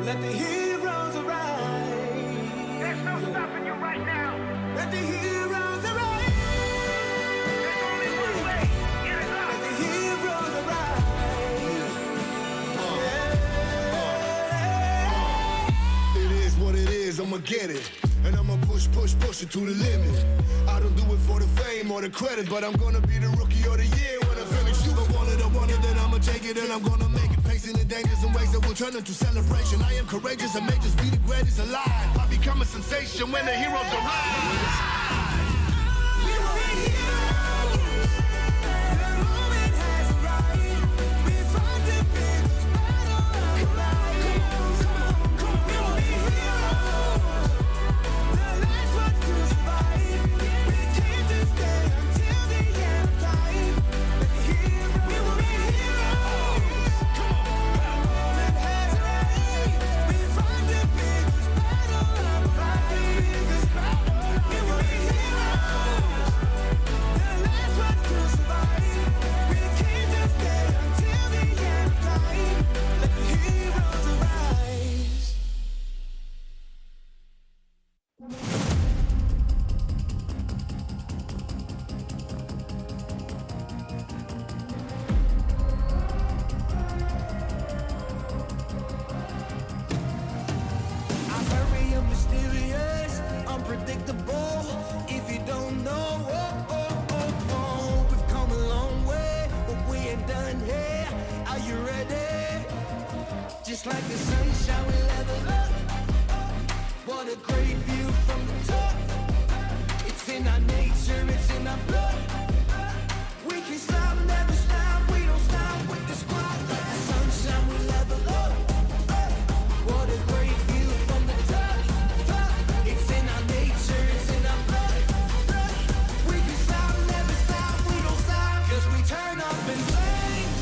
Let the heroes arise. There's no stopping you right now. Let the heroes arise. There's only one way. Get it up. Let the heroes arise. It is what it is, I'ma get it. And I'ma push it to the limit. I don't do it for the fame or the credit, but I'm gonna be the rookie of the year when I finish. You gon' want it, then I'ma take it and I'm gonna make it. Facing the dangers and ways that will turn into celebration. I am courageous, I may just be the greatest alive. I become a sensation when the heroes arrive. Just like the sunshine, we level up. What a great view from the top. It's in our nature, it's in our blood. We can stop, never stop. We don't stop with the squad. Like the sunshine, we level up. What a great view from the top. It's in our nature, it's in our blood. We can stop, never stop. We don't stop, 'cause we turn up in flames.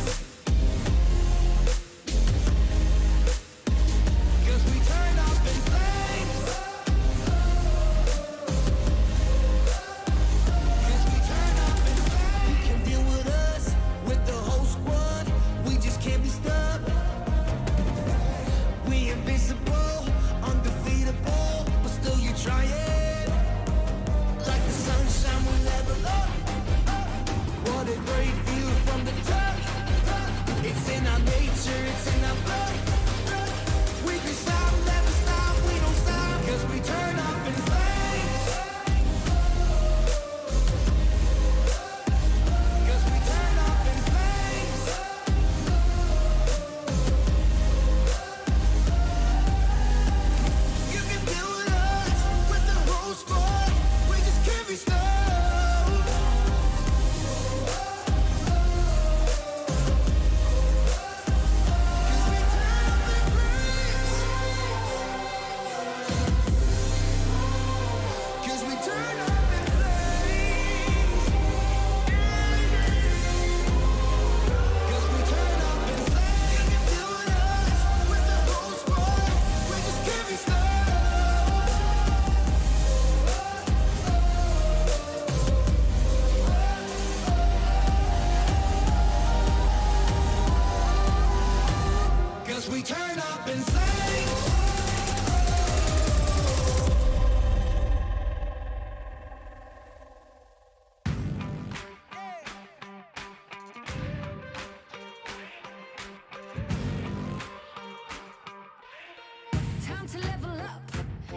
Time to level up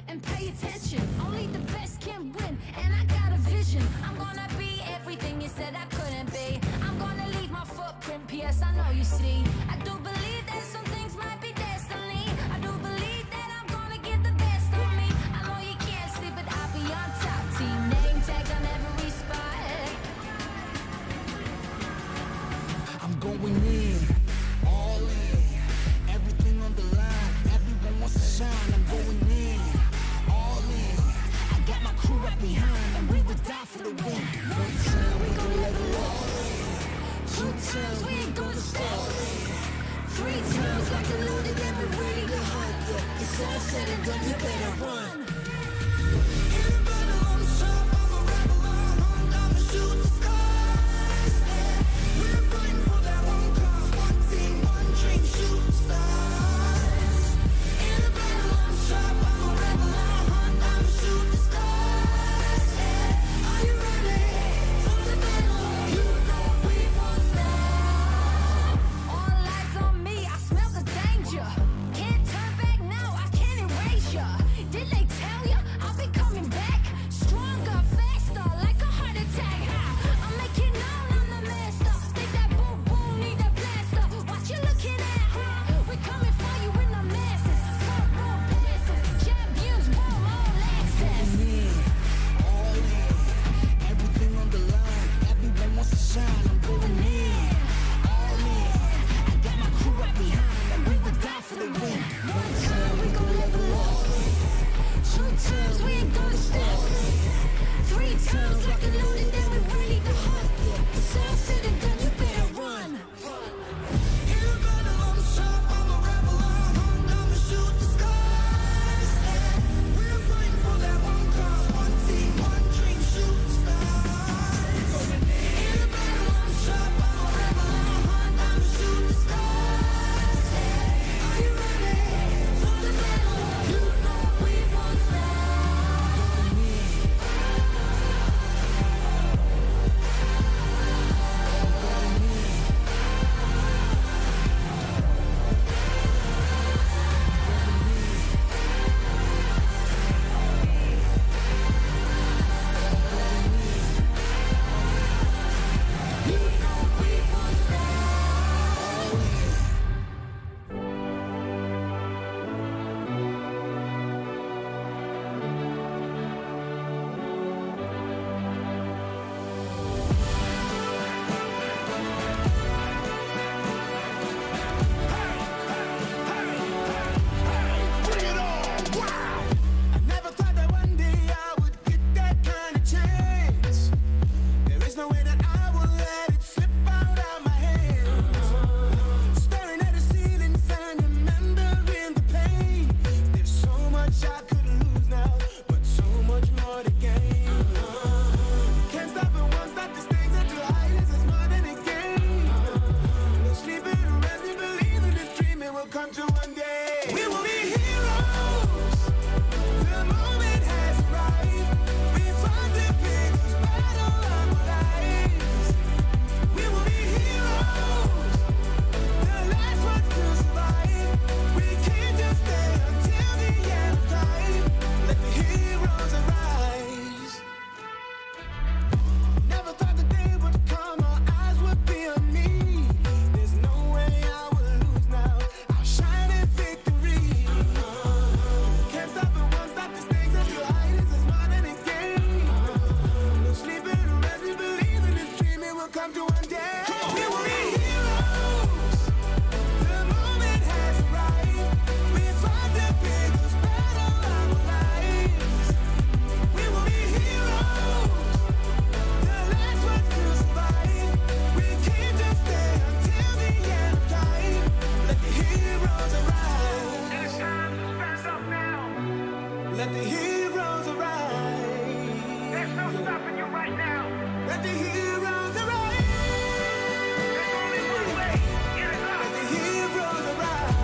and pay attention. Only the best can win, and I got a vision. I'm gonna be everything you said I couldn't be. I'm gonna leave my footprint, P.S. I know you see. I do believe that some things might be destiny. I do believe that I'm gonna give the best of me. I know you can't see, but I'll be on top. Team name tag on every spot. I'm going in, all in, everything on the line. Everyone wants to shine. I'm going in, all in. I got my crew right behind, and we would die for the win. One time we gon' level up. Two times we ain't gonna stop. Three times like a loaded and we're ready to hunt. Yeah, it's all said and done, you better run. In the battle, I'm sharp, I'm a rebel, I'm hunt, I'ma shoot the stars. Yeah, we're fighting for that one cause, one team, one dream, shooting stars. In Let the heroes arise. There's no stopping you right now. Let the heroes arise. There's only one way. Get it up. Let the heroes arise.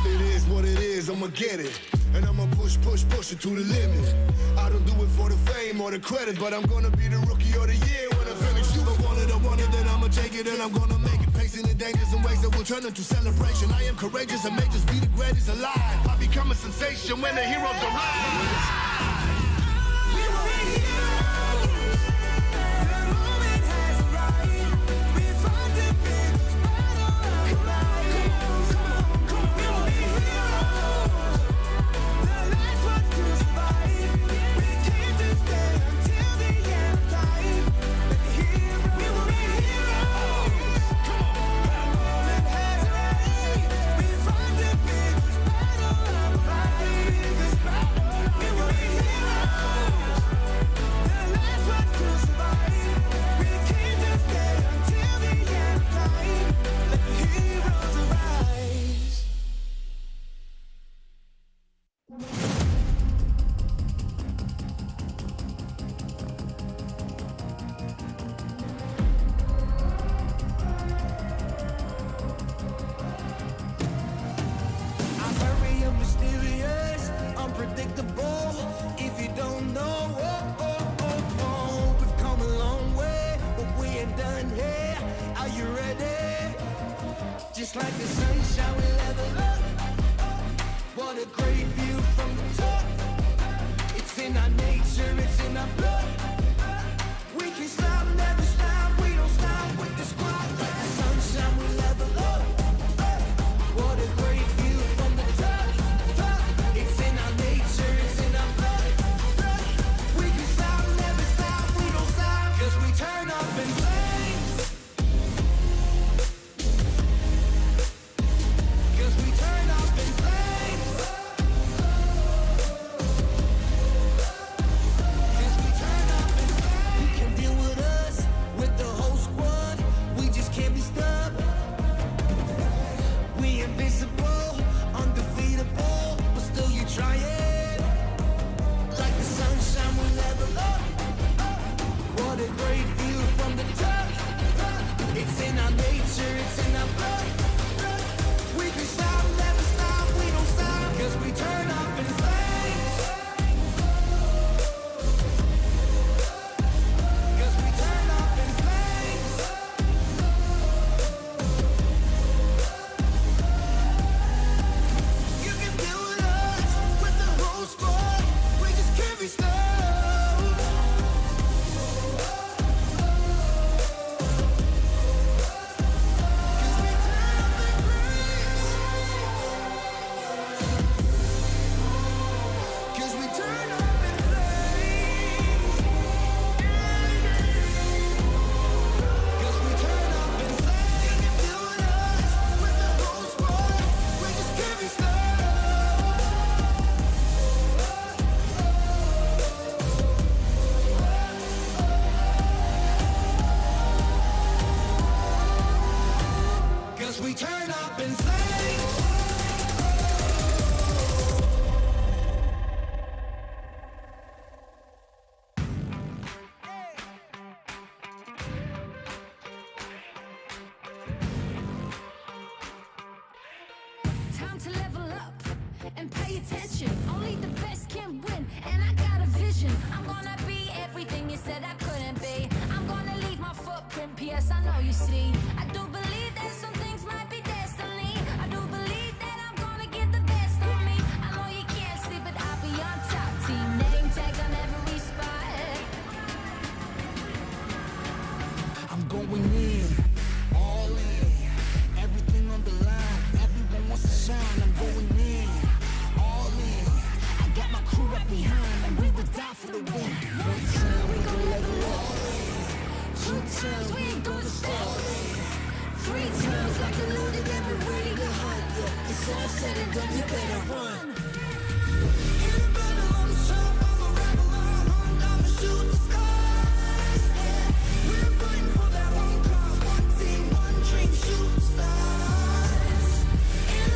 It is what it is, I'ma get it. And I'ma push it to the limit. I don't do it for the fame or the credit, but I'm gonna be the rookie of the year when I finish. You don't want it, then I'ma take it and I'm gonna make it. Facing the dangers and ways that will turn into celebration. I am courageous and may just be the greatest alive. I become a sensation when the heroes arrive. We will be heroes. The moment has arrived. We fought the biggest battle of life. Come on, we will be heroes. The last ones to survive. We came to stay until the end of time. Let the heroes. We will be heroes. Come on, the moment has arrived. We fought the biggest battle of life. Biggest battle. We will be heroes. The last ones to survive. We came to stay until the end of time. Let the heroes arise. I'm very mysterious, unpredictable. If you don't know, we've come a long way, but we ain't done here. Are you ready? Just like the sunshine, we level up. What a great view from the top. It's in our nature, it's in our blood. We can stop, never stop. We don't stop with the squad. Like the sunshine, we level up. What a great view from the top. It's in our nature, it's in our blood. We can stop, never stop. We don't stop, 'cause we turn up in flames. 'Cause we turn up in flames. 'Cause we turn up in flames. You can deal with us, with the whole squad. We just can't be stopped. We invincible, undefeatable, but still you try it. Like the sunshine, we level up. What a great view from the top. It's in our nature, it's in our blood. We can stop, never stop, we don't stop, 'cause we turn up in flames. 'Cause we turn up in flames. You can deal with us, with the whole squad. We just can't be stopped. 'Cause we turn up in flames. 'Cause we turn up in flames. 'Cause we turn up in flames. You can deal with us, with the whole squad. We just can't be stopped. 'Cause we turn up in flames. Time to level up and pay attention. Only the best can win, and I got a vision. I'm gonna be everything you said I couldn't be. I'm gonna leave my footprint, PS, I know you see. I do believe that some things might be destiny. I do believe that I'm gonna get the best of me. I know you can't see, but I'll be on top. Team name tag on every spot. I'm going in, all in, everything on the line. Everyone wants to shine. I'm going in, all in. I got my crew right behind, and we will die for the win. One time we gon' level up, 2 times we ain't gonna stop, 3 times like a loaded and we're ready to hunt. Yeah, it's all said and done, you better run. In the battle, I'm sharp, I'm a rebel, I'ma shoot the skies. Yeah, we're fighting for that one cause, one team, one dream, shoot stars. In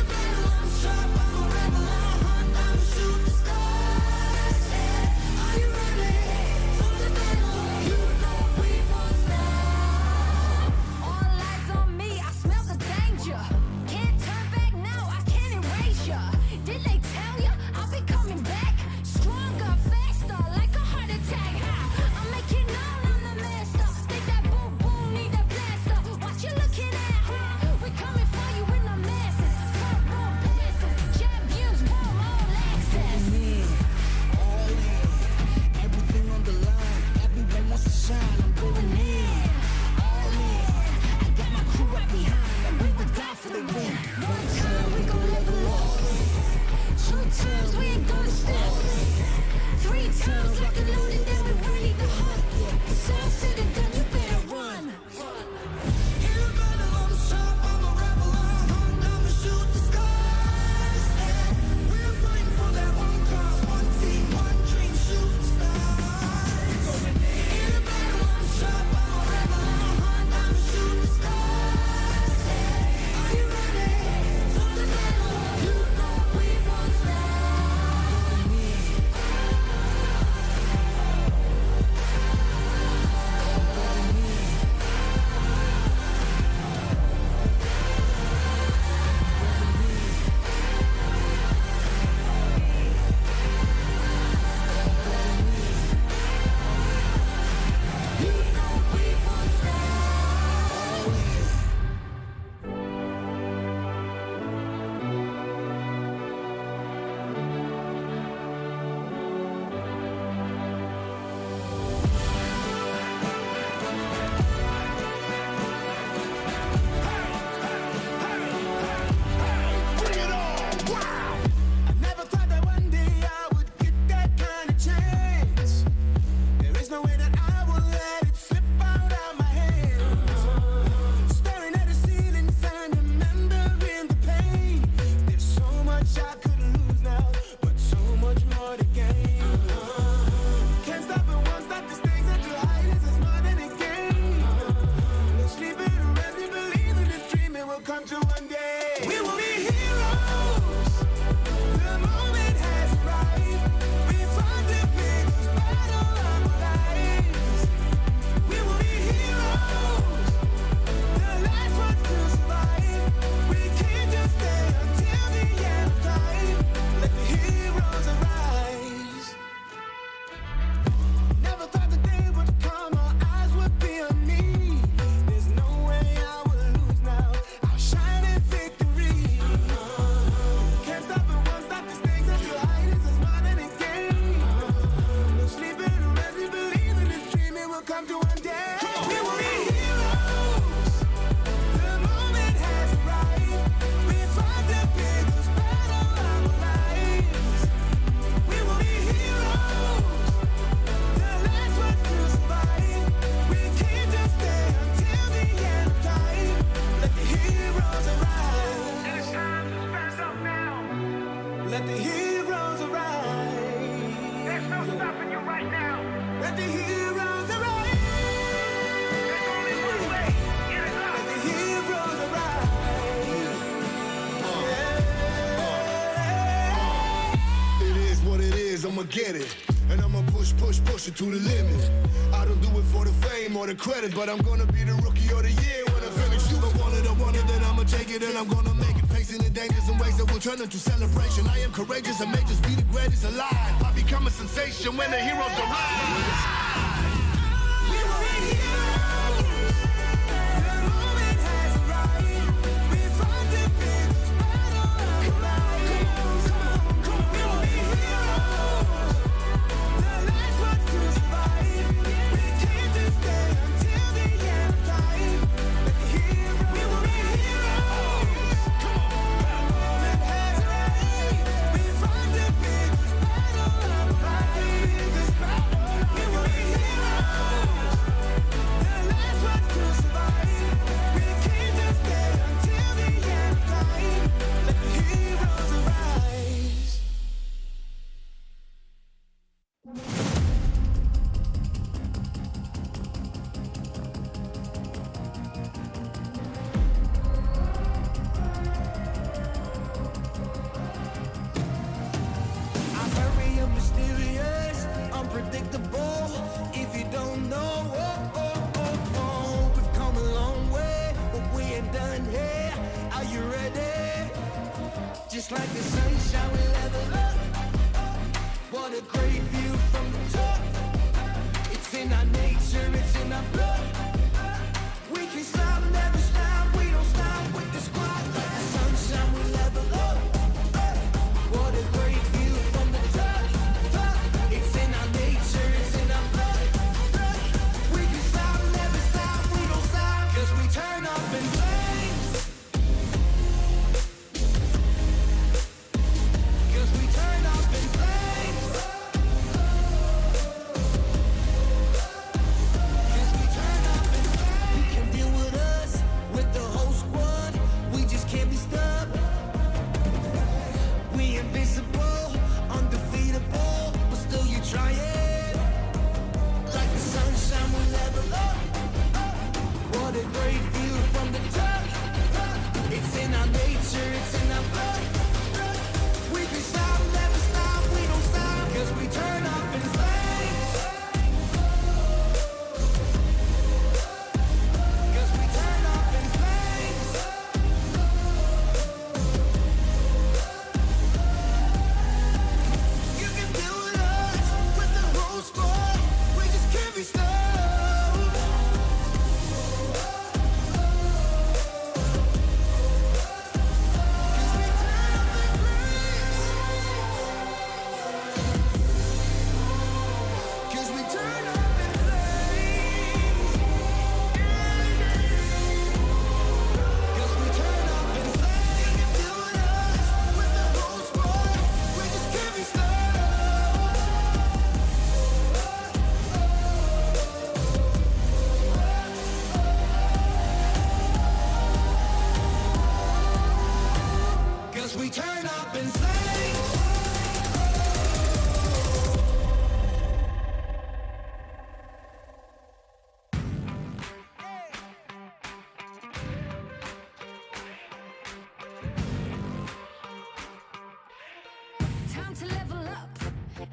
come to one day. We will be heroes. The moment has arrived. We fought the biggest battle of our lives. We will be heroes. The last ones to survive. We can't just stay until the end of time. Let the heroes arise. Never thought the day would come, our eyes would be on me. There's no way I will lose now. I'll shine in victory. Can't stop it, won't stop the stakes of your height. It's a smile and a game. No sleeping, no resting, believe in this dream. It will come to one day. We will be heroes. The moment has arrived. We fought the biggest battle of our lives. We will be heroes. The last ones to survive. We can't just stay until the end of time. Let the heroes arise. It's time to stand up now. Let the heroes arise. There's no stopping you right now. Let the heroes arise. There's only one way. Get it Let up. the heroes arise. It is what it is, I'ma get it. And I'ma push it to the limit. I don't do it for the fame or the credit, but I'm gonna be the rookie of the year when I finish. You don't want it, then I'ma take it and I'm gonna make it. Facing the dangers and ways that will turn into celebration. I am courageous and may just be the greatest alive. I become a sensation when the heroes arrive. We will be heroes. The moment has arrived. We fought the biggest battle of our lives. We will be heroes. The last ones to survive. We can't just stay until the end of time. Let the heroes. We will be heroes. The moment has arrived. We fought the biggest battle of our lives. We will be heroes. The last ones to survive. We can't just stay until the end of time. Let the heroes arise. I'm very mysterious, unpredictable. If you don't know, we've come a long way, but we ain't done here. Are you ready? Just like the sunshine, we level up. What a great view from the top. It's in our nature, it's in our blood. We can stop, never stop. We don't stop with the squad. Like the sunshine, we level up. What a great view from the top. It's in our nature, it's in our blood. We can stop, never stop. We don't stop, 'cause we turn up in flames. 'Cause we turn up in flames. 'Cause we turn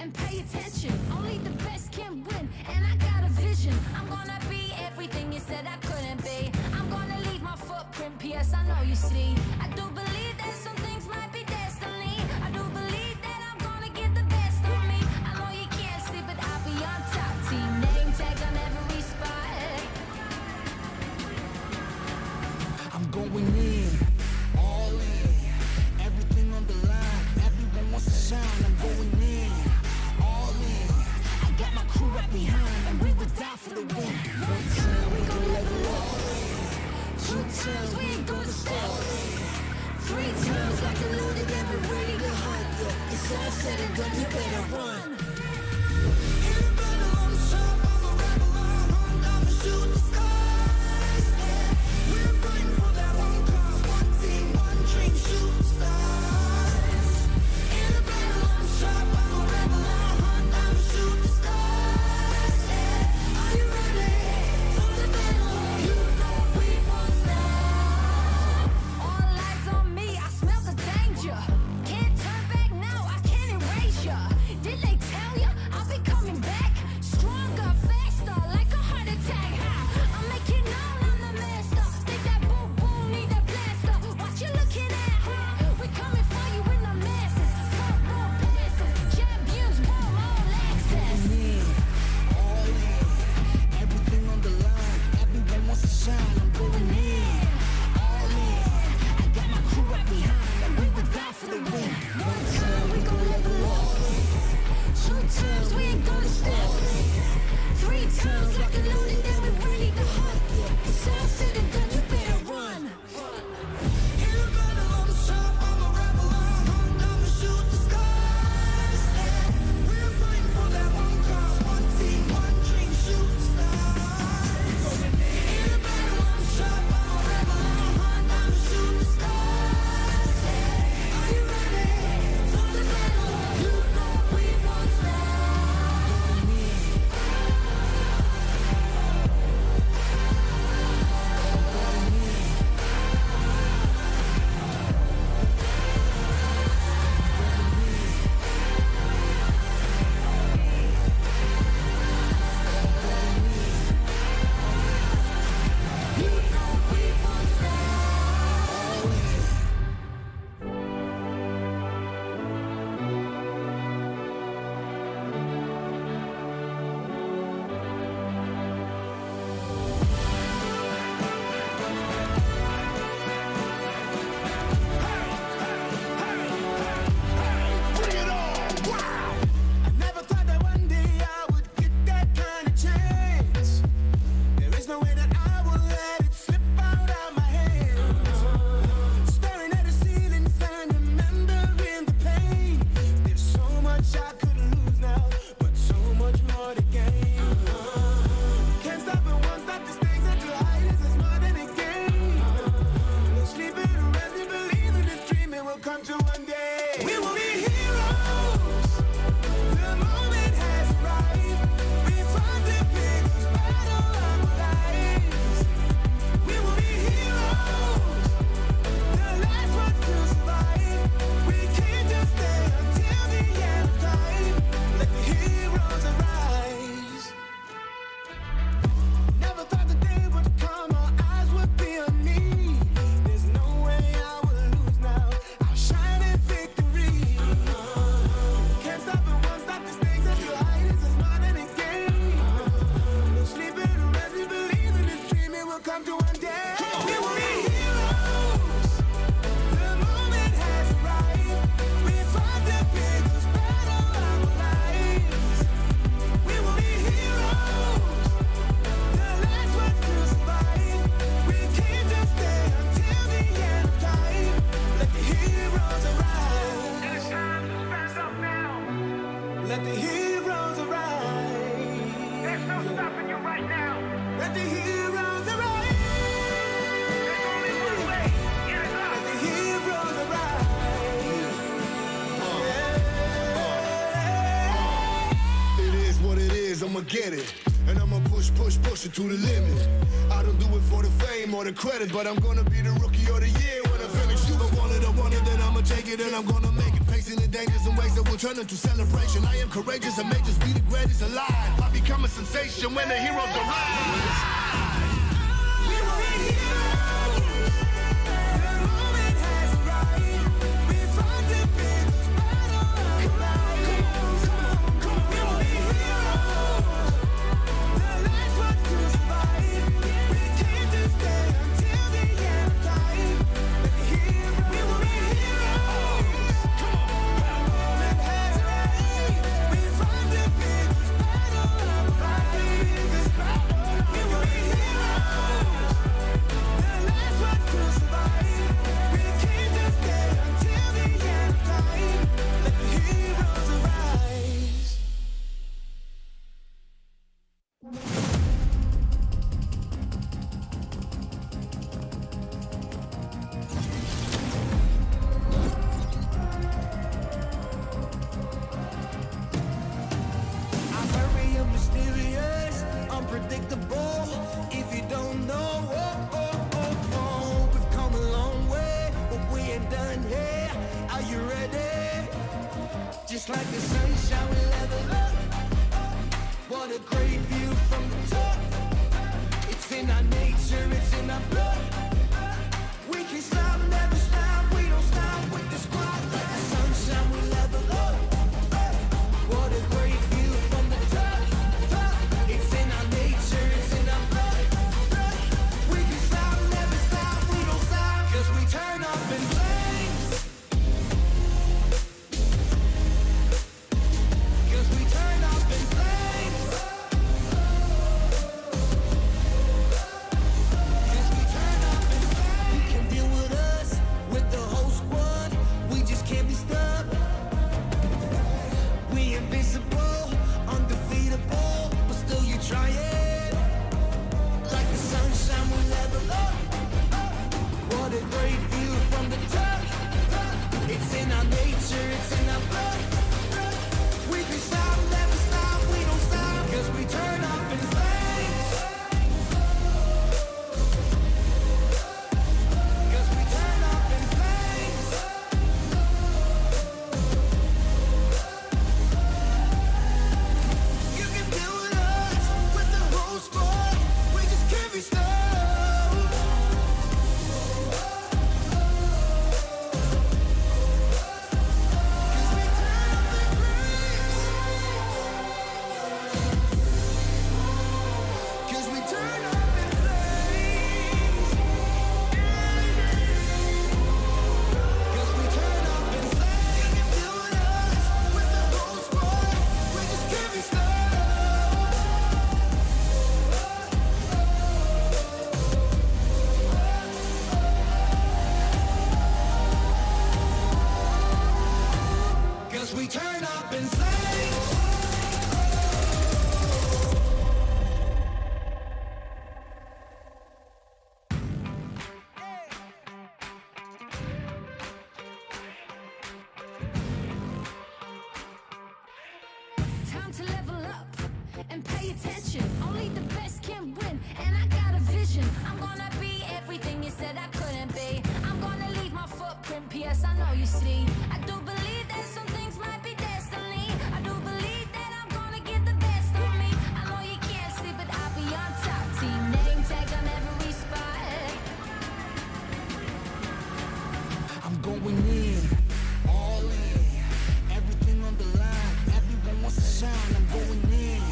and pay attention. Only the best can win, and I got a vision. I'm gonna be everything you said I couldn't be. I'm gonna leave my footprint, PS, I know you see. I do believe that some things might be destiny. I do believe that I'm gonna get the best of me. I know you can't see, but I'll be on top. Team name tag on every spot. I'm going in, all in, everything on the line. Everyone wants to shine. I'm going in, all in. I got my crew right behind, and we would die for the win. One time we gon' level up, two times we ain't gonna stop, three times like a loaded and we're ready to hunt. It's all said and done, you better run. In the battle, I'm sharp, I'm a rebel, I'm hunt, I'ma shoot the skies. Yeah. We're fighting for that one cause, one team, one dream, shoot the stars. In the battle, I'm sharp, I'm a rebel, I'm hunt, I'ma shoot the stars. Yeah. Are you ready for the battle? You know we won't stop. All eyes on me, I smell the danger. Can't turn back now, I can't erase ya. Did they tell ya I'll be coming back? Stronger, faster, like a heart attack. I'll make it known I'm the master. Think that boom boom need a blaster. What you looking at, huh? We coming for you in the masses. Front row passes, champions, warm all access. In, all in, everything on the line. Everyone wants to shine. I'm going in, all in. I got my crew right behind, and we would die for the win. One time we gon' level up, Two times we ain't gonna stop. Three times like a loaded and we're ready to hunt. It's all said and done, you better run. in the battle, I'm sharp, I'm a rebel, I'm hunt, I'ma shoot the skies. Yeah. We're fighting for that one cause, one team, one dream, shoot the stars. In the battle, I'm sharp, I'm a rebel, I'm hunt, I'ma shoot the stars. Yeah. Are you ready for the battle? You know we won't stop. You know we won't stop. I never thought that one day I would get that kind of chance. There is no way that I will let it slip out of my hands. Staring at the ceiling fan, remembering the pain. There's so much I could lose now, but so much more to gain. Can't stop and won't stop the stakes at your height is more than a game. No sleeping or resting, believing this dream it will come true one day. We will be heroes. The moment has arrived. We fought the biggest battle of our lives. We will be heroes. The last ones to survive. We can't just stay until the end of time. Let the heroes arise. Never thought the day would come, our eyes would be on me. There's no way I will lose now. I'll shine in victory. Can't stop and won't stop the stakes at your height is more than a game. No sleeping or resting, believing this dream it will come to one day. We will be heroes. The moment has arrived. We fought the biggest battle of our lives. We will be heroes. The last ones to survive. We can't just stay until the end of time. Let the heroes arise. It's time to stand up now. Let the heroes arise. There's no stopping you right now. Let the heroes arise. There's only one way. Get it Let up. the heroes arise. It is what it is, I'ma get it. And I'ma push it to the limit. I don't do it for the fame or the credit, but I'm gonna be the rookie of the year when I finish. You I want it, then I'ma take it and I'm gonna make it. Facing the dangers and ways that will turn into celebration. I am courageous and may just be the greatest alive. I become a sensation when the heroes arrive. We will be heroes. The moment has arrived. We fought the biggest battle of life. Come on. We will be heroes. The last ones to survive. We came to stay until the end of time. Let the heroes. We will be heroes. Come on. The moment has arrived. We fought the biggest battle of life. We will be heroes. The last ones to survive. We came to stay until the end of time. Let the heroes arise. I'm very mysterious, unpredictable. If you don't know, we've come a long way, but we ain't done here. Are you ready? Just like the sunshine, we level up. What a great view from the top. It's in our nature, it's in our blood. We can stop, never stop. We don't stop with the squad. Like the sunshine, we level up. What a great view from the top. It's in our nature, it's in our blood. We can stop, never stop. We don't stop, 'cause we turn up in flames. 'Cause we turn up in flames. 'Cause we turn up in flames. You can deal with us, with the whole squad. We just can't be stopped. We invincible, undefeatable, but still you try it. Like the sunshine, we level up. What a great view from the top. It's in our nature, it's in our blood. We can stop, never stop, we don't stop, 'cause we turn up in flames. 'Cause we turn up in flames. You can deal with us, with the whole squad. We just can't be stopped. 'Cause we turn up in flames. 'Cause we turn up in flames. 'Cause we turn up in flames. You can deal with us, with the whole squad. We just can't be stopped. 'Cause we turn up in flames. Time to level up and pay attention. Only the best can win, and I got a vision. I'm gonna be everything you said I couldn't be. I'm gonna leave my footprint, PS, I know you see. I do believe that some things might be destiny. I do believe that I'm gonna get the best of me. I know you can't see, but I'll be on top. Team name tag on every spot. I'm going in, all in, everything on the line. Everyone wants to shine. I'm going in,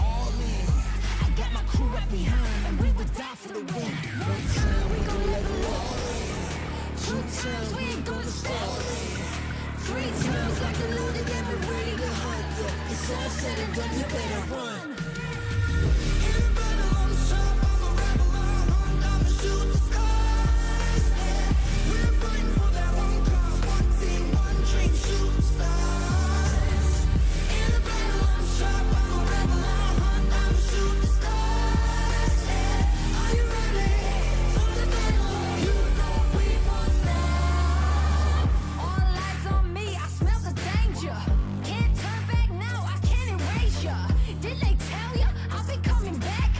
all in. I got my crew right behind, and we would die for the win. One time we gon' level up, two times we ain't gonna stop, three times like a loaded and we're ready to hunt. Yeah, it's all said and done, you better run. In a battle, I'm sharp, I'm a rebel, I'm a hunt, I'ma shoot the skies. Yeah, we're fighting for that one cause, one team, one dream, shooting stars. In a battle, I'm sharp, I'm a rebel, I'm a hunt, I'ma shoot the stars. Yeah, are you ready for the battle? You know we won't stop. All eyes on me, I smell the danger. Can't turn back now, I can't erase ya. Did they tell ya I'll be coming back?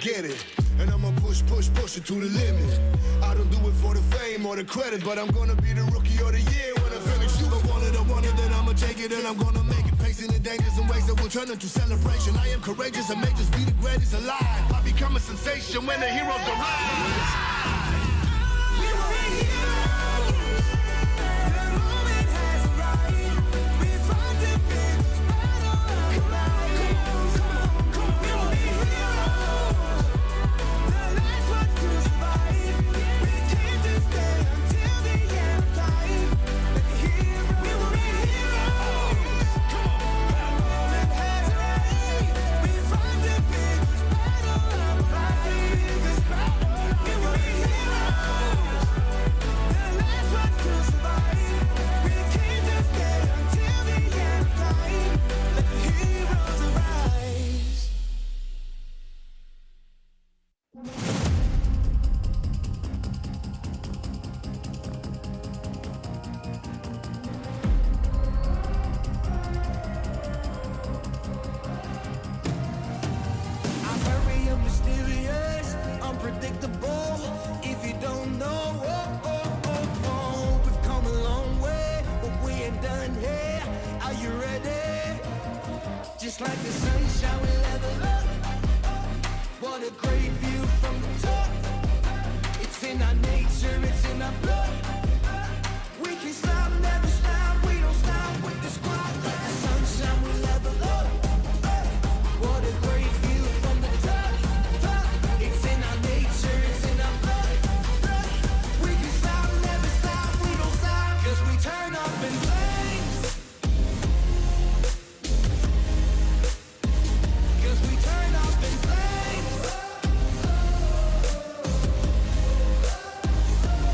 get it. And I'ma push it to the limit. I don't do it for the fame or the credit, but I'm gonna be the rookie of the year when I finish. You I want it, then I'ma take it and I'm gonna make it. Facing the dangers and ways that will turn into celebration. I am courageous and may just be the greatest alive. I become a sensation when the heroes arrive. We were heroes. The moment has arrived. We fought the biggest battle of life. Come on. We were heroes. The last ones to survive. We came to stay until the end of time. Like the heroes. We were heroes. Come on. The moment has arrived. We fought the biggest battle of life. We were heroes. The last ones to survive. We came to stay until the end of time. Let the heroes arise. I'm very mysterious, unpredictable. If you don't know, we've come a long way, but we ain't done here. Are you ready? Just like the sunshine, we level up. What a great view from the top. It's in our nature, it's in our blood. We can stop, never stop. We don't stop with the squad. Like the sunshine, we level up. What a great view from the top. It's in our nature, it's in our blood. We can stop, never stop. We don't stop, 'cause we turn up in flames. 'Cause we turn up in flames.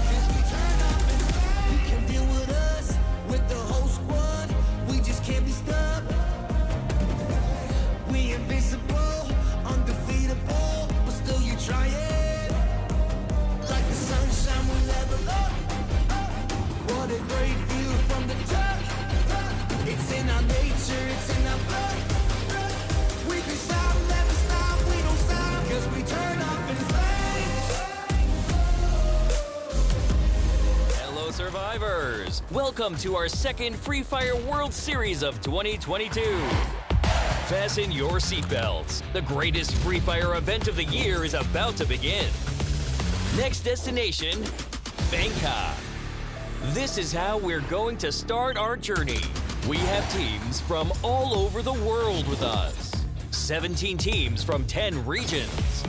'Cause we turn up in flames. You can deal with us, with the whole squad. We just can't be stopped. We invincible, undefeatable, but still you try it. Like the sunshine, we level up. What a great view from the top. It's in our nature, it's in our blood. We can stop, never stop, we don't stop, 'cause we turn up in flames. Hello, survivors! Welcome to our second Free Fire World Series of 2022. Fasten your seatbelts. The greatest Free Fire event of the year is about to begin. Next destination, Bangkok. This is how we're going to start our journey. We have teams from all over the world with us. 17 teams from 10 regions.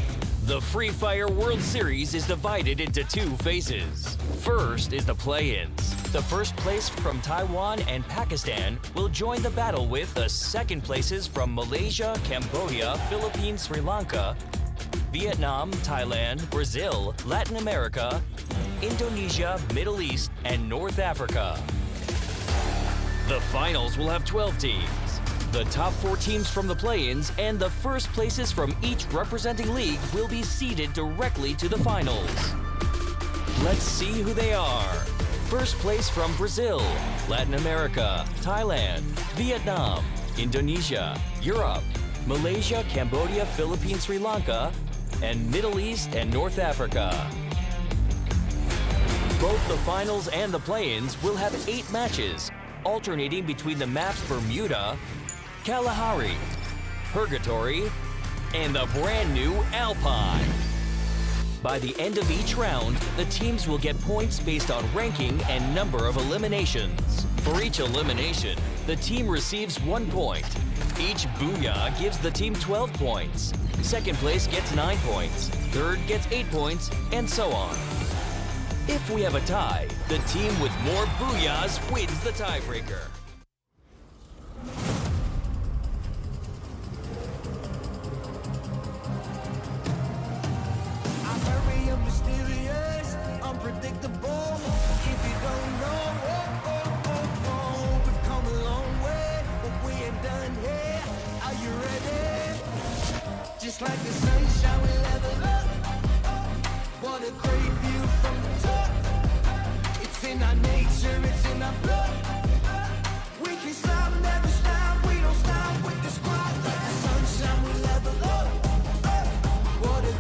The Free Fire World Series is divided into two phases. First is the play-ins. The first place from Taiwan and Pakistan will join the battle with the second places from Malaysia, Cambodia, Philippines, Sri Lanka, Vietnam, Thailand, Brazil, Latin America, Indonesia, Middle East, and North Africa. The finals will have 12 teams. The top 4 teams from the play-ins and the first places from each representing league will be seeded directly to the finals. Let's see who they are. First place from Brazil, Latin America, Thailand, Vietnam, Indonesia, Europe, Malaysia, Cambodia, Philippines, Sri Lanka, and Middle East and North Africa. Both the finals and the play-ins will have 8 matches, alternating between the maps Bermuda, Kalahari, Purgatory, and the brand new Alpine. By the end of each round, the teams will get points based on ranking and number of eliminations. For each elimination, the team receives 1 point. Each booyah gives the team 12 points. Second place gets 9 points. Third gets 8 points, and so on. If we have a tie, the team with more booyahs wins the tiebreaker. I'm very mysterious, unpredictable. If you don't know, we've come a long way, but we ain't done here. Are you ready? Just like the sunshine, we level up. What a great view from the top. It's in our nature, it's in our blood. We can stop, never stop, we don't stop with the squad. Like the sunshine, we level up. What a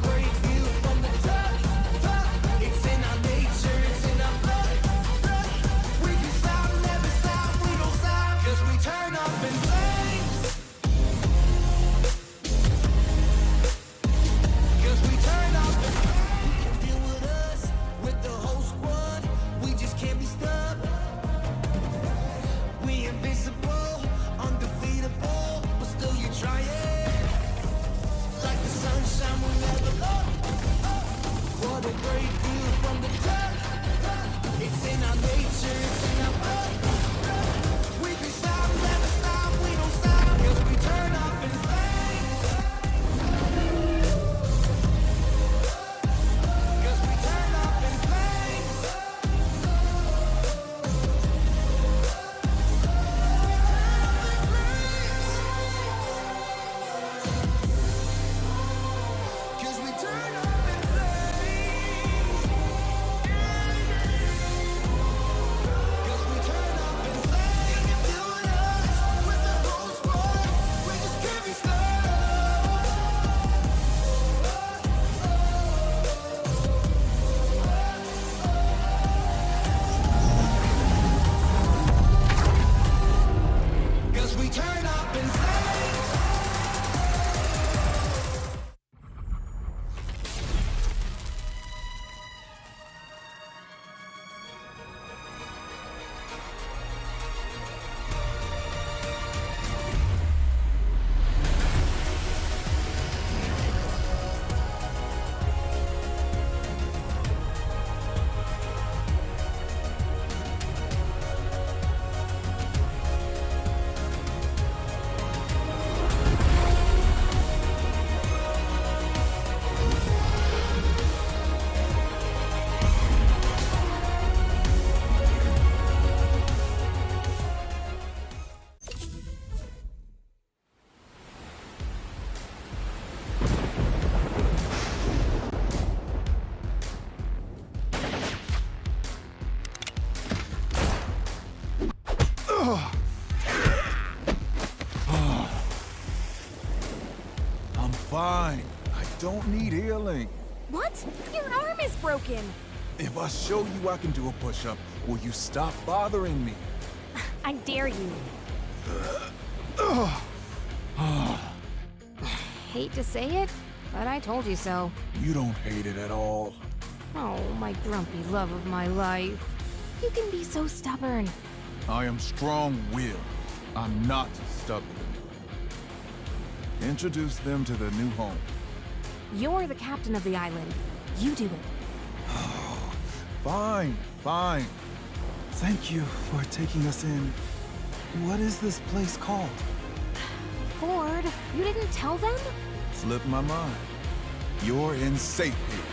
I'm fine. I don't need healing. What? Your arm is broken. If I show you I can do a push-up, will you stop bothering me? I dare you. Hate to say it, but I told you so. You don't hate it at all. Oh, my grumpy love of my life. You can be so stubborn. I am strong-willed. I'm not stubborn. Introduce them to their new home. You're the captain of the island. You do it. Fine, fine. Thank you for taking us in. What is this place called? Ford, you didn't tell them? Slipped my mind. You're in safe haven,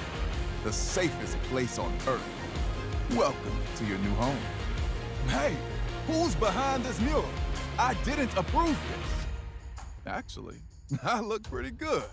the safest place on Earth. Welcome to your new home. Hey, who's behind this mural? I didn't approve this. Actually, I look pretty good.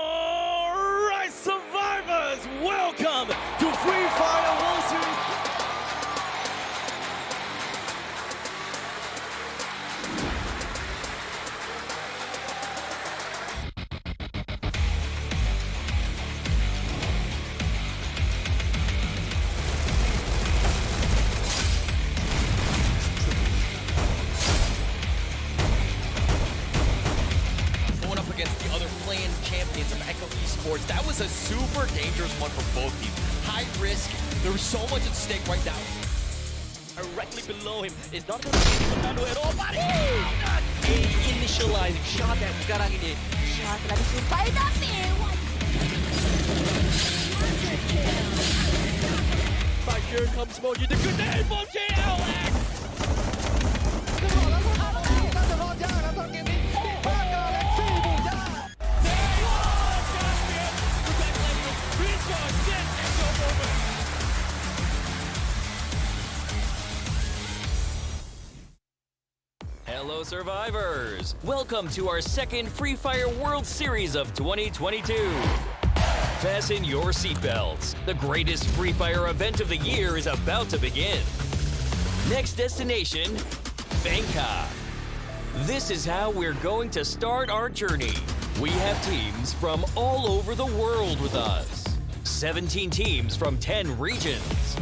Alright, survivors, welcome to Free Fire World Series. Going up against the other playing champions of Echo Esports. That was a super dangerous one for both teams. High risk. There was so much at stake right now. Directly below him is not going to be Fernando at all. But initializing shot that sekarang ini. Shot telah disumpah tapi But here comes Moji. The good name from JLX. Hello, survivors! Welcome to our second Free Fire World Series of 2022. Fasten your seatbelts. The greatest Free Fire event of the year is about to begin. Next destination, Bangkok. This is how we're going to start our journey. We have teams from all over the world with us. 17 teams from 10 regions.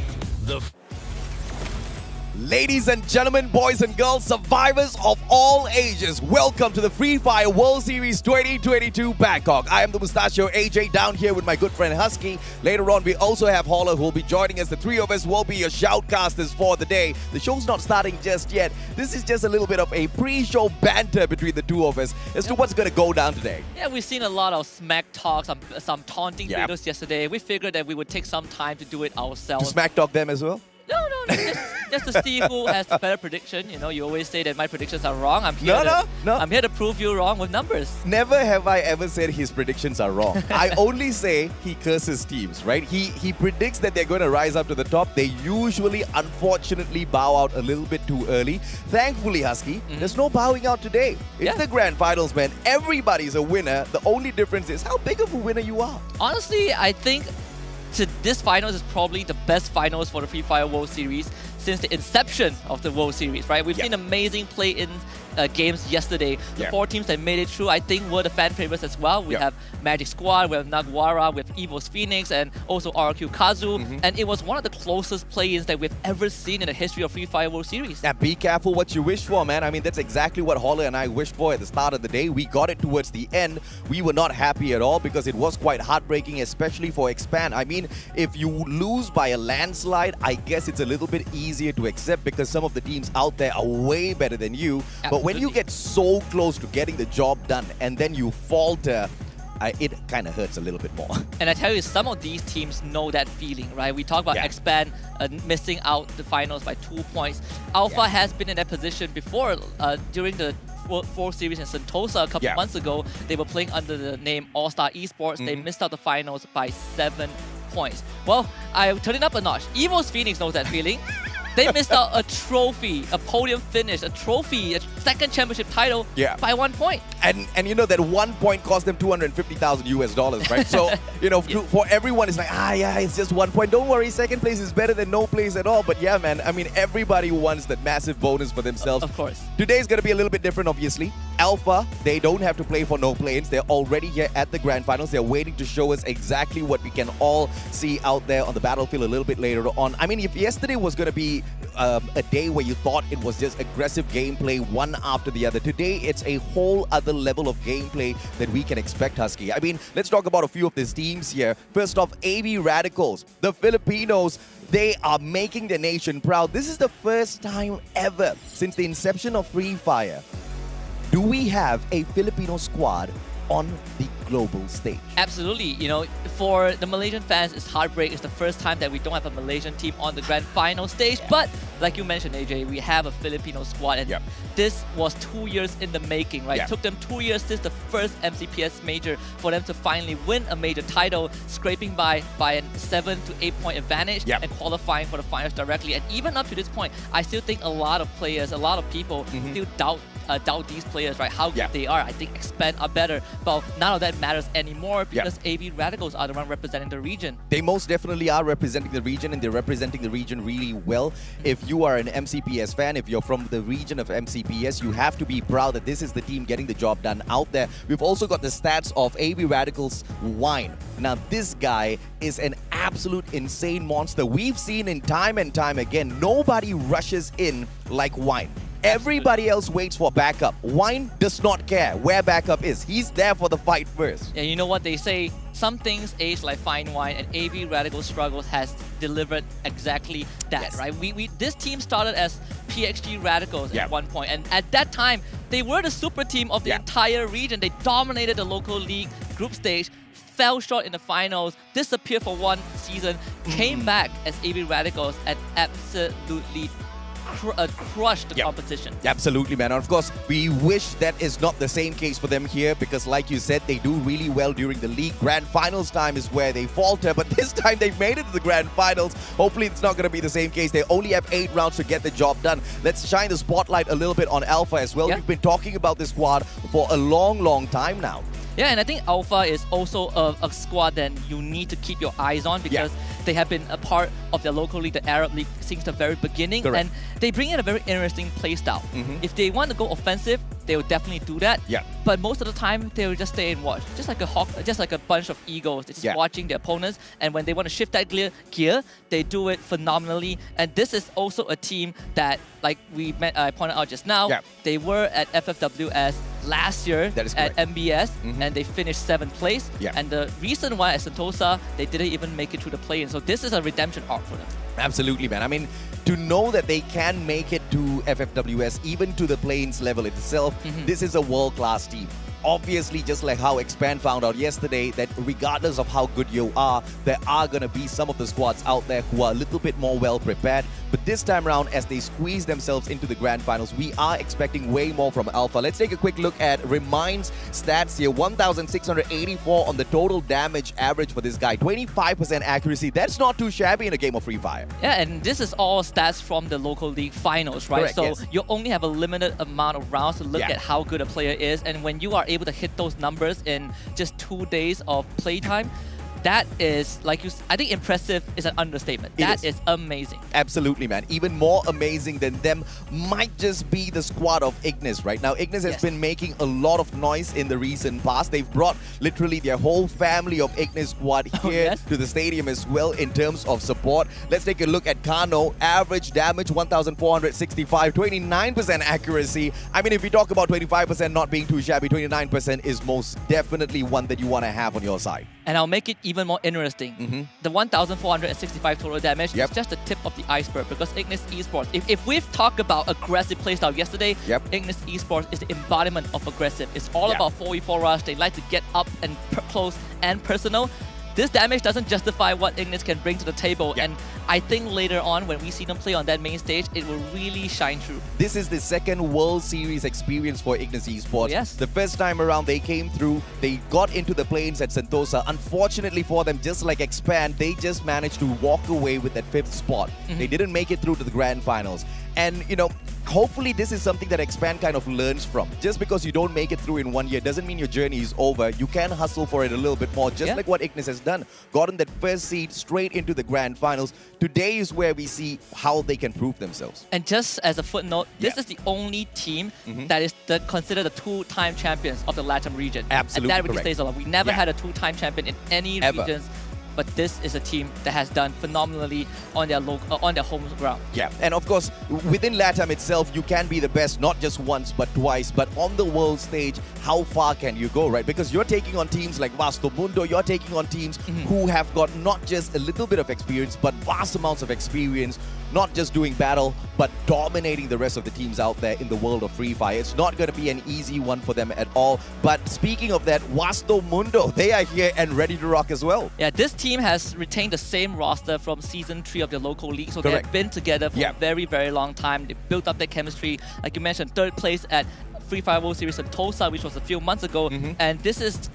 Ladies and gentlemen, boys and girls, survivors of all ages, welcome to the Free Fire World Series 2022 Bangkok. I am the Mustachio AJ down here with my good friend Husky. Later on, we also have Holler who will be joining us. The three of us will be your shoutcasters for the day. The show's not starting just yet. This is just a little bit of a pre-show banter between the two of us as to what's going to go down today. Yeah, we've seen a lot of smack talk, some taunting Yep. videos yesterday. We figured that we would take some time to do it ourselves. To smack talk them as well? No, just to see who has the better prediction. You know, you always say that my predictions are wrong. I'm here No. I'm here to prove you wrong with numbers. Never have I ever said his predictions are wrong. I only say he curses teams, right? He predicts that they're going to rise up to the top. They usually, unfortunately, bow out a little bit too early. Thankfully, Husky, there's no bowing out today. It's the grand finals, man. Everybody's a winner. The only difference is how big of a winner you are. Honestly, I think this finals is probably the best finals for the Free Fire World Series since the inception of the World Series, right? We've seen amazing play-in games yesterday. The 4 teams that made it through, I think, were the fan favorites as well. We have Magic Squad, we have Nagwara, we have Evo's Phoenix, and also RQ Kazu. And it was one of the closest play-ins that we've ever seen in the history of Free Fire World Series. Yeah, be careful what you wish for, man. I mean, that's exactly what Holler and I wished for at the start of the day. We got it towards the end. We were not happy at all because it was quite heartbreaking, especially for Expand. I mean, if you lose by a landslide, I guess it's a little bit easier to accept because some of the teams out there are way better than you. But when you get so close to getting the job done and then you falter, it kind of hurts a little bit more. And I tell you, some of these teams know that feeling, right? We talk about Expand missing out the finals by 2 points. Alpha has been in that position before during the 4 series in Sentosa a couple months ago. They were playing under the name All-Star Esports. They missed out the finals by 7 points. Well, I'm turning up a notch. Evo's Phoenix knows that feeling. They missed out a trophy, a podium finish, a trophy, a second championship title by 1 point. And you know that 1 point cost them $250,000 US, right? So, you know, for everyone, it's like, it's just 1 point. Don't worry, second place is better than no place at all. But yeah, man, I mean, everybody wants that massive bonus for themselves. Of course. Today's going to be a little bit different, obviously. Alpha, they don't have to play for no play-ins. They're already here at the grand finals. They're waiting to show us exactly what we can all see out there on the battlefield a little bit later on. I mean, if yesterday was going to be a day where you thought it was just aggressive gameplay one after the other, today it's a whole other level of gameplay that we can expect, Husky. I mean, let's talk about a few of these teams here. First off, AV Radicals, the Filipinos. They are making the nation proud. This is the first time ever since the inception of Free Fire do we have a Filipino squad on the global stage. Absolutely. You know, for the Malaysian fans, it's heartbreak. It's the first time that we don't have a Malaysian team on the grand final stage. But like you mentioned, AJ, we have a Filipino squad. And this was 2 years in the making, right? It took them 2 years since the first MCPS major for them to finally win a major title, scraping by a 7 to 8 point advantage and qualifying for the finals directly. And even up to this point, I still think a lot of players, a lot of people still doubt these players, right? How good they are. I think Expand are better. But none of that matters anymore because AV Radicals are the one representing the region. They most definitely are representing the region, and they're representing the region really well. If you are an MCPS fan, if you're from the region of MCPS, you have to be proud that this is the team getting the job done out there. We've also got the stats of AV Radicals Wine. Now, this guy is an absolute insane monster. We've seen in time and time again, nobody rushes in like Wine. Everybody else waits for backup. Wine does not care where backup is. He's there for the fight first. Yeah, you know what they say? Some things age like fine wine, and AV Radical Struggles has delivered exactly that, right? This team started as PXG Radicals at one point, and at that time, they were the super team of the entire region. They dominated the local league group stage, fell short in the finals, disappeared for one season, came back as AV Radicals, and absolutely crushed the competition. Absolutely, man. And of course, we wish that is not the same case for them here because like you said, they do really well during the league. Grand finals time is where they falter, but this time they've made it to the grand finals. Hopefully it's not going to be the same case. They only have 8 rounds to get the job done. Let's shine the spotlight a little bit on Alpha as well. We've been talking about this squad for a long time now. Yeah, and I think Alpha is also a squad that you need to keep your eyes on because they have been a part of the local league, the Arab League, since the very beginning. And they bring in a very interesting playstyle. If they want to go offensive, they will definitely do that. But most of the time, they will just stay and watch. Just like a bunch of eagles. They're just watching their opponents. And when they want to shift that gear, they do it phenomenally. And this is also a team that, like I pointed out just now, they were at FFWS last year at MBS, and they finished 7th place. And the reason why at Sentosa, they didn't even make it to the play-in. So this is a redemption arc for them. Absolutely, man. I mean, to know that they can make it to FFWS, even to the play-ins level itself, this is a world-class team. Obviously, just like how Expand found out yesterday, that regardless of how good you are, there are going to be some of the squads out there who are a little bit more well-prepared. But this time around, as they squeeze themselves into the grand finals, we are expecting way more from Alpha. Let's take a quick look at Remind's stats here. 1,684 on the total damage average for this guy. 25% accuracy. That's not too shabby in a game of Free Fire. Yeah, and this is all stats from the local league finals, right? Correct, so yes. you only have a limited amount of rounds to look at how good a player is. And when you are able to hit those numbers in just 2 days of playtime, that is, I think impressive is an understatement. That is amazing. Absolutely, man. Even more amazing than them might just be the squad of Ignis right now. Ignis has been making a lot of noise in the recent past. They've brought literally their whole family of Ignis squad here to the stadium as well in terms of support. Let's take a look at Kano. Average damage 1,465, 29% accuracy. I mean, if we talk about 25% not being too shabby, 29% is most definitely one that you want to have on your side. And I'll make it even more interesting. The 1,465 total damage is just the tip of the iceberg because Ignis Esports, if we've talked about aggressive playstyle yesterday, Ignis Esports is the embodiment of aggressive. It's all about 4v4 rush. They like to get up and close and personal. This damage doesn't justify what Ignis can bring to the table, and I think later on when we see them play on that main stage, it will really shine through. This is the second World Series experience for Ignis Esports. Yes. The first time around, they came through, they got into the plains at Sentosa. Unfortunately for them, just like Expand, they just managed to walk away with that 5th spot. They didn't make it through to the grand finals. And, you know, hopefully this is something that Expand kind of learns from. Just because you don't make it through in 1 year doesn't mean your journey is over. You can hustle for it a little bit more, just like what Ignis has done. Gotten that first seed straight into the grand finals. Today is where we see how they can prove themselves. And just as a footnote, this is the only team that is considered the 2-time champions of the Latin region. Absolutely and that really stays alive. We never had a 2-time champion in any regions. But this is a team that has done phenomenally on their home ground. Yeah, and of course, within LATAM itself, you can be the best not just once but twice. But on the world stage, how far can you go, right? Because you're taking on teams like Vasto Mundo, you're taking on teams who have got not just a little bit of experience, but vast amounts of experience, not just doing battle, but dominating the rest of the teams out there in the world of Free Fire. It's not going to be an easy one for them at all. But speaking of that, Vasto Mundo, they are here and ready to rock as well. Yeah, this team has retained the same roster from Season 3 of their local league. So they've been together for a very, very long time. They built up their chemistry. Like you mentioned, 3rd place at Free Fire World Series Sentosa, which was a few months ago. And this is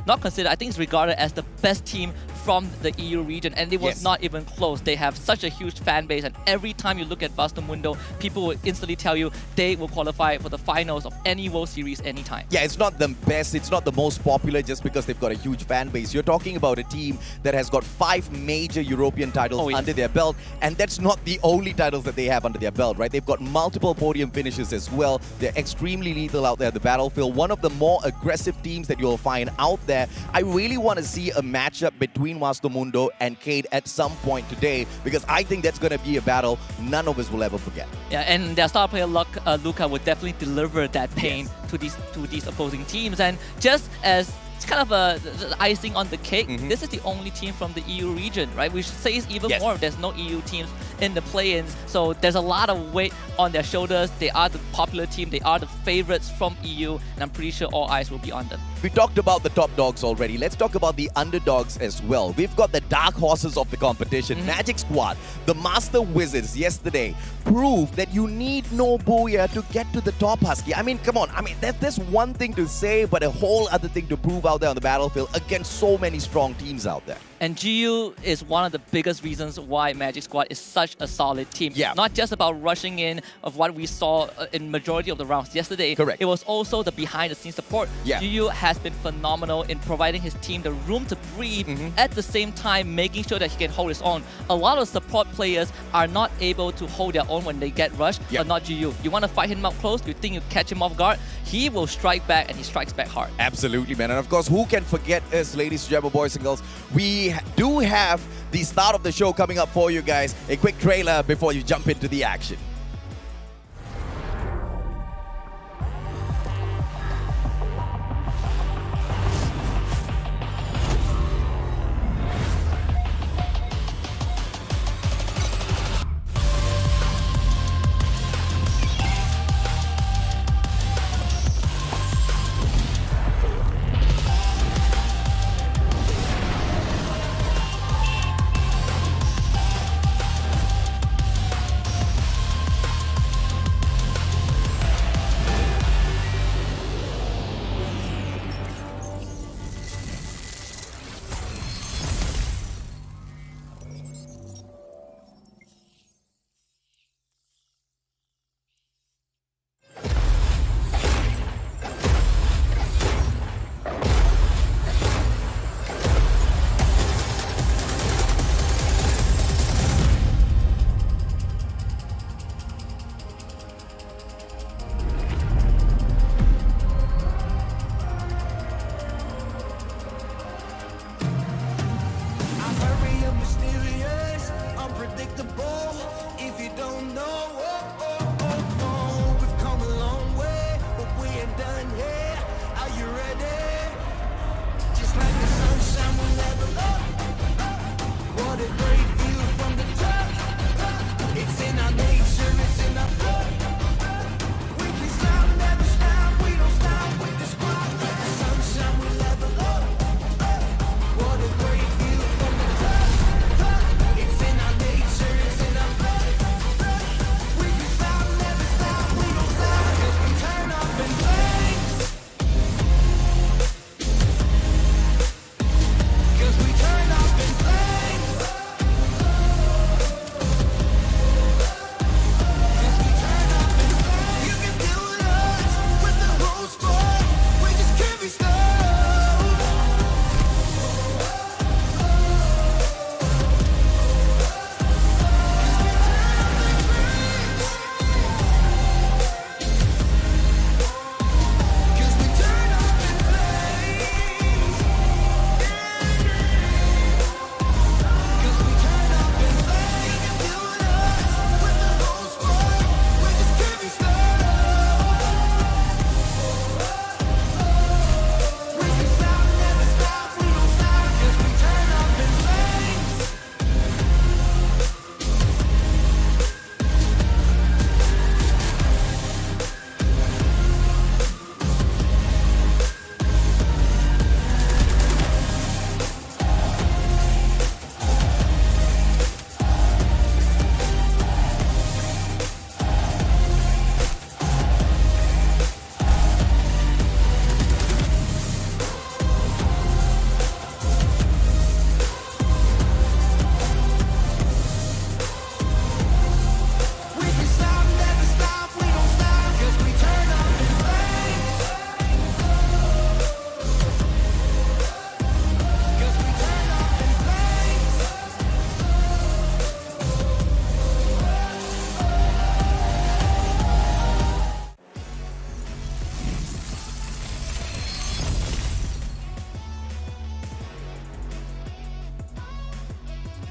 not considered, I think it's regarded as the best team from the EU region, and it was not even close. They have such a huge fan base, and every time you look at Vasto Mundo, people will instantly tell you they will qualify for the finals of any World Series anytime. Yeah, it's not the best, it's not the most popular just because they've got a huge fan base. You're talking about a team that has got 5 major European titles under their belt, and that's not the only titles that they have under their belt, right? They've got multiple podium finishes as well. They're extremely lethal out there at the battlefield. One of the more aggressive teams that you'll find out there. I really want to see a matchup between Vasto Mundo and Cade at some point today, because I think that's going to be a battle none of us will ever forget. Yeah, and their star player Luca would definitely deliver that pain to these opposing teams. And just as it's kind of the icing on the cake, this is the only team from the EU region, right? Which says even more if there's no EU teams in the play-ins. So there's a lot of weight on their shoulders. They are the popular team. They are the favorites from EU, and I'm pretty sure all eyes will be on them. We talked about the top dogs already. Let's talk about the underdogs as well. We've got the dark horses of the competition. Magic Squad, the Master Wizards yesterday proved that you need no Booyah to get to the top, Husky. I mean, come on. I mean, that's one thing to say, but a whole other thing to prove out there on the battlefield against so many strong teams out there. And GU is one of the biggest reasons why Magic Squad is such a solid team. Yeah. Not just about rushing in of what we saw in majority of the rounds yesterday. Correct. It was also the behind-the-scenes support. Yeah. GU has been phenomenal in providing his team the room to breathe, at the same time making sure that he can hold his own. A lot of support players are not able to hold their own when they get rushed, but not GU. You want to fight him up close, you think you catch him off guard, he will strike back, and he strikes back hard. Absolutely, man. And of course, who can forget us, ladies and gentlemen, boys and girls? We do have the start of the show coming up for you guys. A quick trailer before you jump into the action.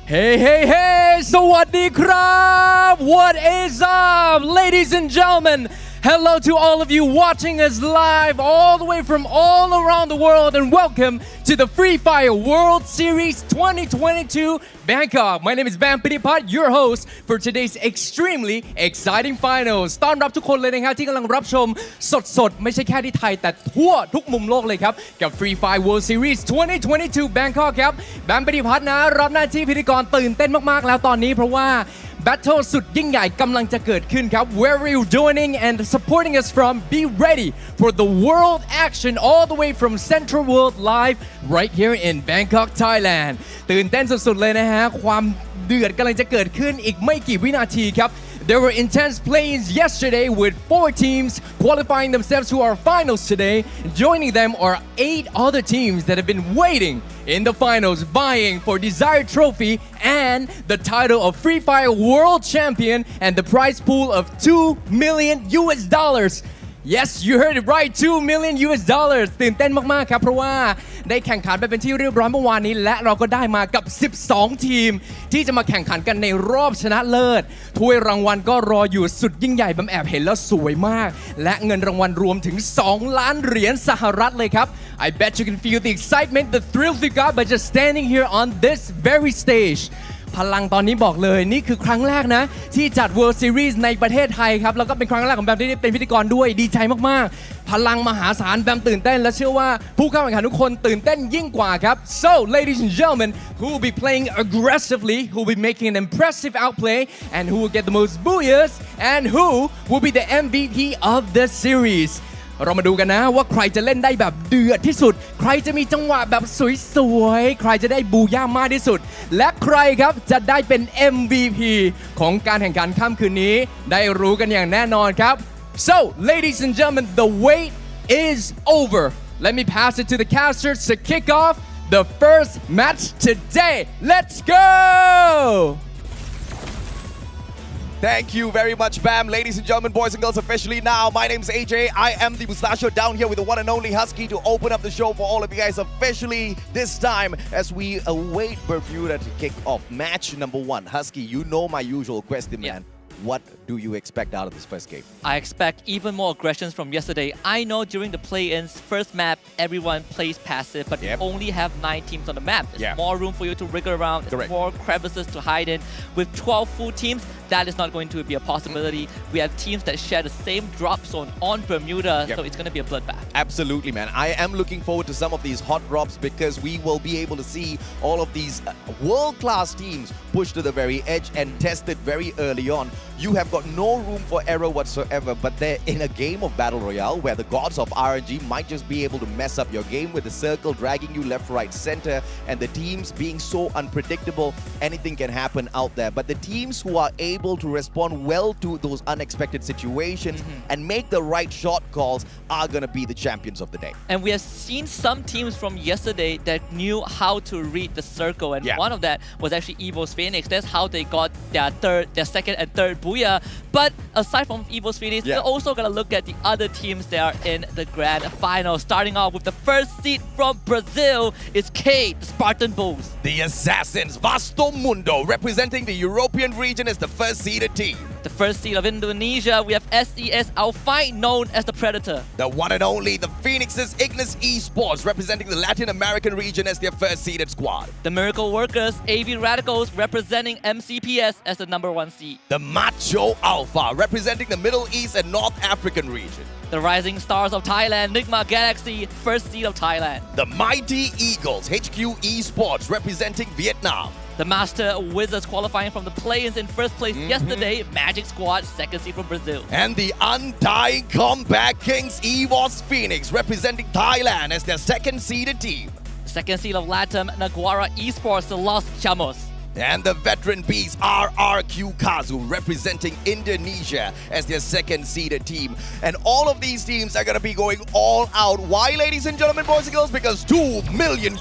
Hey สวัสดีครับ What is up ladies and gentlemen Hello to all of you watching us live all the way from all around the world and welcome to the Free Fire World Series 2022 Bangkok. My name is Bam Pitipat, your host for today's extremely exciting finals. ต้อนรับทุกคนเลยนะครับที่กำลังรับชมสดๆไม่ใช่แค่ที่ไทยแต่ทั่วทุกมุมโลกเลยครับกับ Free Fire World Series 2022 Bangkok ครับแบมปฏิพัฒน์นะรับหน้าที่พิธีกรตื่นเต้นมากๆแล้วตอนนี้เพราะว่าBattle สุดยิ่งใหญ่กำลังจะเกิดขึ้นครับ Where are you joining and supporting us from? Be ready for the world action all the way from Central World Live right here in Bangkok, Thailand ตื่นเต้นสุดๆเลยนะฮะความเดือดกำลังจะเกิดขึ้นอีกไม่กี่วินาทีครับ There were intense play-ins yesterday with 4 teams qualifying themselves to our finals today. Joining them are 8 other teams that have been waiting in the finals, vying for desired trophy and the title of Free Fire World Champion and the prize pool of $2 million. Yes, you heard it right, $2 million. ตื่นเต้นมากๆครับเพราะว่าได้แข่งขันไปเป็นที่เรียบร้อยเมื่อวานนี้และเราก็ได้มากับ12ทีมที่จะมาแข่งขันกันในรอบชนะเลิศถ้วยรางวัลก็รออยู่สุดยิ่งใหญ่บำแอบเห็นแล้วสวยมากและเงินรางวัลรวมถึง2 ล้านเหรียญสหรัฐเลยครับ I bet you can feel the excitement, the thrills we got by just standing here on this very stageพลังตอนนี้บอกเลยนี่คือครั้งแรกนะที่จัด World Series ในประเทศไทยครับแล้วก็เป็นครั้งแรกของแบมที่ได้เป็นพิธีกรด้วยดีใจมากๆพลังมหาศาลแบมตื่นเต้นและเชื่อว่าผู้เข้าแข่งขันทุกคนตื่นเต้นยิ่งกว่าครับ So ladies and gentlemen who will be playing aggressively who will be making an impressive outplay and who will get the most booyahs and who will be the MVP of the seriesเรามาดูกันนะว่าใครจะเล่นได้แบบเดือดที่สุดใครจะมีจังหวะแบบสวยๆใครจะได้บูย่ามากที่สุดและใครครับจะได้เป็น MVP ของการแข่งขันค่ำคืนนี้ได้รู้กันอย่างแน่นอนครับ So ladies and gentlemen the wait is over Let me pass it to the casters to kick off the first match today Let's go Thank you very much, Bam. Ladies and gentlemen, boys and girls, officially now, my name is AJ. I am the Mustachio down here with the one and only Husky to open up the show for all of you guys officially this time as we await Bermuda to kick off match number 1. Husky, you know my usual question, man. What do you expect out of this first game? I expect even more aggressions from yesterday. I know during the play-ins, first map, everyone plays passive, but you only have 9 teams on the map. There's more room for you to wriggle around. There's more crevices to hide in. With 12 full teams, that is not going to be a possibility. We have teams that share the same drop zone on Bermuda, so it's going to be a bloodbath. Absolutely, man. I am looking forward to some of these hot drops because we will be able to see all of these world-class teams push to the very edge and test it very early on. You have got no room for error whatsoever, but they're in a game of Battle Royale where the gods of RNG might just be able to mess up your game with the circle dragging you left, right, center, and the teams being so unpredictable, anything can happen out there. But the teams who are able to respond well to those unexpected situations and make the right shot calls are going to be the champions of the day. And we have seen some teams from yesterday that knew how to read the circle, and one of that was actually Evo's Phoenix. That's how they got their second and third booyah. But aside from Evo's Phoenix, we're also going to look at the other teams that are in the grand final. Starting off with the first seed from Brazil is K, the Spartan Bulls. The Assassins, Vasto Mundo, representing the European region as the first seeded team. The first seed of Indonesia, we have SES Alphine, known as the Predator. The one and only, the Phoenixes, Ignis Esports, representing the Latin American region as their first seeded squad. The Miracle Workers, AV Radicals, representing MCPS as the number 1 seed. The Macho Alpha, representing the Middle East and North African region. The Rising Stars of Thailand, Nigma Galaxy, first seed of Thailand. The Mighty Eagles, HQ Esports, representing Vietnam. The Master Wizards qualifying from the play-ins in first place yesterday, Magic Squad, second seed from Brazil. And the Undying Comeback Kings, EVOS Phoenix, representing Thailand as their second seeded team. Second seed of Latam, Naguara Esports, the Los Chamos. And the veteran beast RRQ Kazu representing Indonesia as their second seeded team. And all of these teams are going to be going all out. Why, ladies and gentlemen, boys and girls? Because $2 million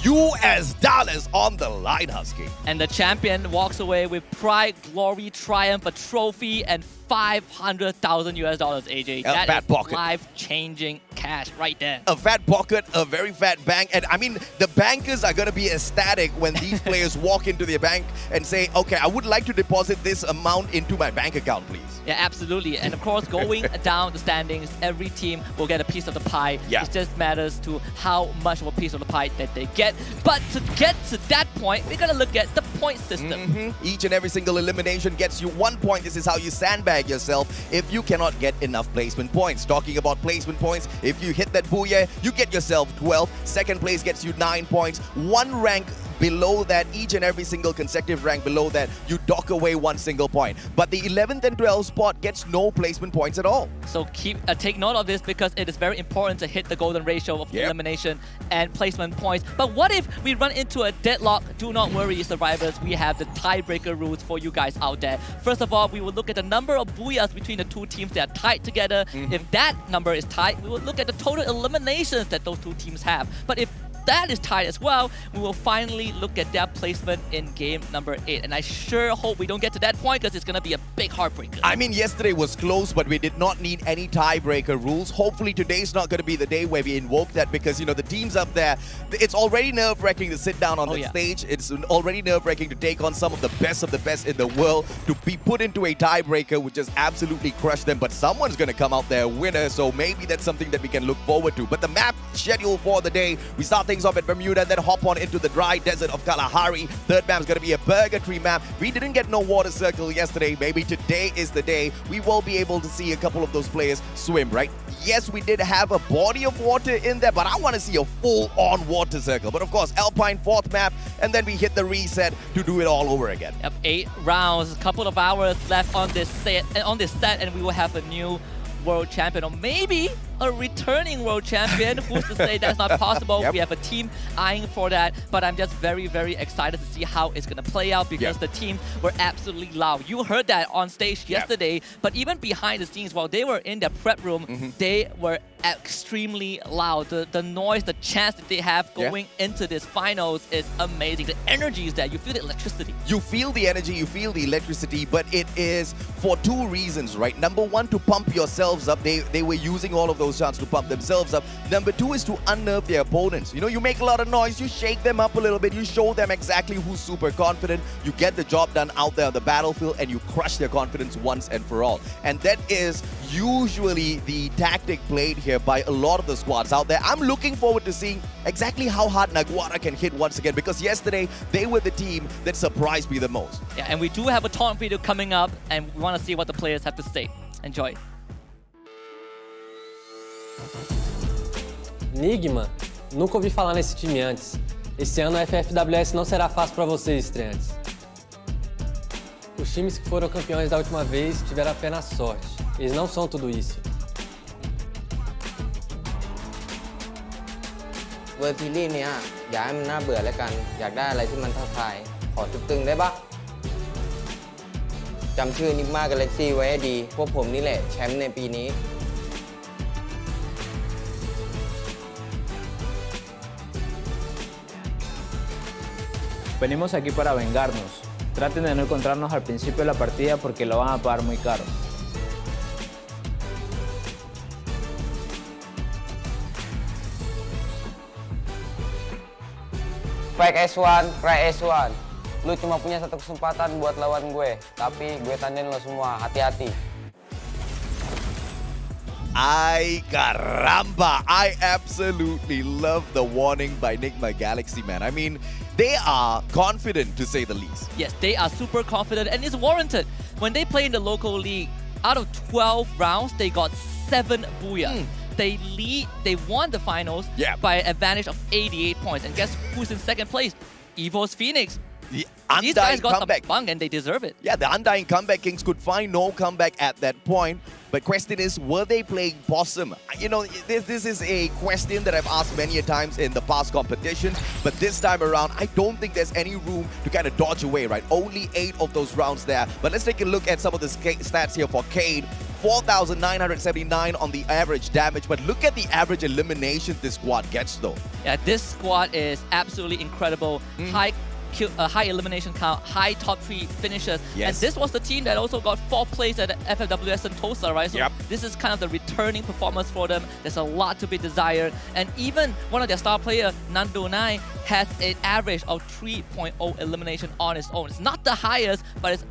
on the line, Husky. And the champion walks away with pride, glory, triumph, a trophy, and $500,000 AJ. A fat pocket. Life-changing cash right there. A fat pocket, a very fat bank. And I mean, the bankers are going to be ecstatic when these players walk into their bank and say, okay, I would like to deposit this amount into my bank account, please. Yeah, absolutely. And of course, going down the standings, every team will get a piece of the pie. Yeah. It just matters to how much of a piece of the pie that they get. But to get to that point, we're going to look at the point system. Each and every single elimination gets you 1 point. This is how you sandbag yourself if you cannot get enough placement points. Talking about placement points, if you hit that booyah, you get yourself 12. Second place gets you 9 points. One rank below that, each and every single consecutive rank below that, you dock away 1 single point. But the 11th and 12th spot gets no placement points at all. So take note of this because it is very important to hit the golden ratio of elimination and placement points. But what if we run into a deadlock? Do not worry, survivors. We have the tiebreaker rules for you guys out there. First of all, we will look at the number of booyahs between the two teams that are tied together. If that number is tied, we will look at the total eliminations that those two teams have. But if that is tied as well, we will finally look at their placement in game number 8. And I sure hope we don't get to that point because it's going to be a big heartbreaker. I mean, yesterday was close, but we did not need any tiebreaker rules. Hopefully today's not going to be the day where we invoke that because, you know, the teams up there, it's already nerve-wracking to sit down on the stage. It's already nerve-wracking to take on some of the best in the world. To be put into a tiebreaker would just absolutely crush them. But someone's going to come out there a winner, so maybe that's something that we can look forward to. But the map schedule for the day, we start things off at Bermuda, then hop on into the dry desert of Kalahari. Third map is going to be a burger tree map. We didn't get no water circle yesterday. Maybe today is the day we will be able to see a couple of those players swim, right? Yes, we did have a body of water in there, but I want to see a full-on water circle. But of course, Alpine 4th map, and then we hit the reset to do it all over again. Yep, 8 rounds, a couple of hours left on this set, and we will have a new world champion, or maybe a returning world champion. Who's to say that's not possible? We have a team eyeing for that, but I'm just very, very excited to see how it's going to play out because the teams were absolutely loud. You heard that on stage yesterday, but even behind the scenes, while they were in their prep room, they were extremely loud. The noise, the chance that they have going into this finals is amazing. The energy is there. You feel the electricity. You feel the energy, you feel the electricity, but it is for 2 reasons, right? Number 1, to pump yourselves up. They were using all of those chances to pump themselves up. Number 2 is to unnerve their opponents. You know, you make a lot of noise, you shake them up a little bit, you show them exactly who's super confident, you get the job done out there on the battlefield, and you crush their confidence once and for all. And that is usually the tactic played here by a lot of the squads out there. I'm looking forward to seeing exactly how hard Naguara can hit once again, because yesterday they were the team that surprised me the most. Yeah, and we do have a taunt video coming up, and we want to see what the players have to say. Enjoy. Enigma? Nunca ouvi falar nesse time antes. Esse ano a FFWS não será fácil para vocês, estreantes. Os times que foram campeões da última vez tiveram apenas sorte. Eles não são tudo isso. เวอร์ทีลี่เนี่ยอย่าให้มันน่าเบื่อแล้วกันอยากได้อะไรที่มันท้าทายขอตึงๆได้ปะจำชื่อนิกมากาแล็กซี่ไว้ให้ดีพวกผมนี่แหละแชมป์ในปีนี้ Venimos aquí para vengarnos. Traten de no encontrarnos al principio de la partida porque lo van a pagar muy caro. Fake S1, cry S1. Lu cuma punya satu kesempatan buat lawan gue, tapi gue tandain lo semua, hati-hati. Ay, caramba! I absolutely love the warning by Enigma Galaxy, man. I mean, they are confident, to say the least. Yes, they are super confident, and it's warranted. When they play in the local league, out of 12 rounds, they got 7 booyahs. They won the finals by an advantage of 88 points. And guess who's in second place? Evo's Phoenix. The These guys got comeback. some bung and they deserve it. Yeah, the Undying Comeback Kings could find no comeback at that point. But question is, were they playing possum? You know, this is a question that I've asked many a times in the past competitions. But this time around, I don't think there's any room to kind of dodge away, right? Only 8 of those rounds there. But let's take a look at some of the stats here for Cade. 4,979 on the average damage, but look at the average eliminations this squad gets though. Yeah, this squad is absolutely incredible. High elimination count, high top 3 finishes. And this was the team that also got 4th place at FFWS Sentosa, right? So This is kind of the returning performance for them. There's a lot to be desired. And even one of their star player, Nando 9, has an average of 3.0 elimination on his own. It's not the highest, but it's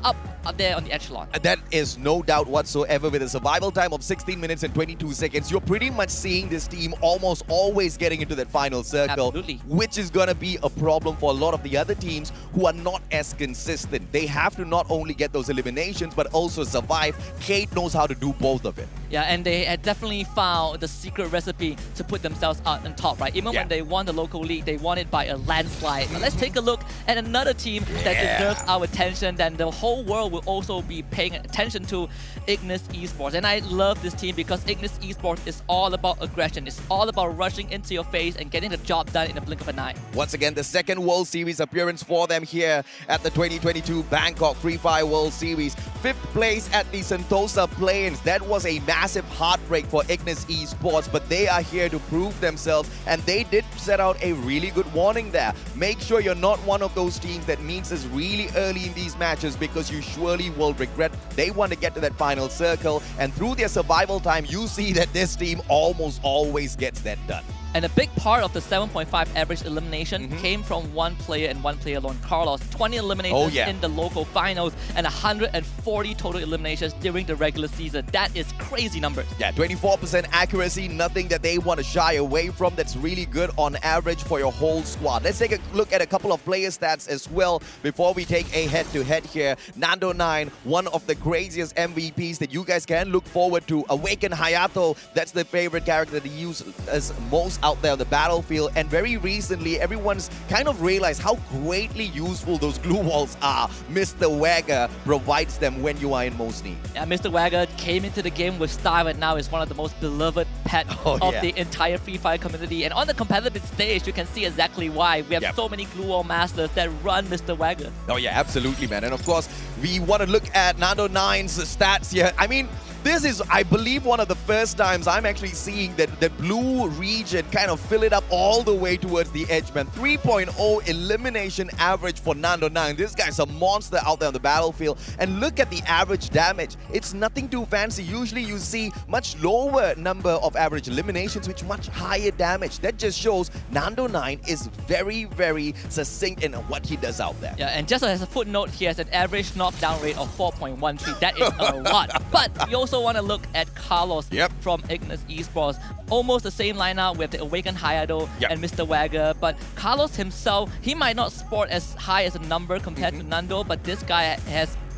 up there on the echelon. That is no doubt whatsoever. With a survival time of 16 minutes and 22 seconds, you're pretty much seeing this team almost always getting into that final circle. Absolutely. Which is going to be a problem for a lot of the other teams who are not as consistent. They have to not only get those eliminations, but also survive. Kate knows how to do both of it. Yeah, and they had definitely found the secret recipe to put themselves out on top, right? Even when they won the local league, they won it by a landslide. But let's take a look at another team that deserves our attention, then the whole world will also be paying attention to, Ignis Esports. And I love this team because Ignis Esports is all about aggression. It's all about rushing into your face and getting the job done in a blink of an eye. Once again, the second World Series appearance for them here at the 2022 Bangkok Free Fire World Series. 5th place at the Sentosa Plains. That was a massive heartbreak for Ignis Esports, but they are here to prove themselves, and they did set out a really good warning there. Make sure you're not one of those teams that meets us really early in these matches, because you surely will regret. They want to get to that final circle, and through their survival time, you see that this team almost always gets that done. And a big part of the 7.5 average elimination came from one player and one player alone, Carlos. 20 eliminations in the local finals and 140 total eliminations during the regular season. That is crazy numbers. Yeah, 24% accuracy, nothing that they want to shy away from. That's really good on average for your whole squad. Let's take a look at a couple of player stats as well before we take a head-to-head here. Nando 9, one of the craziest MVPs that you guys can look forward to. Awaken Hayato, that's the favorite character that he uses most out there on the battlefield, and very recently everyone's kind of realized how greatly useful those glue walls are. Mr. Wagger provides them when you are in most need. Yeah, Mr. Wagger came into the game with style and now is one of the most beloved pets of the entire Free Fire community. And on the competitive stage, you can see exactly why. We have so many glue wall masters that run Mr. Wagger. Oh yeah, absolutely, man. And of course, we want to look at Nando 9's stats here. I mean, this is, I believe, one of the first times I'm actually seeing that the blue region kind of fill it up all the way towards the edge, man. 3.0 elimination average for Nando 9. This guy's a monster out there on the battlefield. And look at the average damage. It's nothing too fancy. Usually you see much lower number of average eliminations, which much higher damage. That just shows Nando 9 is very, very succinct in what he does out there. Yeah, and just as a footnote, he has an average knockdown rate of 4.13. That is a lot. But we also want to look at Carlos from Ignis Esports. Almost the same lineup with the Awakened Hayato and Mr. Wagger, but Carlos himself, he might not sport as high as a number compared to Nando, but this guy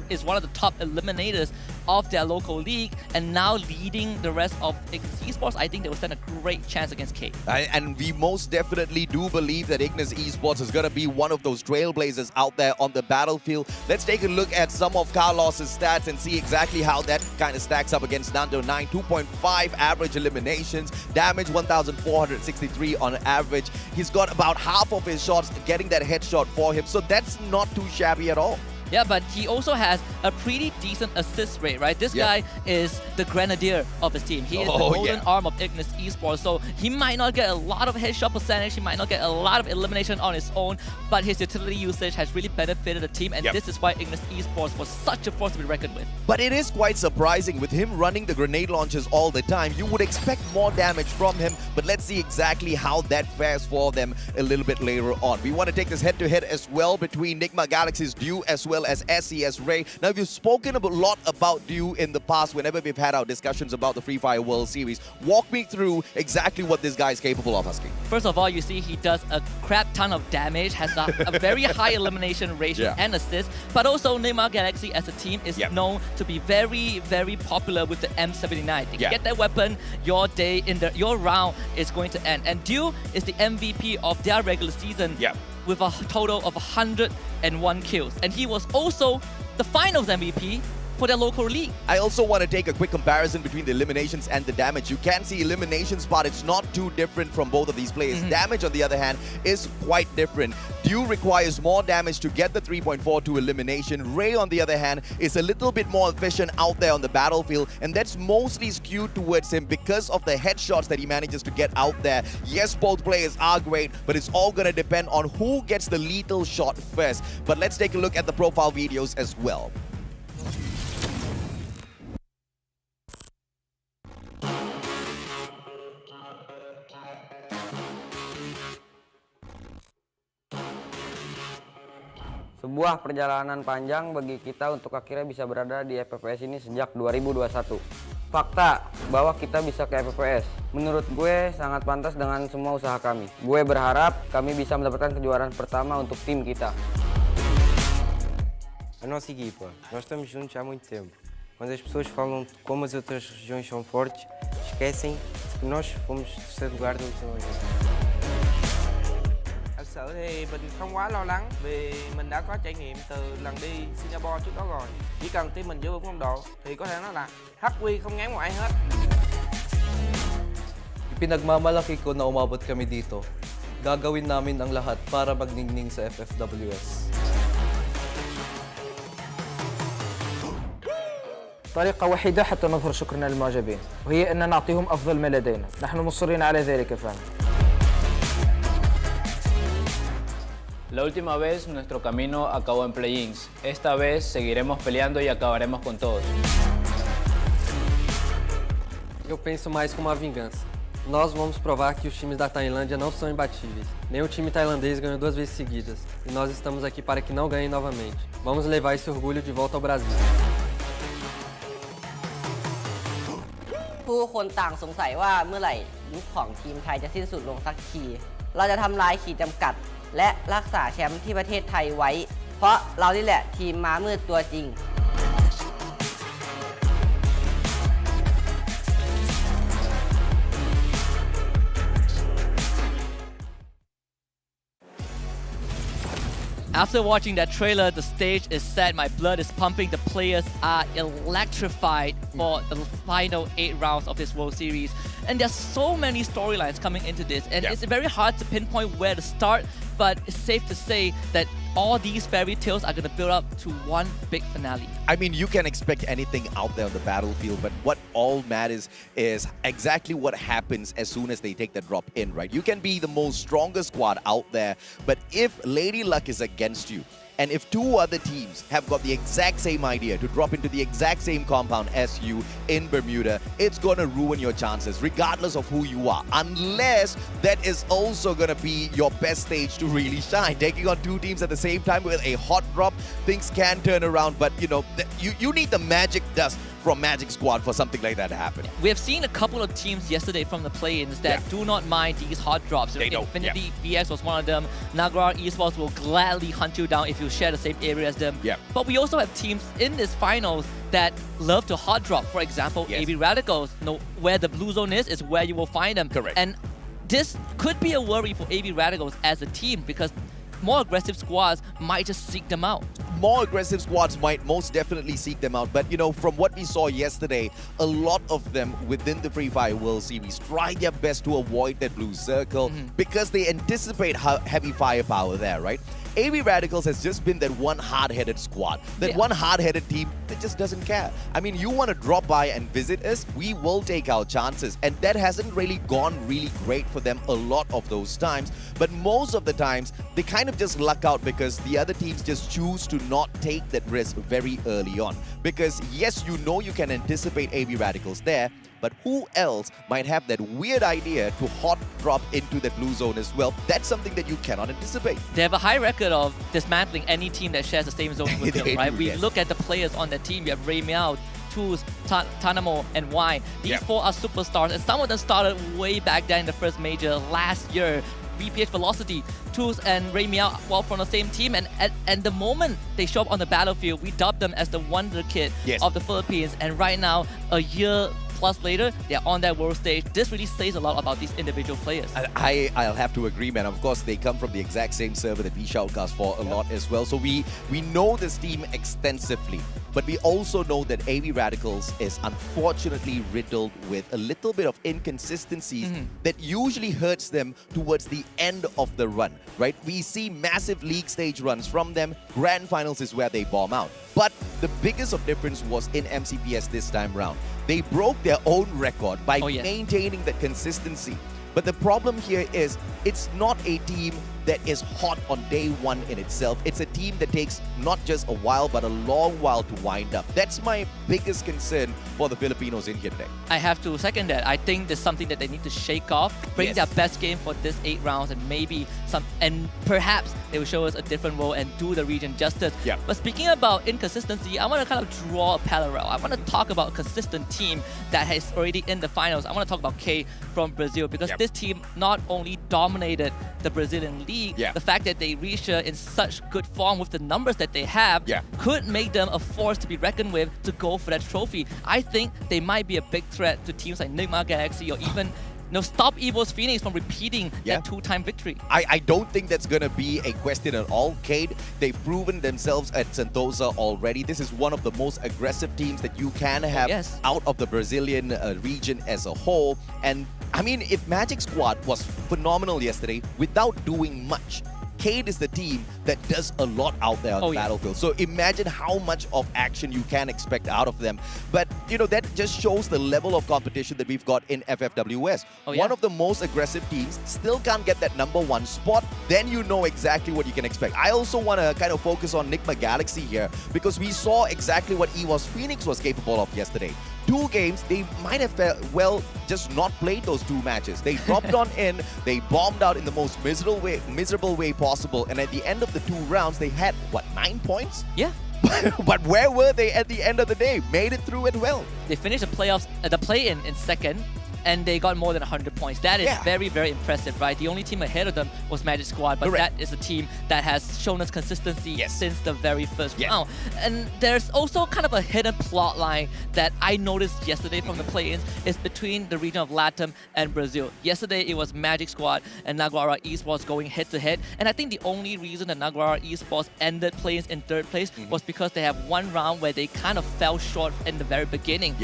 is one of the top eliminators of their local league, and now leading the rest of Ignis Esports. I think they will stand a great chance against K. And we most definitely do believe that Ignis Esports is going to be one of those trailblazers out there on the battlefield. Let's take a look at some of Carlos's stats and see exactly how that kind of stacks up against Nando 9. 2.5 average eliminations, damage 1,463 on average. He's got about half of his shots getting that headshot for him, so that's not too shabby at all. Yeah, but he also has a pretty decent assist rate, right? This guy is the grenadier of his team. He is the golden arm of Ignis Esports, so he might not get a lot of headshot percentage, he might not get a lot of elimination on his own, but his utility usage has really benefited the team, and this is why Ignis Esports was such a force to be reckoned with. But it is quite surprising with him running the grenade launches all the time. You would expect more damage from him, but let's see exactly how that fares for them a little bit later on. We want to take this head-to-head as well between Nigma Galaxy's Dew as well as SES Ray. Now, we've spoken a lot about Dew in the past whenever we've had our discussions about the Free Fire World Series. Walk me through exactly what this guy is capable of, Husky. First of all, you see he does a crap ton of damage, has a very high elimination ratio and assist, but also Nigma Galaxy as a team is known to be very, very popular with the M79. If you get that weapon, your day in your round is going to end. And Dew is the MVP of their regular season with a total of 101 kills. And he was also the finals MVP for their local league. I also want to take a quick comparison between the eliminations and the damage. You can see eliminations, but it's not too different from both of these players. Damage, on the other hand, is quite different. Dew requires more damage to get the 3.42 elimination. Ray, on the other hand, is a little bit more efficient out there on the battlefield, and that's mostly skewed towards him because of the headshots that he manages to get out there. Yes, both players are great, but it's all going to depend on who gets the lethal shot first. But let's take a look at the profile videos as well. Sebuah perjalanan panjang bagi kita untuk akhirnya bisa berada di FFWS ini sejak 2021. Fakta bahwa kita bisa ke FFWS, menurut gue sangat pantas dengan semua usaha kami. Gue berharap kami bisa mendapatkan kejuaraan pertama untuk tim kita. A nossa equipa, nós estamos juntos há muito tempo. Quando as pessoas falam de como as outras regiões são fortes, esquecem que nós fomos terceiro lugar da última vez. Thật sự thì mình không quá lo lắng vì mình đã có trải nghiệm từ lần đi Singapore trước đó rồi. Chỉ cần team mình giữ vững phong độ thì có thể nói là hắc quy không ngán một ai hết. Ipinagmamalaki ko na umabot kami dito. Gagawin namin ang lahat para magningning sa FFWS. طريقة وحيدة حتى نظهر شكرنا للمعجبين وهي أن نعطيهم أفضل ما لدينا. نحن مصرين على ذلك فهم. La última vez nuestro camino acabó en play-ins. Esta vez seguiremos peleando y acabaremos con todos. Eu penso mais como uma vingança. Nós vamos provar que os times da Tailândia não são imbatíveis. Nem o time tailandês ganhou 2 vezes seguidas. E nós estamos aqui para que não ganhem novamente. Vamos levar esse orgulho de volta ao Brasil. ผู้คนต่างสงสัยว่าเมื่อไหร่ยุคของทีมไทยจะสิ้นสุดลงสักที เราจะทำลายขีดจำกัดและรักษาแชมป์ที่ประเทศไทยไว้ เพราะเรานี่แหละทีมม้ามืดตัวจริง After watching that trailer, the stage is set, my blood is pumping, the players are electrified for the final 8 rounds of this World Series. And there's so many storylines coming into this, and it's very hard to pinpoint where to start, but it's safe to say that all these fairy tales are going to build up to one big finale. I mean, you can expect anything out there on the battlefield, but what all matters is exactly what happens as soon as they take the drop in, right? You can be the most strongest squad out there, but if Lady Luck is against you, and if 2 other teams have got the exact same idea to drop into the exact same compound as you in Bermuda, it's going to ruin your chances regardless of who you are, unless that is also going to be your best stage to really shine. Taking on 2 teams at the same time with a hot drop, things can turn around, but you know, you need the magic dust from Magic Squad for something like that to happen. We have seen a couple of teams yesterday from the play-ins that do not mind these hot drops. They don't. Infinity VX was one of them. Nagar Esports will gladly hunt you down if you share the same area as them. But we also have teams in this finals that love to hot drop. For example, AB Radicals. Know where the blue zone is where you will find them. Correct. And this could be a worry for AB Radicals as a team because more aggressive squads might just seek them out. More aggressive squads might most definitely seek them out, but you know, from what we saw yesterday, a lot of them within the Free Fire World Series try their best to avoid that blue circle because they anticipate heavy firepower there, right? AB Radicals has just been that one hard-headed squad, that one hard-headed team that just doesn't care. I mean, you want to drop by and visit us, we will take our chances. And that hasn't really gone really great for them a lot of those times. But most of the times, they kind of just luck out because the other teams just choose to not take that risk very early on. Because yes, you know you can anticipate AB Radicals there, but who else might have that weird idea to hot drop into that blue zone as well? That's something that you cannot anticipate. They have a high record of dismantling any team that shares the same zone with them, right? We look at the players on the team. We have Ray Meow, Tools, Tanamo, and Wine. These 4 are superstars, and some of them started way back then in the first major last year. VPH Velocity, Tools and Ray Meow, well, from the same team, and the moment they show up on the battlefield, we dub them as the wonder kid of the Philippines. And right now, a year plus later, they're on that world stage. This really says a lot about these individual players. I'll have to agree, man. Of course, they come from the exact same server that we shoutcast for a lot as well. So we know this team extensively. But we also know that AB Radicals is unfortunately riddled with a little bit of inconsistencies that usually hurts them towards the end of the run, right? We see massive league stage runs from them. Grand finals is where they bomb out. But the biggest of difference was in MCPS this time round. They broke their own record by maintaining that consistency. But the problem here is it's not a team that is hot on day one in itself. It's a team that takes not just a while, but a long while to wind up. That's my biggest concern for the Filipinos in here today. I have to second that. I think there's something that they need to shake off, bring their best game for this 8 rounds, and maybe and perhaps they will show us a different role and do the region justice. Yeah. But speaking about inconsistency, I want to kind of draw a parallel. I want to talk about a consistent team that is already in the finals. I want to talk about K from Brazil, because this team not only dominated the Brazilian league, the fact that they reached in such good form with the numbers that they have could make them a force to be reckoned with to go for that trophy. I think they might be a big threat to teams like Nigma Galaxy, or even stop EVO's Phoenix from repeating that 2-time victory. I don't think that's going to be a question at all, Cade. They've proven themselves at Sentosa already. This is one of the most aggressive teams that you can have out of the Brazilian region as a whole. And I mean, if Magic Squad was phenomenal yesterday without doing much, Cade is the team that does a lot out there on the battlefield. So imagine how much of action you can expect out of them. But, you know, that just shows the level of competition that we've got in FFWS. One of the most aggressive teams still can't get that #1 spot. Then you know exactly what you can expect. I also want to kind of focus on Nigma Galaxy here, because we saw exactly what EVO's Phoenix was capable of yesterday. 2 games, they might have just not played those 2 matches. They dropped on in, they bombed out in the most miserable way possible, and at the end of the 2 rounds, they had, what, 9 points? Yeah. But where were they at the end of the day? Made it through it well. They finished the playoffs, the play-in in second, and they got more than 100 points. That is very, very impressive, right? The only team ahead of them was Magic Squad, but that is a team that has shown us consistency since the very first round. And there's also kind of a hidden plot line that I noticed yesterday from the play-ins is between the region of Latam and Brazil. Yesterday, it was Magic Squad and Naguara Esports going head-to-head, and I think the only reason that Naguara Esports ended play-ins in 3rd place was because they have 1 round where they kind of fell short in the very beginning.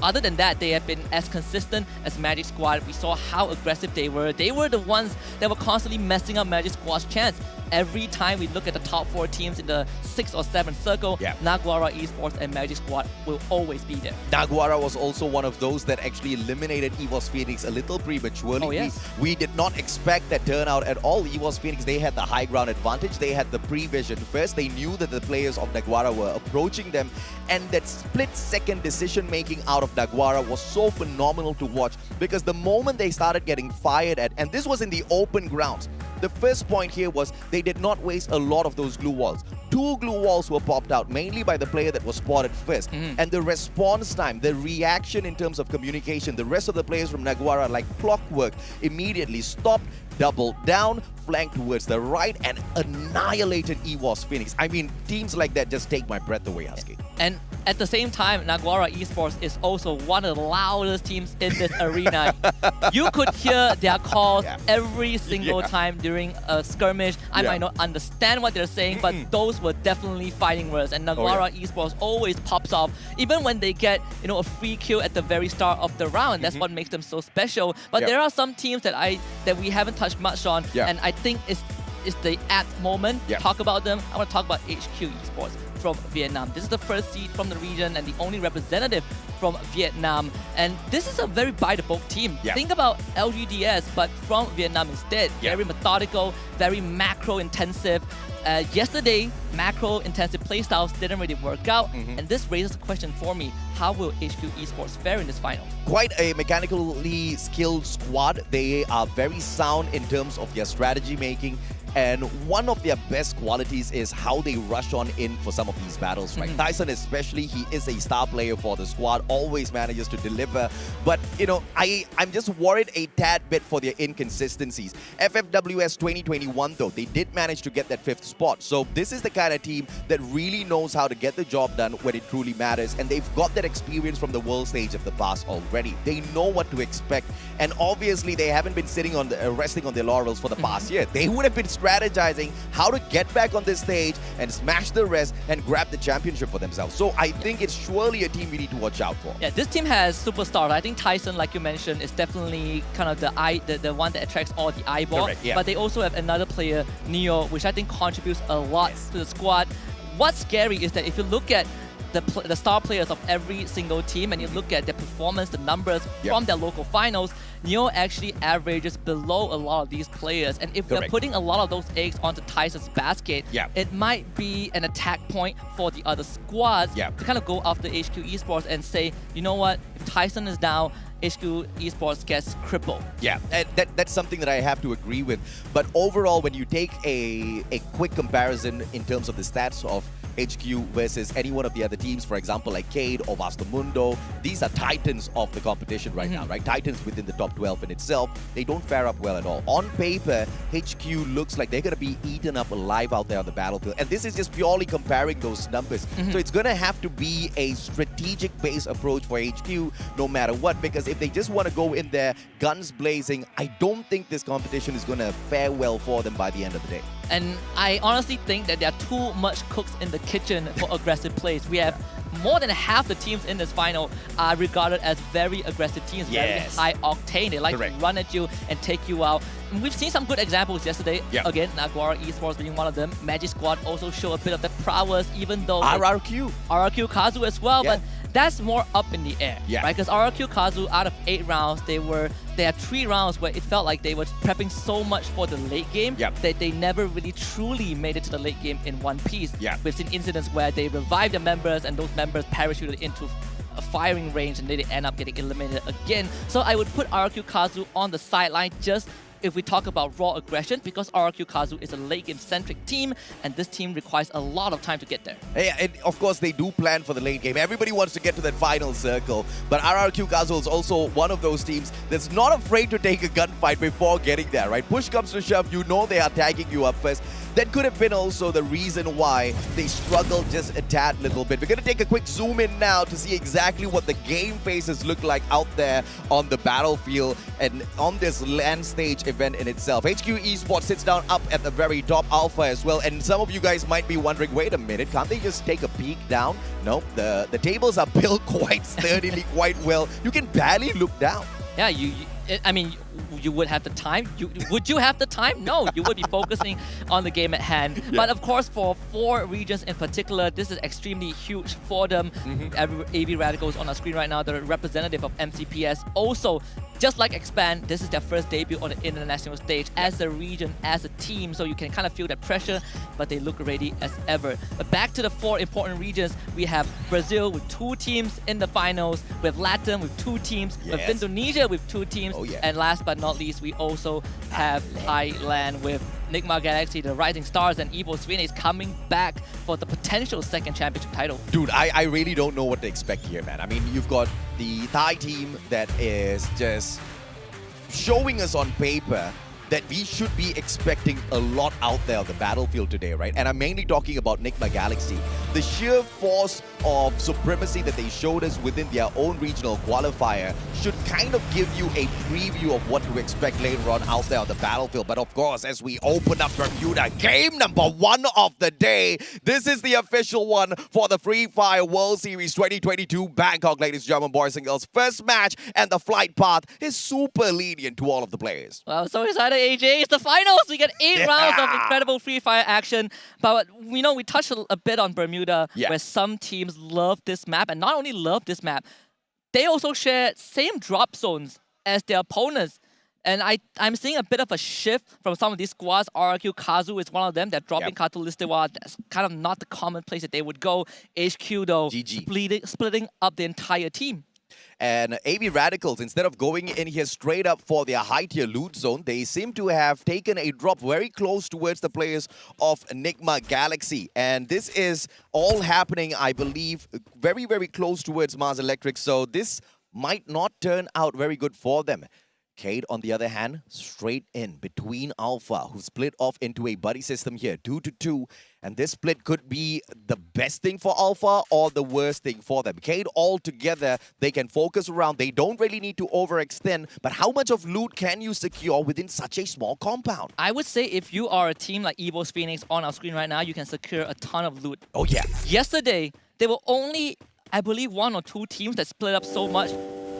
Other than that, they have been as consistent as Magic Squad. We saw how aggressive they were. They were the ones that were constantly messing up Magic Squad's chance. Every time we look at the top 4 teams in the 6th or 7th circle, Naguara Esports and Magic Squad will always be there. Naguara was also one of those that actually eliminated EVO's Phoenix a little prematurely. We did not expect that turnout at all. EVO's Phoenix, they had the high ground advantage. They had the pre-vision first. They knew that the players of Naguara were approaching them, and that split-second decision-making out of Naguara was so phenomenal to watch, because the moment they started getting fired at, and this was in the open grounds, the first point here was they did not waste a lot of those glue walls. 2 glue walls were popped out, mainly by the player that was spotted first. And the response time, the reaction in terms of communication, the rest of the players from Naguara, like clockwork, immediately stopped, doubled down, flanked towards the right, and annihilated EVO's Phoenix. I mean, teams like that just take my breath away, Husky. And at the same time, Naguara Esports is also one of the loudest teams in this arena. You could hear their calls every single time during a skirmish. I might not understand what they're saying, but those were definitely fighting words. And Naguara Esports always pops off, even when they get a free kill at the very start of the round. That's what makes them so special. But there are some teams that we haven't touched much on, and I think it's the apt moment to talk about them. I want to talk about HQ Esports from Vietnam. This is the first seed from the region and the only representative from Vietnam. And this is a very by-the-book team. Think about LGDS, but from Vietnam instead. Very methodical, very macro-intensive. Yesterday, macro-intensive playstyles didn't really work out, and this raises a question for me. How will HQ Esports fare in this final? Quite a mechanically skilled squad. They are very sound in terms of their strategy making, and one of their best qualities is how they rush on in for some of these battles, right? Tyson especially, he is a star player for the squad, always manages to deliver. But, I'm just worried a tad bit for their inconsistencies. FFWS 2021, though, they did manage to get that 5th spot. So this is the kind of team that really knows how to get the job done when it truly matters. And they've got that experience from the world stage of the past already. They know what to expect. And obviously, they haven't been sitting on resting on their laurels for the past year. They would have been strategizing how to get back on this stage and smash the rest and grab the championship for themselves. So I think it's surely a team we need to watch out for. Yeah, this team has superstars. I think Tyson, like you mentioned, is definitely kind of the one that attracts all the eyeball. Correct, yeah. But they also have another player, Neo, which I think contributes a lot to the squad. What's scary is that if you look at the star players of every single team and you look at their performance, the numbers from their local finals, Neo actually averages below a lot of these players. And if they're putting a lot of those eggs onto Tyson's basket, it might be an attack point for the other squads to kind of go after HQ Esports and say, you know what, if Tyson is down, HQ Esports gets crippled. Yeah, and that's something that I have to agree with. But overall, when you take a quick comparison in terms of the stats of HQ versus any one of the other teams, for example, like Cade or Vastamundo, these are titans of the competition right now, right? Titans within the top 12 in itself. They don't fare up well at all. On paper, HQ looks like they're going to be eaten up alive out there on the battlefield. And this is just purely comparing those numbers. So it's going to have to be a strategic-based approach for HQ no matter what, because if they just want to go in there guns blazing, I don't think this competition is going to fare well for them by the end of the day. And I honestly think that there are too much cooks in the kitchen for aggressive plays. We have more than half the teams in this final are regarded as very aggressive teams, very high octane. They like to run at you and take you out. And we've seen some good examples yesterday. Again, Naguara Esports being one of them. Magic Squad also show a bit of the prowess, even though RRQ Kazu as well, but that's more up in the air, right? Because RRQ Kazu, out of 8 rounds, they had 3 rounds where it felt like they were prepping so much for the late game that they never really truly made it to the late game in one piece. We've seen incidents where they revived their members and those members parachuted into a firing range and they end up getting eliminated again. So I would put RRQ Kazu on the sideline just if we talk about raw aggression, because RRQ Kazu is a late game-centric team, and this team requires a lot of time to get there. Yeah, and of course, they do plan for the late game. Everybody wants to get to that final circle, but RRQ Kazu is also one of those teams that's not afraid to take a gunfight before getting there, right? Push comes to shove, you know they are tagging you up first. That could have been also the reason why they struggled just a tad little bit. We're going to take a quick zoom in now to see exactly what the game faces look like out there on the battlefield and on this LAN stage event in itself. HQ Esports sits down up at the very top, Alpha as well. And some of you guys might be wondering, wait a minute, can't they just take a peek down? No, the tables are built quite sturdily, quite well. You can barely look down. Yeah, I mean, you would have the time. Would you have the time? No, you would be focusing on the game at hand. But of course, for 4 regions in particular, this is extremely huge for them. AV Radicals on our screen right now, the representative of MCPS. Also, just like Expand, this is their first debut on the international stage as a region, as a team. So you can kind of feel that pressure, but they look ready as ever. But back to the 4 important regions, we have Brazil with 2 teams in the finals. We have Latin with 2 teams. We have Indonesia with 2 teams. And last but not least, we also have Thailand with Nigma Galaxy, the Rising Stars, and Evo's Phoenix coming back for the potential second championship title. Dude, I really don't know what to expect here, man. I mean, you've got the Thai team that is just showing us on paper that we should be expecting a lot out there on the battlefield today, right? And I'm mainly talking about Nigma Galaxy. The sheer force of supremacy that they showed us within their own regional qualifier should kind of give you a preview of what to expect later on out there on the battlefield. But of course, as we open up Bermuda, game number 1 of the day, this is the official one for the Free Fire World Series 2022 Bangkok, ladies and gentlemen, boys and girls. First match, and the flight path is super lenient to all of the players. Wow, so excited, AJ. It's the finals. We get 8 rounds of incredible Free Fire action. But we know we touched a bit on Bermuda, where some teams love this map, and not only love this map, they also share same drop zones as their opponents. And I'm seeing a bit of a shift from some of these squads. RRQ Kazu is one of them. They're dropping Katulistewa. That's kind of not the common place that they would go. HQ, though, splitting up the entire team. And AV Radicals, instead of going in here straight up for their high-tier loot zone, they seem to have taken a drop very close towards the players of Nigma Galaxy. And this is all happening, I believe, very, very close towards Mars Electric. So this might not turn out very good for them. Cade, on the other hand, straight in between Alpha, who split off into a buddy system here, 2-2. And this split could be the best thing for Alpha or the worst thing for them. Cade, all together, they can focus around. They don't really need to overextend. But how much of loot can you secure within such a small compound? I would say if you are a team like Evo's Phoenix on our screen right now, you can secure a ton of loot. Oh, yeah. Yesterday, there were only, I believe, 1 or 2 teams that split up so much.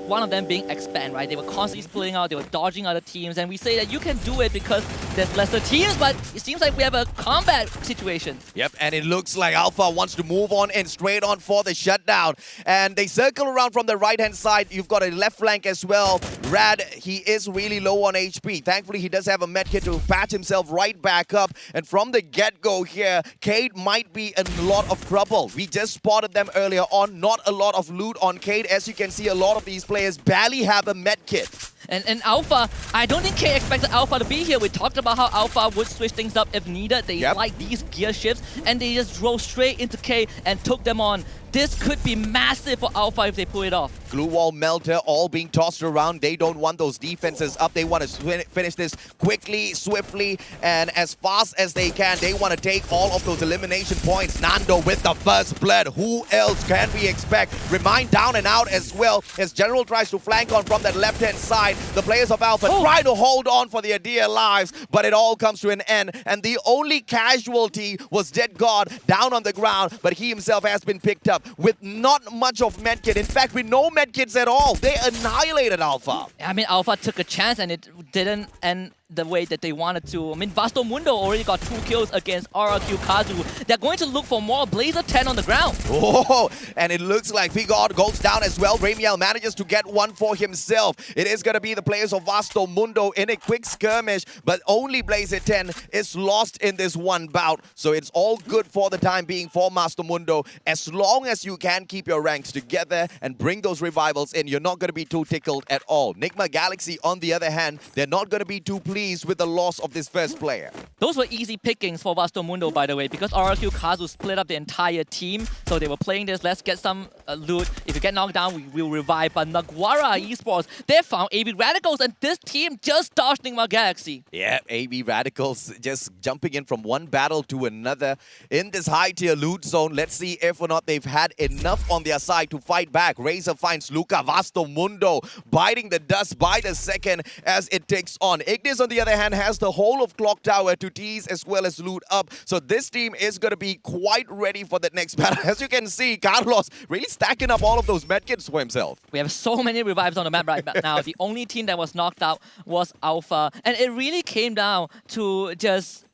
one of them being Expand, right? They were constantly splitting out, they were dodging other teams, and we say that you can do it because there's lesser teams, but it seems like we have a combat situation. Yep, and it looks like Alpha wants to move on and straight on for the shutdown. And they circle around from the right-hand side. You've got a left flank as well. Rad, he is really low on HP. Thankfully, he does have a medkit to patch himself right back up. And from the get-go here, Cade might be in a lot of trouble. We just spotted them earlier on. Not a lot of loot on Cade. As you can see, a lot of these players barely have a medkit. And Alpha, I don't think K expected Alpha to be here. We talked about how Alpha would switch things up if needed. They like these gear shifts, and they just drove straight into K and took them on. This could be massive for Alpha if they pull it off. Glue wall melter all being tossed around. They don't want those defenses up. They want to finish this quickly, swiftly, and as fast as they can. They want to take all of those elimination points. Nando with the first blood. Who else can we expect? Remind down and out as well as General tries to flank on from that left-hand side. The players of Alpha try to hold on for their dear lives, but it all comes to an end. And the only casualty was Dead God down on the ground, but he himself has been picked up with not much of medkit. In fact, with no medkits at all. They annihilated Alpha. I mean, Alpha took a chance and it didn't end the way that they wanted to. I mean, Vasto Mundo already got 2 kills against RRQ Kazu. They're going to look for more Blazer 10 on the ground. Oh, and it looks like Vigord goes down as well. Ramiel manages to get one for himself. It is going to be the players of Vasto Mundo in a quick skirmish, but only Blazer 10 is lost in this one bout. So it's all good for the time being for Master Mundo. As long as you can keep your ranks together and bring those revivals in, you're not going to be too tickled at all. Nigma Galaxy, on the other hand, they're not going to be too pleased with the loss of this first player. Those were easy pickings for Vasto Mundo, by the way, because RRQ Kazu split up the entire team. So they were playing this, let's get some loot. If you get knocked down, we will revive. But Naguara Esports, they found AV Radicals, and this team just dodged Nigma Galaxy. Yeah, AV Radicals just jumping in from one battle to another in this high-tier loot zone. Let's see if or not they've had enough on their side to fight back. Razor finds Luca. Vasto Mundo biting the dust by the second as it takes on. Ignis, on the other hand, has the whole of Clock Tower to tease as well as loot up. So this team is going to be quite ready for the next battle. As you can see, Carlos really stacking up all of those medkits for himself. We have so many revives on the map right now. The only team that was knocked out was Alpha. And it really came down to just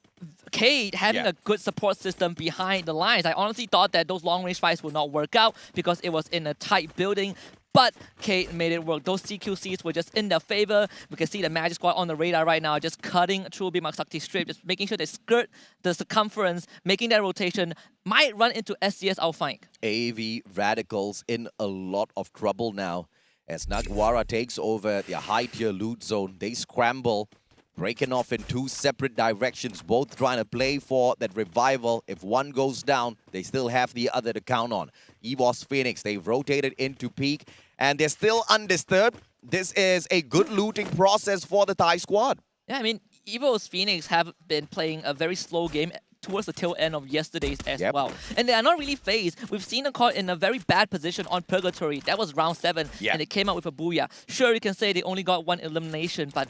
Cade having a good support system behind the lines. I honestly thought that those long-range fights would not work out because it was in a tight building. But Cade made it work. Those CQCs were just in their favor. We can see the Magic Squad on the radar right now, just cutting through Bimaksakti strip, just making sure they skirt the circumference, making that rotation. Might run into SCS outflank. AV Radicals in a lot of trouble now. As Nagwara takes over the high-tier loot zone, they scramble, breaking off in 2 separate directions, both trying to play for that revival. If one goes down, they still have the other to count on. EVOS Phoenix, they've rotated into peak, and they're still undisturbed. This is a good looting process for the Thai squad. Yeah, I mean, EVOS Phoenix have been playing a very slow game towards the tail end of yesterday's as well. And they are not really phased. We've seen them caught in a very bad position on Purgatory. That was round 7, and they came out with a booyah. Sure, you can say they only got 1 elimination, but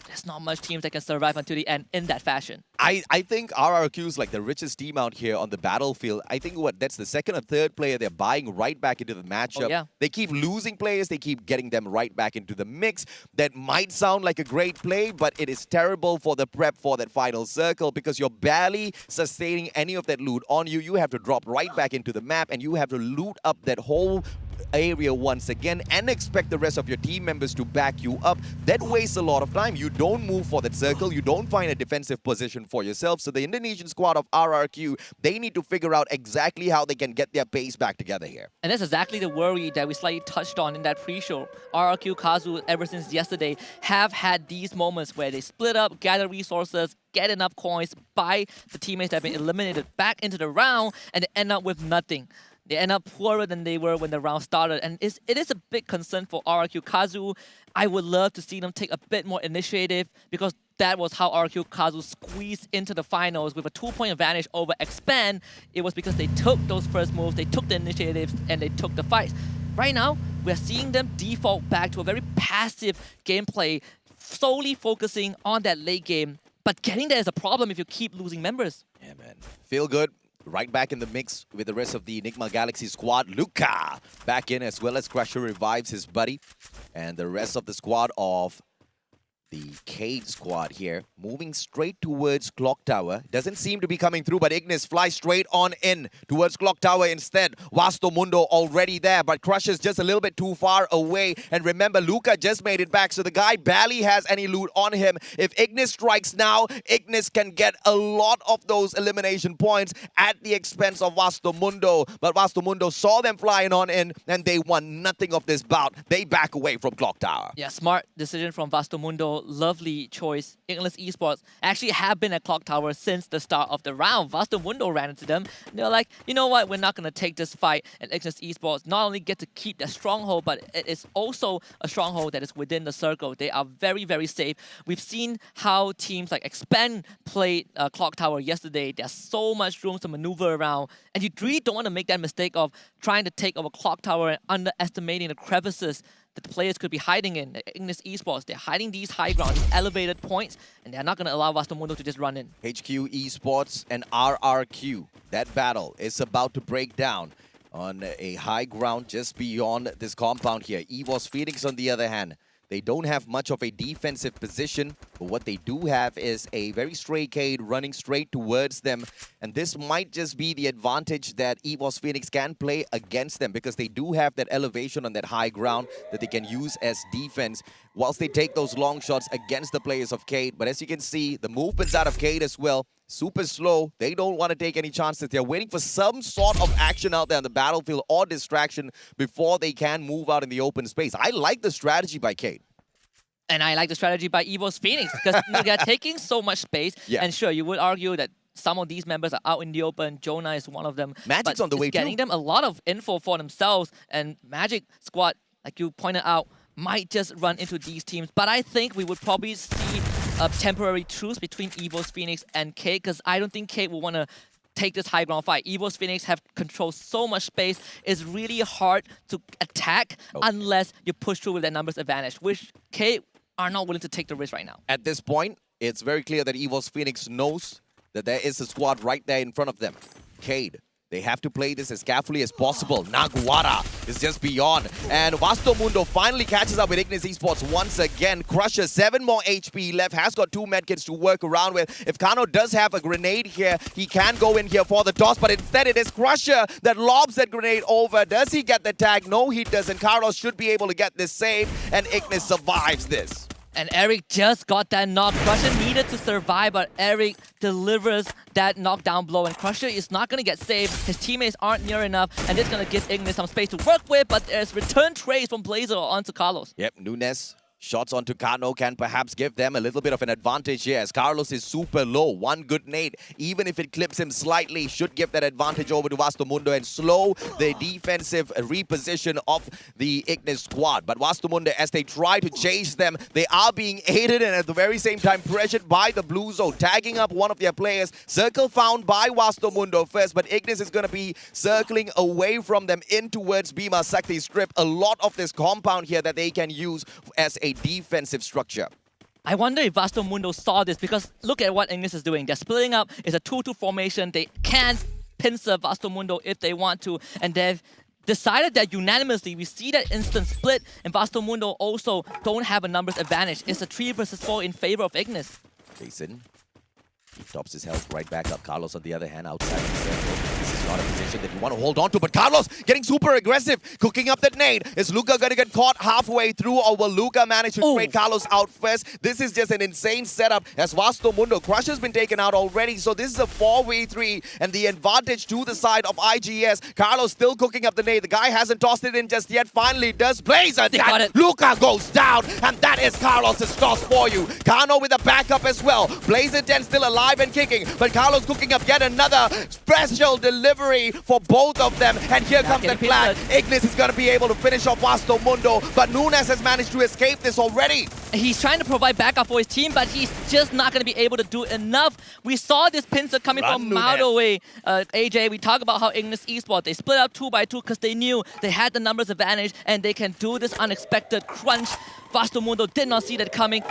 there's not much teams that can survive until the end in that fashion. I think RRQ is like the richest team out here on the battlefield. I think that's the 2nd or 3rd player they're buying right back into the matchup. They keep losing players, they keep getting them right back into the mix. That might sound like a great play, but it is terrible for the prep for that final circle because you're barely sustaining any of that loot on you. You have to drop right back into the map and you have to loot up that whole area once again and expect the rest of your team members to back you up. That wastes a lot of time. You don't move for that circle. You don't find a defensive position for yourself. So the Indonesian squad of RRQ, they need to figure out exactly how they can get their pace back together here. And that's exactly the worry that we slightly touched on in that pre-show. RRQ Kazu, ever since yesterday, have had these moments where they split up, gather resources, get enough coins, buy the teammates that have been eliminated back into the round, and they end up with nothing. They end up poorer than they were when the round started, and it is a big concern for RRQ Kazu. I would love to see them take a bit more initiative because that was how RRQ Kazu squeezed into the finals with a 2-point advantage over Expand. It was because they took those first moves, they took the initiatives, and they took the fights. Right now, we're seeing them default back to a very passive gameplay, solely focusing on that late game. But getting there is a problem if you keep losing members. Yeah, man. Feel good right back in the mix with the rest of the Enigma Galaxy squad. Luca back in, as well as Crusher revives his buddy. And the rest of the squad of the Cade squad here, moving straight towards Clock Tower. Doesn't seem to be coming through, but Ignis flies straight on in towards Clock Tower instead. Vasto Mundo already there, but Crusher's just a little bit too far away. And remember, Luca just made it back, so the guy barely has any loot on him. If Ignis strikes now, Ignis can get a lot of those elimination points at the expense of Vasto Mundo. But Vasto Mundo saw them flying on in, and they won nothing of this bout. They back away from Clock Tower. Yeah, smart decision from Vasto Mundo. Lovely choice. Ignis Esports actually have been at Clock Tower since the start of the round. Vasto Mundo ran into them. They're like, you know what? We're not going to take this fight. And Ignis Esports not only get to keep their stronghold, but it is also a stronghold that is within the circle. They are very, very safe. We've seen how teams like Expand played Clock Tower yesterday. There's so much room to maneuver around. And you really don't want to make that mistake of trying to take over Clock Tower and underestimating the crevices that the players could be hiding in. Ignis Esports, they're hiding these high ground, these elevated points, and they're not going to allow Vasto Mundo to just run in. HQ Esports and RRQ, that battle is about to break down on a high ground just beyond this compound here. EVOS Phoenix, on the other hand, they don't have much of a defensive position, but what they do have is a very stray Cade running straight towards them. And this might just be the advantage that EVOS Phoenix can play against them, because they do have that elevation on that high ground that they can use as defense whilst they take those long shots against the players of Cade. But as you can see, the movements out of Cade as well, super slow. They don't want to take any chances. They're waiting for some sort of action out there on the battlefield or distraction before they can move out in the open space. I like the strategy by Cade. And I like the strategy by EVOS Phoenix, because they're taking so much space. Yeah. And sure, you would argue that some of these members are out in the open. Jonah is one of them. Magic's on the way too. Getting them a lot of info for themselves. And Magic squad, like you pointed out, might just run into these teams. But I think we would probably see a temporary truce between EVOS Phoenix and Cade, because I don't think Cade will want to take this high ground fight. EVOS Phoenix have controlled so much space. It's really hard to attack unless you push through with that numbers advantage, which Cade are not willing to take the risk right now. At this point, it's very clear that EVOS Phoenix knows that there is a squad right there in front of them. Cade, they have to play this as carefully as possible. Naguara is just beyond. And Vasto Mundo finally catches up with Ignis Esports once again. Crusher, 7 more HP left, has got 2 medkits to work around with. If Kano does have a grenade here, he can go in here for the toss, but instead it is Crusher that lobs that grenade over. Does he get the tag? No, he doesn't. Carlos should be able to get this save, and Ignis survives this. And Eric just got that knock. Crusher needed to survive, but Eric delivers that knockdown blow. And Crusher is not going to get saved. His teammates aren't near enough, and it's going to give Ignis some space to work with, but there's return trades from Blazer onto Carlos. Yep, Nunes. Shots onto Kano can perhaps give them a little bit of an advantage here, as Carlos is super low. One good nade, even if it clips him slightly, should give that advantage over to Vasto Mundo and slow the defensive reposition of the Ignis squad. But Vasto Mundo, as they try to chase them, they are being aided and at the very same time pressured by the blue zone, tagging up one of their players. Circle found by Vasto Mundo first, but Ignis is going to be circling away from them in towards Bhima Sakti Strip. A lot of this compound here that they can use as a defensive structure. I wonder if Vasto Mundo saw this, because look at what Ignis is doing. They're splitting up. It's a 2-2 formation. They can pincer Vasto Mundo if they want to, and they've decided that unanimously. We see that instant split, and Vasto Mundo also don't have a numbers advantage. It's a 3 versus 4 in favor of Ignis. Jason, he tops his health right back up. Carlos, on the other hand, outside the circle. This is not a position that you want to hold on to, but Carlos getting super aggressive, cooking up that nade. Is Luca going to get caught halfway through, or will Luca manage to trade Carlos out first? This is just an insane setup, as Vasto Mundo. Crusher's been taken out already, so this is a 4v3, and the advantage to the side of IGS. Carlos still cooking up the nade. The guy hasn't tossed it in just yet. Finally does. Blazer, Luca goes down, and that is Carlos' toss for you. Kano with a backup as well. Blazer 10 still alive and kicking, but Carlos cooking up yet another special delivery for both of them, and here comes the flag. Ignis is going to be able to finish off Vasto Mundo, but Nunes has managed to escape this already. He's trying to provide backup for his team, but he's just not going to be able to do enough. We saw this pincer coming from miles away. AJ, we talk about how Ignis Esports, they split up 2 by 2 because they knew they had the numbers advantage, and they can do this unexpected crunch. Vasto Mundo did not see that coming,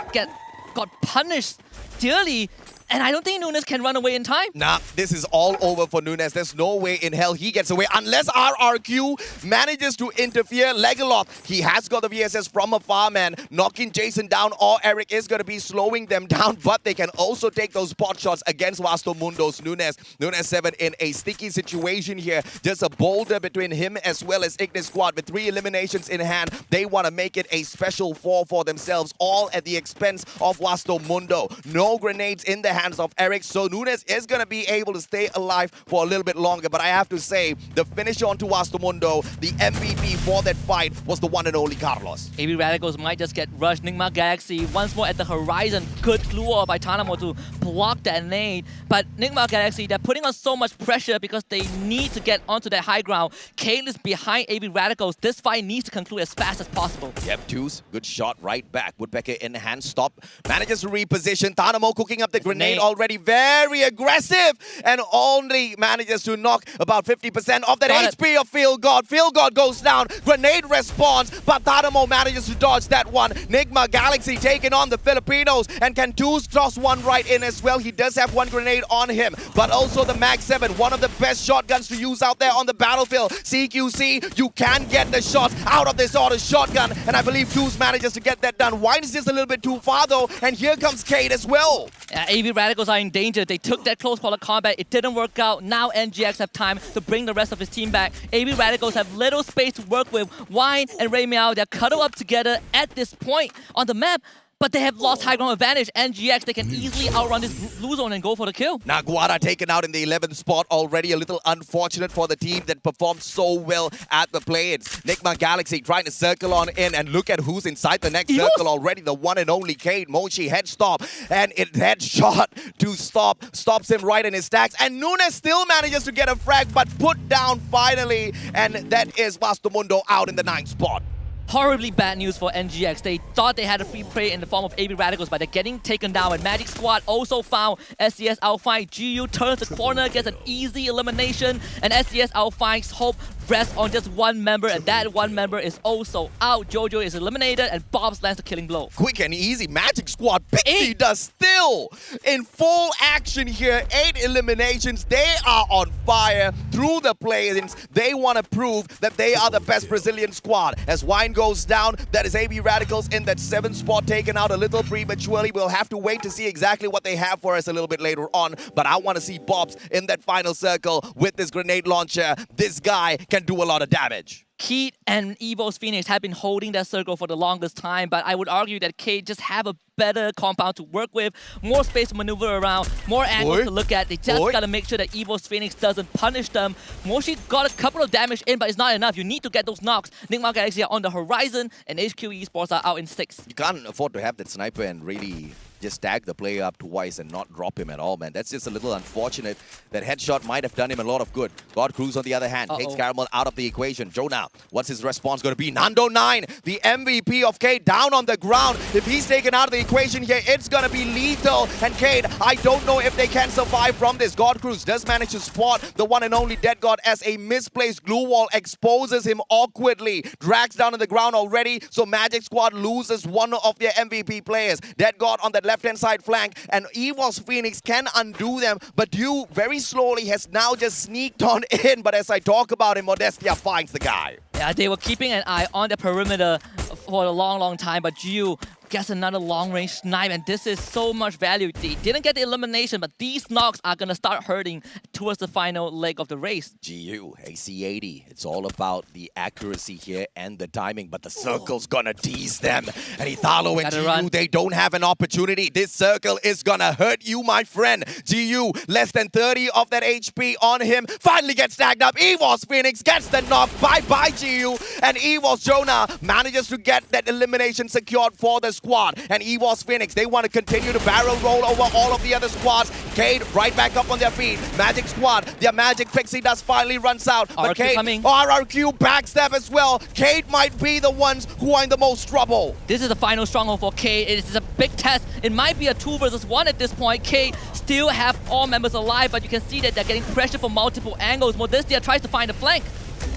got punished dearly. And I don't think Nunes can run away in time. Nah, this is all over for Nunes. There's no way in hell he gets away unless RRQ manages to interfere. Legaloth, he has got the VSS from afar, man. Knocking Jason down or Eric is going to be slowing them down, but they can also take those pot shots against Vasto Mundo's Nunes. Nunes 7 in a sticky situation here. Just a boulder between him as well as Ignis Squad with 3 eliminations in hand. They want to make it a special 4 for themselves, all at the expense of Vasto Mundo. No grenades in the hands of Eric, so Nunes is going to be able to stay alive for a little bit longer. But I have to say, the finish on to Vasto Mundo, the MVP for that fight, was the one and only Carlos. AB Radicals might just get rushed. Nigma Galaxy once more at the horizon. Good glue wall by Tanamo to block that nade. But Nigma Galaxy, they're putting on so much pressure because they need to get onto that high ground. Kane is behind AB Radicals. This fight needs to conclude as fast as possible. Yep, Twos, good shot right back. Woodpecker in hand, stop. Manages to reposition. Tanamo cooking up the grenade already. Very aggressive. And only manages to knock about 50% of that HP of Field God. Field God goes down. Grenade responds, but Tanamo manages to dodge that one. Nigma Galaxy taking on the Filipinos. And can Twos toss one right in as well? He does have one grenade on him, but also the Mag 7, one of the best shotguns to use out there on the battlefield. CQC, you can get the shots out of this auto shotgun, and I believe Twos manages to get that done. Wine is just a little bit too far though, and here comes Cade as well. AB Radicals are in danger. They took that close quarter combat. It didn't work out. Now NGX have time to bring the rest of his team back. AB Radicals have little space to work with. Wine and Ray Meow, they're cuddled up together at this point on the map. But they have lost high ground advantage. NGX, they can easily outrun this blue zone and go for the kill. Naguara taken out in the 11th spot already. A little unfortunate for the team that performed so well at the play-ins. Nigma Galaxy trying to circle on in, and look at who's inside the next circle already. The one and only Cade. Mochi head stop, and it headshot to stop. Stops him right in his stacks. And Nunes still manages to get a frag, but put down finally. And that is Vasto Mundo out in the 9th spot. Horribly bad news for NGX. They thought they had a free prey in the form of AB Radicals, but they're getting taken down. And Magic Squad also found SCS outfight. GU turns the corner, gets an easy elimination, and SCS outfight's hope rests on just one member, and that one member is also out. Jojo is eliminated, and Bobs lands the killing blow. Quick and easy. Magic Squad. Pixie does still in full action here. 8 eliminations. They are on fire through the play-ins. They want to prove that they are the best Brazilian squad. As Wine goes down, that is AB Radicals in that 7th spot, taken out a little prematurely. We'll have to wait to see exactly what they have for us a little bit later on. But I want to see Bobs in that final circle with this grenade launcher. This guy can do a lot of damage. Keat and Evo's Phoenix have been holding that circle for the longest time, but I would argue that Cade just have a better compound to work with, more space to maneuver around, more angles to look at. They just gotta make sure that Evo's Phoenix doesn't punish them. Moshi got a couple of damage in, but it's not enough. You need to get those knocks. Nigma Galaxy are on the horizon, and HQ Esports are out in 6. You can't afford to have that sniper and really just tag the player up twice and not drop him at all, man. That's just a little unfortunate. That headshot might have done him a lot of good. God Cruz, on the other hand, takes Caramel out of the equation. Jonah, what's his response going to be? Nando 9, the MVP of Cade, down on the ground. If he's taken out of the equation here, it's going to be lethal. And Cade, I don't know if they can survive from this. God Cruz does manage to spot the one and only Dead God as a misplaced glue wall exposes him awkwardly. Drags down on the ground already, so Magic Squad loses one of their MVP players. Dead God on that left-hand side flank, and Evo's Phoenix can undo them, but Dew very slowly has now just sneaked on in. But as I talk about him, Modestia finds the guy. Yeah, they were keeping an eye on the perimeter for a long time, but Dew gets another long-range snipe, and this is so much value. They didn't get the elimination, but these knocks are going to start hurting towards the final leg of the race. GU, AC80. It's all about the accuracy here and the timing, but the circle's going to tease them. And Italo and GU, they don't have an opportunity. This circle is going to hurt you, my friend. GU, less than 30 of that HP on him. Finally gets tagged up. Evo's Phoenix gets the knock. Bye-bye, GU. And Evo's Jonah manages to get that elimination secured for the squad. And Evo's Phoenix, they want to continue to barrel roll over all of the other squads. Cade right back up on their feet. Magic Squad, their Magic Pixie dust finally runs out. But Cade, RRQ backstab as well. Cade might be the ones who are in the most trouble. This is the final stronghold for Cade. It is a big test. It might be a 2 versus 1 at this point. Cade still have all members alive, but you can see that they're getting pressure from multiple angles. Modestia tries to find a flank.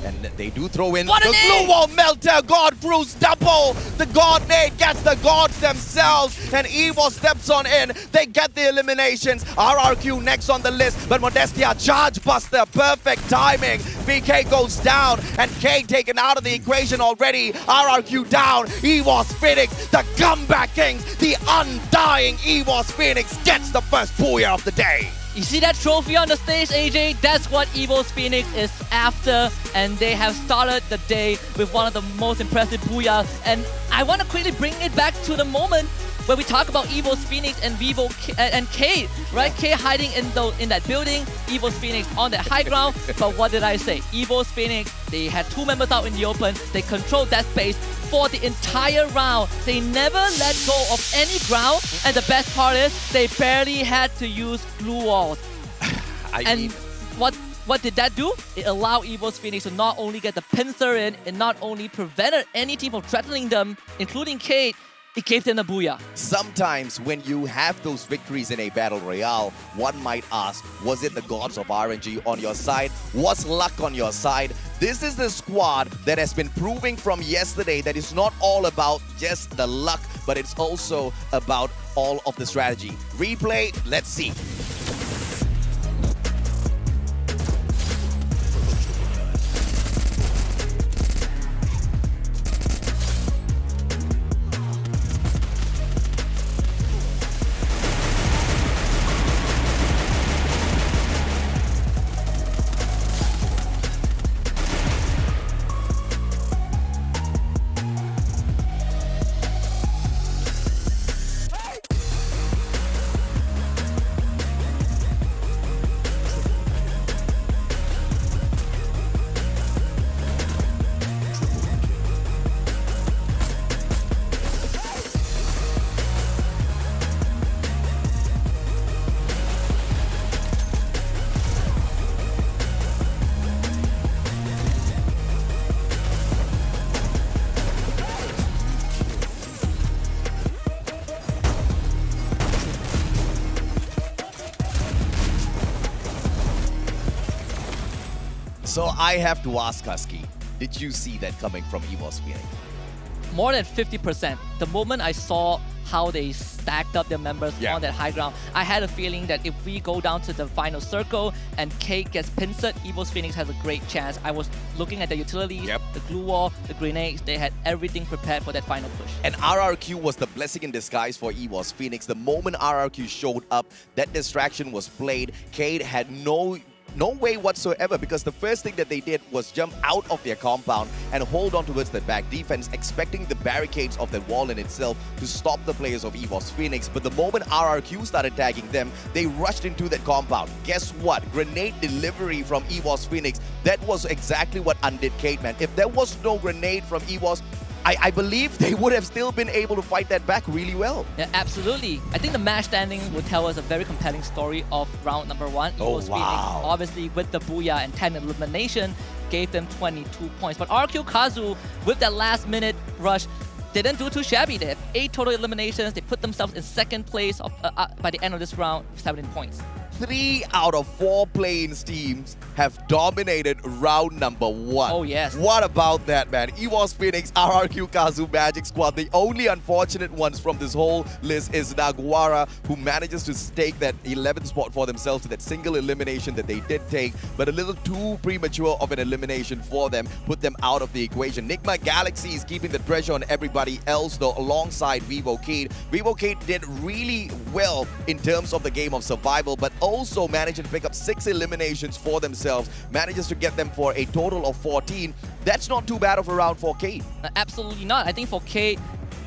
And they do throw in What the a glue nade! wall melter. God Bruce double. The God nade gets the gods themselves. And Evo steps on in. They get the eliminations. RRQ next on the list. But Modestia charge buster. Perfect timing. VK goes down. And K taken out of the equation already. RRQ down. EVOS Phoenix, the comeback kings. The undying EVOS Phoenix gets the first booyah of the day. You see that trophy on the stage, AJ? That's what EVO's Phoenix is after, and they have started the day with one of the most impressive booyahs. And I want to quickly bring it back to the moment where we talk about EVO's Phoenix and Kate, right? Kate hiding in that building, EVO's Phoenix on that high ground. But what did I say? EVO's Phoenix, they had two members out in the open. They controlled that space for the entire round. They never let go of any ground, and the best part is they barely had to use glue walls. What did that do? It allowed EVO's Phoenix to not only get the pincer in, it not only prevented any team from threatening them, including Kate, it gave them the booyah. Sometimes when you have those victories in a battle royale, one might ask, was it the gods of RNG on your side? Was luck on your side? This is the squad that has been proving from yesterday that it's not all about just the luck, but it's also about all of the strategy. Replay, let's see. So I have to ask Husky, did you see that coming from EVOS Phoenix? More than 50%. The moment I saw how they stacked up their members on that high ground, I had a feeling that if we go down to the final circle and Kate gets pincered, EVO's Phoenix has a great chance. I was looking at the utilities, the glue wall, the grenades. They had everything prepared for that final push. And RRQ was the blessing in disguise for EVOS Phoenix. The moment RRQ showed up, that distraction was played. Kate had no way whatsoever, because the first thing that they did was jump out of their compound and hold on towards the back defense, expecting the barricades of the wall in itself to stop the players of EVOS Phoenix. But the moment RRQ started tagging them, they rushed into that compound. Guess what? Grenade delivery from EVOS Phoenix. That was exactly what undid Kate, man. If there was no grenade from EVOS, I believe they would have still been able to fight that back really well. Yeah, absolutely. I think the match standing would tell us a very compelling story of round number 1. EVO's Phoenix, obviously with the booyah and 10 elimination, gave them 22 points. But RQ Kazu, with that last minute rush, they didn't do too shabby. They had 8 total eliminations. They put themselves in second place by the end of this round, 17 points. 3 out of 4 playing teams have dominated round number 1. Oh, yes. What about that, man? EVOS Phoenix, RRQ Kazu, Magic Squad. The only unfortunate ones from this whole list is Naguara, who manages to stake that 11th spot for themselves to that single elimination that they did take, but a little too premature of an elimination for them, put them out of the equation. Nigma Galaxy is keeping the pressure on everybody else, though, alongside Vivo Kate. Vivo Kate did really well in terms of the game of survival, but also managed to pick up 6 eliminations for themselves, manages to get them for a total of 14. That's not too bad of a round for Kate. Absolutely not. I think for Kate,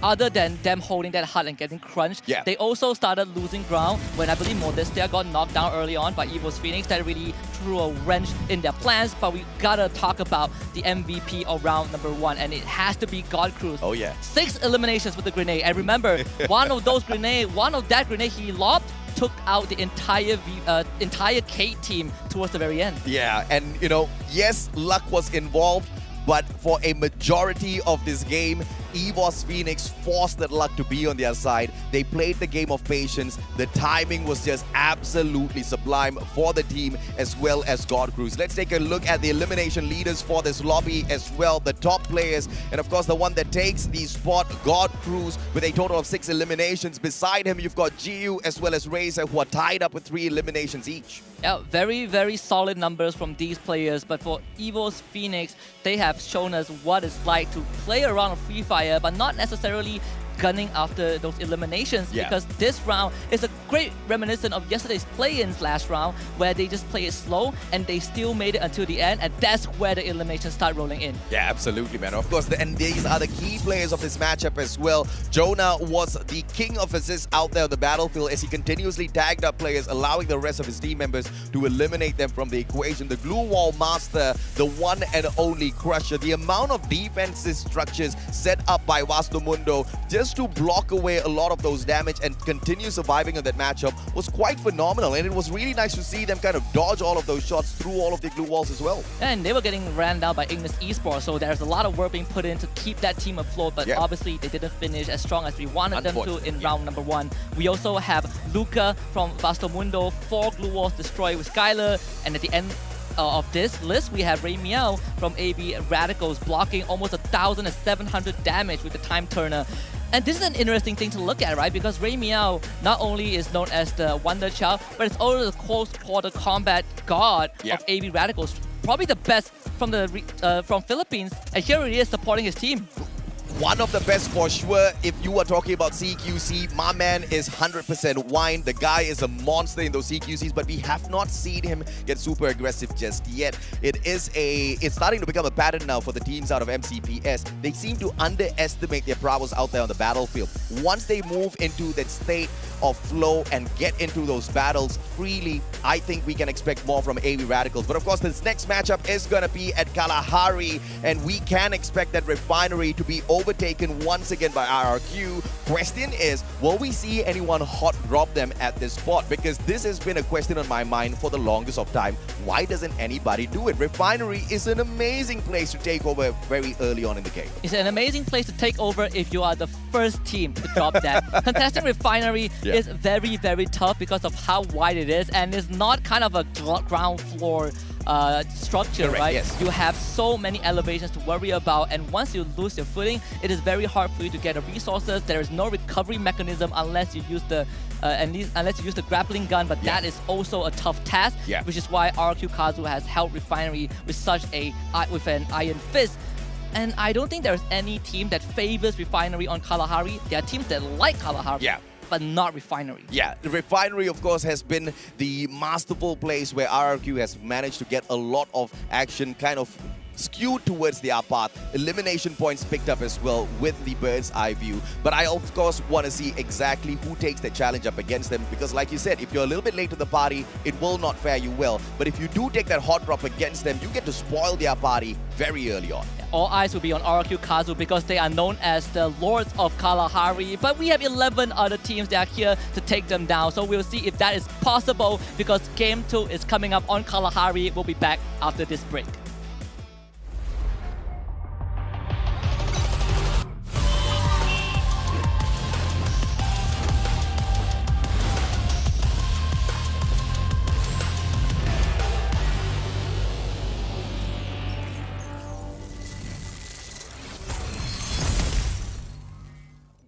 other than them holding that hut and getting crunched, they also started losing ground when I believe Modestia got knocked down early on by EVO's Phoenix. That really threw a wrench in their plans, but we gotta talk about the MVP of round number 1, and it has to be God Cruz. Oh yeah. 6 eliminations with the grenade. And remember, one of that grenade he lobbed took out the entire Kate team towards the very end. Yeah, and you know, yes, luck was involved, but for a majority of this game, EVOS Phoenix forced that luck to be on their side. They played the game of patience. The timing was just absolutely sublime for the team as well as God Cruz. Let's take a look at the elimination leaders for this lobby as well, the top players, and of course the one that takes the spot, God Cruz, with a total of 6 eliminations. Beside him, you've got Giu as well as Razor, who are tied up with 3 eliminations each. Yeah, very, very solid numbers from these players. But for EVOS Phoenix, they have shown us what it's like to play around a Free Fire, but not necessarily gunning after those eliminations, because this round is a great reminiscent of yesterday's play-ins last round, where they just play it slow and they still made it until the end, and that's where the eliminations start rolling in. Yeah, absolutely, man. Of course, and these are the key players of this matchup as well. Jonah was the king of assists out there on the battlefield as he continuously tagged up players, allowing the rest of his team members to eliminate them from the equation. The glue wall master, the one and only Crusher. The amount of defensive structures set up by Vastomundo just to block away a lot of those damage and continue surviving in that matchup was quite phenomenal, and it was really nice to see them kind of dodge all of those shots through all of the glue walls as well. And they were getting ran down by Ignis Esports, so there's a lot of work being put in to keep that team afloat, but obviously they didn't finish as strong as we wanted them to in round number 1. We also have Luca from Vastomundo, 4 glue walls destroyed with Skylar, and at the end of this list, we have Ray Meow from AB Radicals blocking almost 1,700 damage with the time turner. And this is an interesting thing to look at, right? Because Ray Meow not only is known as the Wonder Child, but it's also the close quarter combat god of AB Radicals. Probably the best from Philippines, and here he is supporting his team. One of the best for sure. If you are talking about CQC, my man is 100% wine. The guy is a monster in those CQCs, but we have not seen him get super aggressive just yet. It's starting to become a pattern now for the teams out of MCPS. They seem to underestimate their prowess out there on the battlefield. Once they move into that state of flow and get into those battles freely, I think we can expect more from AB Radicals. But of course, this next matchup is going to be at Kalahari, and we can expect that Refinery to be overtaken once again by RRQ. Question is, will we see anyone hot drop them at this spot? Because this has been a question on my mind for the longest of time. Why doesn't anybody do it? Refinery is an amazing place to take over very early on in the game. It's an amazing place to take over if you are the first team to drop that. Contesting Refinery is very, very tough because of how wide it is, and it's not kind of a ground floor structure, right? Yes. You have so many elevations to worry about, and once you lose your footing, it is very hard for you to get the resources. There is no recovery mechanism unless you use the grappling gun, but that is also a tough task, which is why RQ Kazu has held Refinery with an iron fist. And I don't think there's any team that favors Refinery on Kalahari. There are teams that like Kalahari, but not Refinery. Yeah, the Refinery, of course, has been the masterful place where RRQ has managed to get a lot of action kind of skewed towards their path. Elimination points picked up as well with the bird's eye view. But I, of course, want to see exactly who takes the challenge up against them, because like you said, if you're a little bit late to the party, it will not fare you well. But if you do take that hot drop against them, you get to spoil their party very early on. All eyes will be on RQ Kazu because they are known as the Lords of Kalahari, but we have 11 other teams that are here to take them down. So we'll see if that is possible, because Game 2 is coming up on Kalahari. We'll be back after this break.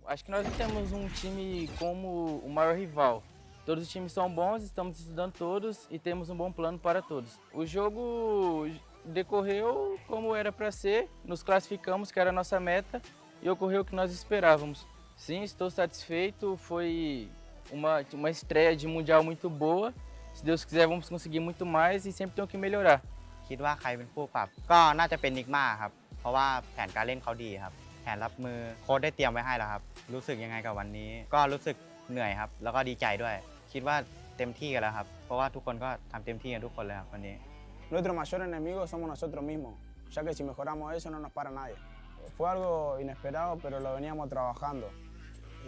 Acho que nós não temos um time como o maior rival. Todos os times são bons, estamos estudando todos e temos um bom plano para todos. O jogo decorreu como era para ser, nos classificamos, que era a nossa meta, e ocorreu o que nós esperávamos. Sim, estou satisfeito, foi uma estreia de mundial muito boa. Se Deus quiser, vamos conseguir muito mais e sempre tem que melhorar. คิดว่าใครเป็นผู้ปรับก็น่าจะเป็นนิกมาครับเพราะว่าแผนการเล่นเขาดีครับแผนรับมือโค้ชได้เตรียมไว้ให้แล้วครับรู้สึกยังไงกับวันนี้ก็รู้สึกเหนื่อยครับแล้วก็ดีใจด้วยคิดว่าเต็มที่กันแล้วครับเพราะว่าทุกคนก็ทำเต็มที่กันทุกคนเลยครับวันนี้ Nuestro mayor enemigo somos nosotros mismos, ya que si mejoramos eso no nos para nadie. Fue algo inesperado, pero lo veníamos trabajando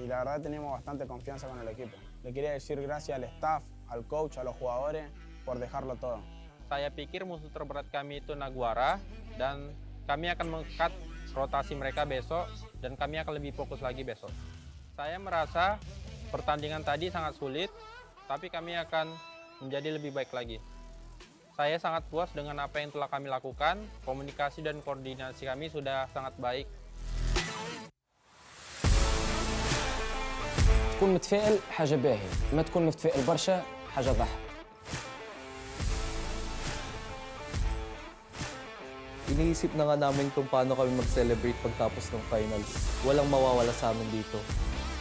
y la verdad teníamos bastante confianza con el equipo. Le quería decir gracias al staff, al coach, a los jugadores por dejarlo todo. Saya pikir musuh terberat kami itu Naguara dan kami akan mengangkat rotasi mereka besok dan kami akan lebih fokus lagi besok. Saya merasa pertandingan tadi sangat sulit, tapi kami akan menjadi lebih baik lagi. Saya sangat puas dengan apa yang telah kami lakukan, komunikasi dan koordinasi kami sudah sangat baik. تكون متفائل حاجة باهية، ما تكون متفائل برشا حاجة ضحك. Iniisip na nga namin kung paano kami mag-celebrate pagtapos ng finals. Walang mawawala sa amin dito.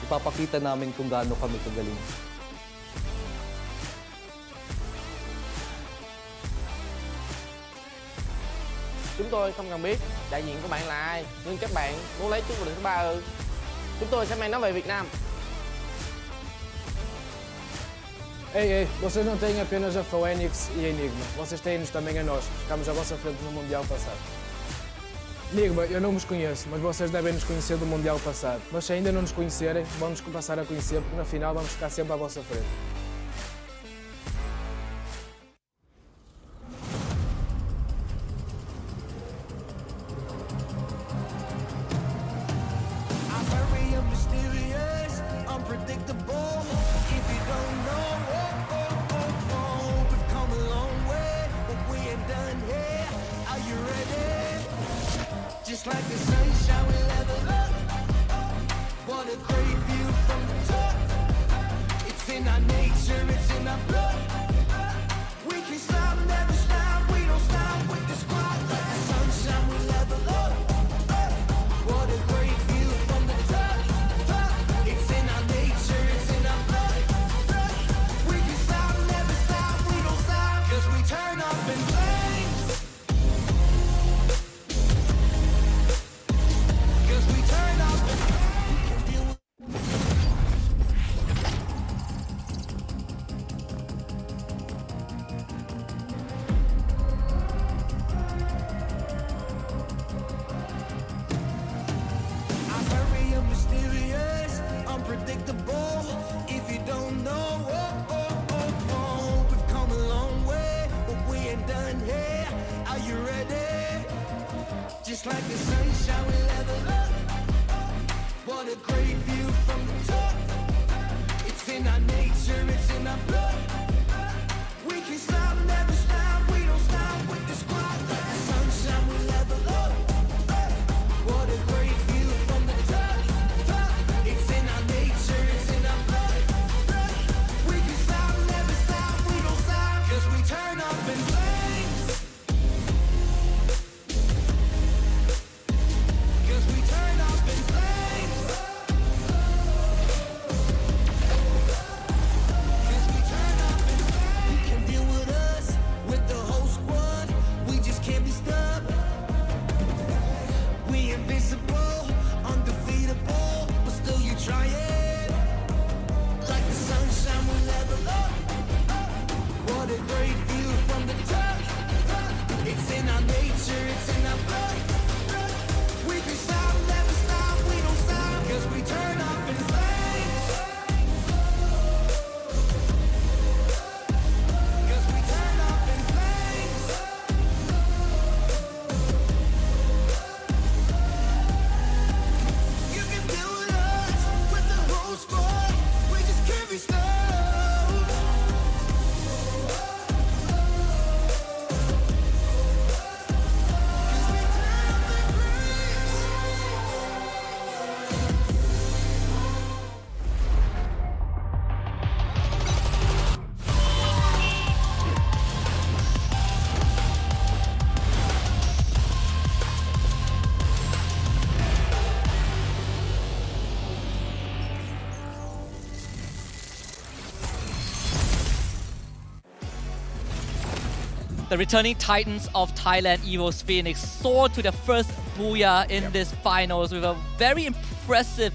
Ipapakita namin kung gaano kami kagaling. Chúng tôi không cần biết đại diện của bạn là ai, nhưng các bạn muốn lấy chức vô địch thứ 3 ư? Chúng tôi sẽ mang nó về Việt Nam. Ei, vocês não têm apenas a Phoenix e a Enigma. Vocês têm-nos também a nós. Ficámos à vossa frente no Mundial passado. Enigma, eu não vos conheço, mas vocês devem nos conhecer do Mundial passado. Mas se ainda não nos conhecerem, vão-nos passar a conhecer, porque na final vamos ficar sempre à vossa frente. I'm very mysterious, unpredictable. If you don't know, we've come a long way, but we ain't done here. Are you ready? Just like the sunshine, we level up. What a great view from the top. It's in our nature, it's in our blood. We can stop, never stop. We don't stop with the squad. Like the sunshine, we level up. What a great view from the top. It's in our nature, it's in our blood. We can stop, never stop. We don't stop, 'cause we turn up in flames. 'Cause we turn up in I'm very mysterious, unpredictable. If you don't know, we've come a long way, but we ain't done here. Are you ready? Just like the sunshine, we level up. What a great view from the top. It's in our nature, it's in our blood. We can stop, never stop. We don't stop with the squad. Like the sunshine, we level up. What a great view from the top. It's in our nature, it's in our blood. We can stop, never stop. We don't stop, 'cause we turn up in flames. 'Cause we turn up in flames. 'Cause we turn up in flames. You can deal with us, with the whole squad. We just can't be stopped. We invincible, undefeatable, but still you try it. Like the sunshine, we level up. What a great view from the top. It's in our nature, it's in our blood. We can stop, never stop, we don't stop, 'cause we turn up in flames. 'Cause we turn up in flames. You can deal with us, with the whole squad. We just can't be stopped. The returning Titans of Thailand, Evo's Phoenix, soared to their first booyah in this finals with a very impressive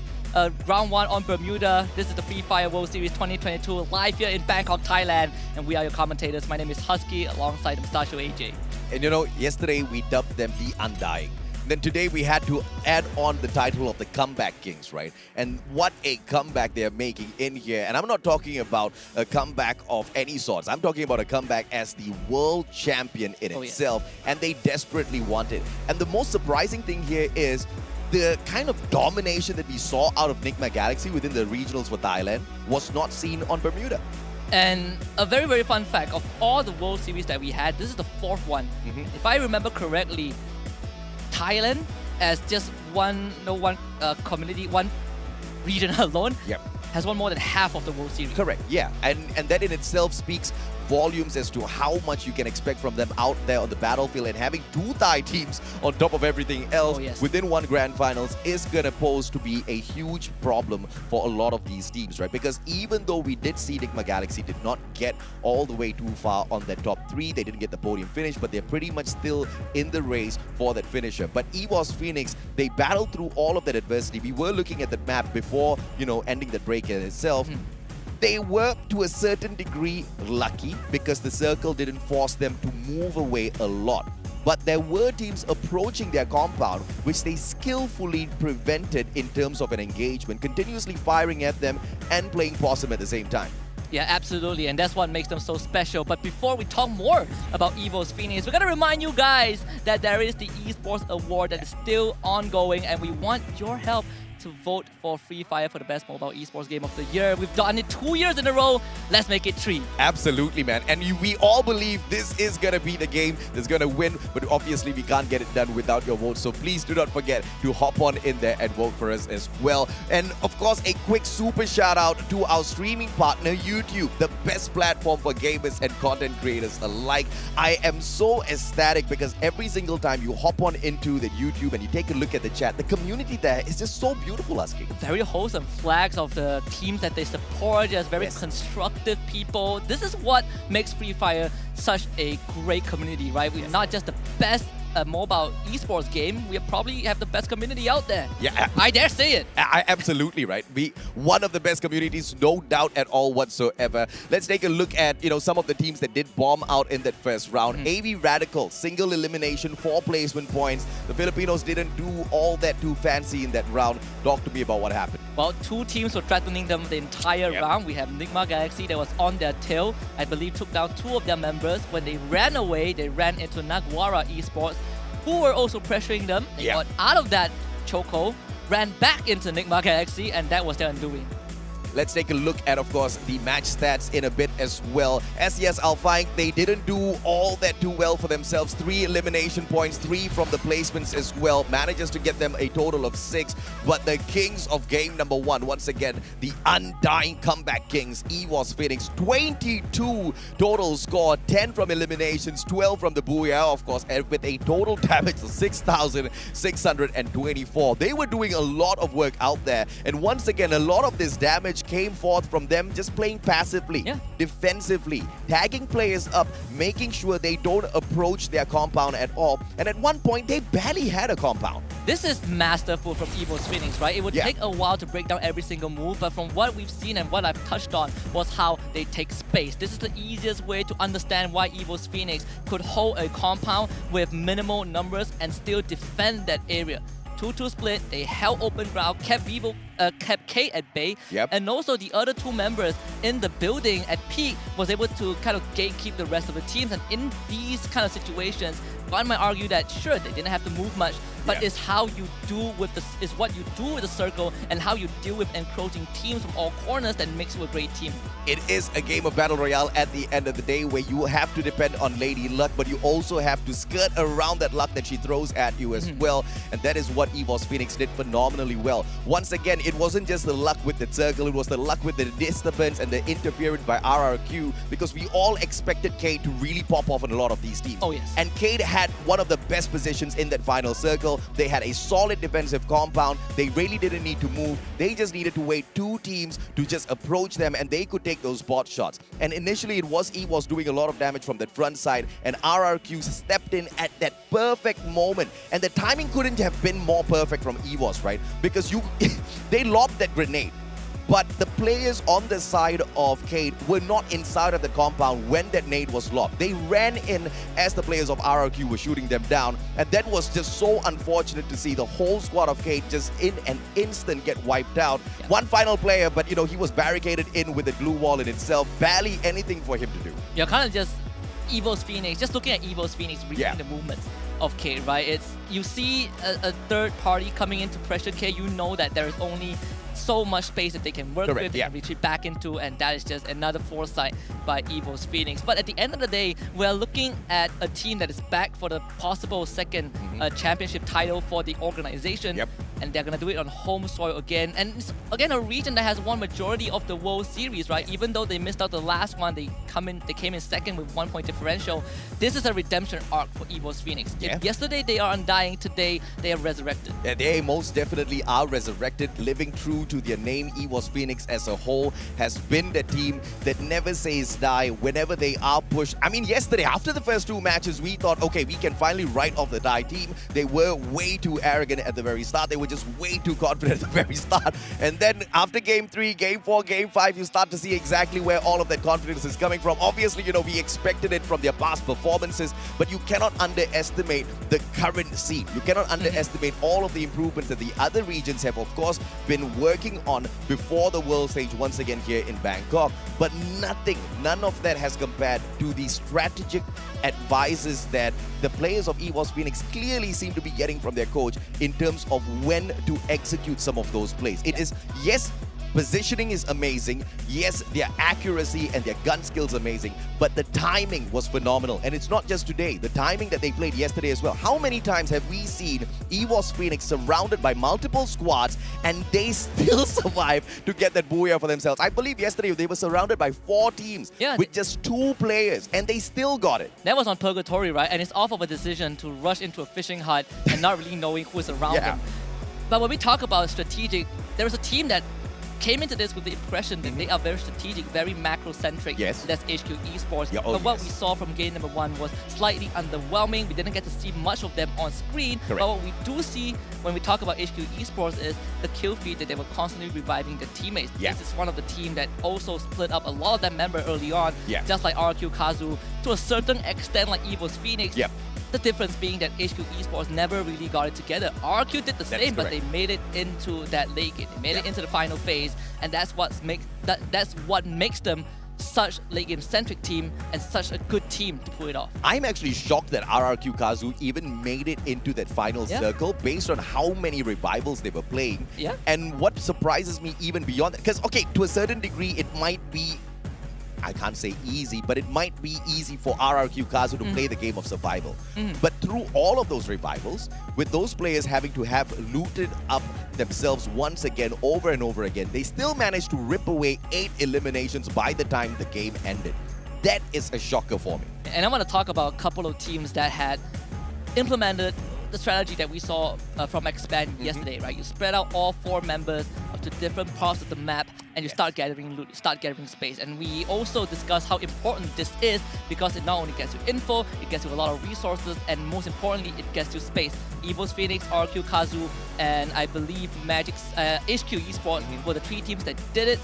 round 1 on Bermuda. This is the Free Fire World Series 2022 live here in Bangkok, Thailand. And we are your commentators. My name is Husky alongside Mustachio AJ. And you know, yesterday we dubbed them the Undying. Then today we had to add on the title of the Comeback Kings, right? And what a comeback they're making in here. And I'm not talking about a comeback of any sorts. I'm talking about a comeback as the world champion in itself. And they desperately want it. And the most surprising thing here is the kind of domination that we saw out of Nigma Galaxy within the regionals for Thailand was not seen on Bermuda. And a very, very fun fact, of all the World Series that we had, this is the fourth one. If I remember correctly, Thailand, as just one community, one region alone, has won more than half of the World Series. Correct, yeah. And that in itself speaks volumes as to how much you can expect from them out there on the battlefield, and having two Thai teams on top of everything else within one grand finals is going to pose to be a huge problem for a lot of these teams, right? Because even though we did see Nigma Galaxy did not get all the way too far on that top three, they didn't get the podium finish, but they're pretty much still in the race for that finisher. But EVOS Phoenix, they battled through all of that adversity. We were looking at the map before, ending the break in itself. They were, to a certain degree, lucky because the circle didn't force them to move away a lot. But there were teams approaching their compound, which they skillfully prevented in terms of an engagement, continuously firing at them and playing possum at the same time. Yeah, absolutely, and that's what makes them so special. But before we talk more about EVOS Phoenix, we're gonna remind you guys that there is the Esports Award that is still ongoing, and we want your help to vote for Free Fire for the best mobile esports game of the year. We've done it 2 years in a row. Let's make it 3. Absolutely, man. And we all believe this is going to be the game that's going to win, but obviously we can't get it done without your vote. So please do not forget to hop on in there and vote for us as well. And of course, a quick super shout out to our streaming partner, YouTube, the best platform for gamers and content creators alike. I am so ecstatic because every single time you hop on into the YouTube and you take a look at the chat, the community there is just so beautiful, Husky. Very wholesome flags of the teams that they support, just very constructive people. This is what makes Free Fire such a great community, right? We're not just the best mobile esports game, we probably have the best community out there. Yeah, I dare say it. Absolutely, right? One of the best communities, no doubt at all whatsoever. Let's take a look at some of the teams that did bomb out in that first round. AV Radical, single elimination, 4 placement points. The Filipinos didn't do all that too fancy in that round. Talk to me about what happened. Well, 2 teams were threatening them the entire round. We have Nigma Galaxy that was on their tail. I believe took down 2 of their members. When they ran away, they ran into Nagwara Esports, who were also pressuring them. They got out of that chokehold, ran back into Nigma Galaxy, and that was their undoing. Let's take a look at, of course, the match stats in a bit as well. SES Alpine, they didn't do all that too well for themselves. 3 elimination points, 3 from the placements as well. Manages to get them a total of 6. But the Kings of game number 1, once again, the undying comeback Kings, EVOS Phoenix, 22 total score, 10 from eliminations, 12 from the Booyah, of course, and with a total damage of 6,624. They were doing a lot of work out there. And once again, a lot of this damage came forth from them just playing passively, defensively, tagging players up, making sure they don't approach their compound at all. And at one point, they barely had a compound. This is masterful from EVOS Phoenix, right? It would take a while to break down every single move, but from what we've seen and what I've touched on was how they take space. This is the easiest way to understand why EVOS Phoenix could hold a compound with minimal numbers and still defend that area. 2-2 split, they held open ground, kept K at bay, and also the other 2 members in the building at peak was able to kind of gatekeep the rest of the teams. And in these kind of situations, one might argue that sure, they didn't have to move much, but it's how you do with the what you do with the circle and how you deal with encroaching teams from all corners that makes you a great team. It is a game of Battle Royale at the end of the day where you have to depend on Lady Luck, but you also have to skirt around that luck that she throws at you as well. And that is what EVOS Phoenix did phenomenally well. Once again, it wasn't just the luck with the circle, it was the luck with the disturbance and the interference by RRQ, because we all expected Cade to really pop off on a lot of these teams. Oh, yes. And Cade had one of the best positions in that final circle. They had a solid defensive compound. They really didn't need to move. They just needed to wait 2 teams to just approach them, and they could take those bot shots. And initially, it was EVOS doing a lot of damage from that front side, and RRQ stepped in at that perfect moment. And the timing couldn't have been more perfect from EVOS, right? Because they lobbed that grenade. But the players on the side of Kate were not inside of the compound when that nade was lobbed. They ran in as the players of RRQ were shooting them down, and that was just so unfortunate to see the whole squad of Kate just in an instant get wiped out. One final player, but he was barricaded in with the glue wall in itself. Barely anything for him to do. You're kind of just Evo's Phoenix, just looking at Evo's Phoenix reading the movements of Kate, right? You see a third party coming in to pressure Kate, you know that there is only so much space that they can work with and retreat back into, and that is just another foresight by Evo's Phoenix. But at the end of the day, we're looking at a team that is back for the possible second championship title for the organization. And they're going to do it on home soil again. And it's, again, a region that has won majority of the World Series, right? Even though they missed out the last one, they came in second with 1 point differential. This is a redemption arc for Evo's Phoenix. If yesterday they are undying, today they are resurrected. Yeah, they most definitely are resurrected, living true to their name. Evo's Phoenix as a whole has been the team that never says die whenever they are pushed. I mean, yesterday, after the first 2 matches, we thought, okay, we can finally write off the die team. They were way too arrogant at the very start. They were just way too confident at the very start. And then after Game 3, Game 4, Game 5, you start to see exactly where all of that confidence is coming from. Obviously, we expected it from their past performances, but you cannot underestimate the current scene. You cannot underestimate all of the improvements that the other regions have, of course, been working on before the world stage once again here in Bangkok. But none of that has compared to the strategic advices that the players of Evo's Phoenix clearly seem to be getting from their coach in terms of when to execute some of those plays. It is, yes, positioning is amazing. Yes, their accuracy and their gun skills amazing, but the timing was phenomenal. And it's not just today, the timing that they played yesterday as well. How many times have we seen Evo's Phoenix surrounded by multiple squads and they still survive to get that booyah for themselves? I believe yesterday they were surrounded by 4 teams with just 2 players and they still got it. That was on Purgatory, right? And it's off of a decision to rush into a fishing hut and not really knowing who's around them. But when we talk about strategic, there was a team that came into this with the impression that they are very strategic, very macro-centric. That's HQ Esports. But what we saw from game number 1 was slightly underwhelming. We didn't get to see much of them on screen. But what we do see when we talk about HQ Esports is the kill feed that they were constantly reviving their teammates. This is one of the team that also split up a lot of that member early on, just like RQ Kazu, to a certain extent like Evo's Phoenix. The difference being that HQ Esports never really got it together. RQ did the same, but they made it into that late game. They made it into the final phase, and that's what makes them such late game centric team and such a good team to pull it off. I'm actually shocked that RRQ Kazu even made it into that final circle based on how many revivals they were playing. And what surprises me even beyond that, because okay, to a certain degree it might be, I can't say easy, but it might be easy for RRQ Kazu to play the game of survival. But through all of those revivals, with those players having to have looted up themselves once again, over and over again, they still managed to rip away 8 eliminations by the time the game ended. That is a shocker for me. And I want to talk about a couple of teams that had implemented the strategy that we saw from Expand yesterday, right? You spread out all 4 members up to different parts of the map and you start gathering loot, you start gathering space. And we also discussed how important this is because it not only gets you info, it gets you a lot of resources, and most importantly, it gets you space. Evo's Phoenix, RQ Kazu, and I believe Magic's HQ Esports were the 3 teams that did it.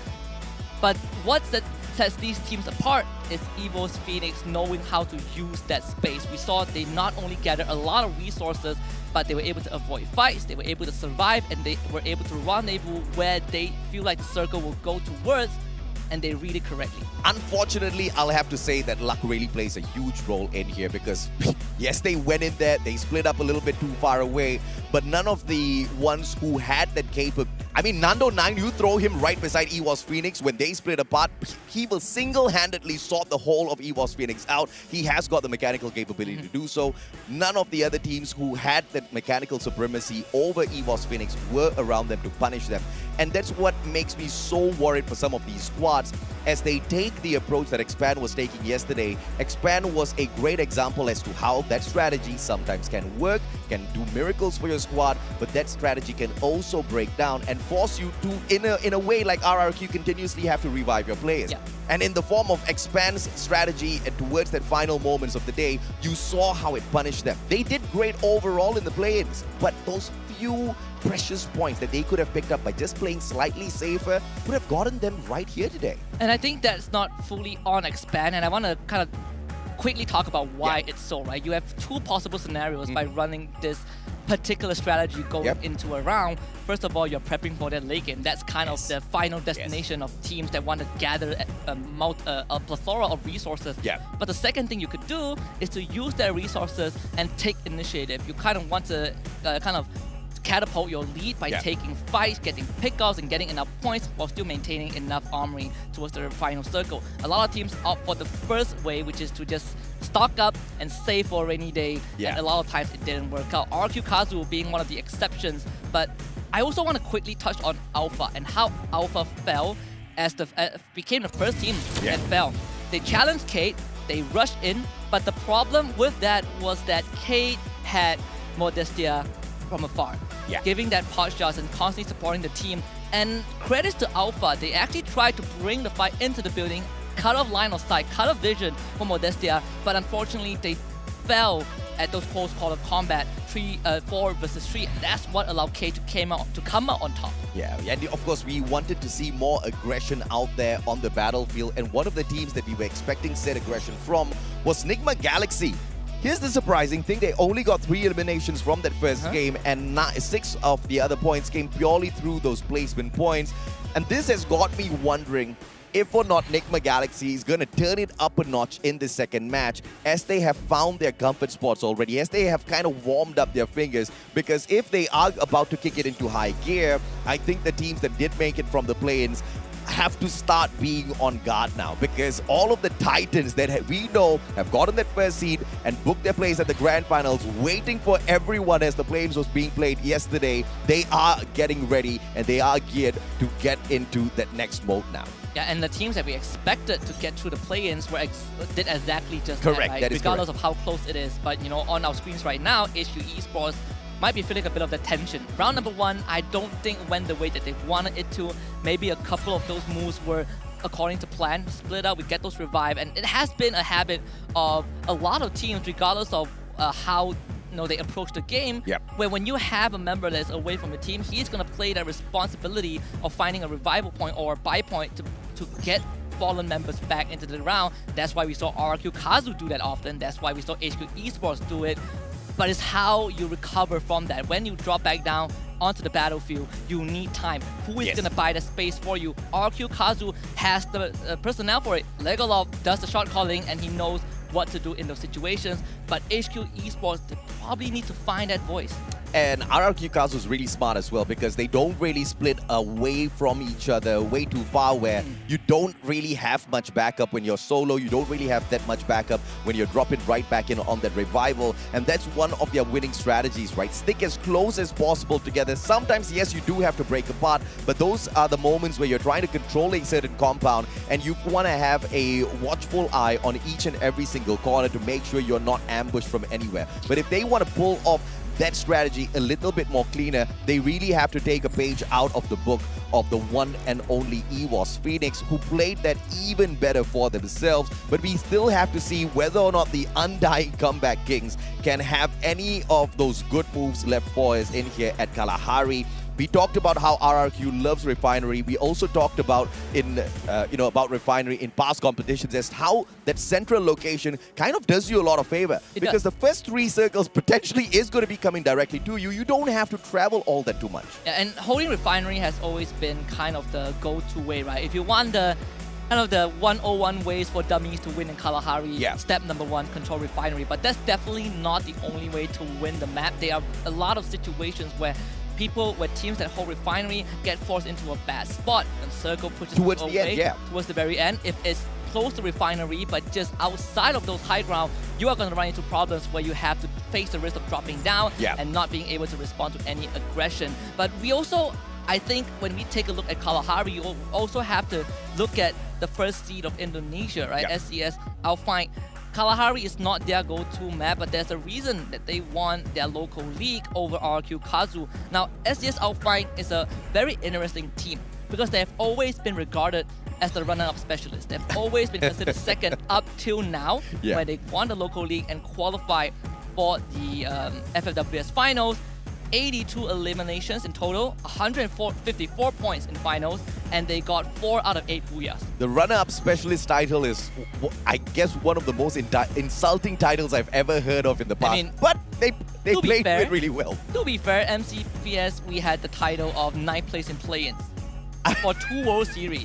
But what sets these teams apart is Evo's Phoenix knowing how to use that space. We saw they not only gathered a lot of resources, but they were able to avoid fights, they were able to survive, and they were able to rendezvous where they feel like the circle will go towards, and they read it correctly. Unfortunately, I'll have to say that luck really plays a huge role in here because, yes, they went in there, they split up a little bit too far away, but none of the ones who had that capability. I mean, Nando 9, you throw him right beside Evo's Phoenix. When they split apart, he will single-handedly sort the whole of Evo's Phoenix out. He has got the mechanical capability to do so. None of the other teams who had that mechanical supremacy over Evo's Phoenix were around them to punish them. And that's what makes me so worried for some of these squads as they take the approach that Expand was taking yesterday. Expand was a great example as to how that strategy sometimes can work, can do miracles for your squad, but that strategy can also break down and force you to, in a way like RRQ, continuously have to revive your players. And in the form of Expand's strategy and towards that final moments of the day, you saw how it punished them. They did great overall in the play-ins, but those few precious points that they could have picked up by just playing slightly safer would have gotten them right here today. And I think that's not fully on expand, and I want to kind of quickly talk about why it's so, right? You have two possible scenarios by running this particular strategy going into a round. First of all, you're prepping for that late game. That's kind of the final destination of teams that want to gather a plethora of resources. But the second thing you could do is to use their resources and take initiative. You kind of want to kind of catapult your lead by taking fights, getting pickoffs, and getting enough points while still maintaining enough armory towards the final circle. A lot of teams opt for the first way, which is to just stock up and save for a rainy day. And a lot of times it didn't work out. RQ Kazu being one of the exceptions. But I also want to quickly touch on Alpha and how Alpha fell as became the first team that fell. They challenged Kate, they rushed in, but the problem with that was that Kate had Modestia from afar, giving that pot shots and constantly supporting the team. And credits to Alpha, they actually tried to bring the fight into the building, cut off line of sight, cut off vision for Modestia, but unfortunately they fell at those close call of combat, 4 versus 3, and that's what allowed K to come out on top. And of course we wanted to see more aggression out there on the battlefield, and one of the teams that we were expecting said aggression from was Nigma Galaxy. Here's the surprising thing, they only got 3 eliminations from that first game, and 6 of the other points came purely through those placement points. And this has got me wondering if or not Nigma Galaxy is going to turn it up a notch in the second match, as they have found their comfort spots already, as they have kind of warmed up their fingers. Because if they are about to kick it into high gear, I think the teams that did make it from the play-ins have to start being on guard now, because all of the titans that we know have gotten that first seed and booked their place at the grand finals, waiting for everyone as the play-ins was being played yesterday, they are getting ready and they are geared to get into that next mode now. And the teams that we expected to get through the play-ins did exactly just correct. That, right? That is regardless correct. of how close it is. But you know, on our screens right now, HQ Esports might be feeling a bit of the tension. Round number 1, I don't think went the way that they wanted it to. Maybe a couple of those moves were according to plan. Split up, we get those revive, and it has been a habit of a lot of teams, regardless of how they approach the game, where when you have a member that's away from the team, he's going to play that responsibility of finding a revival point or a buy point to get fallen members back into the round. That's why we saw RQ Kazu do that often. That's why we saw HQ Esports do it. But it's how you recover from that. When you drop back down onto the battlefield, you need time. Who is going to buy the space for you? RQ Kazu has the personnel for it. Legolov does the shot calling, and he knows what to do in those situations. But HQ Esports, they probably need to find that voice. And RRQ Kazu is really smart as well, because they don't really split away from each other way too far, where you don't really have much backup when you're solo. You don't really have that much backup when you're dropping right back in on that revival. And that's one of their winning strategies, right? Stick as close as possible together. Sometimes, yes, you do have to break apart, but those are the moments where you're trying to control a certain compound, and you want to have a watchful eye on each and every single corner to make sure you're not ambushed from anywhere. But if they want to pull off that strategy a little bit more cleaner, they really have to take a page out of the book of the one and only EWOS Phoenix, who played that even better for themselves. But we still have to see whether or not the Undying Comeback Kings can have any of those good moves left for us in here at Kalahari. We talked about how RRQ loves Refinery. We also talked about about Refinery in past competitions, as how that central location kind of does you a lot of favor. Because the first 3 circles potentially is going to be coming directly to you. You don't have to travel all that too much. And holding Refinery has always been kind of the go-to way, right? If you want the kind of the 101 ways for dummies to win in Kalahari, step number 1, control Refinery. But that's definitely not the only way to win the map. There are a lot of situations where teams that hold Refinery get forced into a bad spot, and Circle pushes towards away, the end, towards the very end. If it's close to Refinery but just outside of those high ground, you are going to run into problems where you have to face the risk of dropping down and not being able to respond to any aggression. But we also, I think, when we take a look at Kalahari, you also have to look at the first seed of Indonesia, right? SCS Alpine. Kalahari is not their go-to map, but there's a reason that they won their local league over RQ Kazu. Now, SCS Alpine is a very interesting team because they have always been regarded as the runner-up specialist. They've always been considered second up till now, where they won the local league and qualified for the FFWS finals. 82 eliminations in total, 154 points in finals, and they got 4 out of 8 Booyahs. The runner-up specialist title is, I guess, one of the most insulting titles I've ever heard of in the past. I mean, but they played it really well. To be fair, MCPS, we had the title of 9th place in play-ins for 2 World Series.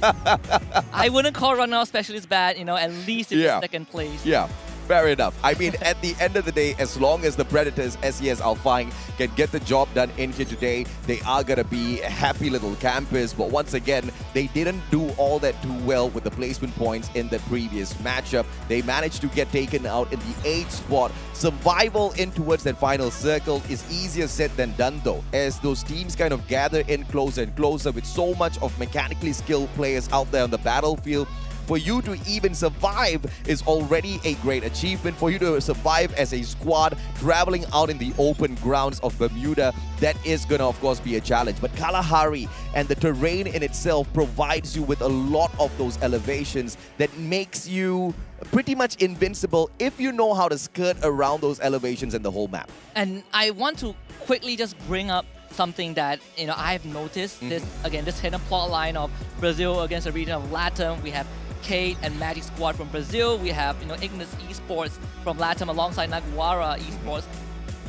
I wouldn't call runner-up specialist bad, at least it's second place. Yeah. Fair enough. I mean, at the end of the day, as long as the Predators, SES Alpine, can get the job done in here today, they are going to be a happy little campus. But once again, they didn't do all that too well with the placement points in the previous matchup. They managed to get taken out in the 8th spot. Survival in towards that final circle is easier said than done, though, as those teams kind of gather in closer and closer with so much of mechanically skilled players out there on the battlefield. For you to even survive is already a great achievement. For you to survive as a squad traveling out in the open grounds of Bermuda, that is going to, of course, be a challenge. But Kalahari and the terrain in itself provides you with a lot of those elevations that makes you pretty much invincible if you know how to skirt around those elevations in the whole map. And I want to quickly just bring up something that I've noticed. This hidden plot line of Brazil against the region of LATAM. We have Kate and Magic Squad from Brazil. We have Ignis Esports from LATAM alongside Naguara Esports.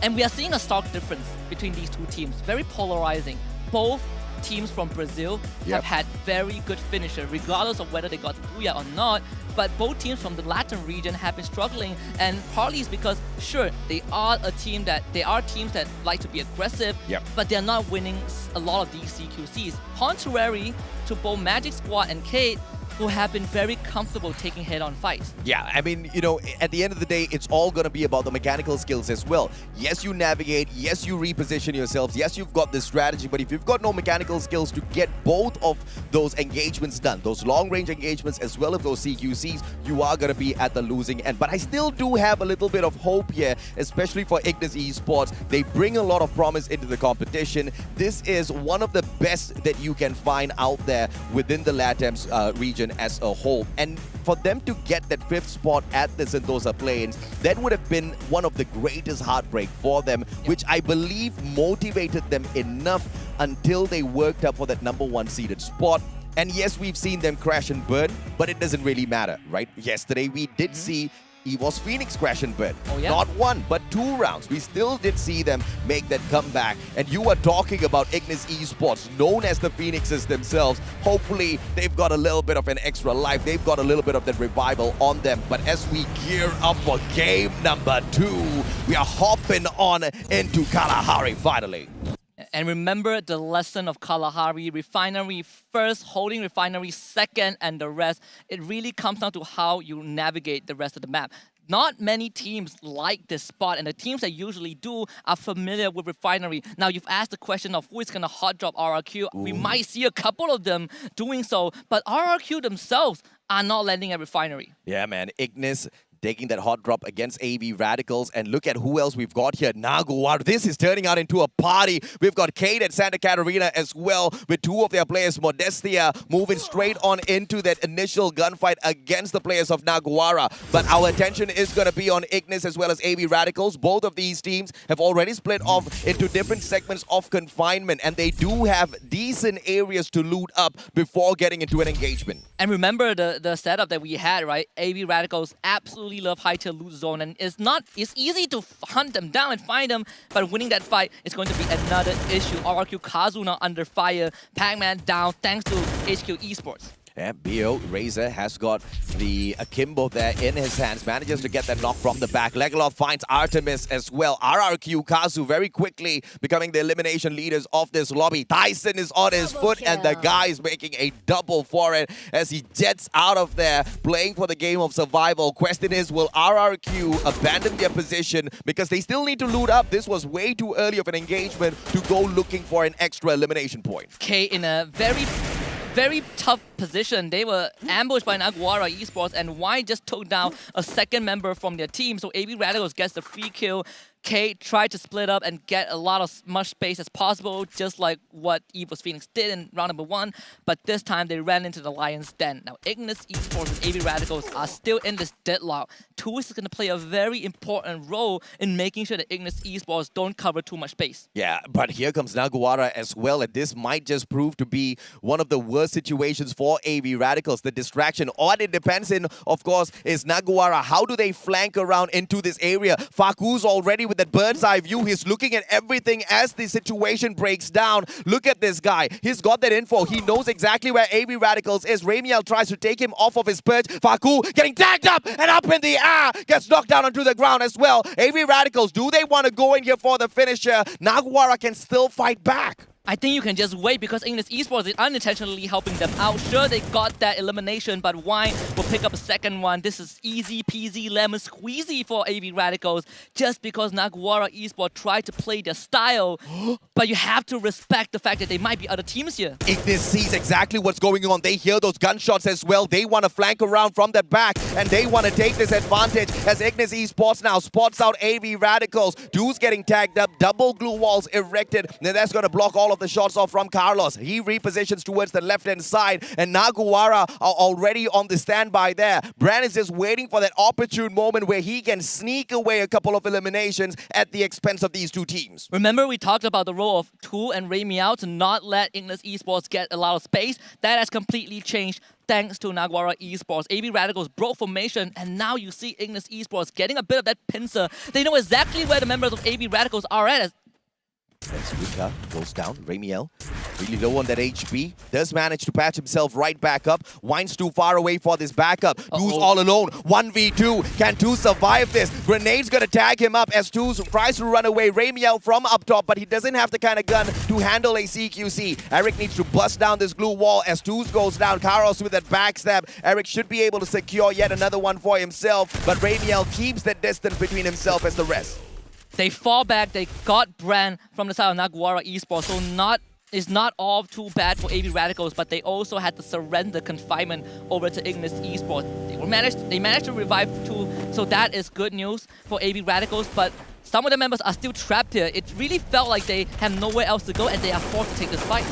And we are seeing a stark difference between these two teams. Very polarizing. Both teams from Brazil have had very good finisher, regardless of whether they got the Booyah or not. But both teams from the Latin region have been struggling, and partly it's because, sure, they are teams that like to be aggressive, but they're not winning a lot of these CQCs. Contrary to both Magic Squad and Kate, who have been very comfortable taking head-on fights. Yeah, I mean, at the end of the day, it's all going to be about the mechanical skills as well. Yes, you navigate. Yes, you reposition yourselves. Yes, you've got this strategy. But if you've got no mechanical skills to get both of those engagements done, those long-range engagements as well as those CQCs, you are going to be at the losing end. But I still do have a little bit of hope here, especially for Ignis Esports. They bring a lot of promise into the competition. This is one of the best that you can find out there within the LATAM region as a whole. And for them to get that 5th spot at the Sentosa Plains, that would have been one of the greatest heartbreak for them, which I believe motivated them enough until they worked up for that #1 seeded spot. And yes, we've seen them crash and burn, but it doesn't really matter, right? Yesterday, we did see EVOS Phoenix crash and burn. Not 1, but 2 rounds. We still did see them make that comeback. And you are talking about Ignis Esports, known as the Phoenixes themselves. Hopefully, they've got a little bit of an extra life. They've got a little bit of that revival on them. But as we gear up for game number 2, we are hopping on into Kalahari finally. And remember the lesson of Kalahari: Refinery first, Holding Refinery second, and the rest. It really comes down to how you navigate the rest of the map. Not many teams like this spot, and the teams that usually do are familiar with Refinery. Now, you've asked the question of who is going to hot drop RRQ. We might see a couple of them doing so, but RRQ themselves are not landing at Refinery. Yeah, man. Ignis taking that hot drop against AV Radicals. And look at who else we've got here. Naguar. This is turning out into a party. We've got Kate at Santa Catarina as well, with 2 of their players, Modestia, moving straight on into that initial gunfight against the players of Naguara. But our attention is going to be on Ignis as well as AV Radicals. Both of these teams have already split off into different segments of confinement, and they do have decent areas to loot up before getting into an engagement. And remember the setup that we had, right? AV Radicals absolutely love high-tier loot zone, and it's easy to hunt them down and find them, but winning that fight is going to be another issue. RRQ Kazu now under fire, Pac-Man down thanks to HQ Esports. And BO Razor has got the Akimbo there in his hands, manages to get that knock from the back. Legalov finds Artemis as well. RRQ Kazu very quickly becoming the elimination leaders of this lobby. Tyson is on his foot, and the guy is making a double for it as he jets out of there, playing for the game of survival. Question is, will RRQ abandon their position because they still need to loot up? This was way too early of an engagement to go looking for an extra elimination point. K in a very tough position. They were ambushed by Naguara Esports, and Wine just took down a second member from their team. So AB Radicals gets the free kill. Kate tried to split up and get a lot of much space as possible, just like what EVOS Phoenix did in round number 1. But this time they ran into the Lion's Den. Now Ignis Esports and AB Radicals are still in this deadlock. Tools is going to play a very important role in making sure that Ignis Esports don't cover too much space. Yeah, but here comes Naguara as well, and this might just prove to be one of the worst situations for AB Radicals. The distraction, all it depends in, of course, is Naguara. How do they flank around into this area? Faku's already with that bird's eye view. He's looking at everything as the situation breaks down. Look at this guy. He's got that info. He knows exactly where AB Radicals is. Ramiel tries to take him off of his perch. Faku getting tagged up and up in the air. Gets knocked down onto the ground as well. AB Radicals, do they want to go in here for the finisher? Naguara can still fight back. I think you can just wait because Ignis Esports is unintentionally helping them out. Sure, they got that elimination, but Wine will pick up a second one. This is easy peasy lemon squeezy for AB Radicals just because Naguara Esports tried to play their style. But you have to respect the fact that there might be other teams here. Ignis sees exactly what's going on. They hear those gunshots as well. They want to flank around from the back, and they want to take this advantage as Ignis Esports now spots out AB Radicals. Dude's getting tagged up, double glue walls erected. Now that's going to block all of the shots off from Carlos. He repositions towards the left-hand side, and Naguara are already on the standby there. Brand is just waiting for that opportune moment where he can sneak away a couple of eliminations at the expense of these two teams. Remember we talked about the role of Tool and Ray Meow to not let Ignis Esports get a lot of space? That has completely changed thanks to Naguara Esports. AB Radicals broke formation, and now you see Ignis Esports getting a bit of that pincer. They know exactly where the members of AB Radicals are at. As Yuka goes down, Ramiel really low on that HP, does manage to patch himself right back up. Wine's too far away for this backup. Too's all alone, 1v2. Can Too survive this? Grenade's gonna tag him up as Too tries to run away. Ramiel from up top, but he doesn't have the kind of gun to handle a CQC. Eric needs to bust down this glue wall as Too's goes down. Carlos with that backstab. Eric should be able to secure yet another one for himself, but Ramiel keeps that distance between himself as the rest. They fall back, they got Brand from the side of Naguara Esports, so it's not all too bad for AB Radicals, but they also had to surrender confinement over to Ignis Esports. They managed to revive Tool, so that is good news for AB Radicals, but some of the members are still trapped here. It really felt like they have nowhere else to go and they are forced to take this fight.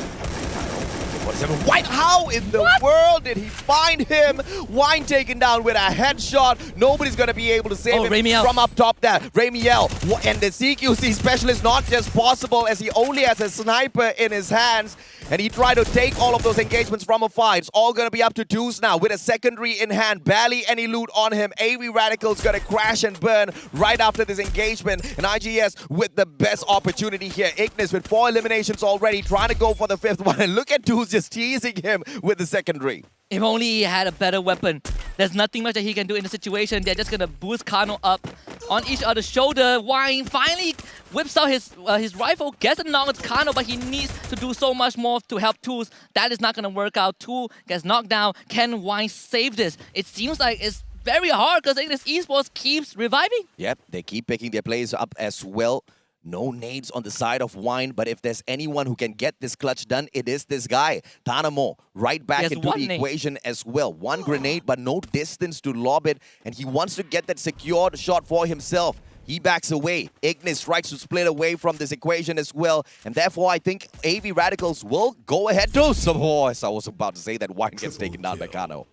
Wine, how in the world did he find him? Wine taken down with a headshot. Nobody's going to be able to save him Ramiel from up top there. Ramiel, and the CQC specialist not just possible as he only has a sniper in his hands. And he tried to take all of those engagements from afar. It's all going to be up to Deuce now with a secondary in hand. Barely any loot on him. AB Radical's going to crash and burn right after this engagement. And IGS with the best opportunity here. Ignis with 4 eliminations already, trying to go for the 5th one. And look at Deuce just teasing him with the secondary. If only he had a better weapon. There's nothing much that he can do in the situation. They're just going to boost Kano up on each other's shoulder. Wine finally whips out his rifle, gets a knock on Kano, but he needs to do so much more to help Tools. That is not going to work out. Tool gets knocked down. Can Wine save this? It seems like it's very hard because Ignis Esports keeps reviving. Yep, they keep picking their players up as well. No nades on the side of Wine, but if there's anyone who can get this clutch done, it is this guy. Tanamo, right back into the equation as well. 1 grenade, but no distance to lob it, and he wants to get that secured shot for himself. He backs away. Ignis tries to split away from this equation as well, and therefore I think AB Radicals will go ahead to some more. I was about to say that Wine gets taken down by Kano.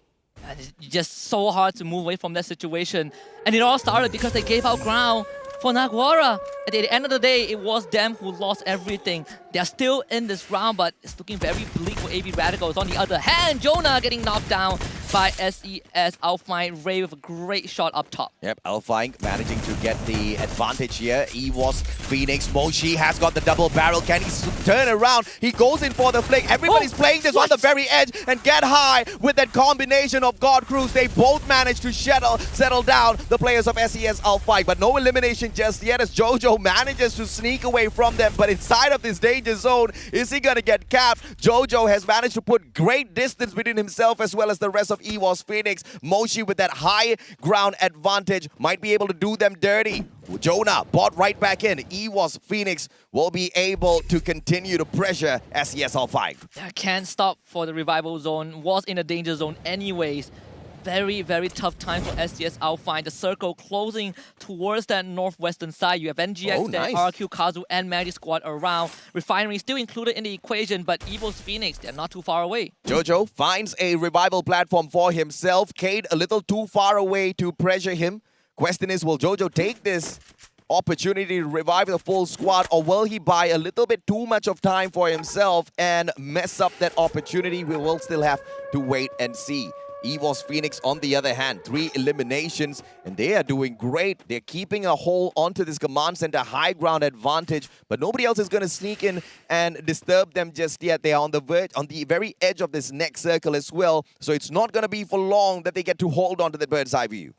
It's just so hard to move away from that situation. And it all started because they gave out ground for Naguara. At the end of the day, it was them who lost everything. They're still in this round, but it's looking very bleak for AB Radicals. On the other hand, Jonah getting knocked down by SES. Alfine Ray with a great shot up top. Yep, Alfine managing to get the advantage here. EVOS Phoenix. Moshi has got the double barrel. Can he turn around? He goes in for the flick. Everybody's playing this on the very edge and get high with that combination of God Cruise. They both managed to settle down the players of SES Alfine, but no elimination just yet as Jojo manages to sneak away from them. But inside of this danger zone, is he going to get capped? Jojo has managed to put great distance between himself as well as the rest of of EVOS Phoenix. Moshi with that high ground advantage might be able to do them dirty. Jonah bought right back in. EVOS Phoenix will be able to continue to pressure SES Alpine. Can't stop for the revival zone. Was in a danger zone anyways. Very, very tough time for STS Alpine. The circle closing towards that northwestern side. You have NGX, nice. RQ, Kazu, and Magic Squad around. Refinery still included in the equation, but EVOS Phoenix, they're not too far away. Jojo finds a revival platform for himself. Cade a little too far away to pressure him. Question is, will Jojo take this opportunity to revive the full squad, or will he buy a little bit too much of time for himself and mess up that opportunity? We will still have to wait and see. EVOS Phoenix, on the other hand, 3 eliminations, and they are doing great. They're keeping a hold onto this command center high ground advantage, but nobody else is going to sneak in and disturb them just yet. They are on the verge, on the very edge of this next circle as well, so it's not going to be for long that they get to hold on to the bird's eye view.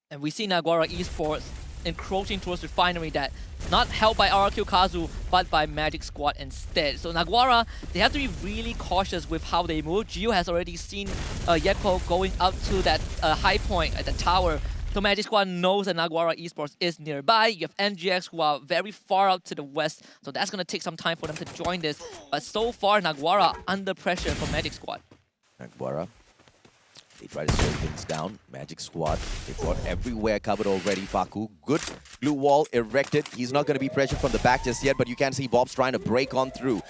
And we see Naguara Esports encroaching towards Refinery, that not held by RQ Kazu, but by Magic Squad instead. So Naguara, they have to be really cautious with how they move. Gio has already seen Yeko going up to that high point at the tower. So Magic Squad knows that Naguara Esports is nearby. You have NGX who are very far out to the west, so that's going to take some time for them to join this. But so far, Naguara under pressure from Magic Squad. Naguara, they try to slow things down. Magic Squad, they've got everywhere covered already. Faku, good blue wall erected. He's not going to be pressured from the back just yet, but you can see Bob's trying to break on through.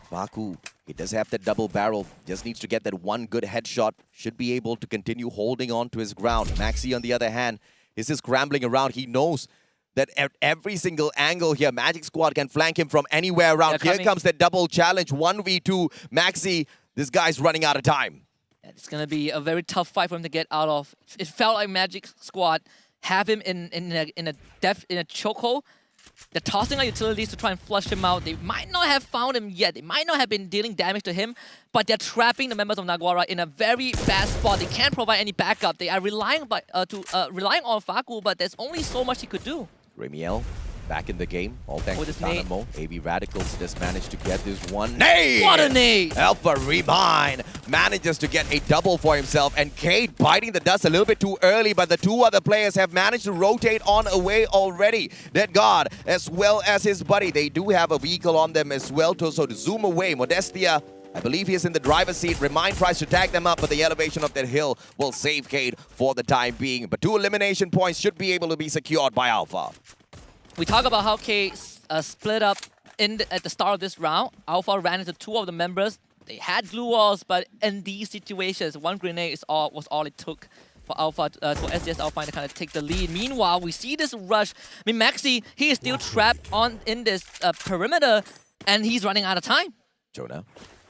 Faku, he does have that double barrel. Just needs to get that one good headshot. Should be able to continue holding on to his ground. Maxi, on the other hand, is just scrambling around. He knows that at every single angle here, Magic Squad can flank him from anywhere around. Here comes the double challenge, 1v2. Maxi, this guy's running out of time. It's going to be a very tough fight for him to get out of. It felt like Magic Squad have him in a chokehold. They're tossing out utilities to try and flush him out. They might not have found him yet. They might not have been dealing damage to him, but they're trapping the members of Naguara in a very bad spot. They can't provide any backup. They are relying on Faku, but there's only so much he could do. Ramiel back in the game, all thanks to nade. Tanamo. AB Radicals just managed to get this one nade! What a nade! Alpha Rebind manages to get a double for himself, and Cade biting the dust a little bit too early, but the two other players have managed to rotate on away already. Dead God, as well as his buddy, they do have a vehicle on them as well, so to zoom away. Modestia, I believe he is in the driver's seat. Remind tries to tag them up, but the elevation of that hill will save Cade for the time being. But 2 elimination points should be able to be secured by Alpha. We talk about how K split up at the start of this round. Alpha ran into 2 of the members. They had glue walls, but in these situations, 1 grenade was all it took for Alpha, for SDS Alpha to kind of take the lead. Meanwhile, we see this rush. I mean, Maxi, he is still trapped in this perimeter, and he's running out of time. Jonah,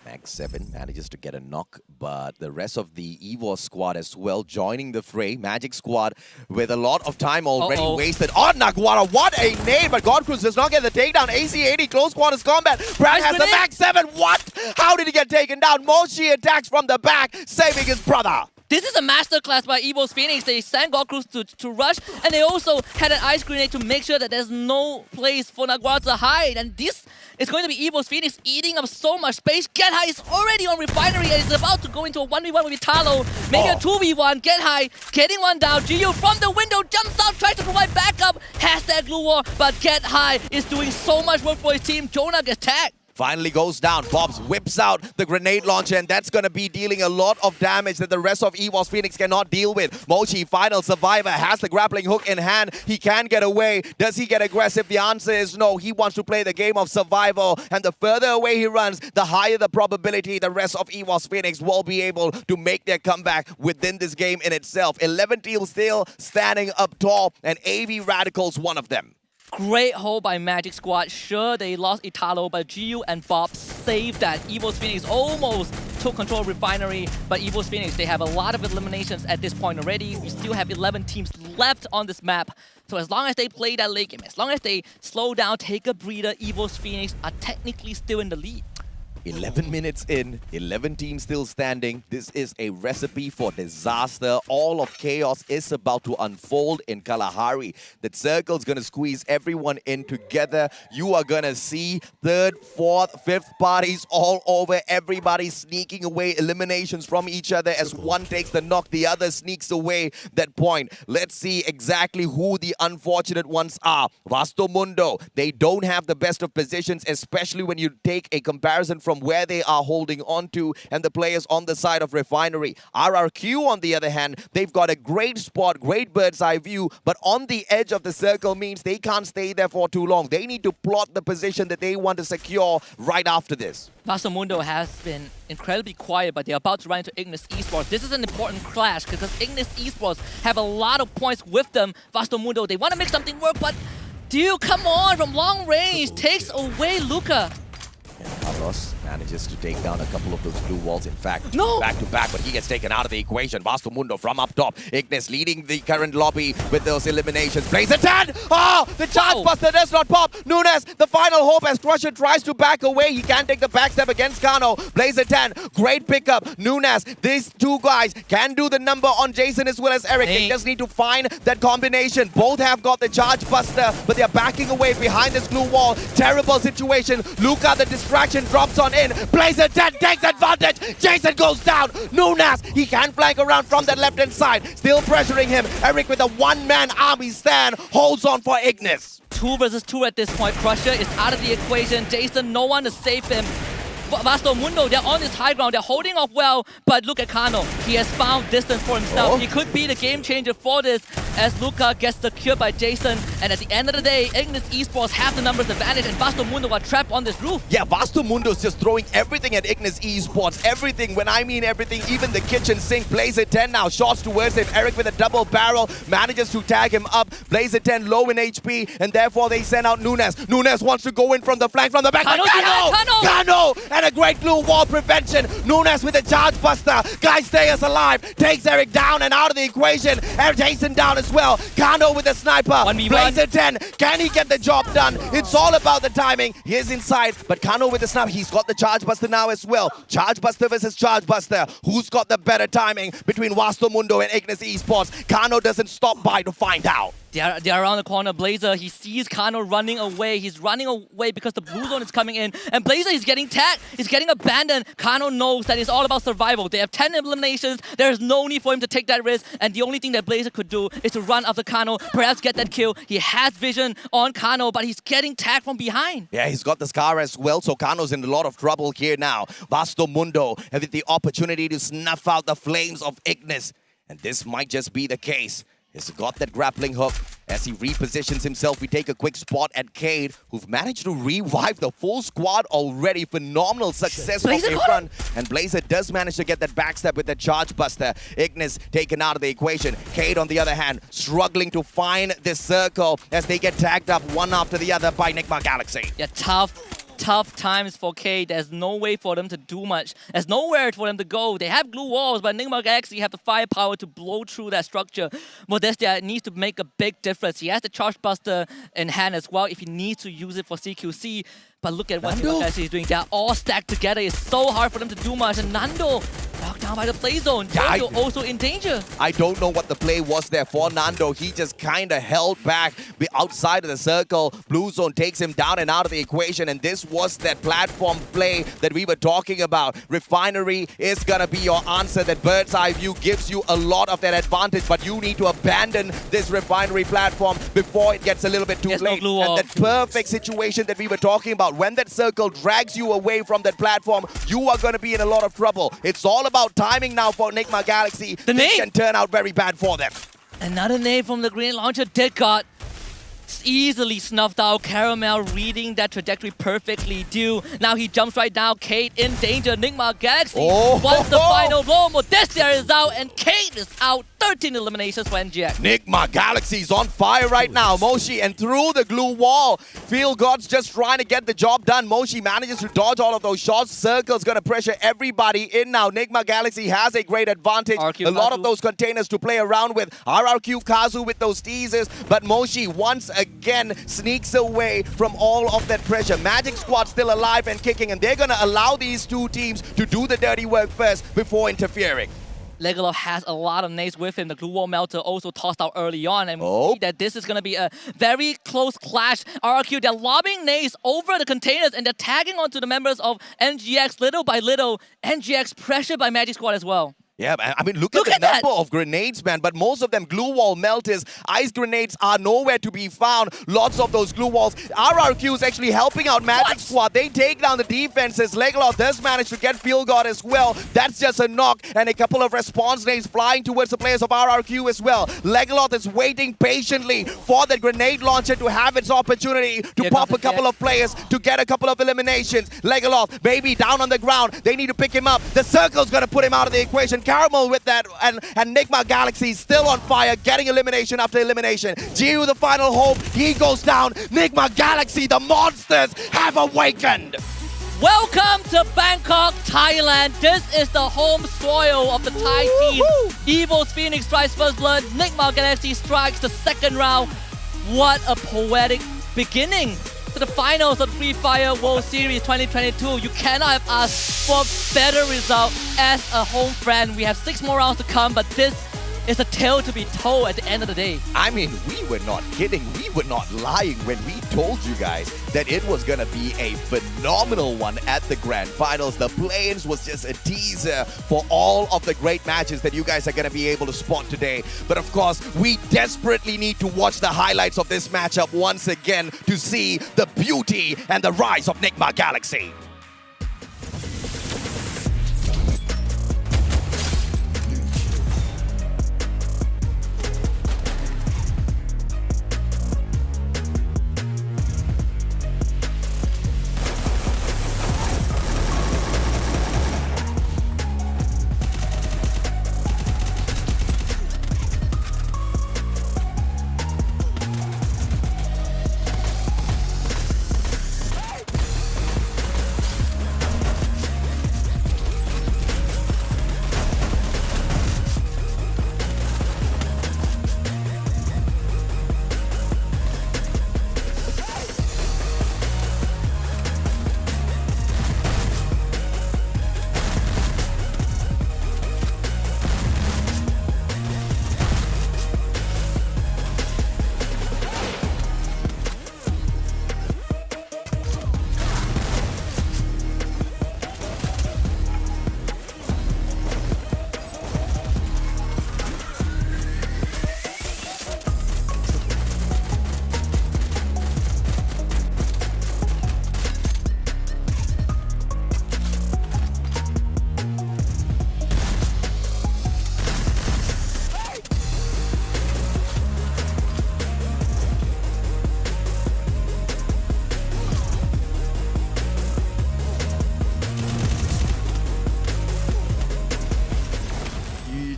Max 7 manages to get a knock, but the rest of the EVOS squad as well joining the fray. Magic Squad with a lot of time already wasted on Naguara. What a nade, but Godcruz does not get the takedown. AC-80, close quarters combat. Brad has the Max 7. What? How did he get taken down? Moshi attacks from the back, saving his brother. This is a masterclass by EVOS Phoenix. They sent Godcruz to rush, and they also had an ice grenade to make sure that there's no place for Naguara to hide. And this is going to be EVOS Phoenix eating up so much space. Get High is already on Refinery and is about to go into a 1v1 with Italo. Maybe a 2v1. Get High getting one down. Gio from the window jumps out, tries to provide backup. Has that glue wall, but Get High is doing so much work for his team. Jonah gets tagged. Finally goes down. Bobs whips out the grenade launcher, and that's going to be dealing a lot of damage that the rest of EVOS Phoenix cannot deal with. Mochi, final survivor, has the grappling hook in hand. He can get away. Does he get aggressive? The answer is no. He wants to play the game of survival, and the further away he runs, the higher the probability the rest of EVOS Phoenix will be able to make their comeback within this game in itself. 11 teams still standing up tall, and AV Radicals one of them. Great hold by Magic Squad. Sure, they lost Italo, but Gio and Bob saved that. EVOS Phoenix almost took control of Refinery, but EVOS Phoenix, they have a lot of eliminations at this point already. We still have 11 teams left on this map. So as long as they play that late game, as long as they slow down, take a breather, EVOS Phoenix are technically still in the lead. 11 minutes in, 11 teams still standing. This is a recipe for disaster. All of chaos is about to unfold in Kalahari. That circle's gonna squeeze everyone in together. You are gonna see third, fourth, fifth parties all over. Everybody sneaking away eliminations from each other as one takes the knock, the other sneaks away that point. Let's see exactly who the unfortunate ones are. Vasto Mundo, they don't have the best of positions, especially when you take a comparison from where they are holding on to and the players on the side of Refinery. RRQ, on the other hand, they've got a great spot, great bird's eye view, but on the edge of the circle means they can't stay there for too long. They need to plot the position that they want to secure right after this. Vasto Mundo has been incredibly quiet, but they're about to run into Ignis Esports. This is an important clash because Ignis Esports have a lot of points with them. Vasto Mundo, they want to make something work, but dude, come on, from long range, takes away Luca. Carlos manages to take down a couple of those blue walls. In fact, no! Back to back, but he gets taken out of the equation. Vasto Mundo from up top. Ignis leading the current lobby with those eliminations. Plays a 10! Oh! The charge buster does not pop. Nunes, the final hope as Crusher tries to back away. He can't take the backstep against Kano. Plays a 10. Great pickup. Nunes, these two guys can do the number on Jason as well as Eric. They just need to find that combination. Both have got the charge buster, but they're backing away behind this blue wall. Terrible situation. Luca, the distraction, drops on in. Plays a 10, takes advantage. Jason goes down. Nunes, he can flank around from that left-hand side. Still pressuring him. Eric with a one-man army stand holds on for Ignis. 2 versus 2 at this point. Crusher is out of the equation. Jason, no one to save him. Vasto Mundo, they're on this high ground. They're holding off well, but look at Kano. He has found distance for himself. He could be the game changer for this as Luca gets secured by Jason. And at the end of the day, Ignis Esports have the numbers advantage and Vasto Mundo are trapped on this roof. Yeah, Vasto Mundo's just throwing everything at Ignis Esports. Everything, when I mean everything, even the kitchen sink. Plays a 10 now, shots towards him. Eric with a double barrel, manages to tag him up. Plays a 10 low in HP, and therefore they send out Nunes. Nunes wants to go in from the flank, from the back. Kano! And a great blue wall prevention. Nunes with a charge buster. Guy stays alive. Takes Eric down and out of the equation. And Jason down as well. Kano with a sniper. 1v1. Plays a 10. Can he get the job done? It's all about the timing. He is inside, but Kano with the sniper. He's got the charge buster now as well. Charge buster versus charge buster. Who's got the better timing between Vasto Mundo and Ignis Esports? Kano doesn't stop by to find out. They're around the corner. Blazer, he sees Kano running away. He's running away because the blue zone is coming in. And Blazer is getting tagged. He's getting abandoned. Kano knows that it's all about survival. They have 10 eliminations. There's no need for him to take that risk. And the only thing that Blazer could do is to run after Kano, perhaps get that kill. He has vision on Kano, but he's getting tagged from behind. Yeah, he's got the scar as well, so Kano's in a lot of trouble here now. Vasto Mundo having the opportunity to snuff out the flames of Ignis. And this might just be the case. He's got that grappling hook. As he repositions himself, we take a quick spot at Cade, who've managed to revive the full squad already. Phenomenal success from a run. And Blazer does manage to get that backstep with the charge buster. Ignis taken out of the equation. Cade, on the other hand, struggling to find this circle as they get tagged up one after the other by Nigma Galaxy. Yeah, tough times for K. There's no way for them to do much. There's nowhere for them to go. They have glue walls, but Nigma Galaxy have the firepower to blow through that structure. Modestia needs to make a big difference. He has the Charge Buster in hand as well if he needs to use it for CQC. But look at what Nigma Galaxy is doing. They're all stacked together. It's so hard for them to do much. And Nando knocked down by the play zone. Jojo also in danger. I don't know what the play was there for Nando. He just kind of held back outside of the circle. Blue zone takes him down and out of the equation. And this was that platform play that we were talking about. Refinery is going to be your answer. That bird's eye view gives you a lot of that advantage. But you need to abandon this Refinery platform before it gets a little bit too late. And that perfect situation that we were talking about. When that circle drags you away from that platform, you are going to be in a lot of trouble. It's all about timing now for Nigma Galaxy. This can turn out very bad for them. Another name from the Green Launcher did got easily snuffed out. Caramel reading that trajectory perfectly due. Now he jumps right down. Kate in danger. Nigma Galaxy wants the final blow. Modestia is out and Kate is out. 13 eliminations for NGX. Nigma Galaxy's on fire right now. Moshi and through the glue wall. Feel God's just trying to get the job done. Moshi manages to dodge all of those shots. Circle's going to pressure everybody in now. Nigma Galaxy has a great advantage. A lot of those containers to play around with. RRQ Kazu with those teasers. But Moshi once again sneaks away from all of that pressure. Magic Squad still alive and kicking, and they're going to allow these two teams to do the dirty work first before interfering. Legalov has a lot of nades with him. The glue wall melter also tossed out early on, and we see that this is going to be a very close clash. RRQ, they're lobbing nades over the containers, and they're tagging onto the members of NGX little by little. NGX pressured by Magic Squad as well. Yeah, I mean, look at the number of grenades, man. But most of them glue wall melters. Ice grenades are nowhere to be found. Lots of those glue walls. RRQ is actually helping out Magic Squad. They take down the defenses. Legalov does manage to get field guard as well. That's just a knock. And a couple of response nades flying towards the players of RRQ as well. Legalov is waiting patiently for the grenade launcher to have its opportunity to pop a couple of players, to get a couple of eliminations. Legalov, maybe down on the ground. They need to pick him up. The circle's going to put him out of the equation. Caramel with that, and Nigma Galaxy still on fire, getting elimination after elimination. Jiu, the final hope, he goes down. Nigma Galaxy, the monsters have awakened. Welcome to Bangkok, Thailand. This is the home soil of the Thai team. Evil's Phoenix strikes first blood. Nigma Galaxy strikes the second round. What a poetic beginning to the finals of the Free Fire World Series 2022. You cannot have asked for a better result as a home friend. We have 6 more rounds to come, but this is a tale to be told at the end of the day. I mean, we were not kidding. We were not lying when we told you guys that it was going to be a phenomenal one at the Grand Finals. The play-ins was just a teaser for all of the great matches that you guys are going to be able to spot today. But of course, we desperately need to watch the highlights of this matchup once again to see the beauty and the rise of Nigma Galaxy.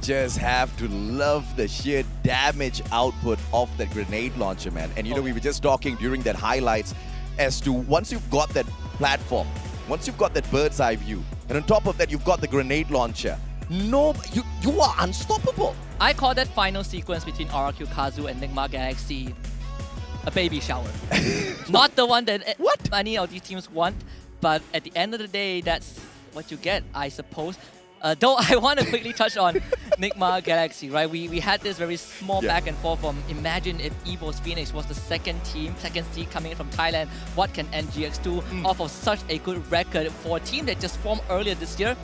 Just have to love the sheer damage output of that grenade launcher, man. And you know, we were just talking during that highlights as to once you've got that platform, once you've got that bird's eye view, and on top of that, you've got the grenade launcher. No, you are unstoppable. I call that final sequence between RRQ Kazu and Nigma Galaxy a baby shower. Not the one that any of these teams want, but at the end of the day, that's what you get, I suppose. Though I want to quickly touch on Nigma Galaxy, right? We had this very small back and forth from imagine if Evil's Phoenix was the second seed coming in from Thailand. What can NGX do off of such a good record for a team that just formed earlier this year?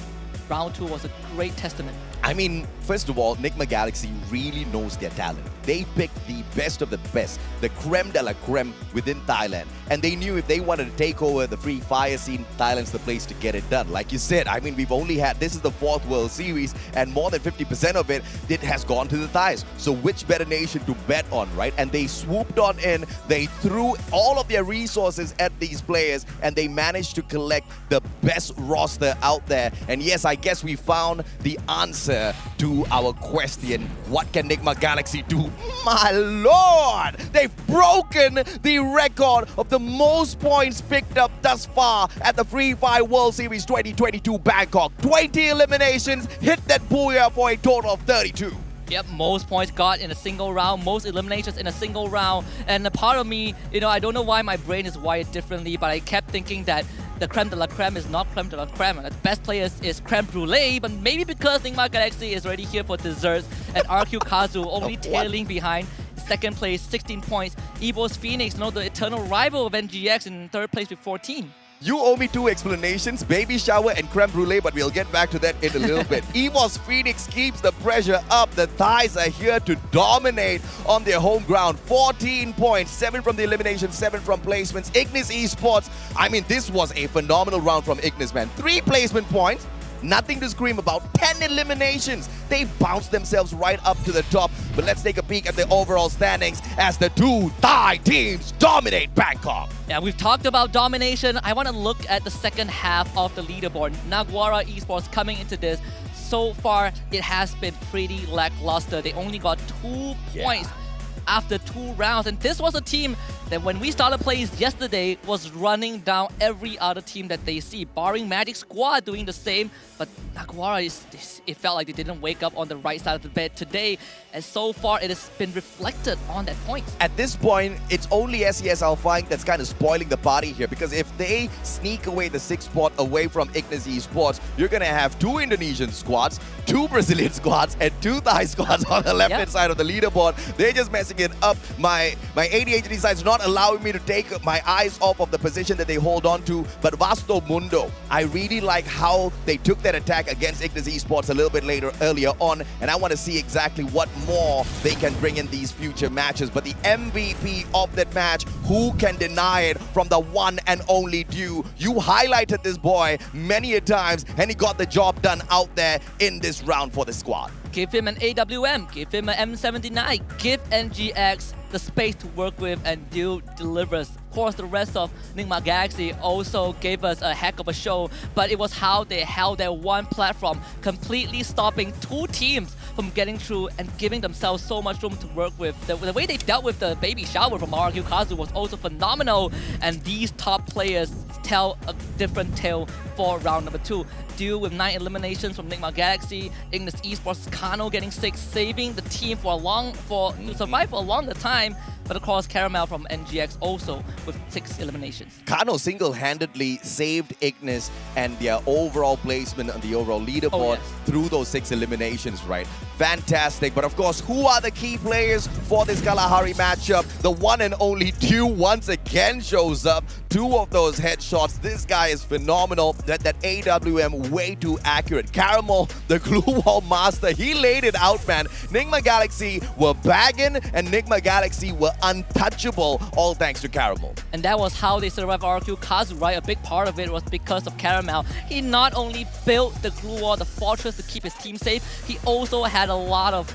Round 2 was a great testament. I mean, first of all, Nigma Galaxy really knows their talent. They picked the best of the best, the creme de la creme within Thailand. And they knew if they wanted to take over the Free Fire scene, Thailand's the place to get it done. Like you said, I mean, we've only had, this is the 4th World Series, and more than 50% of it has gone to the Thais. So which better nation to bet on, right? And they swooped on in, they threw all of their resources at these players, and they managed to collect the best roster out there. And yes, I guess we found the answer to our question, what can Nigma Galaxy do? My lord! They've broken the record of the most points picked up thus far at the Free Fire World Series 2022 Bangkok. 20 eliminations, hit that booyah for a total of 32. Yep, most points got in a single round, most eliminations in a single round. And a part of me, I don't know why my brain is wired differently, but I kept thinking that the creme de la creme is not creme de la creme. The best players is creme brulee, but maybe because Nigma Galaxy is already here for desserts and RQ Kazu only tailing behind. Second place, 16 points. EVOS Phoenix, the eternal rival of NGX, in third place with 14. You owe me 2 explanations, baby shower and creme brulee, but we'll get back to that in a little bit. EVOS Phoenix keeps the pressure up. The Thais are here to dominate on their home ground. 14 points, 7 from the elimination, 7 from placements. Ignis Esports, this was a phenomenal round from Ignis, man. 3 placement points. Nothing to scream about. 10 eliminations. They bounced themselves right up to the top. But let's take a peek at the overall standings as the 2 Thai teams dominate Bangkok. Yeah, we've talked about domination. I want to look at the second half of the leaderboard. Naguara Esports coming into this. So far, it has been pretty lackluster. They only got 2 points after 2 rounds. And this was a team that when we started plays yesterday was running down every other team that they see, barring Magic Squad doing the same. But Naguara, it felt like they didn't wake up on the right side of the bed today. And so far, it has been reflected on that point. At this point, it's only SES Alpha that's kind of spoiling the party here, because if they sneak away the 6th spot away from Ignis Esports, you're going to have 2 Indonesian squads, 2 Brazilian squads, and 2 Thai squads on the left-hand side of the leaderboard. They're just messing it up. My ADHD side is not allowing me to take my eyes off of the position that they hold on to. But Vasto Mundo, I really like how they took that attack against Ignis Esports a little bit earlier on, and I want to see exactly what more they can bring in these future matches. But the MVP of that match, who can deny it, from the one and only Dew. You highlighted this boy many a times, and he got the job done out there in this round for the squad. Give him an AWM, give him an M79, give NGX the space to work with, and Dew delivers. Of course, the rest of Nigma Galaxy also gave us a heck of a show, but it was how they held their one platform, completely stopping 2 teams from getting through and giving themselves so much room to work with. The way they dealt with the baby shower from RQ Kazu was also phenomenal, and these top players tell a different tale for round number 2. Dew with 9 eliminations from Nigma Galaxy, Ignis Esports Kano getting 6, saving the team to survive for a longer time. But of course, Caramel from NGX also with 6 eliminations. Kano single-handedly saved Ignis and their overall placement on the overall leaderboard through those 6 eliminations, right? Fantastic. But of course, who are the key players for this Kalahari matchup? The one and only Dew once again shows up. 2 of those headshots. This guy is phenomenal. That AWM way too accurate. Caramel, the glue wall master, he laid it out, man. Nigma Galaxy were bagging, and Nigma Galaxy were untouchable, all thanks to Caramel. And that was how they survived RQ Kazu, right? A big part of it was because of Caramel. He not only built the glue wall, the fortress to keep his team safe, he also had a lot of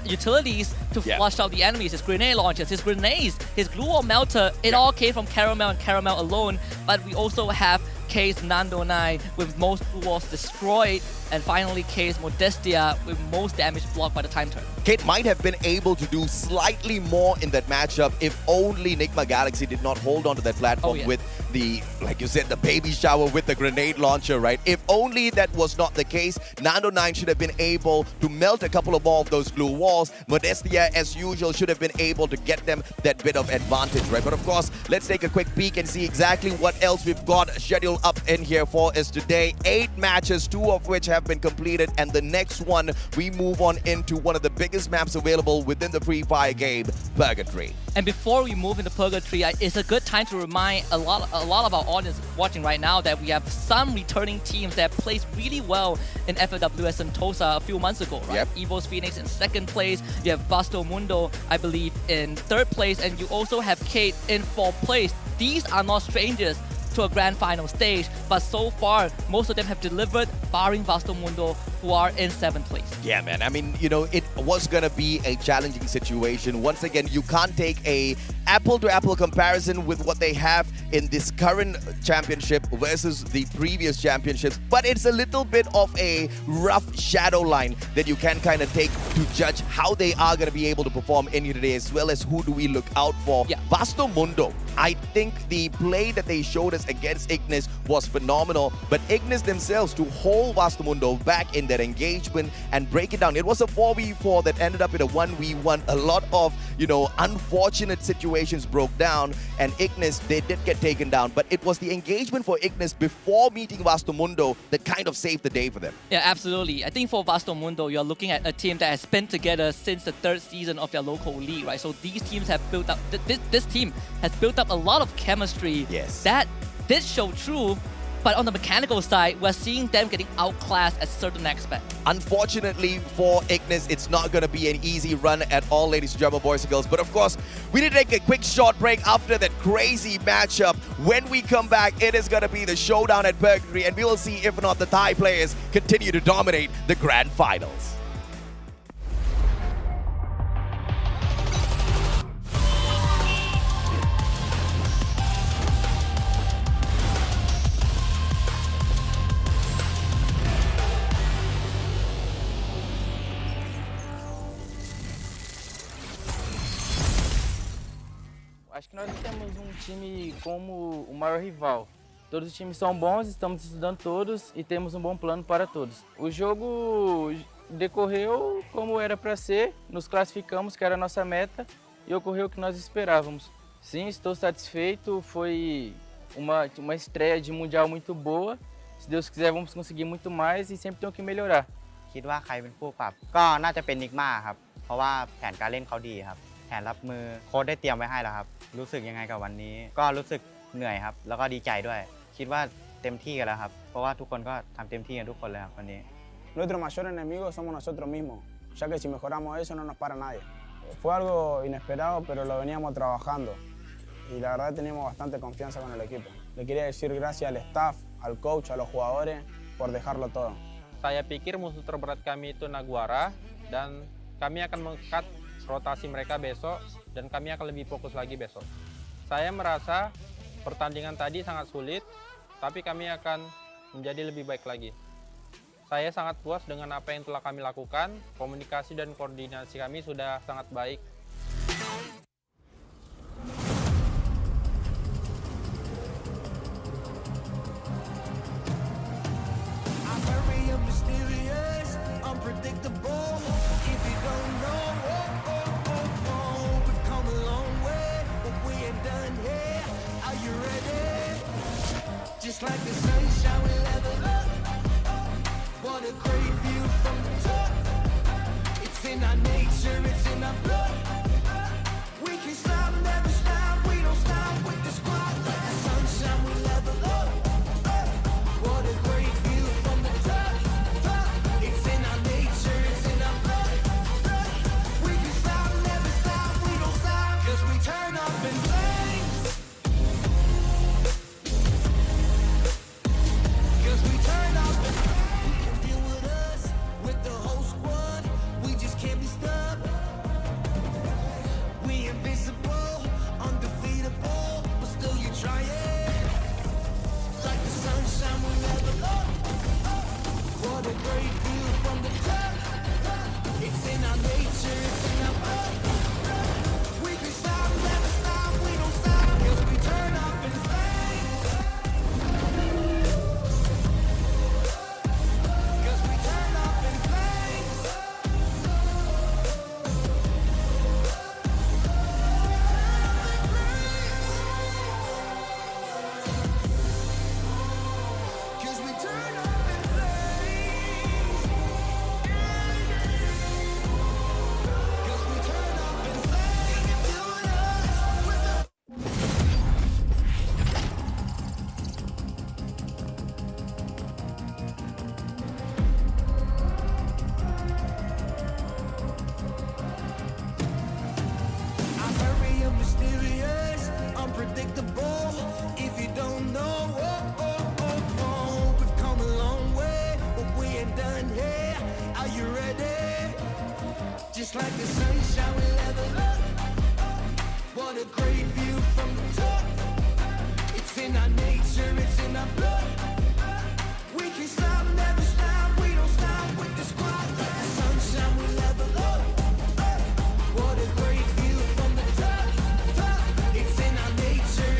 utilities to flush out the enemies, his grenade launchers, his grenades, his glue wall melter. It all came from Caramel and Caramel alone. But we also have Case Nando 9 with most glue walls destroyed, and finally Case Modestia with most damage blocked by the time turn. Kate might have been able to do slightly more in that matchup if only Nigma Galaxy did not hold on to that platform with the, like you said, the baby shower with the grenade launcher, right? If only that was not the case, Nando 9 should have been able to melt a couple of more of those glue walls. Modestia, as usual, should have been able to get them that bit of advantage, right? But of course, let's take a quick peek and see exactly what else we've got scheduled up in here for us today. 8 matches, 2 of which have been completed, and the next one, we move on into one of the biggest maps available within the Free Fire game, Purgatory. And before we move into Purgatory, it's a good time to remind a lot of our audience watching right now that we have some returning teams that placed really well in FFWS Sentosa a few months ago, right? EVOS Phoenix in 2nd place, you have Vasto Mundo, I believe, in 3rd place, and you also have Kate in 4th place. These are not strangers to a grand final stage, but so far most of them have delivered, barring Vasto Mundo, who are in 7th place. Yeah, man. I mean, it was gonna be a challenging situation. Once again, you can't take a apple-to-apple comparison with what they have in this current championship versus the previous championships, but it's a little bit of a rough shadow line that you can kind of take to judge how they are gonna be able to perform in here today, as well as who do we look out for. Vasto Mundo, I think the play that they showed us against Ignis was phenomenal, but Ignis themselves to hold Vastamundo back in their engagement and break it down. It was a 4v4 that ended up in a 1v1. A lot of, unfortunate situations broke down, and Ignis, they did get taken down, but it was the engagement for Ignis before meeting Vastamundo that kind of saved the day for them. Yeah, absolutely. I think for Vastamundo, you're looking at a team that has been together since the 3rd season of their local league, right? So these teams have built up, this team has built up a lot of chemistry. Yes. That did show true, but on the mechanical side, we're seeing them getting outclassed at certain aspects. Unfortunately for Ignis, it's not going to be an easy run at all, ladies and gentlemen, boys and girls. But of course, we need to take a quick short break after that crazy matchup. When we come back, it is going to be the showdown at Purgatory, and we will see if or not the Thai players continue to dominate the grand finals. Acho que nós não temos time como o maior rival. Todos os times são bons, estamos estudando todos e temos bom plano para todos. O jogo decorreu como era para ser, nos classificamos, que era a nossa meta, e ocorreu o que nós esperávamos. Sim, estou satisfeito, foi uma estreia de Mundial muito boa. Se Deus quiser, vamos conseguir muito mais e sempre tem que melhorar. คิดว่าใครเป็นผู้ปรับก็น่าจะเป็นนิกม่าครับเพราะว่าแผนการเล่นเขาดีครับแผนรับมือโค้ชได้เตรียมไว้ให้แล้วครับรู้สึกยังไงกับวันนี้ก็รู้สึกเหนื่อยครับแล้วก็ดีใจด้วยคิดว่าเต็มที่กันแล้วครับเพราะว่าทุกคนก็ทำเต็มที่กันทุกคนเลยครับวันนี้ Nuestro mayor enemigo somos nosotros mismos, ya que si mejoramos eso no nos para nadie. Fue algo inesperado, pero lo veníamos trabajando y la verdad teníamos bastante confianza con el equipo. Le quería decir gracias al staff, al coach, a los jugadores por dejarlo todo. Saya pikir musuh terberat kami itu Naguara, dan kami akan meng-cut rotasi mereka besok, dan kami akan lebih fokus lagi besok. Saya merasa pertandingan tadi sangat sulit, tapi kami akan menjadi lebih baik lagi. Saya sangat puas dengan apa yang telah kami lakukan, komunikasi dan koordinasi kami sudah sangat baik. Unpredictable, if you don't know, we've come a long way, but we ain't done here. Are you ready? Just like the sunshine, we level up. What a great view from the top. It's in our nature, it's in our blood. We can stop, never stop, we don't stop with the squad. Like the sunshine, we level up. What a great view from the top. It's in our nature, it's in our blood. We can stop, never stop, we don't stop, 'cause we turn up in flames. 'Cause we turn up in flames. You can deal with us, with the whole squad. We just can't be stopped. We invincible, undefeatable, but still you try it. Like the sunshine, we never up. What a great view from the top. It's in our nature, it's in our blood. We can stop, never stop, we don't stop, 'cause we turn up in flames. 'Cause we turn up in flames. 'Cause we turn up in flames. 'Cause we turn up in flames. You can do it with the I'm very mysterious, unpredictable. If you don't know, we've come a long way, but we ain't done here. Are you ready? Just like the sunshine, we level up. What a great view from the top. It's in our nature, it's in our blood. We can stop, never stop, we don't stop with the squad. Like the sunshine, we level up. What a great view from the top. It's in our nature,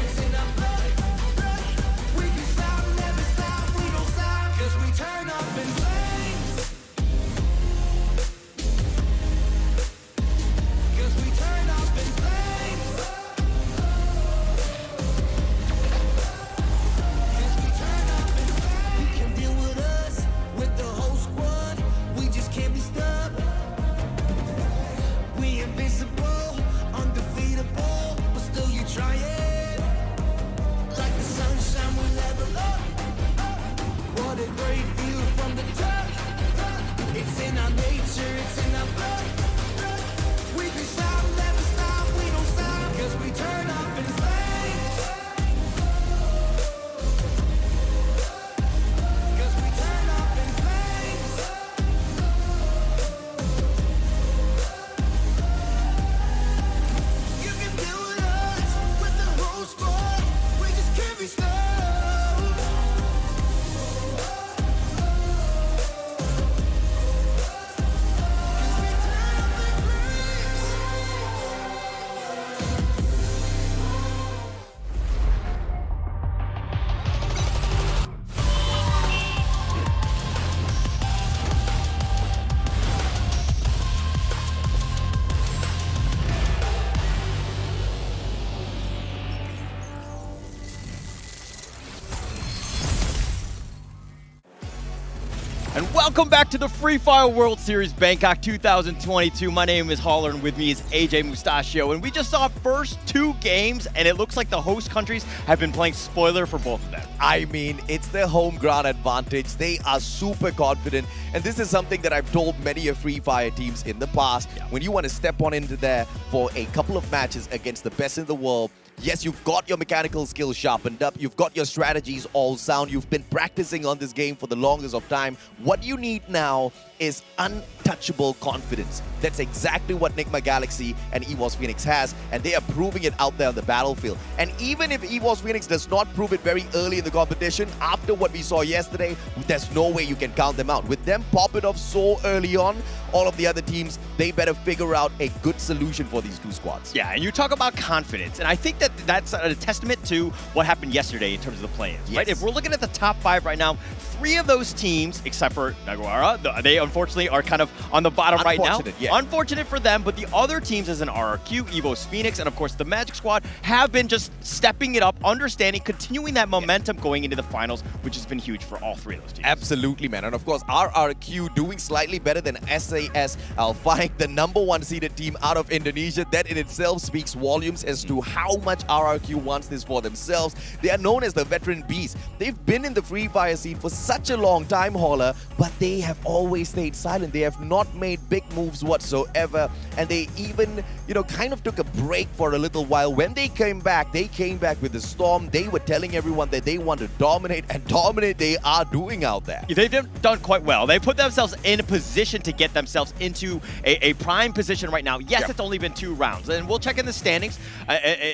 And welcome back to the Free Fire World Series Bangkok 2022. My name is Holler, and with me is AJ Mustachio. And we just saw first 2 games, and it looks like the host countries have been playing spoiler for both of them. I mean, it's their home ground advantage. They are super confident. And this is something that I've told many of Free Fire teams in the past. When you want to step on into there for a couple of matches against the best in the world, yes, you've got your mechanical skills sharpened up. You've got your strategies all sound. You've been practicing on this game for the longest of time. What you need now is untouchable confidence. That's exactly what Nigma Galaxy and EVOS Phoenix has, and they are proving it out there on the battlefield. And even if EVOS Phoenix does not prove it very early in the competition, after what we saw yesterday, there's no way you can count them out. With them popping off so early on, all of the other teams, they better figure out a good solution for these 2 squads. Yeah, and you talk about confidence, and I think that that's a testament to what happened yesterday in terms of the play-ins, right? If we're looking at the top 5 right now, 3 of those teams, except for Naguara, they unfortunately are kind of on the bottom right now. Unfortunate for them, but the other teams as an RRQ, EVOS Phoenix, and of course the Magic Squad have been just stepping it up, understanding, continuing that momentum going into the finals, which has been huge for all 3 of those teams. Absolutely, man. And of course, RRQ doing slightly better than SAS Alphaing, the #1 seeded team out of Indonesia. That in itself speaks volumes as to how much RRQ wants this for themselves. They are known as the veteran beast. They've been in the Free Fire scene for such a long time, Holler, but they have always stayed silent. They have not made big moves whatsoever, and they even, kind of took a break for a little while. When they came back with the storm. They were telling everyone that they want to dominate, and dominate they are doing out there. They've done quite well. They put themselves in a position to get themselves into a prime position right now. Yes, it's only been 2 rounds, and we'll check in the standings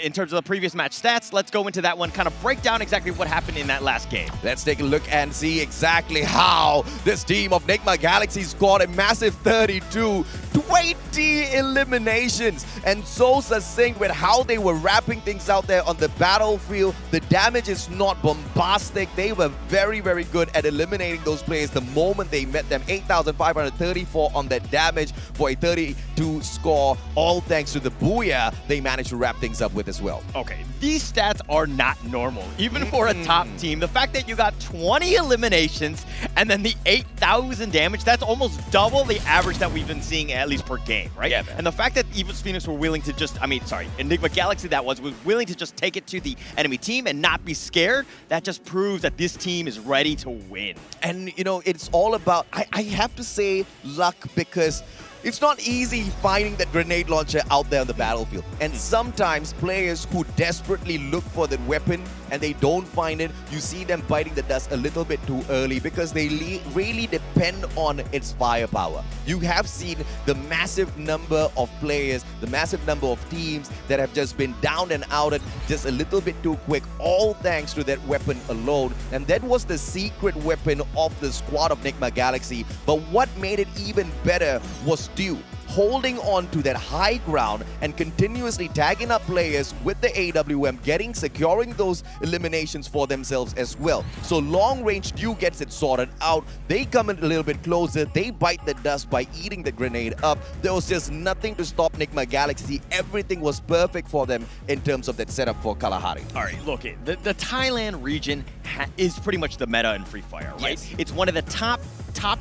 in terms of the previous match stats. Let's go into that one, kind of break down exactly what happened in that last game. Let's take a look and see exactly how this team of Nigma Galaxy scored a massive 32, 20 eliminations, and so succinct with how they were wrapping things out there on the battlefield. The damage is not bombastic. They were very, very good at eliminating those players the moment they met them. 8,534 on that damage for a 32 score, all thanks to the Booyah they managed to wrap things up with as well. Okay, these stats are not normal, even for a top team. The fact that you got 20 eliminations and then the 8,000 damage, that's almost double the average that we've been seeing at least per game, right? Yeah, and the fact that EVOS Phoenix were willing to just, Enigma Galaxy was willing to just take it to the enemy team and not be scared, that just proves that this team is ready to win. And, it's all about, I have to say, luck, because it's not easy finding that grenade launcher out there on the battlefield. And sometimes players who desperately look for that weapon and they don't find it, you see them biting the dust a little bit too early because they really depend on its firepower. You have seen the massive number of players, the massive number of teams that have just been down and outed just a little bit too quick, all thanks to that weapon alone. And that was the secret weapon of the squad of Nigma Galaxy. But what made it even better was Dew holding on to that high ground and continuously tagging up players with the AWM, securing those eliminations for themselves as well. So long range Dew gets it sorted out. They come in a little bit closer. They bite the dust by eating the grenade up. There was just nothing to stop Nigma Galaxy. Everything was perfect for them in terms of that setup for Kalahari. All right, look, the Thailand region is pretty much the meta in Free Fire, right? Yes. It's one of the top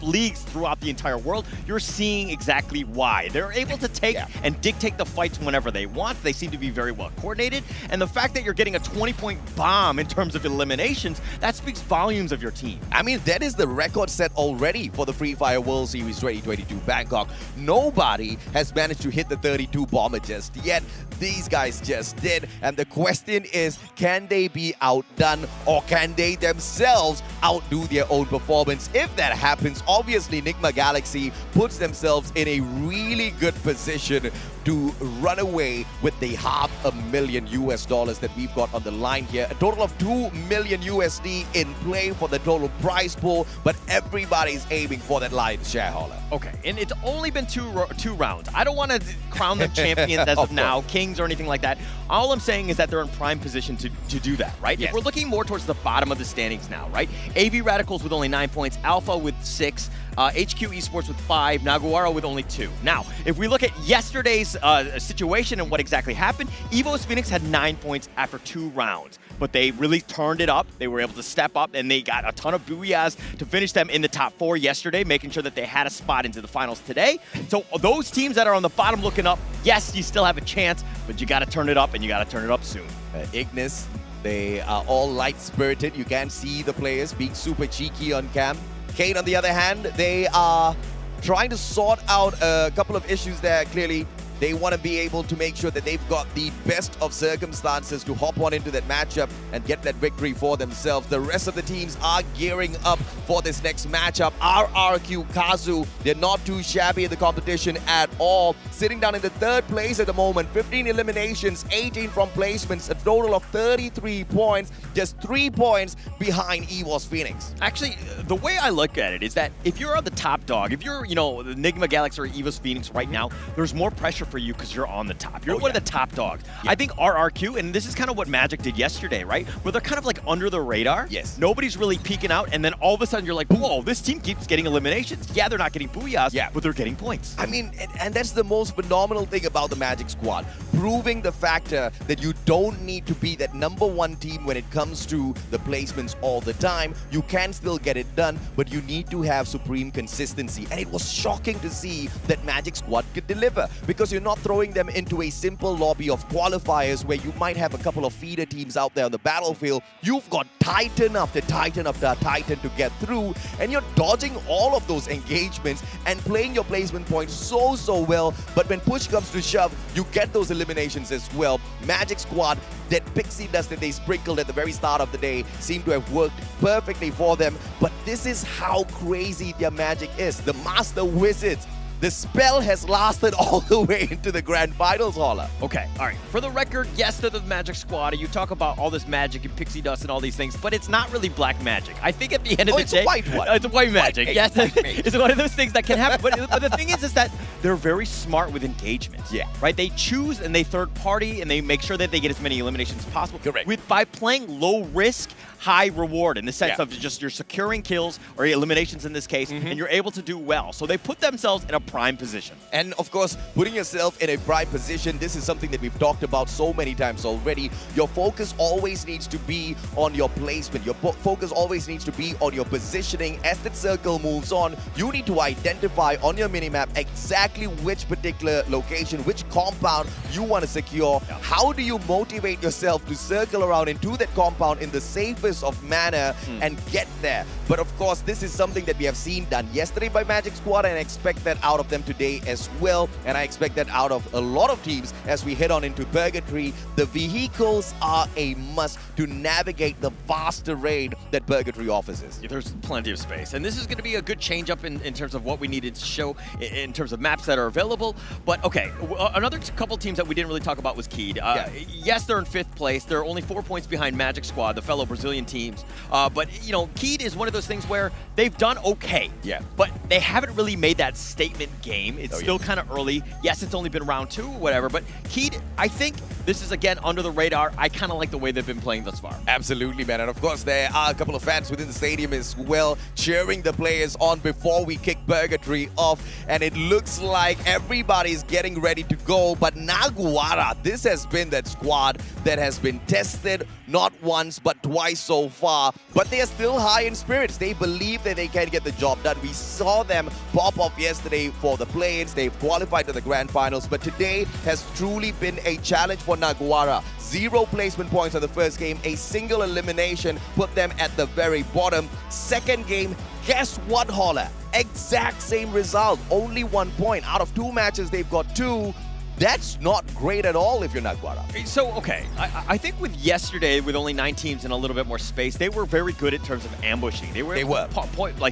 leagues throughout the entire world. You're seeing exactly why. They're able to take and dictate the fights whenever they want. They seem to be very well coordinated. And the fact that you're getting a 20-point bomb in terms of eliminations, that speaks volumes of your team. I mean, that is the record set already for the Free Fire World Series 2022 Bangkok. Nobody has managed to hit the 32 bomber just yet. These guys just did. And the question is, can they be outdone, or can they themselves outdo their own performance? If that happens, obviously Nigma Galaxy puts themselves in a really good position to run away with the $500,000 that we've got on the line here. A total of $2 million USD in play for the total prize pool, but everybody's aiming for that lion's shareholder. Okay, and it's only been two rounds. I don't want to crown them champions as of now, kings or anything like that. All I'm saying is that they're in prime position to do that, right? Yes. If we're looking more towards the bottom of the standings now, right? AV Radicals with only 9 points, Alpha with 6, HQ Esports with 5, Naguara with only 2. Now, if we look at yesterday's situation and what exactly happened, EVO's Phoenix had 9 points after 2 rounds. But they really turned it up. They were able to step up, and they got a ton of booyahs to finish them in the top 4 yesterday, making sure that they had a spot into the finals today. So those teams that are on the bottom looking up, yes, you still have a chance, but you got to turn it up, and you got to turn it up soon. Ignis, they are all light-spirited. You can see the players being super cheeky on cam. Kane, on the other hand, they are trying to sort out a couple of issues there. Clearly, they want to be able to make sure that they've got the best of circumstances to hop on into that matchup and get that victory for themselves. The rest of the teams are gearing up for this next matchup. RRQ Kazu, they're not too shabby in the competition at all. Sitting down in the 3rd place at the moment, 15 eliminations, 18 from placements, a total of 33 points, just 3 points behind EVO's Phoenix. Actually, the way I look at it is that if you're on the top dog, if you're, the Enigma Galaxy or EVO's Phoenix right now, there's more pressure for you because you're on the top. You're one of the top dogs. Yeah. I think RRQ, and this is kind of what Magic did yesterday, right? Where they're kind of like under the radar. Yes. Nobody's really peeking out, and then all of a sudden you're like, whoa, this team keeps getting eliminations. Yeah, they're not getting booyahs, but they're getting points. I mean, and that's the most phenomenal thing about the Magic squad. Proving the factor that you don't need to be that #1 team when it comes to the placements all the time. You can still get it done, but you need to have supreme consistency. And it was shocking to see that Magic squad could deliver, because you're not throwing them into a simple lobby of qualifiers where you might have a couple of feeder teams out there on the battlefield. You've got Titan after Titan after Titan to get through, and you're dodging all of those engagements and playing your placement points so well. But when push comes to shove, you get those eliminations as well. Magic squad, that pixie dust that they sprinkled at the very start of the day seemed to have worked perfectly for them. But this is how crazy their magic is. The Master Wizards, the spell has lasted all the way into the grand finals, Holla. Okay, all right. For the record, yes, they're the Magic squad. You talk about all this magic and pixie dust and all these things, but it's not really black magic. I think at the end of the day, it's a white one. It's a white magic. White yes, magic. it's one of those things that can happen. But the thing is that they're very smart with engagements. Yeah. Right. They choose and they third party and they make sure that they get as many eliminations as possible. Correct. By playing low risk, high reward, in the sense of just you're securing kills or eliminations in this case, and you're able to do well. So they put themselves in a prime position. And of course, putting yourself in a prime position, this is something that we've talked about so many times already. Your focus always needs to be on your placement. Your focus always needs to be on your positioning. As that circle moves on, you need to identify on your minimap exactly which particular location, which compound you want to secure. How do you motivate yourself to circle around into that compound in the safest of manner and get there? But of course, this is something that we have seen done yesterday by Magic Squad, and I expect that out of them today as well. And I expect that out of a lot of teams as we head on into Purgatory. The vehicles are a must to navigate the vast terrain that Purgatory offers us. There's plenty of space. And this is going to be a good change up in terms of what we needed to show in terms of maps that are available. But okay, another couple teams that we didn't really talk about was Keed. Yes, they're in 5th place. They're only 4 points behind Magic Squad, the fellow Brazilian teams. But, Keed is one of those things where they've done okay. Yeah. But they haven't really made that statement game. It's still kind of early. Yes, it's only been round 2 or whatever. But Keed, I think this is, again, under the radar. I kind of like the way they've been playing thus far. Absolutely, man. And of course, there are a couple of fans within the stadium as well, cheering the players on before we kick Purgatory off. And it looks like everybody's getting ready to go. But Naguara, this has been that squad that has been tested not once but twice so far. But they are still high in spirits. They believe that they can get the job done. We saw them pop off yesterday for the play-ins. They've qualified to the grand finals. But today has truly been a challenge for Naguara. 0 placement points on the first game. A single elimination put them at the very bottom. Second game, guess what, Holla? Exact same result. Only 1 point. Out of 2 matches, they've got 2. That's not great at all if you're Naguara. So, okay, I think with yesterday, with only 9 teams and a little bit more space, they were very good in terms of ambushing. They were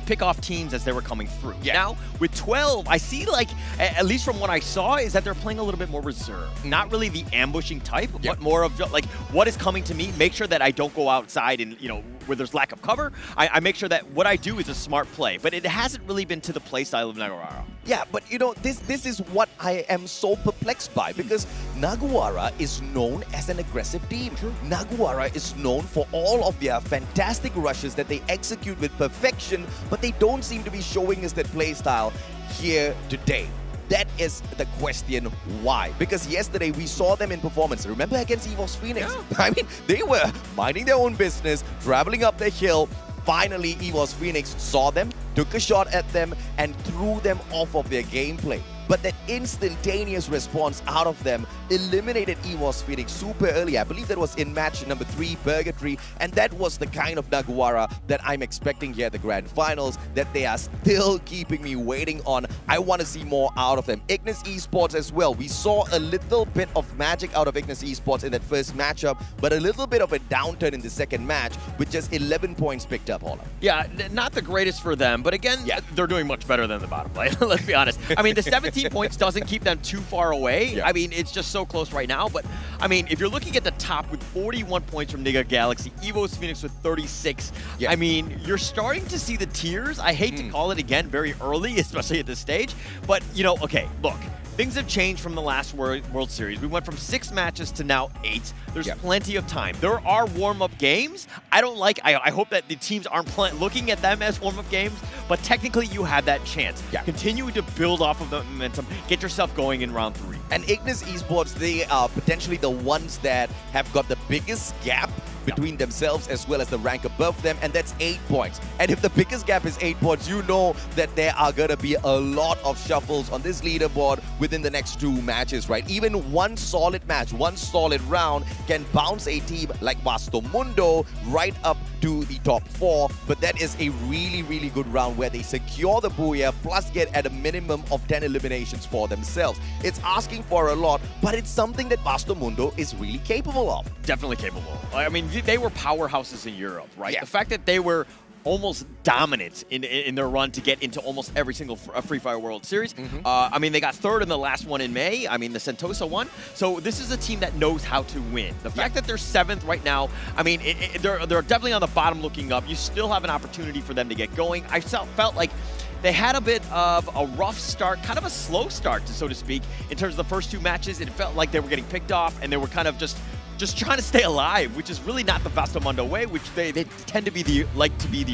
pick off teams as they were coming through. Yeah. Now, with 12, I see, at least from what I saw, is that they're playing a little bit more reserved. Not really the ambushing type, but more of, what is coming to me, make sure that I don't go outside and, where there's lack of cover. I make sure that what I do is a smart play. But it hasn't really been to the play style of Naguara. Yeah, but you know, this is what I am so perplexed by, because Naguara is known as an aggressive team. Naguara is known for all of their fantastic rushes that they execute with perfection, but they don't seem to be showing us that play style here today. That is the question why. Because yesterday we saw them in performance. Remember against EVOS Phoenix? Yeah. I mean, they were minding their own business, traveling up the hill. Finally, EVOS Phoenix saw them, took a shot at them, and threw them off of their gameplay. But that instantaneous response out of them eliminated EVOS Phoenix super early. I believe that was in match number 3, Purgatory. And that was the kind of Naguara that I'm expecting here at the Grand Finals, that they are still keeping me waiting on. I want to see more out of them. Ignis Esports as well. We saw a little bit of magic out of Ignis Esports in that first matchup, but a little bit of a downturn in the second match with just 11 points picked up, Holla. Yeah, not the greatest for them, but again, they're doing much better than the bottom play. Let's be honest. I mean, the 17 points doesn't keep them too far away. Yeah. I mean, it's just so close right now. But, I mean, if you're looking at the top with 41 points from Niga Galaxy, EVOS Phoenix with 36, I mean, you're starting to see the tiers. I hate to call it again very early, especially at this stage. But, you know, okay, look. Things have changed from the last World Series. We went from 6 matches to now 8. There's plenty of time. There are warm-up games. I hope that the teams aren't looking at them as warm-up games, but technically you have that chance. Continue to build off of the momentum. Get yourself going in round 3. And Ignis Esports, they are potentially the ones that have got the biggest gap between themselves as well as the rank above them, and that's 8 points. And if the biggest gap is 8 points, you know that there are gonna be a lot of shuffles on this leaderboard within the next 2 matches, right? Even one solid match, one solid round can bounce a team like Vasto Mundo right up to the top 4, but that is a really, really good round where they secure the Booyah plus get at a minimum of 10 eliminations for themselves. It's asking for a lot, but it's something that Vasto Mundo is really capable of. Definitely capable. I mean, they were powerhouses in Europe, right? The fact that they were almost dominant in their run to get into almost every single Free Fire World Series. I mean, they got 3rd in the last one in May. I mean, the Sentosa one. So this is a team that knows how to win. The fact that they're 7th right now, I mean, they're definitely on the bottom looking up. You still have an opportunity for them to get going. I felt like they had a bit of a rough start, kind of a slow start, so to speak, in terms of the first 2 matches. It felt like they were getting picked off, and they were kind of just trying to stay alive, which is really not the Vasto Mundo way, which they tend to be the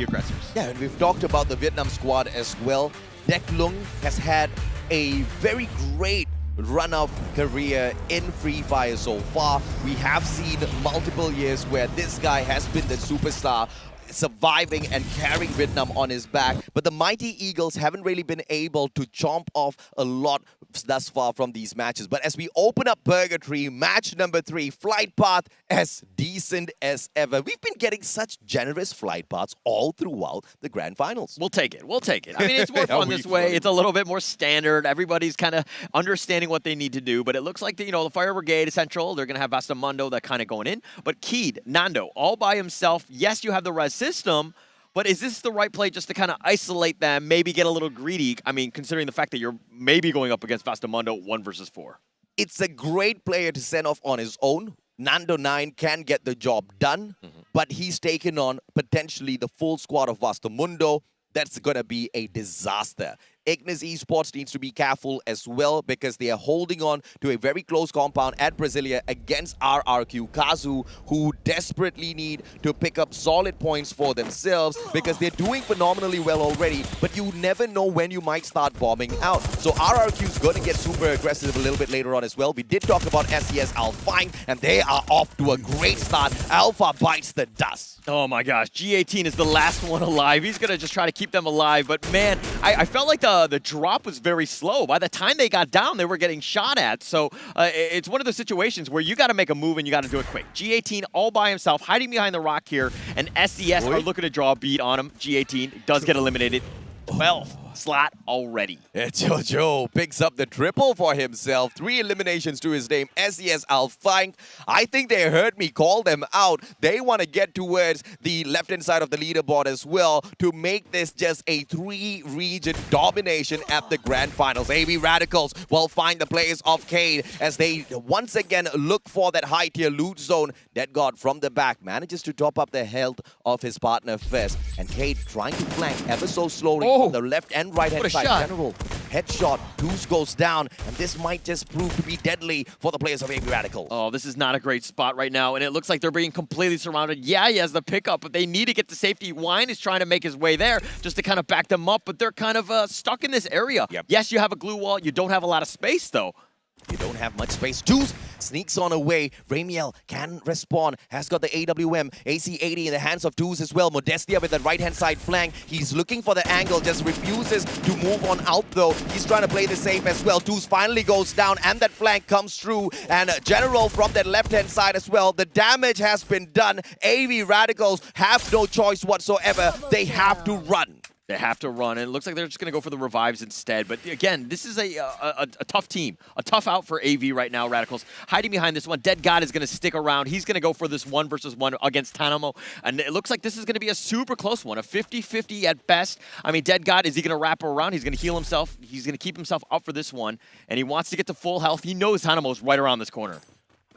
aggressors. Yeah, and we've talked about the Vietnam squad as well. Dek Lung has had a very great run of career in Free Fire so far. We have seen multiple years where this guy has been the superstar, surviving and carrying Vietnam on his back, but the Mighty Eagles haven't really been able to chomp off a lot thus far from these matches. But as we open up Purgatory, match number 3, flight path as decent as ever. We've been getting such generous flight paths all throughout the Grand Finals. We'll take it. We'll take it. I mean, it's more fun this way. It's a little bit more standard. Everybody's kind of understanding what they need to do, but it looks like the Fire Brigade Central, they're going to have Vasto Mundo that kind of going in. But Keed, Nando, all by himself. Yes, you have the res system, but is this the right play just to kind of isolate them, maybe get a little greedy? I mean, considering the fact that you're maybe going up against Vasto Mundo 1 versus 4. It's a great player to send off on his own. Nando 9 can get the job done, but he's taken on potentially the full squad of Vasto Mundo. That's going to be a disaster. Ignis Esports needs to be careful as well because they are holding on to a very close compound at Brasilia against RRQ Kazu, who desperately need to pick up solid points for themselves because they're doing phenomenally well already, but you never know when you might start bombing out. So RRQ is going to get super aggressive a little bit later on as well. We did talk about SES Alpine, and they are off to a great start. Alpha bites the dust. Oh my gosh, G18 is the last one alive. He's going to just try to keep them alive, but man, I felt like the drop was very slow. By the time they got down, they were getting shot at. So it's one of those situations where you got to make a move and you got to do it quick. G18 all by himself, hiding behind the rock here, and SES are looking to draw a beat on him. G18 does get eliminated. 12th slot already. Jojo picks up the triple for himself. 3 eliminations to his name. SES Alpine. I think they heard me call them out. They want to get towards the left-hand side of the leaderboard as well to make this just a 3-region domination at the Grand Finals. AB Radicals will find the players of Cade as they once again look for that high-tier loot zone. Dead God from the back manages to top up the health of his partner Fest. And Cade trying to flank ever so slowly from the left and right-hand side. General Headshot, Deuce goes down, and this might just prove to be deadly for the players of AB Radicals. Oh, this is not a great spot right now, and it looks like they're being completely surrounded. Yeah, he has the pickup, but they need to get to safety. Wine is trying to make his way there just to kind of back them up, but they're kind of stuck in this area. Yep. Yes, you have a glue wall. You don't have a lot of space, though. You don't have much space. Deuce sneaks on away. Ramiel can respond. Has got the AWM. AC-80 in the hands of Deuce as well. Modestia with the right-hand side flank. He's looking for the angle. Just refuses to move on out though. He's trying to play the safe as well. Deuce finally goes down and that flank comes through. And General from that left-hand side as well. The damage has been done. AV Radicals have no choice whatsoever. They have to run. They have to run, and it looks like they're just going to go for the revives instead. But again, this is a tough team, a tough out for AV right now, Radicals. Hiding behind this one, Dead God is going to stick around. He's going to go for this 1 versus 1 against Tanamo, and it looks like this is going to be a super close one, a 50-50 at best. I mean, Dead God, is he going to wrap around? He's going to heal himself. He's going to keep himself up for this one, and he wants to get to full health. He knows Tanamo's right around this corner.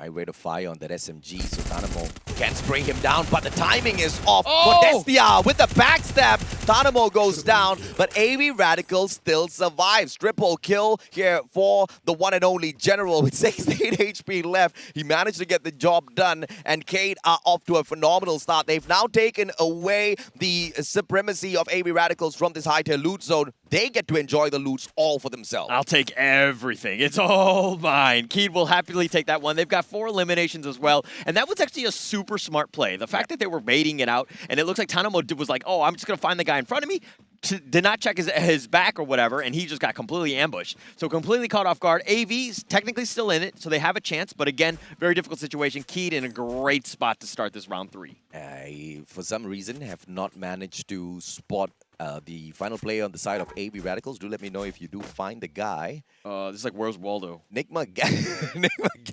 High rate of fire on that SMG, so Tanamo can spray him down, but the timing is off. Oh! Modestia with the backstab. Tanamo goes down, but AV Radicals still survives. Triple kill here for the one and only General with 68 HP left. He managed to get the job done, and Cade are off to a phenomenal start. They've now taken away the supremacy of AV Radicals from this high-tier loot zone. They get to enjoy the loots all for themselves. I'll take everything. It's all mine. Keed will happily take that one. They've got 4 eliminations as well, and that was actually a super smart play. The fact that they were baiting it out, and it looks like Tanamo was like, oh, I'm just going to find the guy in front of me, did not check his back or whatever, and he just got completely ambushed. So completely caught off guard. AV's technically still in it, so they have a chance, but again, very difficult situation. Keed in a great spot to start this round 3. I, for some reason, have not managed to spot the final player on the side of AV Radicals. Do let me know if you do find the guy. This is like, where's Waldo? Nigma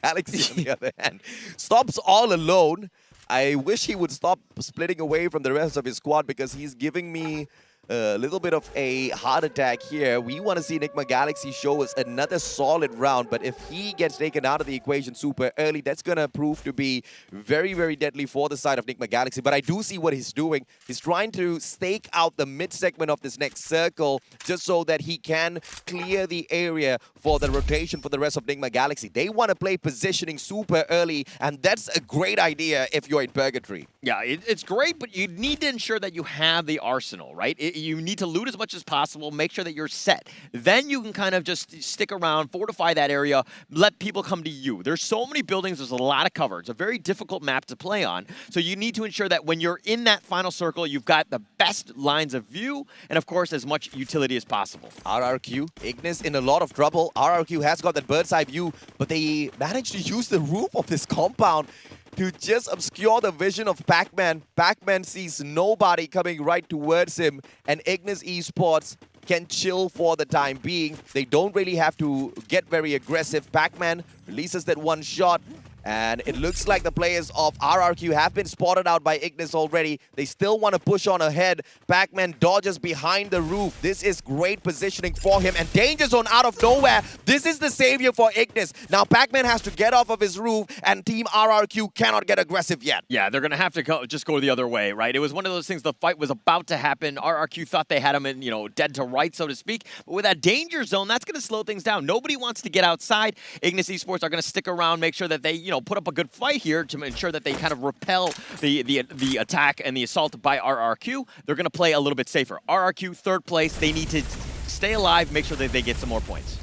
Galaxy, on the other hand, stops all alone. I wish he would stop splitting away from the rest of his squad because he's giving me a little bit of a heart attack here. We want to see Nigma Galaxy show us another solid round, but if he gets taken out of the equation super early, that's going to prove to be very, very deadly for the side of Nigma Galaxy. But I do see what he's doing. He's trying to stake out the mid-segment of this next circle just so that he can clear the area for the rotation for the rest of Nigma Galaxy. They want to play positioning super early, and that's a great idea if you're in Purgatory. Yeah, it's great, but you need to ensure that you have the arsenal, right? You need to loot as much as possible, make sure that you're set. Then you can kind of just stick around, fortify that area, let people come to you. There's so many buildings, there's a lot of cover. It's a very difficult map to play on. So you need to ensure that when you're in that final circle, you've got the best lines of view and, of course, as much utility as possible. RRQ, Ignis in a lot of trouble. RRQ has got that bird's eye view, but they managed to use the roof of this compound to just obscure the vision of Pac-Man. Pac-Man sees nobody coming right towards him, and Ignis Esports can chill for the time being. They don't really have to get very aggressive. Pac-Man releases that one shot, and it looks like the players of RRQ have been spotted out by Ignis already. They still want to push on ahead. Pac-Man dodges behind the roof. This is great positioning for him. And danger zone out of nowhere. This is the savior for Ignis. Now Pac-Man has to get off of his roof, and Team RRQ cannot get aggressive yet. Yeah, they're going to have to just go the other way, right? It was one of those things, the fight was about to happen. RRQ thought they had him in, dead to right, so to speak. But with that danger zone, that's going to slow things down. Nobody wants to get outside. Ignis Esports are going to stick around, make sure that they, put up a good fight here to ensure that they kind of repel the attack and the assault by RRQ. They're going to play a little bit safer. RRQ, 3rd place. They need to stay alive, make sure that they get some more points.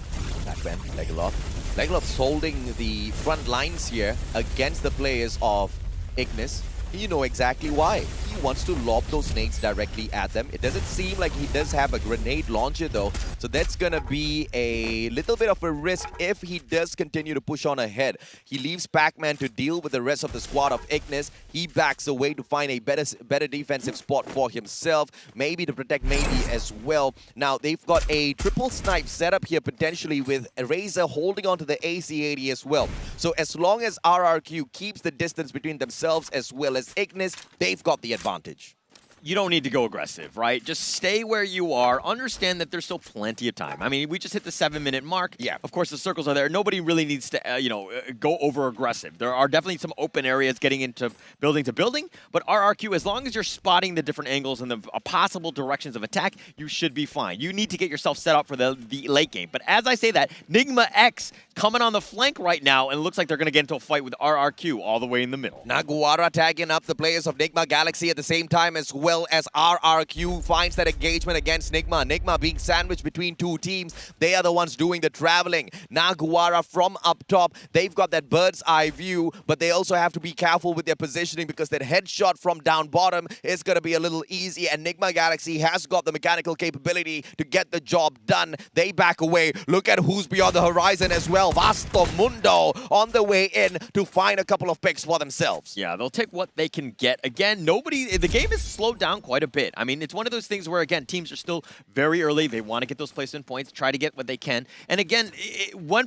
Pac-Man, Legolov's holding the front lines here against the players of Ignis. You know exactly why. He wants to lob those nades directly at them. It doesn't seem like he does have a grenade launcher though, so that's gonna be a little bit of a risk if he does continue to push on ahead. He leaves Pac-Man to deal with the rest of the squad of Ignis. He backs away to find a better defensive spot for himself, maybe to protect Maybe as well. Now they've got a triple snipe setup here potentially with Razor holding on to the AC-80 as well. So as long as RRQ keeps the distance between themselves as well as Ignis, they've got the advantage. you don't need to go aggressive, right? Just stay where you are. Understand that there's still plenty of time. I mean, we just hit the 7-minute mark. Yeah. Of course, the circles are there. Nobody really needs to, go over aggressive. There are definitely some open areas getting into building to building, but RRQ, as long as you're spotting the different angles and the possible directions of attack, you should be fine. You need to get yourself set up for the late game. But as I say that, Nigma X coming on the flank right now, and it looks like they're going to get into a fight with RRQ all the way in the middle. Naguara tagging up the players of Nigma Galaxy at the same time, as well as RRQ finds that engagement against Nigma. Nigma being sandwiched between two teams. They are the ones doing the traveling. Naguara from up top. They've got that bird's eye view, but they also have to be careful with their positioning because that headshot from down bottom is going to be a little easy, and Nigma Galaxy has got the mechanical capability to get the job done. They back away. Look at who's beyond the horizon as well. Vasto Mundo on the way in to find a couple of picks for themselves. Yeah, they'll take what they can get. Again, the game is slowed down quite a bit. I mean, it's one of those things where, again, teams are still very early. They want to get those placement points, try to get what they can. And again,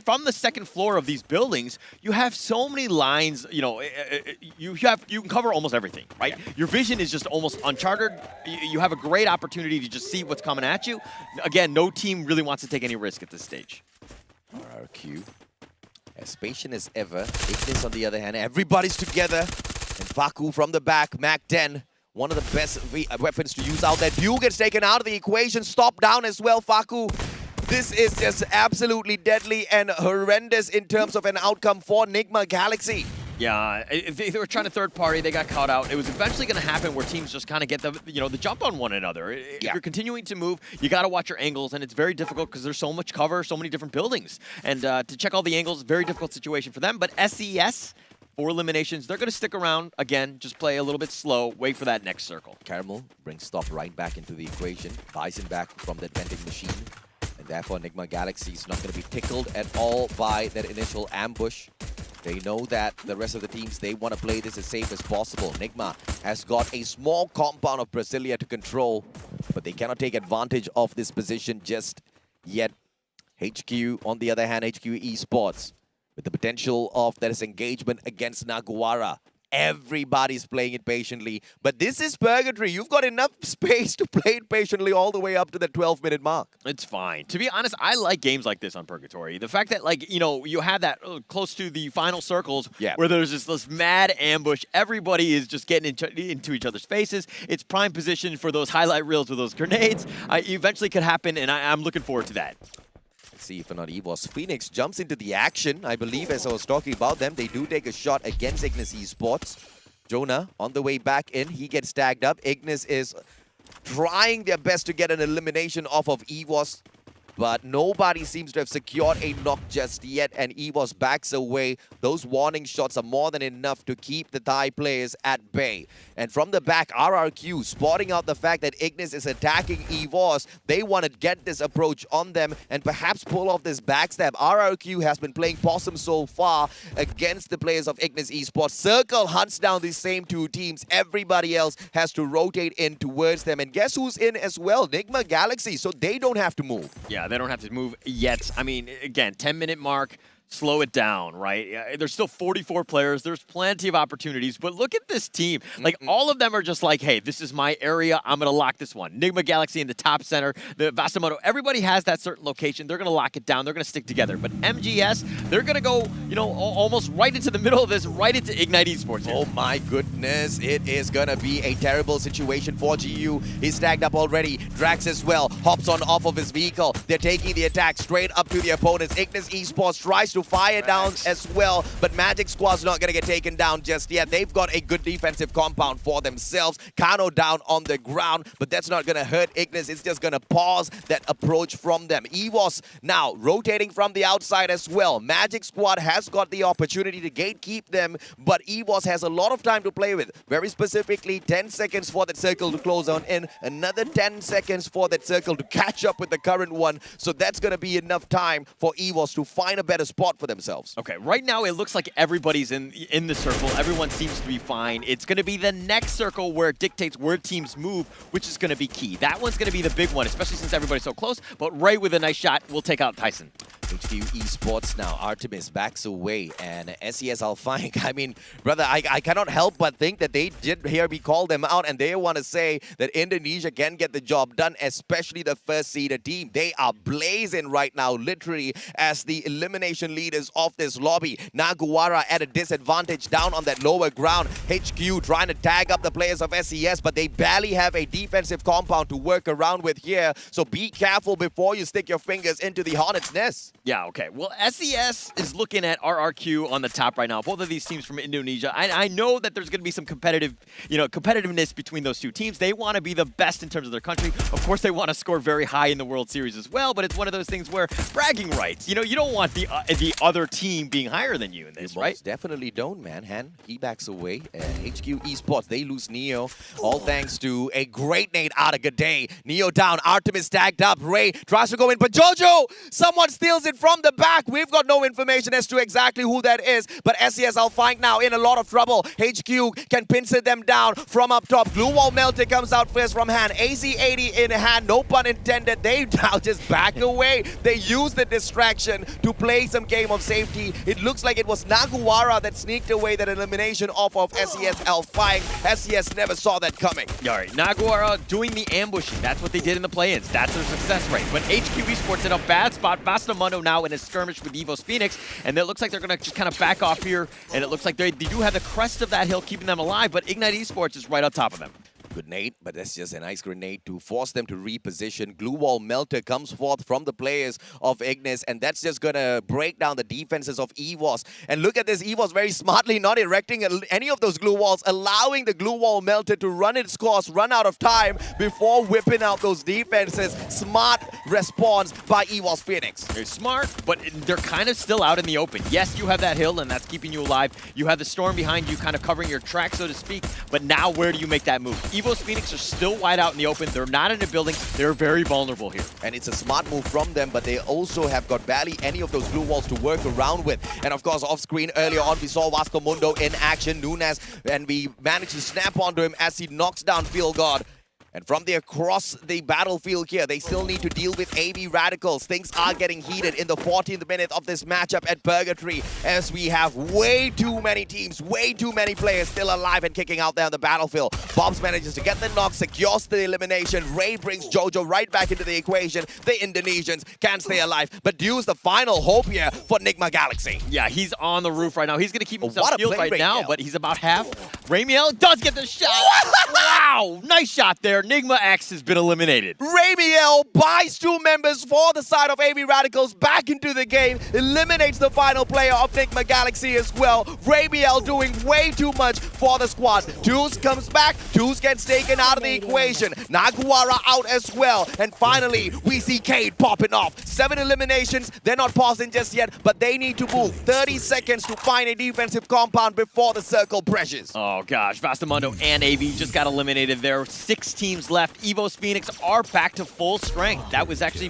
from the second floor of these buildings, you have so many lines, you can cover almost everything, right? Yeah. Your vision is just almost uncharted. You have a great opportunity to just see what's coming at you. Again, no team really wants to take any risk at this stage. RRQ, as patient as ever. Ignis on the other hand, everybody's together. And Faku from the back, Mac 10. One of the best weapons to use out there. View gets taken out of the equation. Stop down as well, Faku. This is just absolutely deadly and horrendous in terms of an outcome for Nigma Galaxy. Yeah, if they were trying to third party, they got caught out. It was eventually going to happen where teams just kind of get the jump on one another. If you're continuing to move, you got to watch your angles, and it's very difficult because there's so much cover, so many different buildings. And to check all the angles, very difficult situation for them. But SES, 4 eliminations, they're going to stick around. Again, just play a little bit slow, wait for that next circle. Caramel brings Stop right back into the equation, buys him back from that vending machine. And therefore, Nigma Galaxy is not going to be tickled at all by that initial ambush. They know that the rest of the teams, they want to play this as safe as possible. Nigma has got a small compound of Brasilia to control, but they cannot take advantage of this position just yet. HQ, on the other hand, HQ Esports, with the potential of that is engagement against Naguara. Everybody's playing it patiently, but this is purgatory. You've got enough space to play it patiently all the way up to the 12-minute mark. It's fine. To be honest, I like games like this on Purgatory. The fact that, you have that close to the final circles where there's this mad ambush. Everybody is just getting into each other's faces. It's prime position for those highlight reels with those grenades. Eventually could happen, and I'm looking forward to that. See if or not EVOS. Phoenix jumps into the action. I believe, as I was talking about them, they do take a shot against Ignis Esports. Jonah on the way back in. He gets tagged up. Ignis is trying their best to get an elimination off of EVOS, but nobody seems to have secured a knock just yet, and EVOS backs away. Those warning shots are more than enough to keep the Thai players at bay. And from the back, RRQ spotting out the fact that Ignis is attacking EVOS. They want to get this approach on them and perhaps pull off this backstab. RRQ has been playing possum so far against the players of Ignis Esports. Circle hunts down these same two teams. Everybody else has to rotate in towards them. And guess who's in as well? Nigma Galaxy, so they don't have to move. Yeah, they don't have to move yet. I mean, again, 10-minute mark. Slow it down, right? There's still 44 players. There's plenty of opportunities. But look at this team. Like, all of them are just like, hey, this is my area. I'm going to lock this one. Nigma Galaxy in the top center. The Vasamoto, everybody has that certain location. They're going to lock it down. They're going to stick together. But MGS, they're going to go, almost right into the middle of this, right into Ignite Esports here. Oh, my goodness. It is going to be a terrible situation for GU. He's tagged up already. Drax as well. Hops on off of his vehicle. They're taking the attack straight up to the opponents. Ignis Esports tries to fire down as well, but Magic Squad's not going to get taken down just yet. They've got a good defensive compound for themselves. Kano down on the ground, but that's not going to hurt Ignis. It's just going to pause that approach from them. EVOS now rotating from the outside as well. Magic Squad has got the opportunity to gatekeep them, but EVOS has a lot of time to play with. Very specifically, 10 seconds for that circle to close on in, another 10 seconds for that circle to catch up with the current one. So that's going to be enough time for EVOS to find a better spot for themselves. Okay, right now it looks like everybody's in the circle. Everyone seems to be fine. It's going to be the next circle where it dictates where teams move, which is going to be key. That one's going to be the big one, especially since everybody's so close. But Ray with a nice shot will take out Tyson. HQ Esports now. Artemis backs away, and SES Alfine. I mean, brother, I cannot help but think that they did hear me call them out, and they want to say that Indonesia can get the job done, especially the first seeded team. They are blazing right now, literally, as the elimination leaders of this lobby. Naguara at a disadvantage down on that lower ground. HQ trying to tag up the players of SES, but they barely have a defensive compound to work around with here. So be careful before you stick your fingers into the hornet's nest. Yeah, okay. Well, SES is looking at RRQ on the top right now. Both of these teams from Indonesia. I know that there's going to be some competitiveness between those two teams. They want to be the best in terms of their country. Of course, they want to score very high in the World Series as well, but it's one of those things where bragging rights. You know, you don't want the other team being higher than you in this, right? Definitely don't, man. He backs away. HQ Esports, they lose Neo. All thanks to a great nade out of G'day. Neo down. Artemis tagged up. Ray tries to go in, but Jojo! Someone steals it from the back. We've got no information as to exactly who that is, but SES Alfine now in a lot of trouble. HQ can pincer them down from up top. Glue Wall Melted comes out first from hand. AC-80 in hand, no pun intended. They now just back away. They use the distraction to play some game of safety. It looks like it was Naguara that sneaked away that elimination off of SES Alfine. SES never saw that coming. All right, Naguara doing the ambushing. That's what they did in the play-ins. That's their success rate. But HQ Esports in a bad spot. Bastamundo now in a skirmish with Evo's Phoenix, and it looks like they're going to just kind of back off here, and it looks like they do have the crest of that hill keeping them alive, but Ignite Esports is right on top of them. Grenade, but that's just a nice grenade to force them to reposition. Glue Wall Melter comes forth from the players of Ignis, and that's just gonna break down the defenses of EVOS. And look at this, EVOS very smartly not erecting any of those glue walls, allowing the Glue Wall Melter to run its course, run out of time before whipping out those defenses. Smart response by EVOS Phoenix. They're smart, but they're kind of still out in the open. Yes, you have that hill, and that's keeping you alive. You have the storm behind you kind of covering your track, so to speak, but now where do you make that move? EVOS Phoenix are still wide out in the open. They're not in a building. They're very vulnerable here. And it's a smart move from them, but they also have got barely any of those glue walls to work around with. And of course, off screen earlier on, we saw Vastomundo in action, Nunes, and we managed to snap onto him as he knocks down Field Guard. And from the across the battlefield here, they still need to deal with AV Radicals. Things are getting heated in the 14th minute of this matchup at Purgatory, as we have way too many teams, way too many players still alive and kicking out there on the battlefield. Bobs manages to get the knock, secures the elimination. Ray brings Jojo right back into the equation. The Indonesians can stay alive, but Dew's the final hope here for Nigma Galaxy. Yeah, he's on the roof right now. He's going to keep himself healed right now, but he's about half. Ramiel does get the shot. Wow, nice shot there. Nigma X has been eliminated. Ramiel buys two members for the side of AV Radicals back into the game, eliminates the final player of Nigma Galaxy as well. Ramiel doing way too much for the squad. Deuce comes back, Deuce gets taken out of the equation. Naguara out as well. And finally, we see Cade popping off. 7 eliminations, they're not pausing just yet, but they need to move 30 seconds to find a defensive compound before the circle pressures. Oh gosh, Vastamundo and AV just got eliminated there. 6 teams left. EVOS Phoenix are back to full strength. That was actually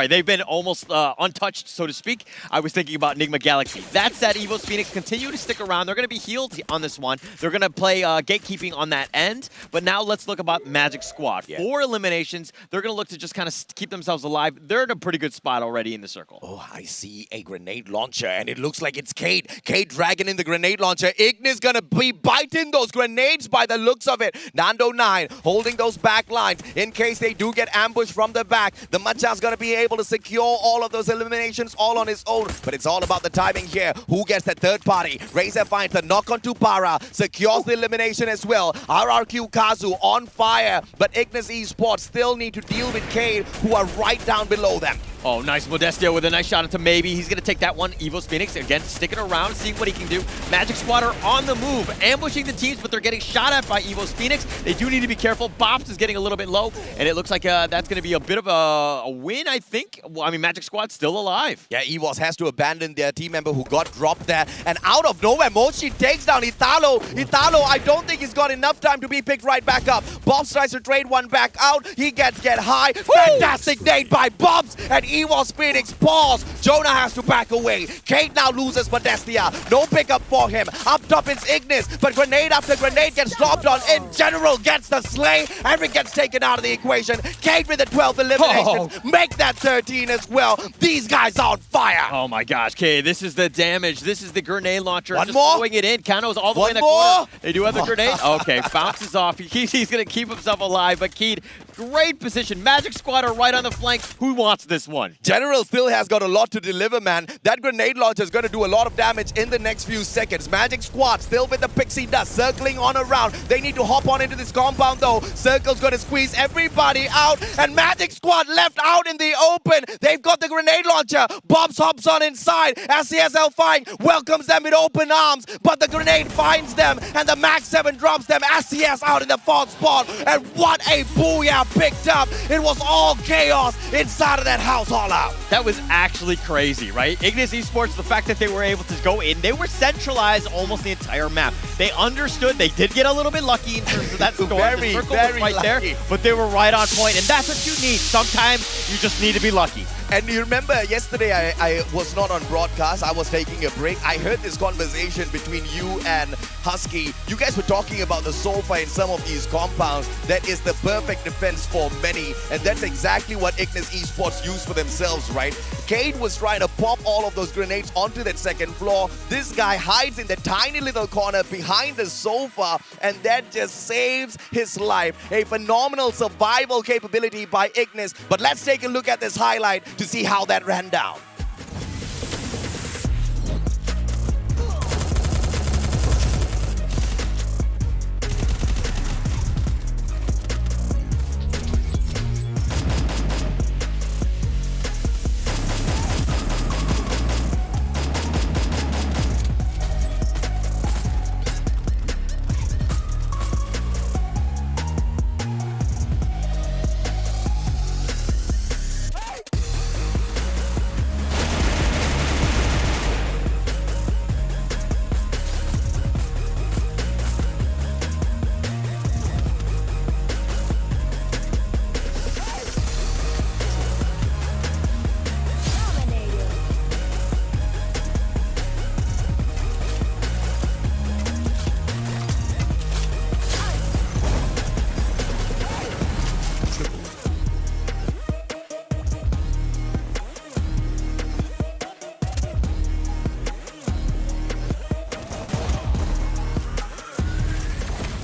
they've been almost untouched, so to speak. I was thinking about Nigma Galaxy. That said, EVOS Phoenix continue to stick around. They're going to be healed on this one. They're going to play gatekeeping on that end. But now let's look about Magic Squad. 4 eliminations. They're going to look to just kind of keep themselves alive. They're in a pretty good spot already in the circle. Oh, I see a grenade launcher, and it looks like it's Cade. Cade dragging in the grenade launcher. Ignis going to be biting those grenades by the looks of it. Nando 9 holding those back lines in case they do get ambushed from the back. The Machan's going to be able to secure all of those eliminations all on his own, but it's all about the timing here. Who gets the third party? Razor finds the knock onto Para, secures the elimination as well. RRQ Kazu on fire, but Ignis Esports still need to deal with Cade, who are right down below them. Oh, nice Modestia with a nice shot into Maybe. He's going to take that one. EVOS Phoenix, again, sticking around, seeing what he can do. Magic Squad are on the move, ambushing the teams, but they're getting shot at by EVOS Phoenix. They do need to be careful. Bops is getting a little bit low, and it looks like that's going to be a bit of a win, I think. Well, I mean, Magic Squad's still alive. Yeah, EVOS has to abandon their team member who got dropped there. And out of nowhere, Mochi takes down Italo. Italo, I don't think he's got enough time to be picked right back up. Bobs tries to trade one back out. He gets high. Fantastic nade by Bobs, and EVOS Phoenix, pause. Jonah has to back away. Kate now loses Modestia. No pickup for him. Up top is Ignis, but grenade after grenade gets dropped on. In general, gets the slay. Eric gets taken out of the equation. Kate with the 12 eliminations. Make that 13 as well. These guys are on fire. Oh my gosh, okay, this is the damage. This is the grenade launcher. One just more. throwing it in. Kano's all the way in the more. corner. They do have the grenade. Okay, bounces off. He's going to keep himself alive, but Keed, great position. Magic Squad are right on the flank. Who wants this one? General still has got a lot to deliver, man. That grenade launcher is going to do a lot of damage in the next few seconds. Magic Squad still with the pixie dust, circling on around. They need to hop on into this compound, though. Circle's going to squeeze everybody out, and Magic Squad left out in the open. They've got the grenade launcher. Bobs hops on inside. SCSL Fine welcomes them with open arms, but the grenade finds them, and the Max 7 drops them. SCS out in the fourth spot, and what a booyah picked up. It was all chaos inside of that house all out. That was actually crazy, right? Ignis Esports, the fact that they were able to go in, they were centralized almost the entire map. They understood. They did get a little bit lucky in terms of that storm. The circle was right lucky there, but they were right on point, and that's what you need. Sometimes you just need to be lucky. And you remember yesterday I was not on broadcast. I was taking a break. I heard this conversation between you and Husky. You guys were talking about the sofa in some of these compounds. That is the perfect defense for many. And that's exactly what Ignis Esports used for themselves, right? Cade was trying to pop all of those grenades onto that second floor. This guy hides in the tiny little corner behind the sofa, and that just saves his life. A phenomenal survival capability by Ignis. But let's take a look at this highlight to see how that ran down.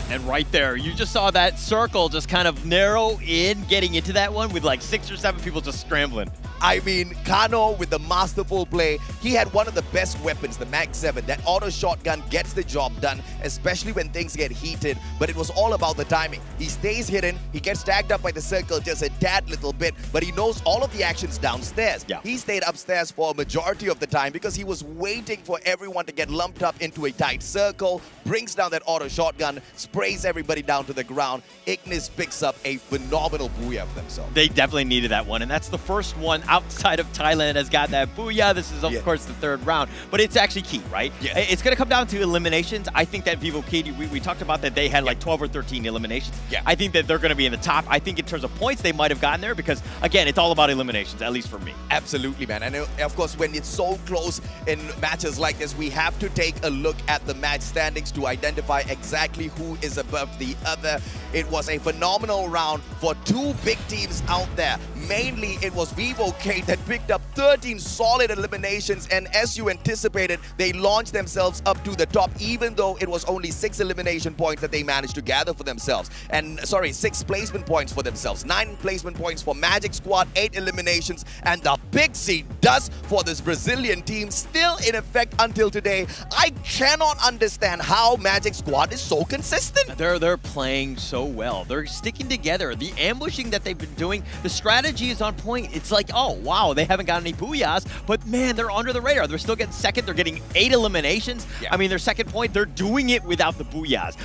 And right there, you just saw that circle just kind of narrow in, getting into that one with like 6 or 7 people just scrambling. I mean, Kano with the masterful play, he had one of the best weapons, the Mag 7. That auto shotgun gets the job done, especially when things get heated, but it was all about the timing. He stays hidden, he gets tagged up by the circle just a tad little bit, but he knows all of the actions downstairs. Yeah. He stayed upstairs for a majority of the time because he was waiting for everyone to get lumped up into a tight circle, brings down that auto shotgun, sprays everybody down to the ground. Ignis picks up a phenomenal booyah for themselves. They definitely needed that one, and that's the first one outside of Thailand has got that booyah. This is, of course, the third round, but it's actually key, right? Yeah. It's going to come down to eliminations. I think that Vivo Kid, we talked about that they had like 12 or 13 eliminations. Yeah. I think that they're going to be in the top. I think in terms of points, they might have gotten there because, again, it's all about eliminations, at least for me. Absolutely, man. And of course, when it's so close in matches like this, we have to take a look at the match standings to identify exactly who is above the other. It was a phenomenal round for two big teams out there. Mainly, it was Vivo Kate that picked up 13 solid eliminations, and as you anticipated, they launched themselves up to the top, even though it was only 6 elimination points that they managed to gather for themselves. And, sorry, 6 placement points for themselves. 9 placement points for Magic Squad, 8 eliminations, and the big seed does for this Brazilian team, still in effect until today. I cannot understand how Magic Squad is so consistent. They're playing so well. They're sticking together. The ambushing that they've been doing, the strategy is on point. It's like, oh, wow, they haven't got any booyahs, but man, they're under the radar. They're still getting second. They're getting 8 eliminations. Yeah. I mean, their second point, they're doing it without the booyahs.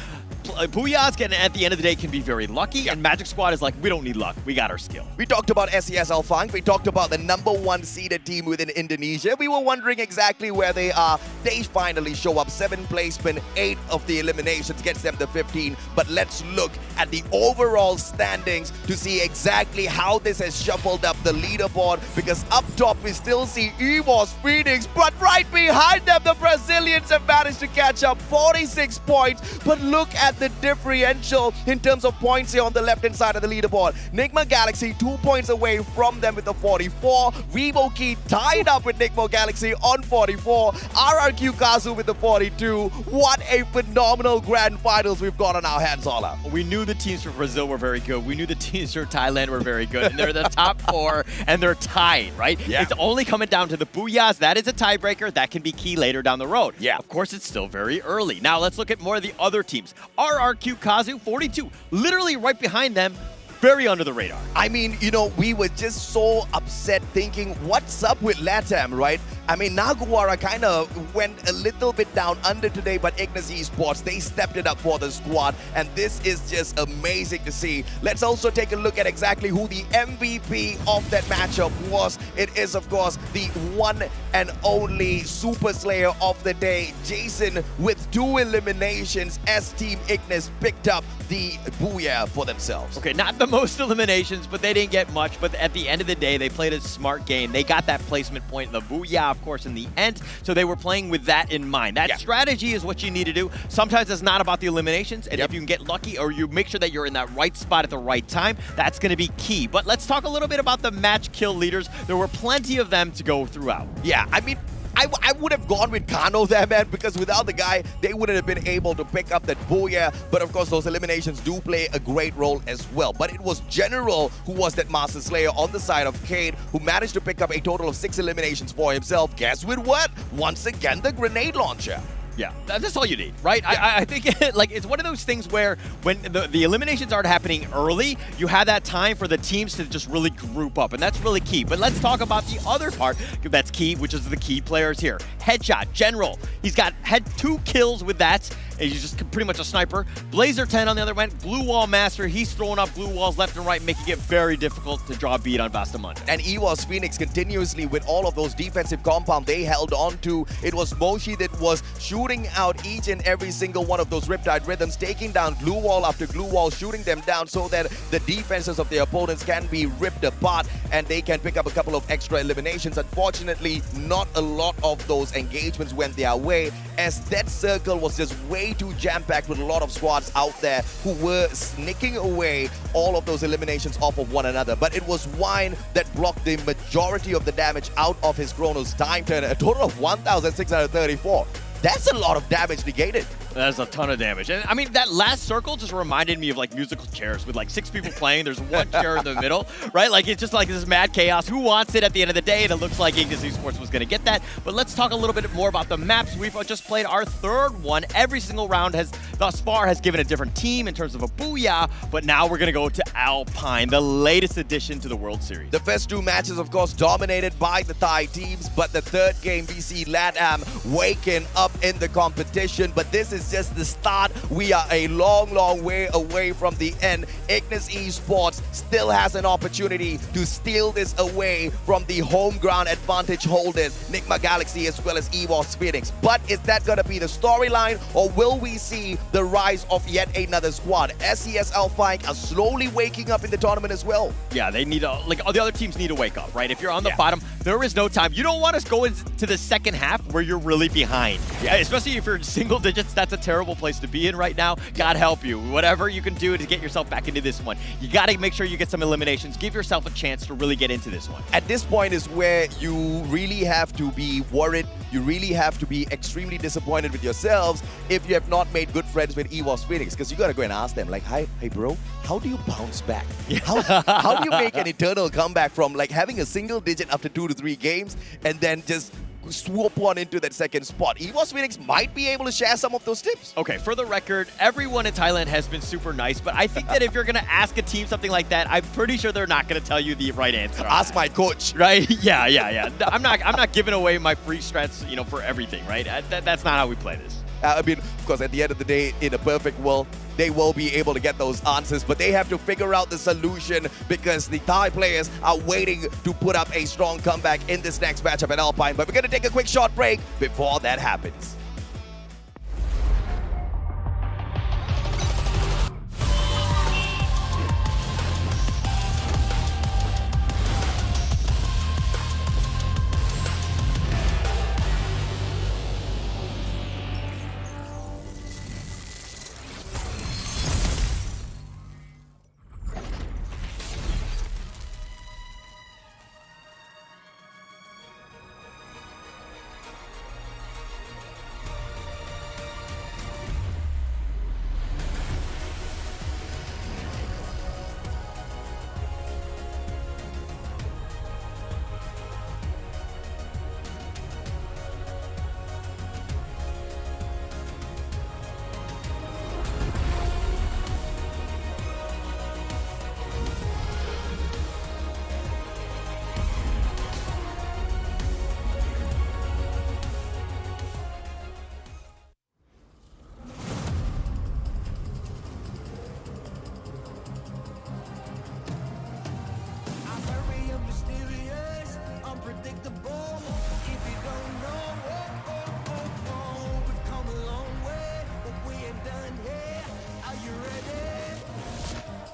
Booyahs can, at the end of the day, can be very lucky, and Magic Squad is like, we don't need luck. We got our skill. We talked about SES Alfang. We talked about the #1 seeded team within Indonesia. We were wondering exactly where they are. They finally show up. 7th placement, 8 of the eliminations gets them to 15. But let's look at the overall standings to see exactly how this has shuffled up the leaderboard, because up top we still see EVOS Phoenix, but right behind them the Brazilians have managed to catch up, 46 points. But look at the differential in terms of points here on the left hand side of the leaderboard. Nigma Galaxy 2 points away from them with the 44. Vivo Key tied up with Nigma Galaxy on 44. RRQ Kazu with the 42. What a phenomenal grand finals we've got on our hands, Ola. We knew the teams from Brazil were very good. We knew the teams from Thailand were very good. And they're the top 4 and they're tied, right? Yeah. It's only coming down to the Booyahs. That is a tiebreaker. That can be key later down the road. Yeah. Of course, it's still very early. Now let's look at more of the other teams. RRQ Kazu, 42. Literally right behind them. Very under the radar. I mean, you know, we were just so upset thinking, what's up with LATAM, right? I mean, Naguara kind of went a little bit down under today, but Ignis Esports, they stepped it up for the squad, and this is just amazing to see. Let's also take a look at exactly who the MVP of that matchup was. It is, of course, the one and only Super Slayer of the day, Jason, with 2 eliminations as Team Ignis picked up the Booyah for themselves. Okay, not the most eliminations, but they didn't get much. But at the end of the day, they played a smart game. They got that placement point, the Booyah, of course, in the end. So they were playing with that in mind. That strategy is what you need to do. Sometimes it's not about the eliminations. And if you can get lucky or you make sure that you're in that right spot at the right time, that's going to be key. But let's talk a little bit about the match kill leaders. There were plenty of them to go throughout. Yeah, I mean, I would have gone with Kano there, man, because without the guy, they wouldn't have been able to pick up that Booyah. But of course, those eliminations do play a great role as well. But it was General who was that Master Slayer on the side of Cade, who managed to pick up a total of 6 eliminations for himself. Guess with what? Once again, the grenade launcher. Yeah, that's all you need, right? Yeah. I think like it's one of those things where when the eliminations aren't happening early, you have that time for the teams to just really group up, and that's really key. But let's talk about the other part that's key, which is the key players here. Headshot, General. He's had 2 kills with that. He's just pretty much a sniper. Blazer 10 on the other end, Blue Wall Master. He's throwing up blue walls left and right, making it very difficult to draw a beat on Bastamante. And EVOS Phoenix continuously with all of those defensive compound they held on to. It was Moshi that was shooting out each and every single one of those Riptide Rhythms, taking down glue wall after glue wall, shooting them down so that the defenses of the opponents can be ripped apart and they can pick up a couple of extra eliminations. Unfortunately, not a lot of those engagements went their way, as that circle was just way too jam-packed with a lot of squads out there who were sneaking away all of those eliminations off of one another. But it was Wine that blocked the majority of the damage out of his Chronos time turner, a total of 1,634. That's a lot of damage negated. That's a ton of damage. And I mean, that last circle just reminded me of like musical chairs with like 6 people playing. There's one chair in the middle, right? Like it's just like this mad chaos. Who wants it at the end of the day? And it looks like Ignis Esports was going to get that. But let's talk a little bit more about the maps. We've just played our 3rd one. Every single round thus far has given a different team in terms of a Booyah. But now we're going to go to Alpine, the latest addition to the World Series. The first 2 matches, of course, dominated by the Thai teams. But the 3rd game, we see LATAM waking up in the competition. But this is just the start. We are a long, long way away from the end. Ignis Esports still has an opportunity to steal this away from the home ground advantage holders, Nigma Galaxy as well as EVOS Phoenix. But is that going to be the storyline, or will we see the rise of yet another squad? SES Alpine are slowly waking up in the tournament as well. Yeah, they need to, like, all the other teams need to wake up, right? If you're on the bottom, there is no time. You don't want to go into the second half where you're really behind. Yeah, especially if you're in single digits, that's a terrible place to be in right now. God help you. Whatever you can do to get yourself back into this one. You got to make sure you get some eliminations. Give yourself a chance to really get into this one. At this point is where you really have to be worried. You really have to be extremely disappointed with yourselves if you have not made good friends with EVOS Phoenix, because you got to go and ask them, like, hey bro, how do you bounce back? How do you make an eternal comeback from like having a single digit after 2 to 3 games and then just swoop on into that second spot? EVOS Phoenix might be able to share some of those tips. Okay, for the record, everyone in Thailand has been super nice, but I think that if you're going to ask a team something like that, I'm pretty sure they're not going to tell you the right answer. Ask my coach. Right? Yeah. I'm not giving away my free strats, for everything, right? That's not how we play this. Of course, at the end of the day, in a perfect world, they will be able to get those answers, but they have to figure out the solution because the Thai players are waiting to put up a strong comeback in this next matchup at Alpine. But we're going to take a quick short break before that happens.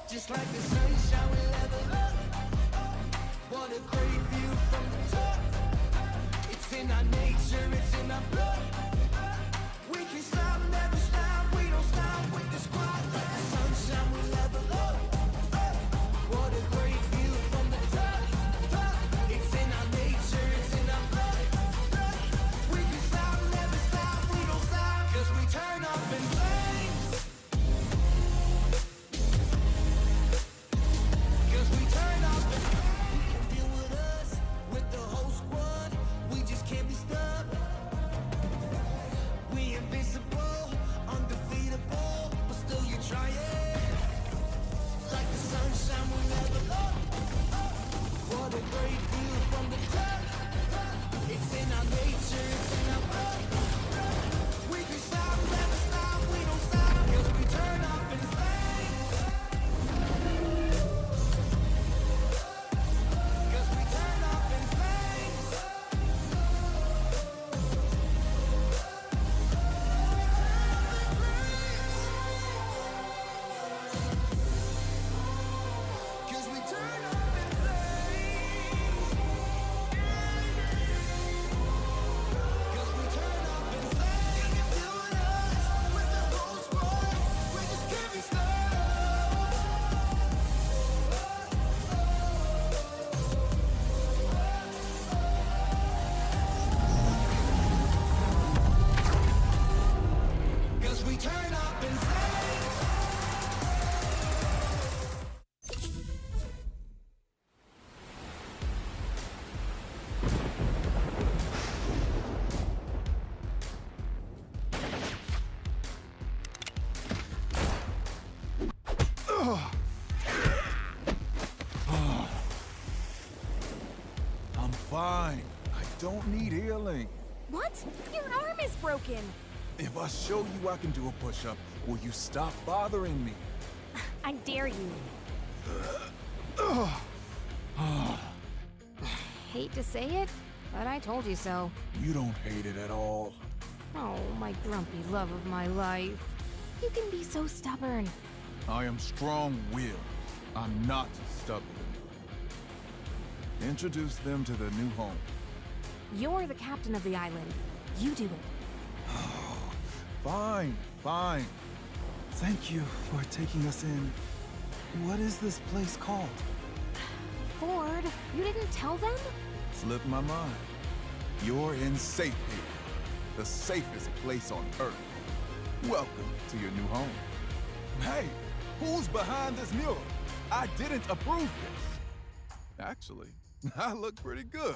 Just like the sunshine, we level up. What a great view from the top. It's in our nature, it's in our blood. We can stop, never stop. We don't stop with the squad. Like the sunshine, we level up. What a great view from the top. It's in our nature, it's in our blood. We can stop, never stop. We don't stop, 'cause we turn up in flames. I'm fine. I don't need healing. What? Your arm is broken. If I show you I can do a push-up, will you stop bothering me? I dare you. Hate to say it, but I told you so. You don't hate it at all. Oh, my grumpy love of my life. You can be so stubborn. I am strong-willed. I'm not stubborn. Introduce them to their new home. You're the captain of the island. You do it. Fine, fine. Thank you for taking us in. What is this place called? Ford, you didn't tell them? Slipped my mind. You're in safe haven, the safest place on Earth. Welcome to your new home. Hey, who's behind this mural? I didn't approve this. Actually, I look pretty good.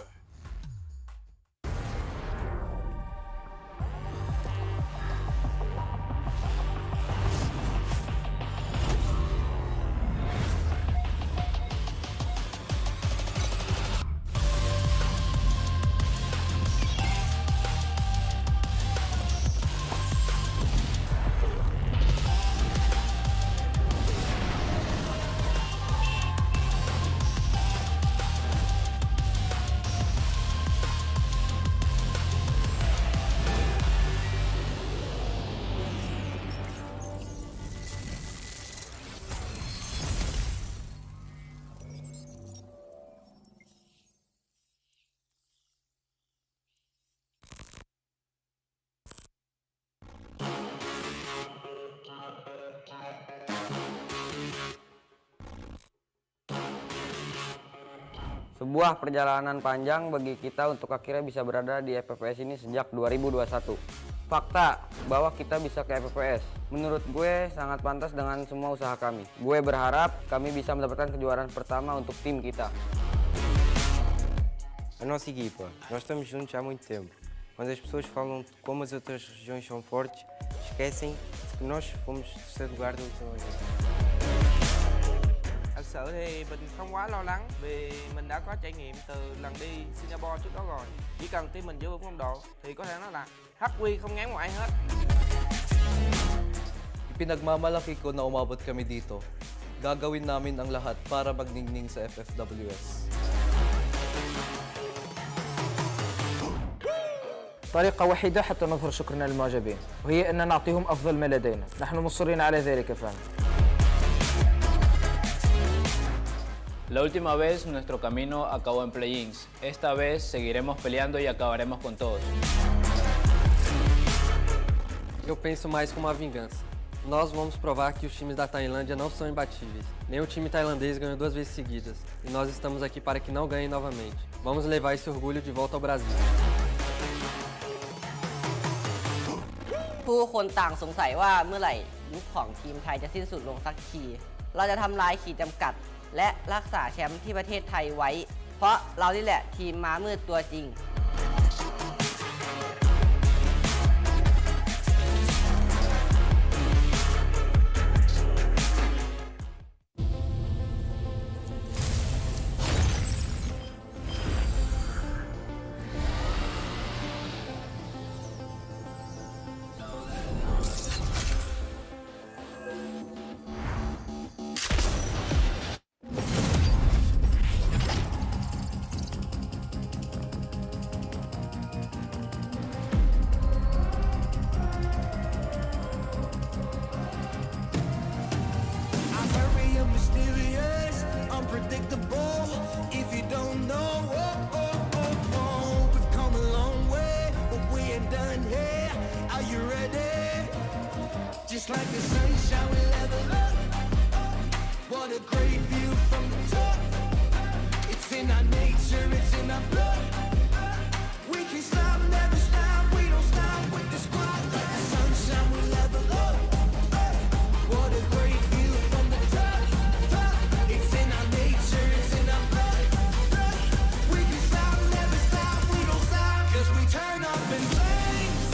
Sebuah perjalanan panjang bagi kita untuk akhirnya bisa berada di FFWS ini sejak 2021. Fakta bahwa kita bisa ke FFWS, menurut gue sangat pantas dengan semua usaha kami. Gue berharap kami bisa mendapatkan kejuaraan pertama untuk tim kita. A nossa equipa, nós estamos juntos há muito tempo. Quando as pessoas falam de como as outras regiões são fortes, esquecem que nós fomos terceiro lugar da última vez. Thật sự thì mình không quá lo lắng vì mình đã có trải nghiệm từ lần đi Singapore trước đó rồi. Chỉ cần team mình giữ vững phong độ thì có thể nói là hắc quy không ngán một ai hết. Ipinagmamalaki ko na umabot kami dito. Gagawin namin ang lahat para magningning sa FFWS. طريقة وحيدة حتى نظهر شكرنا للمعجبين، وهي أن نعطيهم أفضل ما لدينا. نحن مصرين على ذلك فهم. La última vez nuestro camino acabó en play-ins. Esta vez seguiremos peleando y acabaremos con todos. Eu penso mais como uma vingança. Nós vamos provar que os times da Tailândia não são imbatíveis. Nem o time tailandês ganhou 2 vezes seguidas. E nós estamos aqui para que não ganhem novamente. Vamos levar esse orgulho de volta ao Brasil. ผู้คนต่างสงสัยว่าเมื่อไหร่ยุคของทีมไทยจะสิ้นสุดลงสักที เราจะทำลายขีดจำกัดและรักษาแชมป์ที่ประเทศไทยไว้ เพราะเรานี่แหละทีมม้ามืดตัวจริง I'm very mysterious, unpredictable. If you don't know, we've come a long way, but we ain't done here. Are you ready? Just like the sunshine, we level up. What a great view from the top. It's in our nature, it's in our blood. We can't stop, never stop. We don't stop with the squad. Like the sunshine, we level up. What a great view from the top. It's in our nature, it's in our blood. We can't stop, never stop. We don't stop, 'cause we turn up in flames.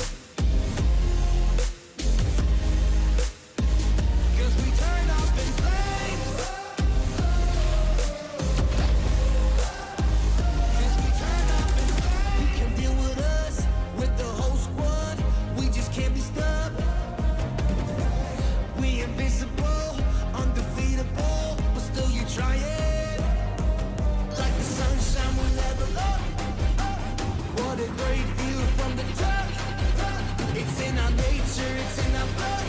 'Cause we turn up in flames. 'Cause we turn up in flames. You can deal with us, with the whole squad. We just can't be stopped. We invincible, undefeatable, but still you try it. Like the sunshine, we level up. What a great view from the top. It's in our nature, it's in our blood.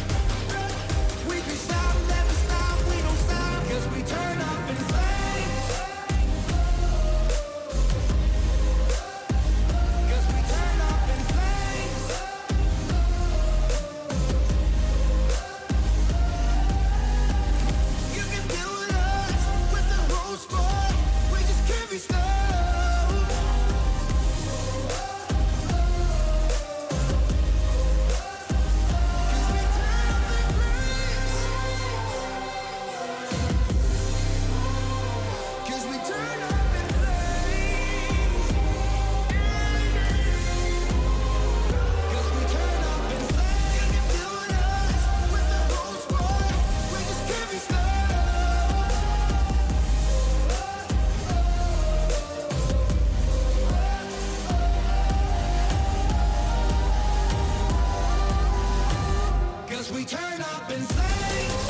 We can stop, never stop, we don't stop, 'cause we turn up in flames. 'Cause we turn up in flames. You can deal with us, with the whole squad. We just can't be stopped. 'Cause we turn up in flames. 'Cause we turn up in flames. You can deal with us, with the whole squad. We just can't be stopped. 'Cause we turn up in flames.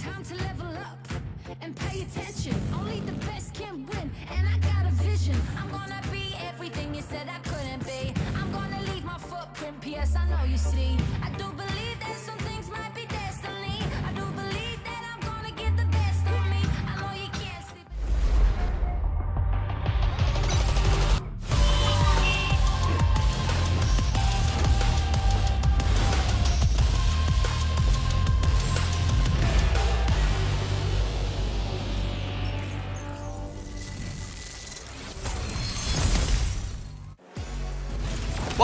Time to level up and pay attention. Only the best can win, and I got a vision. I'm gonna be everything you said I couldn't be. I'm gonna leave my footprint, P.S. I know you see. I do believe that some things might be destiny. I do believe that I'm gonna give the best of me. I know you can't sleep.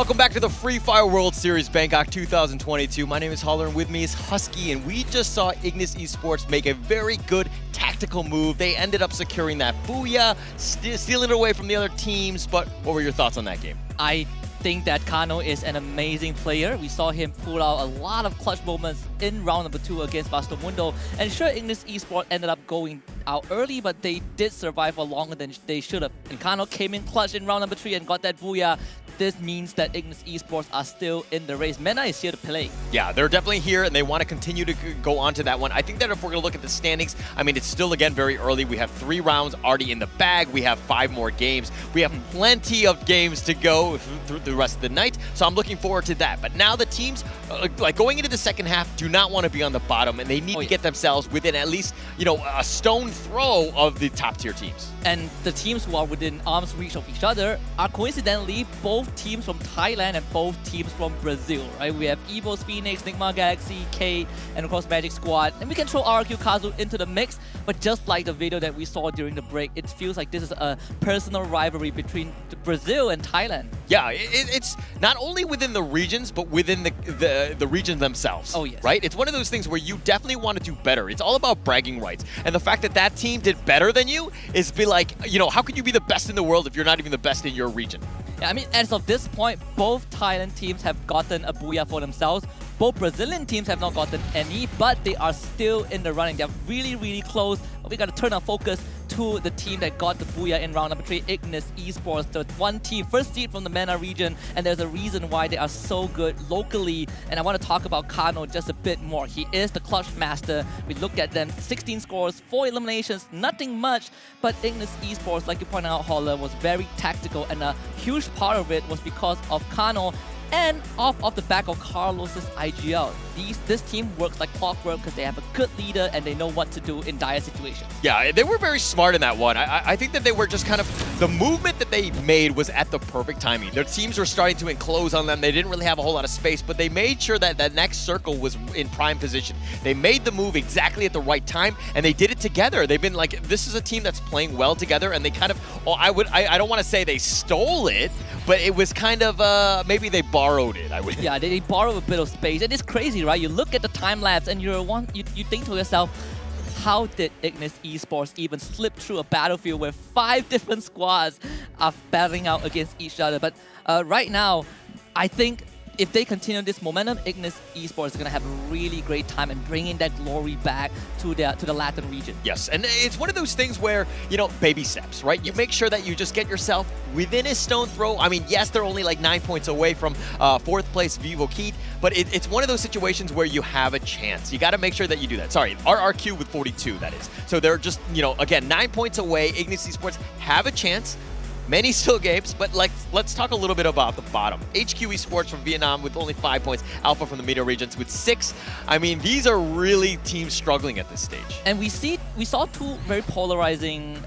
Welcome back to the Free Fire World Series Bangkok 2022. My name is Holler and with me is Husky, and we just saw Ignis Esports make a very good tactical move. They ended up securing that booyah, stealing it away from the other teams, but what were your thoughts on that game? I think that Kano is an amazing player. We saw him pull out a lot of clutch moments in round number 2 against Bastomundo. And sure, Ignis Esports ended up going out early, but they did survive for longer than they should have. And Kano came in clutch in round number 3 and got that booyah. This means that Ignis Esports are still in the race. MENA is here to play. Yeah, they're definitely here, and they want to continue to go on to that one. I think that if we're going to look at the standings, I mean, it's still, again, very early. We have 3 rounds already in the bag. We have 5 more games. We have plenty of games to go through the rest of the night, so I'm looking forward to that. But now the teams, like going into the second half, do not want to be on the bottom, and they need to get themselves within at least, you know, a stone throw of the top-tier teams. And the teams who are within arm's reach of each other are coincidentally both teams from Thailand and both teams from Brazil, right? We have Evo's Phoenix, Nigma Galaxy, Kate, and of course Magic Squad. And we can throw RQ Kazu into the mix, but just like the video that we saw during the break, it feels like this is a personal rivalry between Brazil and Thailand. Yeah, it's not only within the regions, but within the regions themselves. Oh, yes. Right? It's one of those things where you definitely want to do better. It's all about bragging rights. And the fact that that team did better than you is be like, you know, how can you be the best in the world if you're not even the best in your region? Yeah, I mean, as of this point, both Thailand teams have gotten a booyah for themselves. Both Brazilian teams have not gotten any, but they are still in the running. They're really, really close. But we got to turn our focus to the team that got the booyah in round number 3, Ignis Esports, the one team, first seed from the MENA region, and there's a reason why they are so good locally. And I want to talk about Kano just a bit more. He is the clutch master. We looked at them, 16 scores, 4 eliminations, nothing much, but Ignis Esports, like you pointed out, Holler, was very tactical, and a huge part of it was because of Kano and off the back of Carlos's IGL. This team works like clockwork because they have a good leader and they know what to do in dire situations. Yeah, they were very smart in that one. I think that they were just kind of, the movement that they made was at the perfect timing. Their teams were starting to enclose on them. They didn't really have a whole lot of space, but they made sure that that next circle was in prime position. They made the move exactly at the right time, and they did it together. They've been like, this is a team that's playing well together, and they kind of, I don't want to say they stole it, but it was kind of, maybe they borrowed it, I would. Yeah, they borrow a bit of space. And it's crazy, right? You look at the time lapse and you think to yourself, how did Ignis Esports even slip through a battlefield where 5 different squads are battling out against each other? But right now, I think if they continue this momentum, Ignis Esports is going to have a really great time and bringing that glory back to the Latin region. Yes, and it's one of those things where, you know, baby steps, right? You make sure that you just get yourself within a stone throw. I mean, yes, they're only like 9 points away from 4th place Vivo Keat, but it's one of those situations where you have a chance. You got to make sure that you do that. Sorry, RRQ with 42, that is. So they're just, you know, again, 9 points away. Ignis Esports have a chance. Many still games, but let's talk a little bit about the bottom. HQ Esports from Vietnam with only 5 points. Alpha from the MENA regions with 6. I mean, these are really teams struggling at this stage. And we saw 2 very polarizing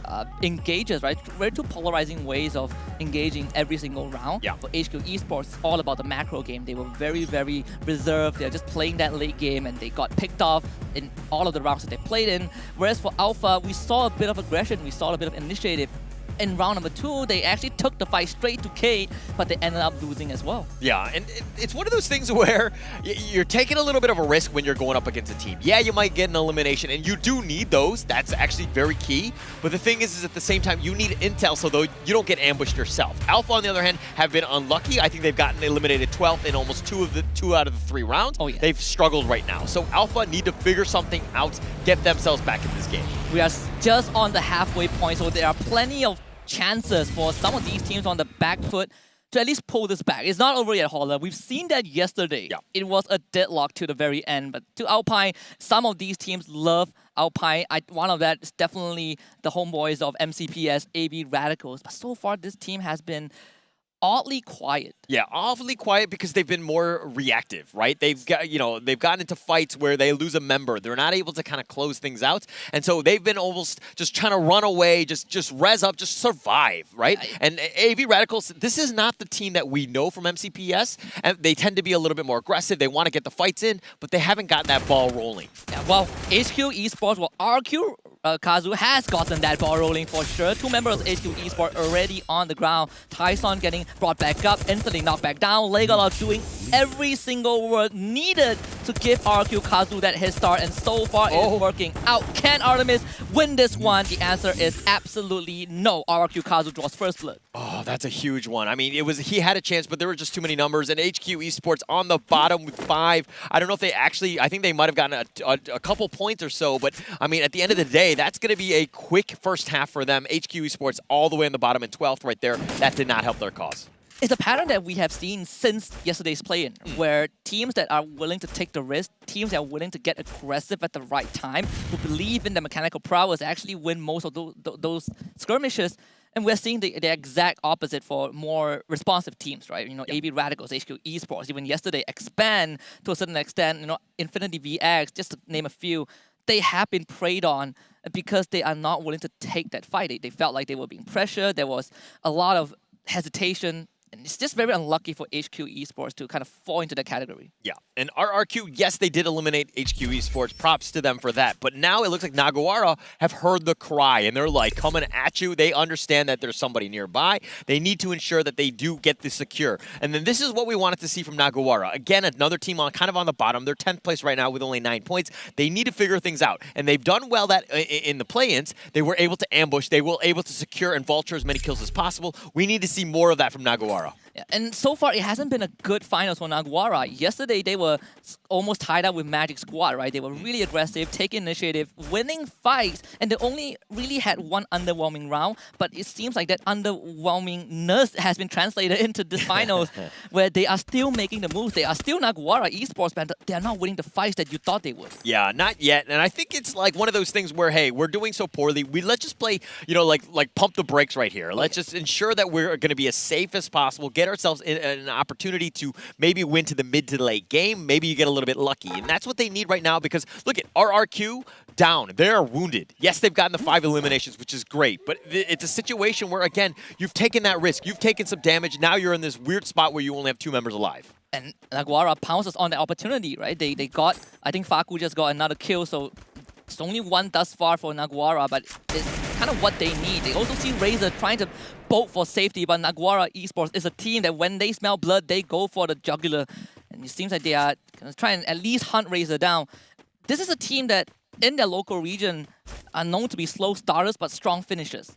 engages, right? Very 2 polarizing ways of engaging every single round. Yeah. For HQ Esports, it's all about the macro game. They were very, very reserved. They're just playing that late game, and they got picked off in all of the rounds that they played in. Whereas for Alpha, we saw a bit of aggression. We saw a bit of initiative. In round number 2, they actually took the fight straight to Kate, but they ended up losing as well. Yeah, and it's one of those things where you're taking a little bit of a risk when you're going up against a team. Yeah, you might get an elimination, and you do need those. That's actually very key. But the thing is at the same time, you need intel so though you don't get ambushed yourself. Alpha, on the other hand, have been unlucky. I think they've gotten eliminated 12th in almost 2 out of the 3 rounds. Oh, yeah. They've struggled right now. So Alpha need to figure something out, get themselves back in this game. We are just on the halfway point, so there are plenty of chances for some of these teams on the back foot to at least pull this back. It's not over yet, Holler. We've seen that yesterday. Yeah. It was a deadlock to the very end, but to Alpine, some of these teams love Alpine. One of that is definitely the homeboys of MCPS, AV Radicals. But so far, this team has been oddly quiet. Yeah, awfully quiet because they've been more reactive, right? They've gotten into fights where they lose a member. They're not able to kind of close things out. And so they've been almost just trying to run away, just res up, just survive, right? And AV Radicals, this is not the team that we know from MCPS. And they tend to be a little bit more aggressive. They want to get the fights in, but they haven't gotten that ball rolling. Yeah, well, HQ Esports, well, RQ Kazu has gotten that ball rolling for sure. Two members of HQ Esports already on the ground. Tyson getting brought back up, instantly knocked back down. Legola doing every single work needed to give RQ Kazu that head start, and so far it's working out. Can Artemis win this one? The answer is absolutely no. RQ Kazu draws first blood. Oh, that's a huge one. I mean, he had a chance, but there were just too many numbers, and HQ Esports on the bottom with 5. I don't know if they actually, I think they might have gotten a couple points or so, but I mean, at the end of the day, that's going to be a quick first half for them. HQ Esports all the way on the bottom in 12th right there. That did not help their cause. It's a pattern that we have seen since yesterday's play-in, where teams that are willing to take the risk, teams that are willing to get aggressive at the right time, who believe in the mechanical prowess, actually win most of those skirmishes. And we're seeing the exact opposite for more responsive teams, right? You know, AB Radicals, HQ Esports, even yesterday, Expand to a certain extent, you know, Infinity VX, just to name a few. They have been preyed on because they are not willing to take that fight. They felt like they were being pressured. There was a lot of hesitation. And it's just very unlucky for HQ Esports to kind of fall into that category. Yeah, and RRQ, yes, they did eliminate HQ Esports. Props to them for that. But now it looks like Naguara have heard the cry, and they're like coming at you. They understand that there's somebody nearby. They need to ensure that they do get this secure. And then this is what we wanted to see from Naguara. Again, another team kind of on the bottom. They're 10th place right now with only 9 points. They need to figure things out. And they've done well that in the play-ins. They were able to ambush. They were able to secure and vulture as many kills as possible. We need to see more of that from Naguara. Yeah, and so far, it hasn't been a good finals for Naguara. Yesterday, they were almost tied up with Magic Squad, right? They were really aggressive, taking initiative, winning fights, and they only really had one underwhelming round, but it seems like that underwhelmingness has been translated into the finals, where they are still making the moves. They are still Naguara Esports, but they are not winning the fights that you thought they would. Yeah, not yet. And I think it's like one of those things where, hey, we're doing so poorly. Let's just play, you know, like pump the brakes right here. Let's just ensure that we're going to be as safe as possible, get ourselves in an opportunity to maybe win to the mid to late game. Maybe you get a little bit lucky. And that's what they need right now, because look at RRQ down. They're wounded. Yes, they've gotten the 5 eliminations, which is great, but it's a situation where, again, you've taken that risk. You've taken some damage. Now you're in this weird spot where you only have 2 members alive. And Naguara pounces on the opportunity, right? They got, I think Faku just got another kill, so it's only one thus far for Naguara, but it's kind of what they need. They also see Razor trying to bolt for safety, but Naguara Esports is a team that when they smell blood, they go for the jugular. And it seems like they are going to try and at least hunt Razor down. This is a team that, in their local region, are known to be slow starters but strong finishers.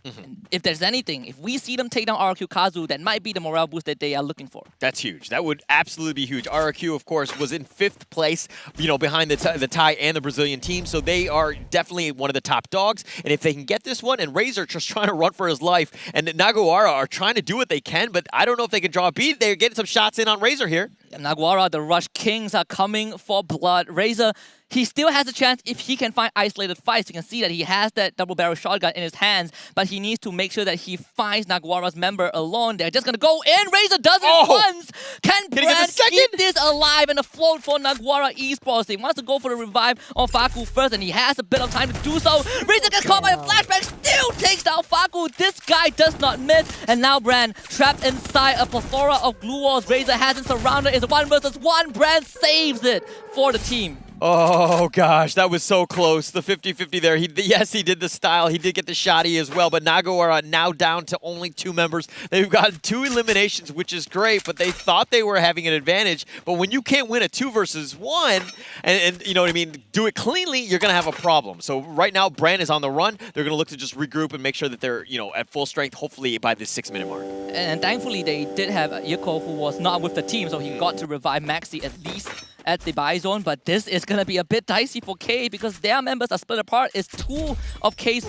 If there's anything, if we see them take down RQ Kazu, that might be the morale boost that they are looking for. That's huge. That would absolutely be huge. RQ, of course, was in 5th place, you know, behind the Thai and the Brazilian team, so they are definitely one of the top dogs. And if they can get this one, and Razor just trying to run for his life, and Naguara are trying to do what they can, but I don't know if they can draw a beat. They're getting some shots in on Razor here. Naguara, the Rush Kings are coming for blood. Razor, he still has a chance if he can find isolated fights. You can see that he has that double barrel shotgun in his hands, but he needs to make sure that he finds Naguara's member alone. They're just going to go in. Razor does it once. Can Brand keep this alive and afloat for Naguara Esports? He wants to go for the revive on Faku first, and he has a bit of time to do so. Razor gets caught by a flashback, still takes down Faku. This guy does not miss, and now Brand trapped inside a plethora of glue walls. Razor hasn't surrounded. It's 1 versus 1. Brand saves it for the team. Oh, gosh, that was so close. The 50-50 there. Yes, he did the style. He did get the shotty as well, but Naguara now down to only 2 members. They've got 2 eliminations, which is great, but they thought they were having an advantage. But when you can't win a 2 versus 1, and you know what I mean, do it cleanly, you're going to have a problem. So right now, Brand is on the run. They're going to look to just regroup and make sure that they're, you know, at full strength, hopefully by the 6-minute mark. And thankfully, they did have Yiko, who was not with the team, so he got to revive Maxi at least at the buy zone, but this is going to be a bit dicey for K because their members are split apart. It's 2 of K's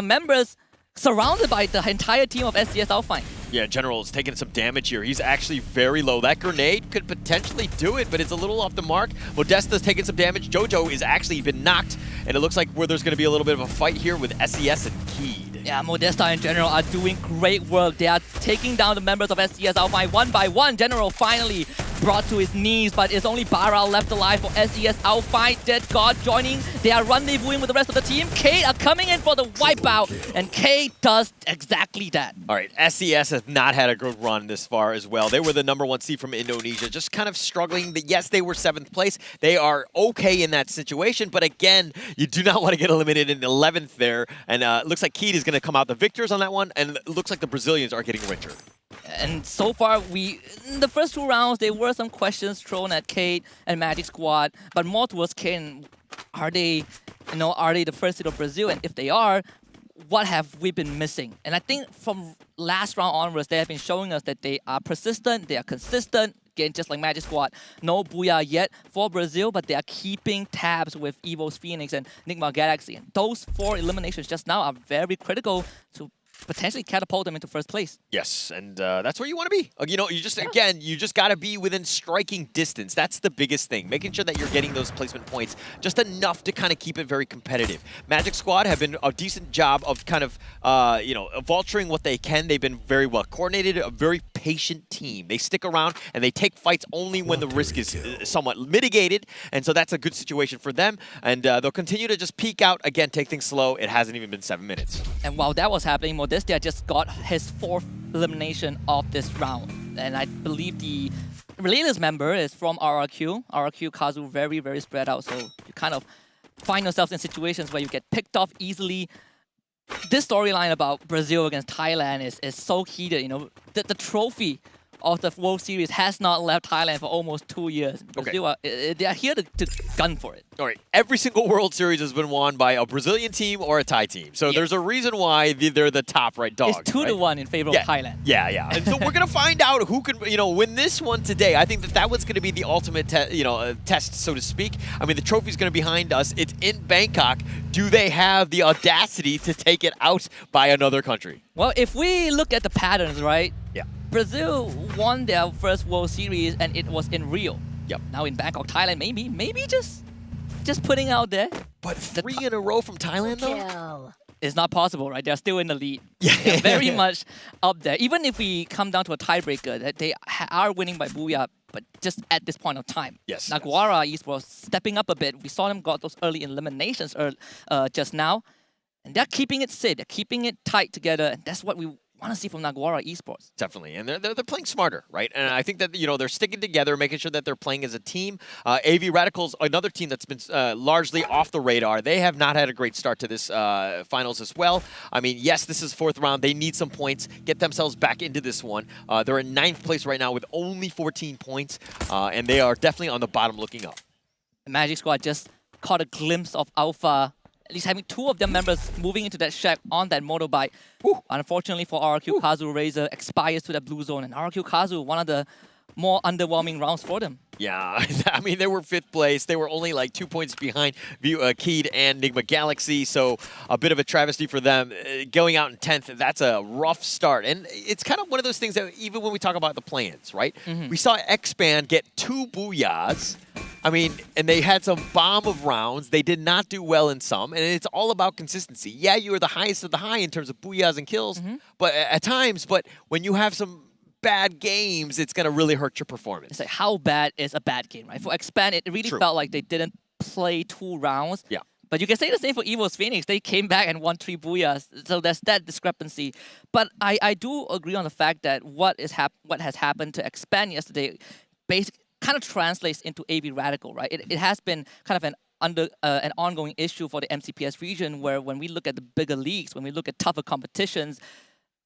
members surrounded by the entire team of SCS Alpine. Yeah, General is taking some damage here. He's actually very low. That grenade could potentially do it, but it's a little off the mark. Modesta's taking some damage. Jojo is actually been knocked, and it looks like there's going to be a little bit of a fight here with SCS and Keed. Yeah, Modesta in General are doing great work. They are taking down the members of SCS Alpine 1 by 1. General finally brought to his knees, but it's only Bara left alive for SES. Outfight, Dead God joining. They are rendezvousing with the rest of the team. Kate are coming in for the wipeout, and Kate does exactly that. All right, SES has not had a good run this far as well. They were the #1 seed from Indonesia, just kind of struggling. Yes, they were 7th place. They are okay in that situation, but again, you do not want to get eliminated in 11th there. And it looks like Keed is going to come out the victors on that one, and it looks like the Brazilians are getting richer. And so far, in the first 2 rounds, there were some questions thrown at Kate and Magic Squad, but more towards Kate. Are they the first seed of Brazil? And if they are, what have we been missing? And I think from last round onwards, they have been showing us that they are persistent, they are consistent. Again, just like Magic Squad, no booyah yet for Brazil, but they are keeping tabs with Evo's Phoenix and Nigma Galaxy. And those 4 eliminations just now are very critical to potentially catapult them into first place. Yes, and that's where you want to be. You just got to be within striking distance. That's the biggest thing, making sure that you're getting those placement points just enough to kind of keep it very competitive. Magic Squad have been a decent job of kind of, vulturing what they can. They've been very well coordinated, a very patient team. They stick around and they take fights only when the risk is somewhat mitigated, and so that's a good situation for them. And they'll continue to just peek out, again, take things slow. It hasn't even been 7 minutes. And while that was happening, Modestia just got his 4th elimination of this round. And I believe the Relentless member is from RRQ. RRQ Kazu very, very spread out, so you kind of find yourselves in situations where you get picked off easily. This storyline about Brazil against Thailand is so heated. The trophy of the World Series has not left Thailand for almost 2 years. Brazil they are here to gun for it. All right, every single World Series has been won by a Brazilian team or a Thai team. So there's a reason why they're the top dogs. It's 2-1 in favor of Thailand. Yeah. And so we're going to find out who can, win this one today. I think that was going to be the ultimate, test, so to speak. I mean, the trophy's going to be behind us. It's in Bangkok. Do they have the audacity to take it out by another country? Well, if we look at the patterns, right? Yeah. Brazil won their first World Series, and it was in Rio. Yep. Now in Bangkok, Thailand, maybe just putting out there. But 3 in a row from Thailand, though? It's not possible, right? They're still in the lead. They're very much up there. Even if we come down to a tiebreaker, they are winning by booyah, but just at this point of time. Yes. Naguara Esports stepping up a bit. We saw them got those early eliminations just now. And they're keeping it safe. They're keeping it tight together. And that's what we want to see from Naguara Esports. Definitely, and they're playing smarter, right? And I think that they're sticking together, making sure that they're playing as a team. AV Radicals, another team that's been largely off the radar. They have not had a great start to this finals as well. I mean, yes, this is 4th round. They need some points, get themselves back into this one. They're in 9th place right now with only 14 points, and they are definitely on the bottom looking up. The Magic Squad just caught a glimpse of Alpha. At least having 2 of their members moving into that shack on that motorbike. Unfortunately for RRQ, Kazu Razor expires to that blue zone. And RRQ Kazu, one of the more underwhelming rounds for them. Yeah, I mean, they were 5th place. They were only like 2 points behind Keed and Nigma Galaxy, so a bit of a travesty for them. Going out in 10th, that's a rough start. And it's kind of one of those things that even when we talk about the plans, right? We saw X-Band get 2 booyahs. I mean, and they had some bomb of rounds. They did not do well in some, and it's all about consistency. Yeah, you are the highest of the high in terms of booyahs and kills, but at times, when you have some bad games, it's going to really hurt your performance. It's like, how bad is a bad game, right? For Expand, it really felt like they didn't play 2 rounds. Yeah. But you can say the same for Evo's Phoenix. They came back and won 3 booyahs. So there's that discrepancy. But I do agree on the fact that what has happened to Expand yesterday basically kind of translates into AV Radical, right? It has been kind of an ongoing issue for the MCPS region, where when we look at the bigger leagues, when we look at tougher competitions,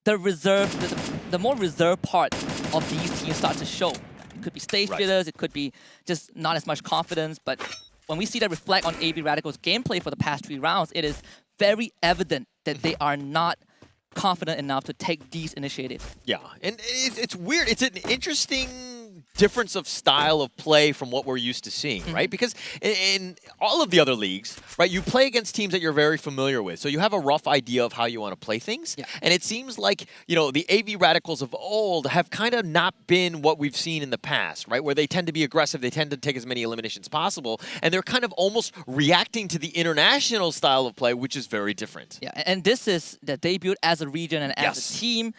the more reserved part of these teams start to show. It could be stage fitters, it could be just not as much confidence, but when we see that reflect on AV Radical's gameplay for the past 3 rounds, it is very evident that they are not confident enough to take these initiatives. Yeah, and it's weird. It's an interesting difference of style of play from what we're used to seeing, right? Because in all of the other leagues, right, you play against teams that you're very familiar with. So you have a rough idea of how you want to play things. Yeah. And it seems like, the AV Radicals of old have kind of not been what we've seen in the past, right? Where they tend to be aggressive, they tend to take as many eliminations as possible, and they're kind of almost reacting to the international style of play, which is very different. Yeah, and this is the debut as a region and as a team.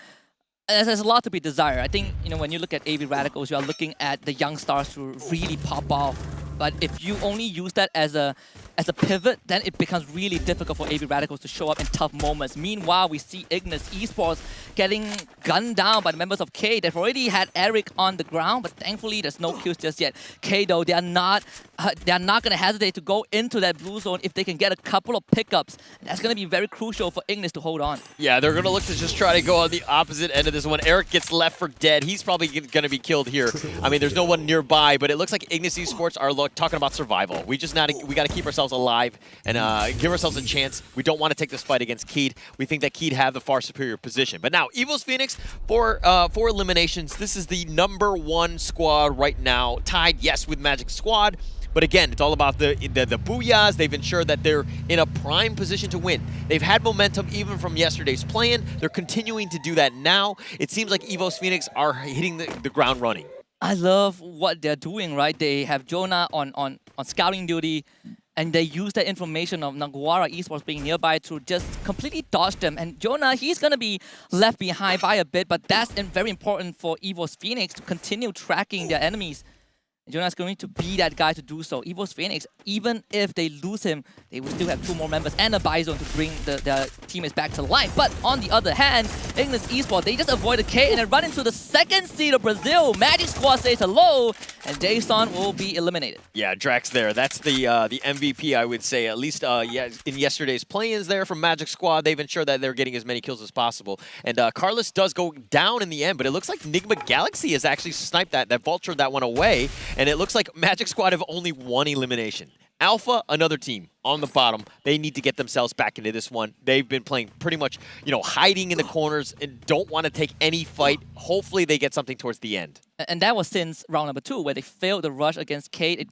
There's a lot to be desired. I think, when you look at AB Radicals, you are looking at the young stars to really pop off. But if you only use that as a pivot, then it becomes really difficult for AB Radicals to show up in tough moments. Meanwhile, we see Ignis Esports getting gunned down by the members of K. They've already had Eric on the ground, but thankfully there's no kills just yet. K, though, they are not going to hesitate to go into that blue zone if they can get a couple of pickups. That's going to be very crucial for Ignis to hold on. Yeah, they're going to look to just try to go on the opposite end of this one. Eric gets left for dead. He's probably going to be killed here. I mean, there's no one nearby, but it looks like Ignis Esports are talking about survival. We got to keep ourselves alive and give ourselves a chance. We don't want to take this fight against Keed. We think that Keed have the far superior position. But now, Evo's Phoenix, for eliminations, this is the #1 squad right now, tied, yes, with Magic Squad. But again, it's all about the booyahs. They've ensured that they're in a prime position to win. They've had momentum even from yesterday's play-in. They're continuing to do that now. It seems like Evo's Phoenix are hitting the ground running. I love what they're doing, right? They have Jonah on scouting duty, and they use that information of Naguara Esports being nearby to just completely dodge them. And Jonah, he's going to be left behind by a bit, but that's very important for Evo's Phoenix to continue tracking their enemies. Jonah's going to be that guy to do so. Evo's Phoenix, even if they lose him, they will still have 2 more members and a Bison to bring their teammates back to life. But on the other hand, Ignis Esports, they just avoid the K and then run into the 2nd seed of Brazil. Magic Squad says hello, and Jason will be eliminated. Yeah, Drax there. That's the MVP, I would say. At least in yesterday's play-ins there from Magic Squad, they've ensured that they're getting as many kills as possible. And Carlos does go down in the end, but it looks like Nigma Galaxy has actually sniped that vultured that one away. And it looks like Magic Squad have only 1 elimination. Alpha, another team on the bottom. They need to get themselves back into this one. They've been playing pretty much, hiding in the corners and don't want to take any fight. Hopefully they get something towards the end. And that was since round #2, where they failed the rush against Kate. It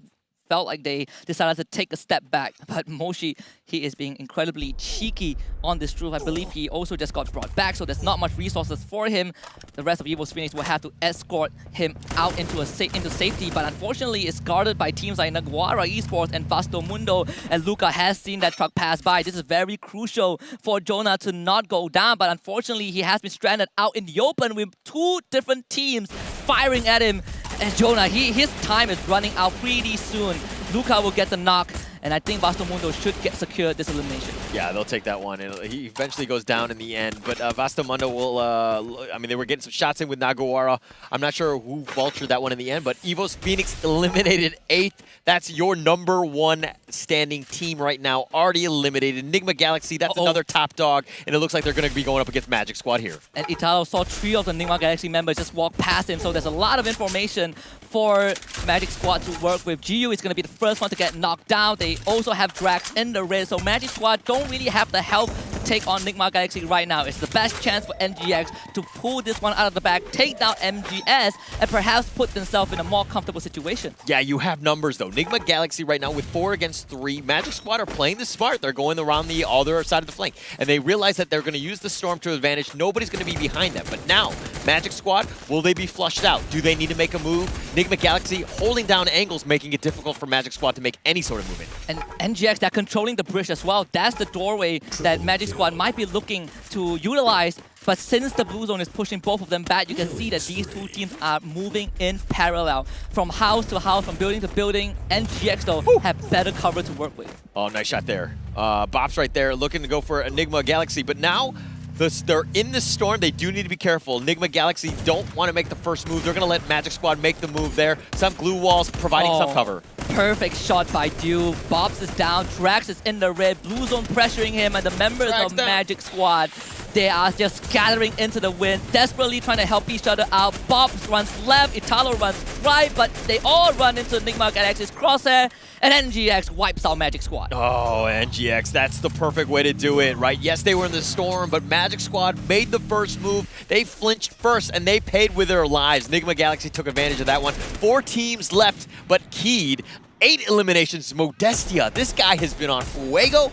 felt like they decided to take a step back. But Moshi, he is being incredibly cheeky on this truth. I believe he also just got brought back, so there's not much resources for him. The rest of Evo's Phoenix will have to escort him out into safety, but unfortunately it's guarded by teams like Naguara Esports and Vasto Mundo, and Luca has seen that truck pass by. This is very crucial for Jonah to not go down, but unfortunately he has been stranded out in the open with 2 different teams firing at him. And Jonah, his time is running out pretty soon. Luca will get the knock, and I think Vasto Mundo should secure this elimination. Yeah, they'll take that one. And he eventually goes down in the end. But Vasto Mundo will, I mean, they were getting some shots in with Naguara. I'm not sure who vultured that one in the end, but Evo's Phoenix eliminated 8th. That's your #1 standing team right now, already eliminated. Nigma Galaxy, that's another top dog, and it looks like they're going to be going up against Magic Squad here. And Italo saw 3 of the Nigma Galaxy members just walk past him, so there's a lot of information for Magic Squad to work with. GU is going to be the first one to get knocked down. They also have Drax in the red, so Magic Squad don't really have the help to take on Nigma Galaxy right now. It's the best chance for NGX to pull this one out of the bag, take down MGS, and perhaps put themselves in a more comfortable situation. Yeah, you have numbers though. Nigma Galaxy right now with 4 against 3. Magic Squad are playing this smart. They're going around the other side of the flank, and they realize that they're going to use the Storm to advantage. Nobody's going to be behind them. But now, Magic Squad, will they be flushed out? Do they need to make a move? Nigma Galaxy holding down angles, making it difficult for Magic Squad to make any sort of movement. And NGX, they're controlling the bridge as well. That's the doorway that Magic Squad might be looking to utilize. But since the blue zone is pushing both of them back, you can see that these 2 teams are moving in parallel. From house to house, from building to building. NGX, though, have better cover to work with. Oh, nice shot there. Bop's right there, looking to go for Enigma Galaxy. But now, they're in the storm. They do need to be careful. Enigma Galaxy don't want to make the first move. They're going to let Magic Squad make the move there. Some glue walls providing some cover. Perfect shot by Dew. Bobs is down. Drax is in the red. Blue zone pressuring him, and the members of Magic Squad, they are just scattering into the wind, desperately trying to help each other out. Bobs runs left, Italo runs right, but they all run into Nigma Galaxy's crosshair, and NGX wipes out Magic Squad. Oh, NGX, that's the perfect way to do it, right? Yes, they were in the storm, but Magic Squad made the first move. They flinched first, and they paid with their lives. Nigma Galaxy took advantage of that one. 4 teams left, but Keed, 8 eliminations. Modestia, this guy has been on fuego.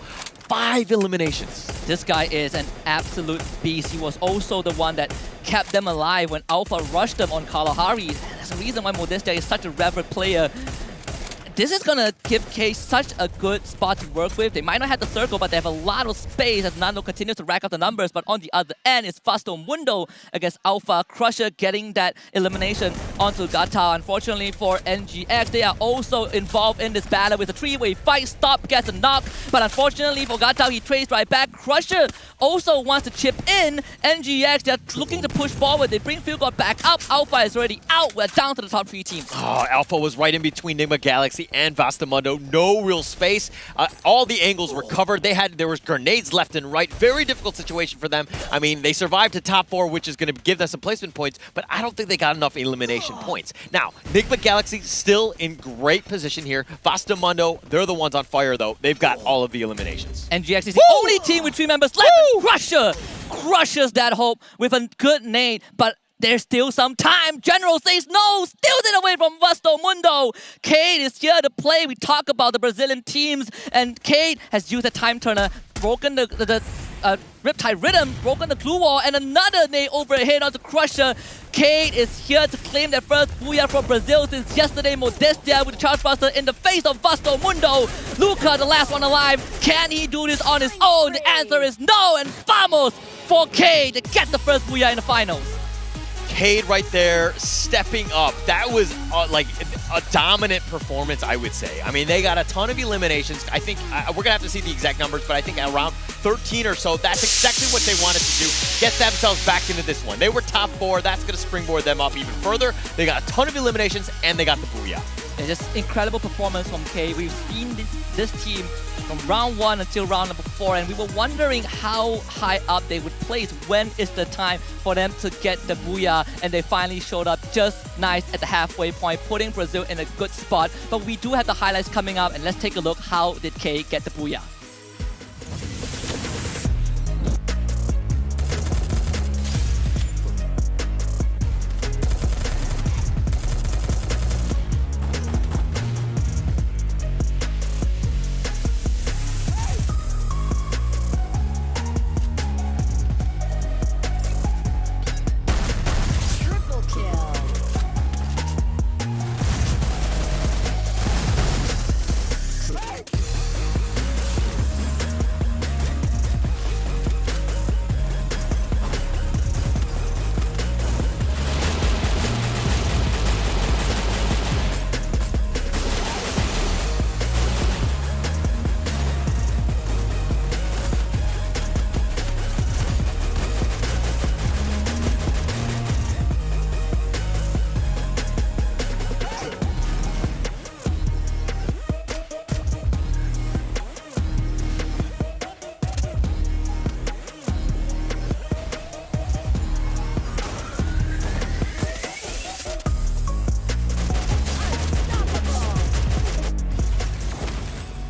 5 eliminations. This guy is an absolute beast. He was also the one that kept them alive when Alpha rushed them on Kalahari. That's the reason why Modestia is such a revered player. this is gonna give K such a good spot to work with. They might not have the circle, but they have a lot of space as Nando continues to rack up the numbers. But on the other end, it's Vasto Mundo against Alpha. Crusher getting that elimination onto Gata. Unfortunately for NGX, they are also involved in this battle with a three-way fight. Stop gets a knock, but unfortunately for Gata, he trades right back. Crusher also wants to chip in. NGX, they're looking to push forward. They bring field goal back up. Alpha is already out. We're down to the top 3 teams. Oh, Alpha was right in between Nigma Galaxy and Vastamundo. No real space. All the angles were covered. There was grenades left and right. Very difficult situation for them. I mean, they survived to top 4, which is going to give them some placement points, but I don't think they got enough elimination points. Now, Nigma Galaxy still in great position here. Vastamundo, they're the ones on fire, though. They've got all of the eliminations. NGX is the only team with 3 members left. Crusher crushes that hope with a good nade, but there's still some time. General says no, steals it away from Vasto Mundo. Cade is here to play. We talk about the Brazilian teams, and Cade has used a time turner, broken the Riptide Rhythm, broken the glue wall, and another nade overhead onto Crusher. Cade is here to claim their first booyah from Brazil since yesterday. Modestia with the Charge Buster in the face of Vasto Mundo. Luca, the last one alive. Can he do this on his own? The answer is no, and vamos for Cade to get the first booyah in the finals. Cade right there stepping up. That was like a dominant performance, I would say. I mean, they got a ton of eliminations. I think we're going to have to see the exact numbers, but I think around 13 or so, that's exactly what they wanted to do. Get themselves back into this one. They were top 4. That's going to springboard them up even further. They got a ton of eliminations, and they got the booyah. It's just incredible performance from Cade. We've seen this team from round 1 until round number 4, and we were wondering how high up they would place. When is the time for them to get the booyah? And they finally showed up just nice at the halfway point, putting Brazil in a good spot. But we do have the highlights coming up, and let's take a look. How did Cade get the booyah?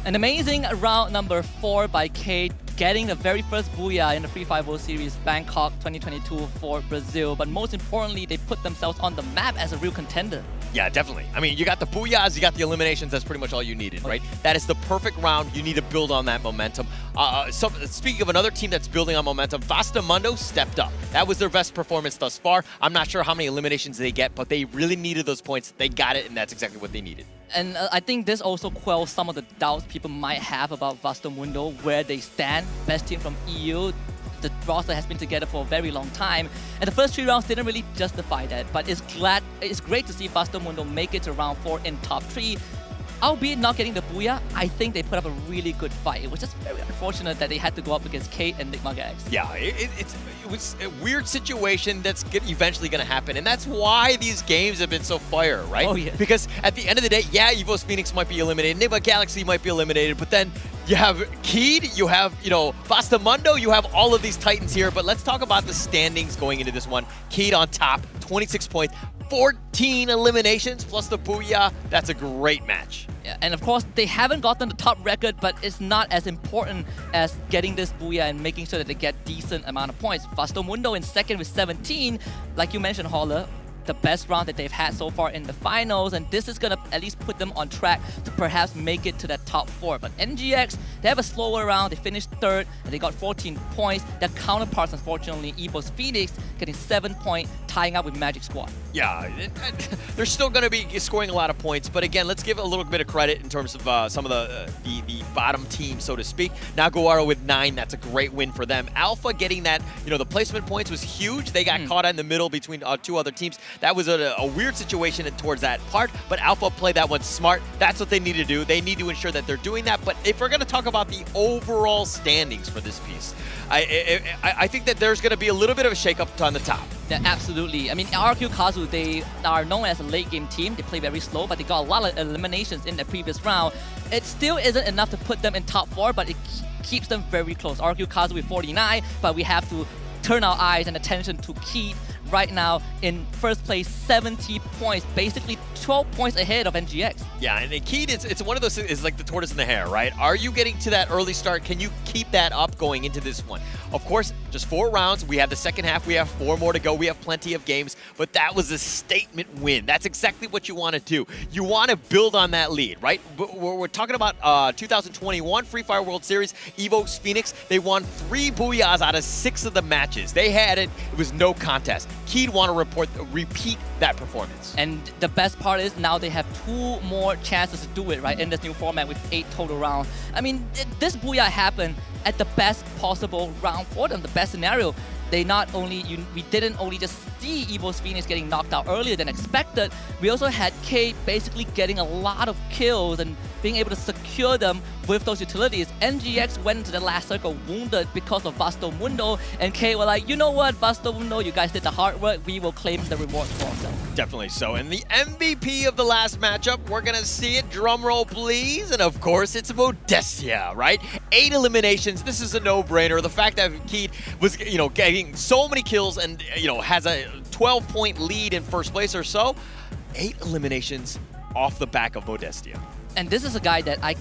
An amazing round number 4 by Cade, getting the very first booyah in the Free Fire World Series Bangkok 2022 for Brazil. But most importantly, they put themselves on the map as a real contender. Yeah, definitely. I mean, you got the booyahs, you got the eliminations. That's pretty much all you needed, right? That is the perfect round. You need to build on that momentum. Speaking of another team that's building on momentum, Vastamundo stepped up. That was their best performance thus far. I'm not sure how many eliminations they get, but they really needed those points. They got it, and that's exactly what they needed. And I think this also quells some of the doubts people might have about Vastamundo, where they stand. Best team from EU. The roster has been together for a very long time, and the first 3 rounds didn't really justify that. But it's great to see Vastamundo make it to round 4 in top 3. Albeit not getting the booyah, I think they put up a really good fight. It was just very unfortunate that they had to go up against Cade and Nigma Galaxy. Yeah, it was a weird situation that's eventually going to happen, and that's why these games have been so fire, right? Oh, yeah. Because at the end of the day, yeah, EVOS Phoenix might be eliminated, Nigma Galaxy might be eliminated, but then you have Cade, you have, Vastamundo, you have all of these titans here, but let's talk about the standings going into this one. Cade on top, 26 points, 14 eliminations plus the booyah. That's a great match. Yeah, and of course, they haven't gotten the top record, but it's not as important as getting this booyah and making sure that they get decent amount of points. Vastamundo in second with 17, like you mentioned, Holler, the best round that they've had so far in the finals, and this is going to at least put them on track to perhaps make it to that top 4. But NGX, they have a slower round. They finished 3rd, and they got 14 points. Their counterparts, unfortunately, EVOS Phoenix, getting 7-point tying up with Magic Squad. Yeah, they're still going to be scoring a lot of points, but again, let's give a little bit of credit in terms of some of the bottom teams, so to speak. Naguara with 9, that's a great win for them. Alpha getting that, the placement points was huge. They got caught in the middle between 2 other teams. That was a weird situation towards that part, but Alpha played that one smart. That's what they need to do. They need to ensure that they're doing that, but if we're going to talk about the overall standings for this piece, I think that there's going to be a little bit of a shakeup on the top. Yeah, absolutely. I mean, RQ Kazu, they are known as a late game team. They play very slow, but they got a lot of eliminations in the previous round. It still isn't enough to put them in top 4, but it keeps them very close. RQ Kazu with 49, but we have to turn our eyes and attention to Keith right now in first place, 70 points, basically 12 points ahead of NGX. Yeah, and Keith, it's one of those things, it's like the tortoise and the hare, right? Are you getting to that early start? Can you keep that up going into this one? Of course, just 4 rounds. We have the second half. We have 4 more to go. We have plenty of games, but that was a statement win. That's exactly what you want to do. You want to build on that lead, right? We're talking about 2021 Free Fire World Series, Evo's Phoenix. They won 3 booyahs out of 6 of the matches. They had it. It was no contest. Keith want to repeat that performance. And the best part is now they have 2 more chances to do it, right, in this new format with 8 total rounds. I mean, this booyah happened at the best possible round for them, the best scenario. They not only, we didn't only just see Evo's Phoenix getting knocked out earlier than expected, we also had Kate basically getting a lot of kills and being able to secure them with those utilities. NGX went into the last circle wounded because of Vasto Mundo, and Kate were like, you know what, Vasto Mundo, you guys did the hard work, we will claim the rewards for ourselves. Definitely so. And the MVP of the last matchup, we're going to see it. Drum roll, please. And of course, it's Modestia, right? 8 eliminations. This is a no-brainer. The fact that Keith was, getting so many kills and, has a 12-point lead in first place or so. 8 eliminations off the back of Modestia. And this is a guy that I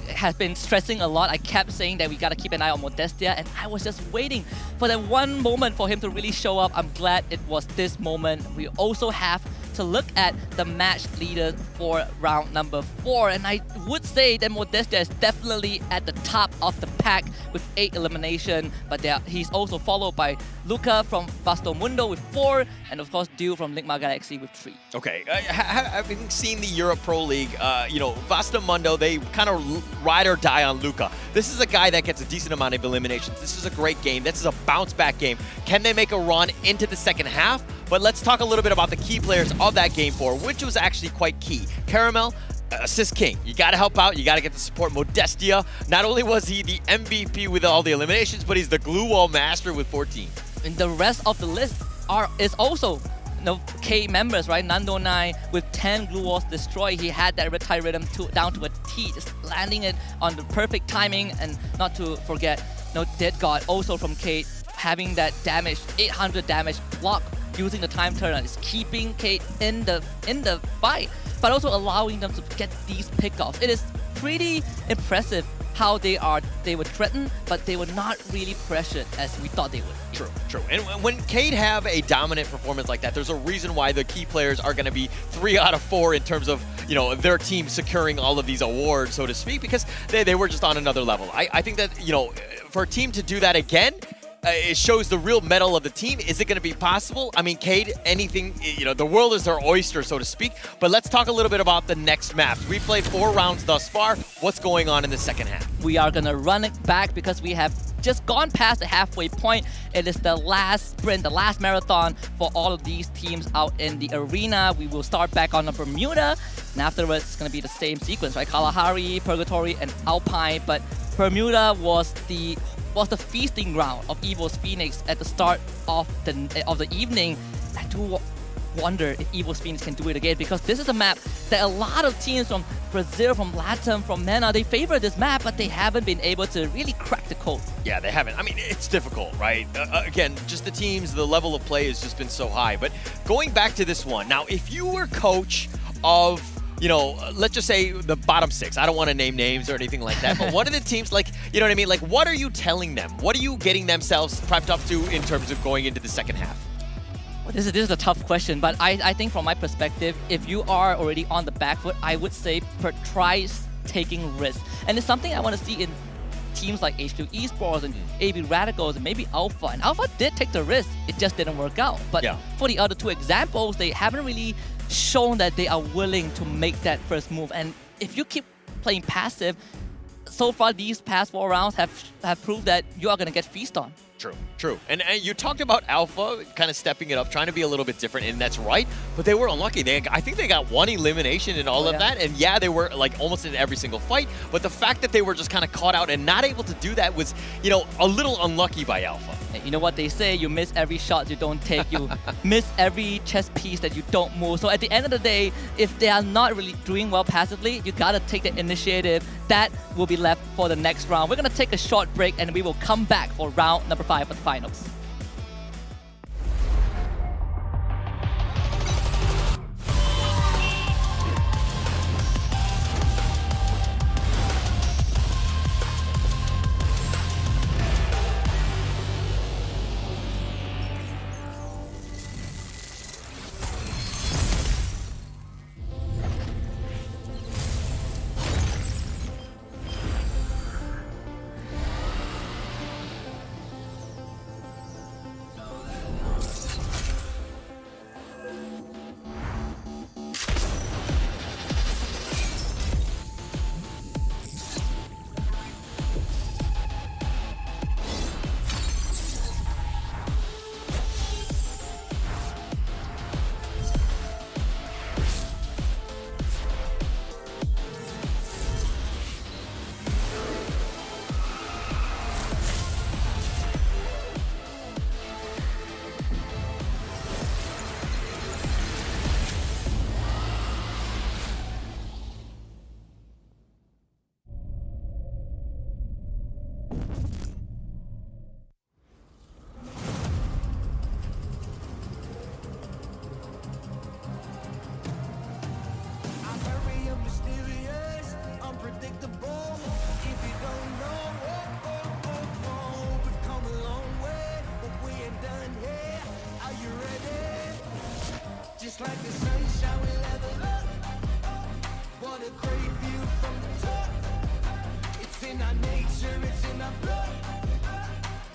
have been stressing a lot. I kept saying that we gotta keep an eye on Modestia, and I was just waiting for that one moment for him to really show up. I'm glad it was this moment. We also have to look at the match leaders for round number 4, and I would say that Modestia is definitely at the top of the pack with 8 elimination, but he's also followed by Luca from Vasto Mundo with 4, and of course Dew from Ligma Galaxy with 3. Okay, having seen the Europe Pro League, Vasto Mundo, they kind of ride or die on Luca. This is a guy that gets a decent amount of eliminations. This is a great game. This is a bounce-back game. Can they make a run into the second half? But let's talk a little bit about the key players of that game 4, which was actually quite key. Caramel, assist king. You got to help out. You got to get the support. Modestia, not only was he the MVP with all the eliminations, but he's the glue wall master with 14. And the rest of the list is also K members, right? Nando 9 with 10 glue walls destroyed. He had that reptile rhythm down to a T, just landing it on the perfect timing. And not to forget, Dead God also from Kate having that damage, 800 damage block using the time turner, is keeping Kate in the fight, but also allowing them to get these pickoffs. It is pretty impressive how they were threatened, but they were not really pressured as we thought they would. True. And when Cade have a dominant performance like that, there's a reason why the key players are going to be 3 out of 4 in terms of, their team securing all of these awards, so to speak, because they were just on another level. I think that, for a team to do that again, it shows the real mettle of the team. Is it going to be possible? I mean, Cade, anything, the world is their oyster, so to speak. But let's talk a little bit about the next maps. We played 4 rounds thus far. What's going on in the second half? We are going to run it back because we have just gone past the halfway point. It is the last sprint, the last marathon for all of these teams out in the arena. We will start back on the Bermuda, and afterwards it's going to be the same sequence, right? Kalahari, Purgatory, and Alpine. But Bermuda was the feasting ground of Evo's Phoenix at the start of the evening. I do wonder if Evo's Phoenix can do it again, because this is a map that a lot of teams from Brazil, from Latam, from MENA, they favor this map, but they haven't been able to really crack the code. Yeah, they haven't. I mean, it's difficult, right? Again, just the teams, the level of play has just been so high. But going back to this one, now, if you were coach of let's just say the bottom 6. I don't want to name names or anything like that, but one of the teams, what are you telling them? What are you getting themselves prepped up to in terms of going into the second half? Well, this is a tough question, but I think from my perspective, if you are already on the back foot, I would say try taking risks. And it's something I want to see in teams like HQ Esports and AB Radicals and maybe Alpha. And Alpha did take the risk, it just didn't work out. But for the other two examples, they haven't really shown that they are willing to make that first move. And if you keep playing passive, so far these past 4 rounds have proved that you are going to get feast on. True. And you talked about Alpha kind of stepping it up, trying to be a little bit different, and that's right. But they were unlucky. I think they got 1 elimination in all of that. And yeah, they were like almost in every single fight. But the fact that they were just kind of caught out and not able to do that was, you know, a little unlucky by Alpha. You know what they say, you miss every shot you don't take, you miss every chess piece that you don't move. So at the end of the day, if they are not really doing well passively, you gotta take the initiative. That will be left for the next round. We're gonna take a short break and we will come back for round number 5 of the finals. Just like the sunshine, we level up. What a great view from the top. It's in our nature, it's in our blood.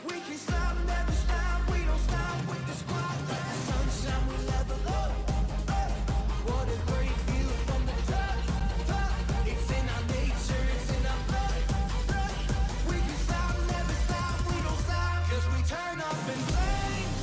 We can stop, never stop. We don't stop with the squad. Like the sunshine, we level up. What a great view from the top. It's in our nature, it's in our blood. We can stop, never stop. We don't stop. 'Cause we turn up in flames.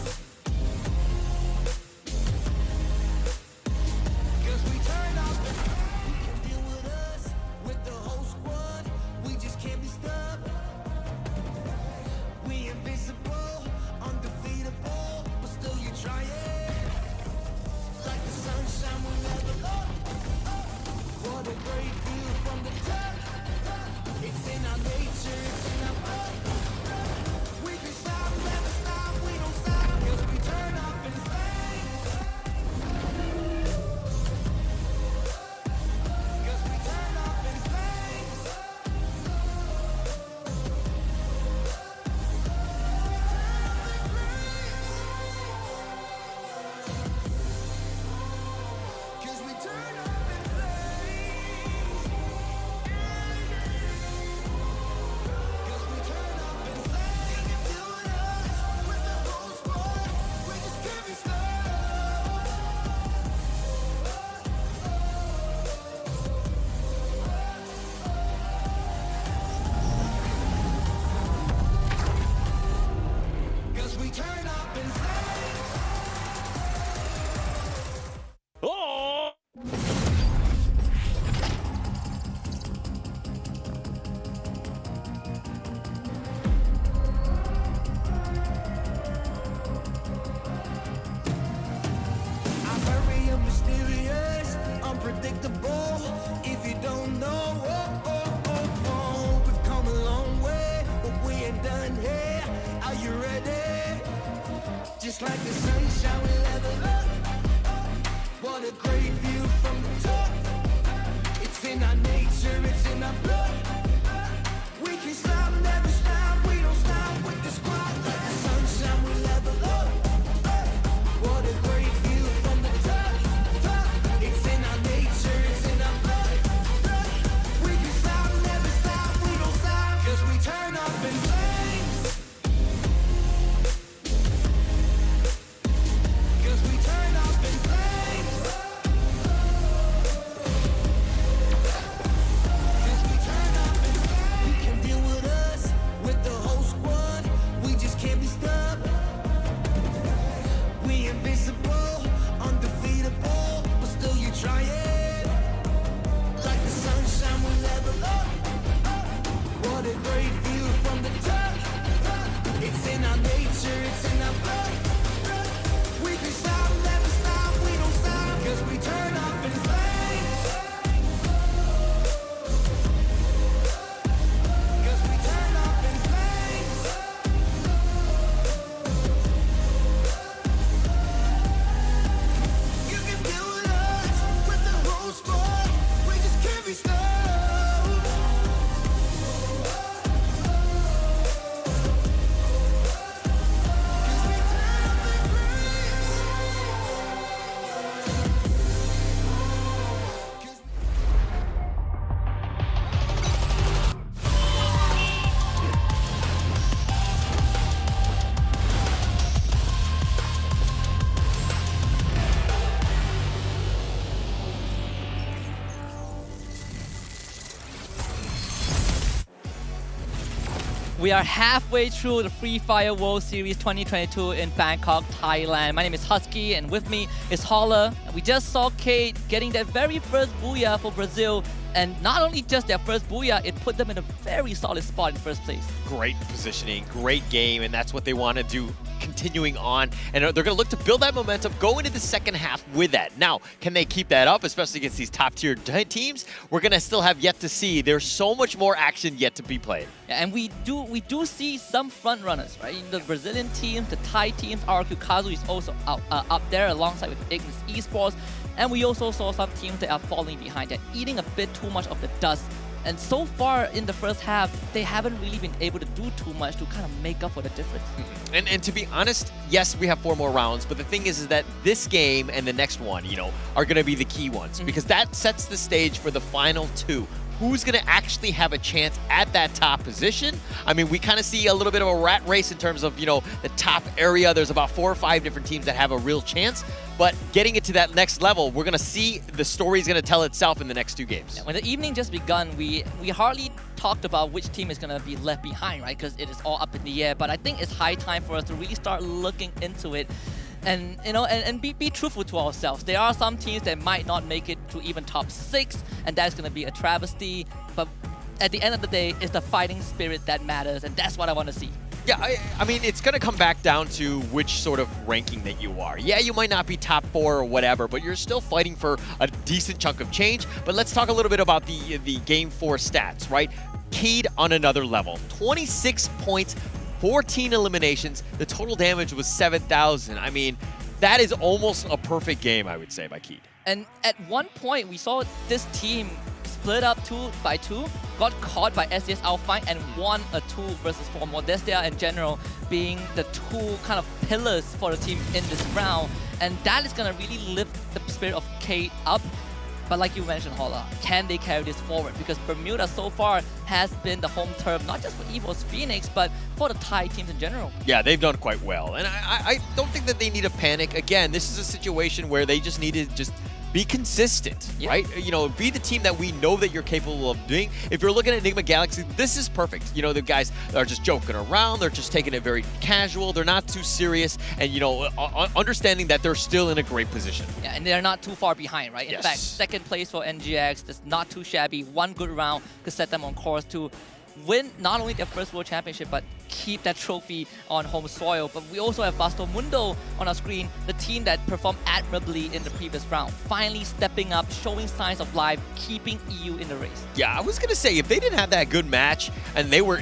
Unpredictable, if you don't know, we've come a long way, but we ain't done here. Are you ready? Just like the sunshine, we level up. What a great view from the top. It's in our nature, it's in our blood. We can stop, never stop. We don't stop with the squad. Like the sunshine, we level up. What a great view from the top. It's in our nature, it's in our blood. We can stop, never stop. We don't stop. 'Cause we turn We are halfway through the Free Fire World Series 2022 in Bangkok, Thailand. My name is Husky, and with me is Holler. We just saw Kate getting their very first booyah for Brazil. And not only just their first booyah, it put them in a very solid spot in first place. Great positioning, great game, and that's what they want to do continuing on. And they're going to look to build that momentum, go into the second half with that. Now, can they keep that up, especially against these top-tier teams? We're going to still have yet to see. There's so much more action yet to be played. Yeah, and we do see some front runners, right? In the Brazilian teams, the Thai teams, RQ Kazu is also up there alongside with Ignis Esports. And we also saw some teams that are falling behind. They're eating a bit too much of the dust. And so far in the first half, they haven't really been able to do too much to kind of make up for the difference. And to be honest, yes, we have 4 more rounds, but the thing is that this game and the next one, are going to be the key ones because that sets the stage for the final 2. Who's going to actually have a chance at that top position? I mean, we kind of see a little bit of a rat race in terms of, the top area. There's about 4 or 5 different teams that have a real chance. But getting it to that next level, we're going to see the story's going to tell itself in the next 2 games. Yeah, when the evening just begun, we hardly talked about which team is going to be left behind, right? Because it is all up in the air. But I think it's high time for us to really start looking into it. And and be truthful to ourselves. There are some teams that might not make it to even top 6, and that's going to be a travesty. But at the end of the day, it's the fighting spirit that matters, and that's what I want to see. Yeah, I mean, it's going to come back down to which sort of ranking that you are. Yeah, you might not be top 4 or whatever, but you're still fighting for a decent chunk of change. But let's talk a little bit about the Game 4 stats, right? Keyed on another level. 26 points. 14 eliminations. The total damage was 7,000. I mean, that is almost a perfect game, I would say, by Keed. And at one point, we saw this team split up 2 by 2, got caught by SES Outfight, and won a 2 versus 4 Modestia in general being the 2 kind of pillars for the team in this round. And that is going to really lift the spirit of Kate up. But like you mentioned, Holla, can they carry this forward? Because Bermuda so far has been the home turf, not just for EVO's Phoenix, but for the Thai teams in general. Yeah, they've done quite well. And I don't think that they need to panic. Again, this is a situation where they just need to be consistent, right? Be the team that we know that you're capable of doing. If you're looking at Enigma Galaxy, this is perfect. The guys are just joking around. They're just taking it very casual. They're not too serious. And, understanding that they're still in a great position. Yeah, and they're not too far behind, right? Yes. In fact, second place for NGX. That's not too shabby. One good round could set them on course to win not only their first World Championship, but keep that trophy on home soil. But we also have Vasto Mundo on our screen, the team that performed admirably in the previous round. Finally stepping up, showing signs of life, keeping EU in the race. Yeah, I was going to say, if they didn't have that good match, and they were,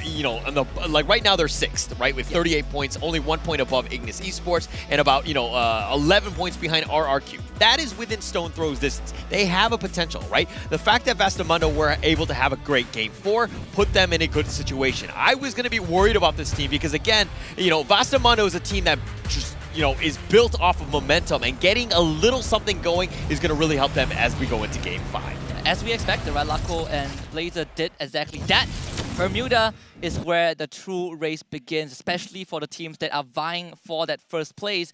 like right now they're 6th, right, with 38 points, only 1 point above Ignis Esports, and about, 11 points behind RRQ. That is within stone throws distance. They have a potential, right? The fact that Vastamundo were able to have a great Game 4 put them in a good situation. I was going to be worried about this team because, again, Vastamundo is a team that just, is built off of momentum, and getting a little something going is going to really help them as we go into Game 5. As we expected, right? Lako and Blazer did exactly that. Bermuda is where the true race begins, especially for the teams that are vying for that first place.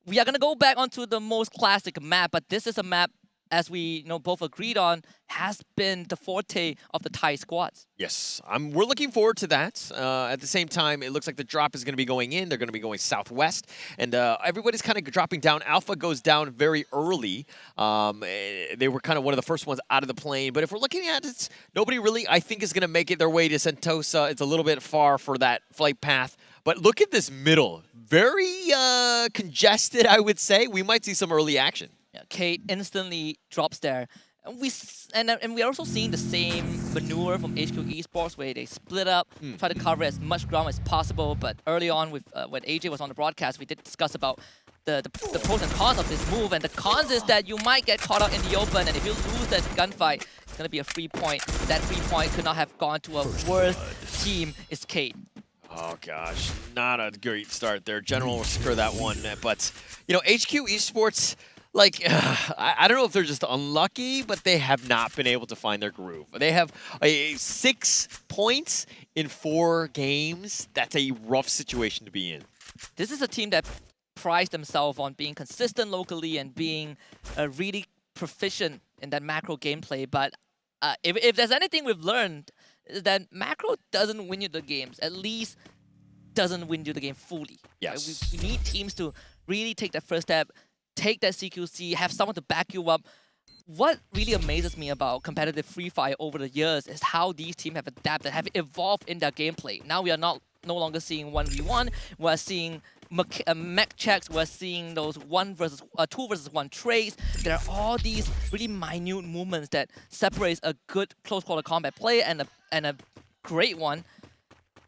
We are going to go back onto the most classic map, but this is a map, as we both agreed on, has been the forte of the Thai squads. Yes, we're looking forward to that. At the same time, it looks like the drop is going to be going in. They're going to be going southwest, and everybody's kind of dropping down. Alpha goes down very early. They were kind of one of the first ones out of the plane, but if we're looking at it, nobody really, I think, is going to make it their way to Sentosa. It's a little bit far for that flight path. But look at this middle. Very congested, I would say. We might see some early action. Yeah, Kate instantly drops there. And we are also seeing the same maneuver from HQ Esports where they split up, try to cover as much ground as possible. But early on, with when AJ was on the broadcast, we did discuss about the pros and cons of this move. And the cons is that you might get caught out in the open, and if you lose that gunfight, it's going to be a free point. That free point could not have gone to a worse team. It's Kate. Oh, gosh. Not a great start there. General will secure that one. But, HQ Esports, I don't know if they're just unlucky, but they have not been able to find their groove. They have 6 points in 4 games. That's a rough situation to be in. This is a team that prides themselves on being consistent locally and being really proficient in that macro gameplay. But if there's anything we've learned, is that macro doesn't win you the games. At least doesn't win you the game fully. Yes. Right? We need teams to really take that first step, take that CQC, have someone to back you up. What really amazes me about competitive Free Fire over the years is how these teams have adapted, have evolved in their gameplay. Now we are no longer seeing 1v1, we're seeing mech checks, we're seeing those 2 versus 1 trades. There are all these really minute movements that separates a good close quarter combat play and a great one.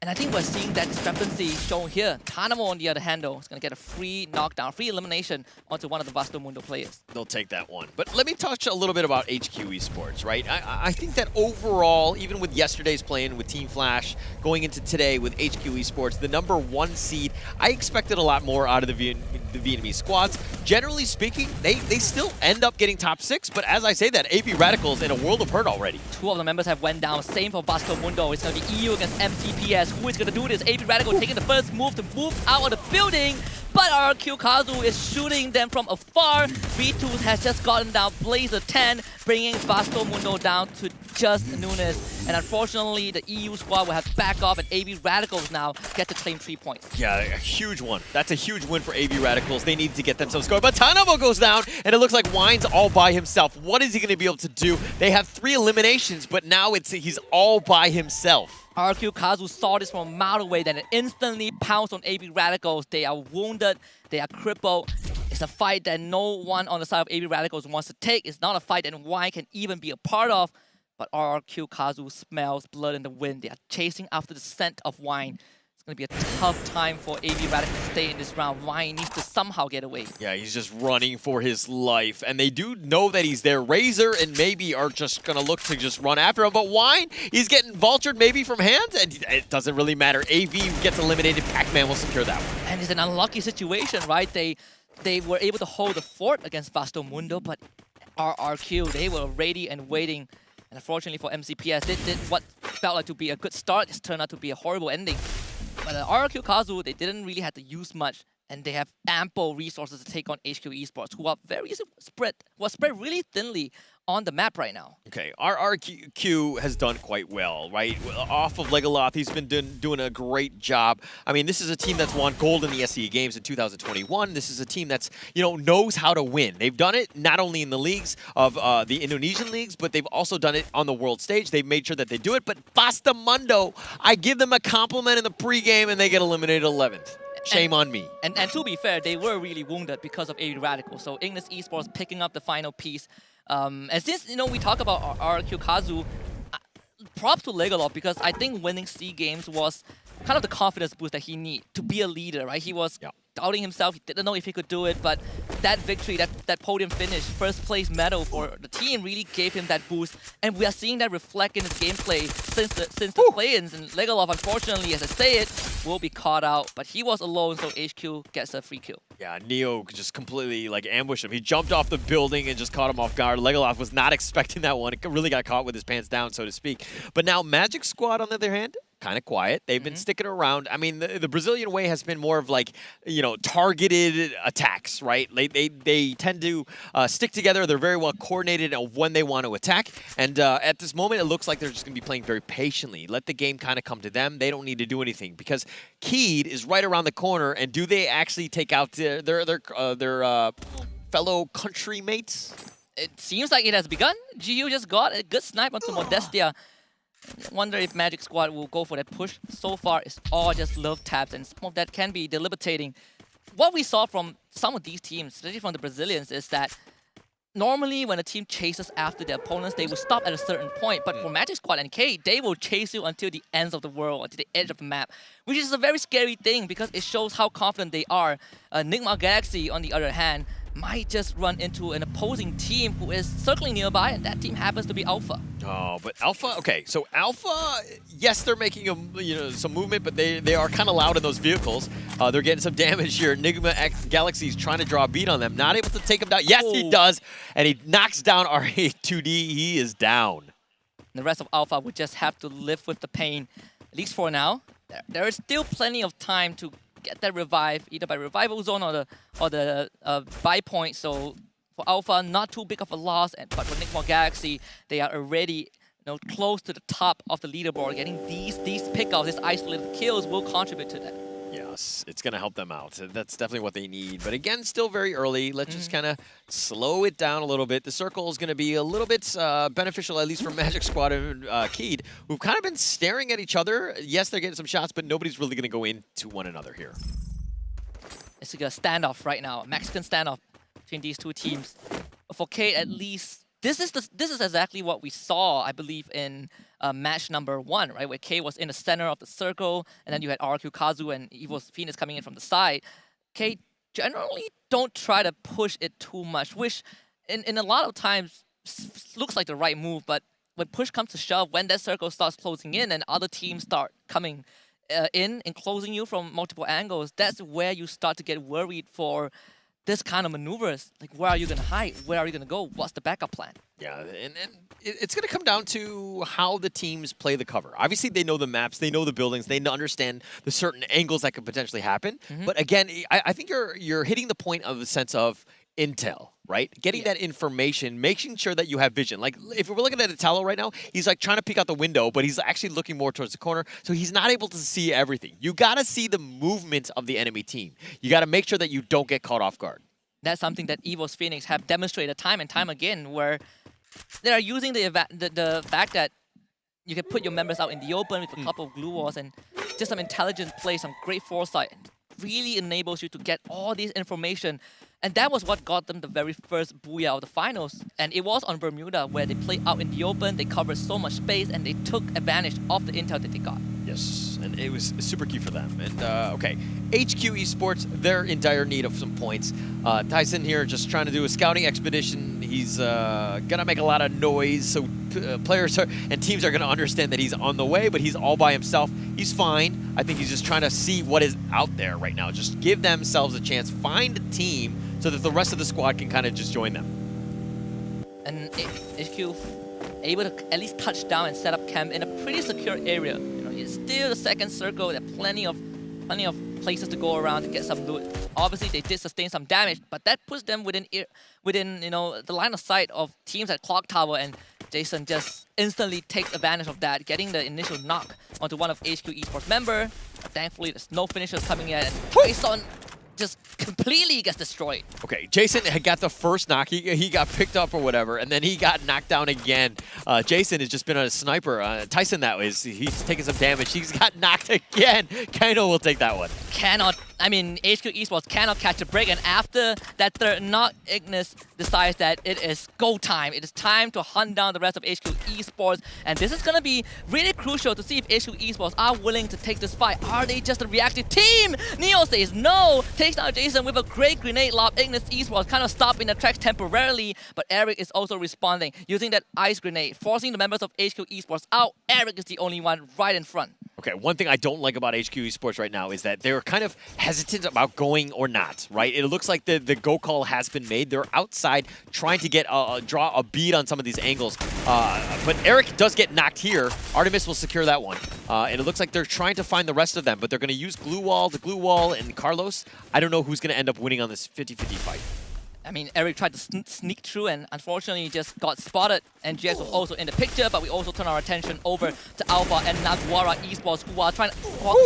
And I think we're seeing that discrepancy shown here. Tanamo, on the other hand, though, is going to get a free knockdown, free elimination onto one of the Vasto Mundo players. They'll take that one. But let me touch a little bit about HQ Esports, right? I think that overall, even with yesterday's playing with Team Flash, going into today with HQ Esports, the #1 seed, I expected a lot more out of the Vietnamese squads. Generally speaking, they still end up getting top 6, but as I say that, AB Radical's in a world of hurt already. 2 of the members have went down. Same for Vasto Mundo. It's going to be EU against MCPS. Who is going to do this? AB Radical taking the first move to move out of the building, but RQ Kazu is shooting them from afar. V2 has just gotten down Blazer 10, bringing Vasto Mundo down to just Nunes. And unfortunately, the EU squad will have to back off, and AB Radicals now get to claim 3 points. Yeah, a huge one. That's a huge win for AB Radicals. They need to get themselves going. But Tanamo goes down, and it looks like Wine's all by himself. What is he going to be able to do? They have 3 eliminations, but now he's all by himself. RQ Kazu saw this from a mile away, then it instantly pounced on AB Radicals. They are wounded, they are crippled. It's a fight that no one on the side of AB Radicals wants to take. It's not a fight that Wine can even be a part of. But RQ Kazu smells blood in the wind. They are chasing after the scent of Wine. It's going to be a tough time for AB Radical to stay in this round. Wine needs to somehow get away. Yeah, he's just running for his life. And they do know that he's there. Razor and maybe are just going to look to just run after him. But Wine, he's getting vultured maybe from hands, and it doesn't really matter. AV gets eliminated. Pac-Man will secure that one. And it's an unlucky situation, right? They were able to hold the fort against Vasto Mundo, but RRQ, they were ready and waiting. And unfortunately for MCPS, they did what felt like to be a good start. It's turned out to be a horrible ending. But RRQ Kazu, they didn't really have to use much, and they have ample resources to take on HQ Esports, who are spread really thinly on the map right now. Okay, RRQ has done quite well, right? Off of Legoloth, he's been doing a great job. I mean, this is a team that's won gold in the SCE Games in 2021. This is a team that's, knows how to win. They've done it not only in the leagues of the Indonesian leagues, but they've also done it on the world stage. They've made sure that they do it. But Vasto Mundo, I give them a compliment in the pregame, and they get eliminated 11th. Shame on me. And to be fair, they were really wounded because of AB Radical. So Ignis Esports picking up the final piece. And since, we talk about RRQ Kazu, props to Legoloth, because I think winning SEA Games was kind of the confidence boost that he needed to be a leader, right? He was doubting himself. He didn't know if he could do it, but that victory, that podium finish, first place medal for the team really gave him that boost. And we are seeing that reflect in his gameplay since the play-ins. And Legoloth, unfortunately, as I say it, will be caught out. But he was alone, so HQ gets a free kill. Yeah, Neo just completely ambushed him. He jumped off the building and just caught him off guard. Legoloth was not expecting that one. It really got caught with his pants down, so to speak. But now Magic Squad, on the other hand, kind of quiet. They've been sticking around. I mean, the Brazilian way has been more of targeted attacks, right? They tend to stick together. They're very well coordinated of when they want to attack. And at this moment, it looks like they're just going to be playing very patiently. Let the game kind of come to them. They don't need to do anything because Keed is right around the corner. And do they actually take out their fellow country mates? It seems like it has begun. GU just got a good snipe onto Modestia. I wonder if Magic Squad will go for that push. So far, it's all just love taps, and some of that can be debilitating. What we saw from some of these teams, especially from the Brazilians, is that normally when a team chases after their opponents, they will stop at a certain point. But for Magic Squad and K, they will chase you until the ends of the world, until the edge of the map, which is a very scary thing because it shows how confident they are. Nigma Galaxy, on the other hand, might just run into an opposing team who is circling nearby, and that team happens to be Alpha. Oh, but Alpha, okay, so Alpha, yes, they're making some movement, but they are kind of loud in those vehicles. They're getting some damage here. Enigma Galaxy's trying to draw a beat on them, not able to take them down. Yes, he does, and he knocks down R82D. He is down. The rest of Alpha would just have to live with the pain, at least for now. There is still plenty of time to get that revive, either by revival zone or the buy point. So for Alpha, not too big of a loss, but for Nickmore Galaxy, they are already close to the top of the leaderboard, getting these pickouts, these isolated kills will contribute to that. Yes, it's going to help them out. That's definitely what they need. But again, still very early. Let's just kind of slow it down a little bit. The circle is going to be a little bit beneficial, at least for Magic Squad and Keed, who've kind of been staring at each other. Yes, they're getting some shots, but nobody's really going to go into one another here. It's like a standoff right now, a Mexican standoff between these two teams. For Kate, at least, this is exactly what we saw, I believe, in match number 1, right? Where Kate was in the center of the circle, and then you had RQ Kazu and Evil Phoenix coming in from the side. Kate generally don't try to push it too much, which in a lot of times looks like the right move, but when push comes to shove, when that circle starts closing in and other teams start coming in and closing you from multiple angles, that's where you start to get worried for this kind of maneuvers. Like, where are you going to hide? Where are you going to go? What's the backup plan? Yeah, and it's going to come down to how the teams play the cover. Obviously, they know the maps, they know the buildings, they understand the certain angles that could potentially happen. But again, I think you're hitting the point of the sense of intel, right? Getting that information, making sure that you have vision. Like, if we're looking at Italo right now, he's like trying to peek out the window, but he's actually looking more towards the corner, so he's not able to see everything. You got to see the movement of the enemy team. You got to make sure that you don't get caught off guard. That's something that Evo's Phoenix have demonstrated time and time again, where they are using the fact that you can put your members out in the open with a couple of glue walls and just some intelligent play, some great foresight. Really enables you to get all this information. And that was what got them the very first booyah of the finals. And it was on Bermuda, where they played out in the open, they covered so much space, and they took advantage of the intel that they got. Yes, and it was super key for them. And okay, HQ Esports, they're in dire need of some points. Tyson here just trying to do a scouting expedition. He's gonna make a lot of noise, so players and teams are gonna understand that he's on the way, but he's all by himself. He's fine. I think he's just trying to see what is out there right now. Just give themselves a chance, find a team so that the rest of the squad can kind of just join them. And HQ able to at least touch down and set up camp in a pretty secure area. You know, it's still the second circle. There are plenty of places to go around to get some loot. Obviously, they did sustain some damage, but that puts them within the line of sight of teams at Clock Tower, and Jason just instantly takes advantage of that, getting the initial knock onto one of HQ Esports member. Thankfully, there's no finishers coming in, and Tyson just completely gets destroyed. Okay, Jason had got the first knock. He got picked up or whatever, and then he got knocked down again. Jason has just been a sniper. Tyson, that was, he's taking some damage. He's got knocked again. Kaino will take that one. HQ Esports cannot catch a break, and after that third knock, Ignis decides that it is go time. It is time to hunt down the rest of HQ Esports, and this is going to be really crucial to see if HQ Esports are willing to take this fight. Are they just a reactive team? Neo says no, takes down Jason with a great grenade lob. Ignis Esports kind of stopping the tracks temporarily, but Eric is also responding, using that ice grenade, forcing the members of HQ Esports out. Eric is the only one right in front. Okay, one thing I don't like about HQ Esports right now is that they're kind of hesitant about going or not, right? It looks like the go call has been made. They're outside trying to get draw a bead on some of these angles. But Eric does get knocked here. Artemis will secure that one. And it looks like they're trying to find the rest of them, but they're going to use the glue wall, and Carlos. I don't know who's going to end up winning on this 50-50 fight. Eric tried to sneak through and unfortunately just got spotted, and GX was also in the picture, but we also turn our attention over to Alpha and Naguara Esports, who are trying to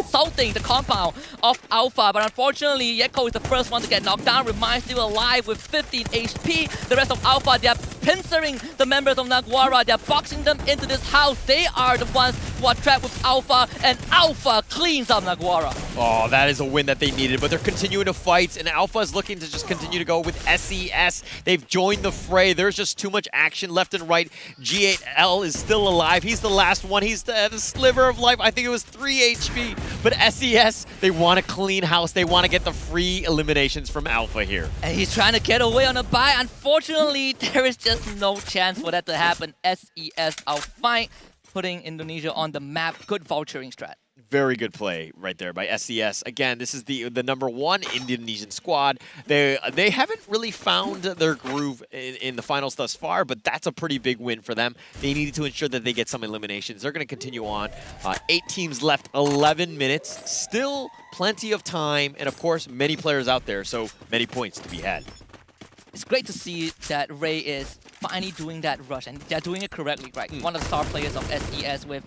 assaulting the compound of Alpha, but unfortunately Yeko is the first one to get knocked down. Remind still alive with 15 HP. The rest of Alpha, they are pincering the members of Naguara, they are boxing them into this house. They are the ones who are trapped with Alpha, and Alpha cleans up Naguara. Oh, that is a win that they needed, but they're continuing to fight, and Alpha is looking to just continue to go with SES. They've joined the fray. There's just too much action left and right. G8L is still alive. He's the last one. He's the sliver of life. I think it was 3 HP. But SES, they want a clean house. They want to get the free eliminations from Alpha here. And he's trying to get away on a buy. Unfortunately, there is just no chance for that to happen. SES out fine, putting Indonesia on the map. Good vulturing strat. Very good play right there by SES. Again, this is the #1 Indonesian squad. They haven't really found their groove in the finals thus far, but that's a pretty big win for them. They needed to ensure that they get some eliminations. They're going to continue on. 8 teams left, 11 minutes. Still plenty of time, and of course, many players out there, so many points to be had. It's great to see that Ray is finally doing that rush, and they're doing it correctly, right? One of the star players of SES with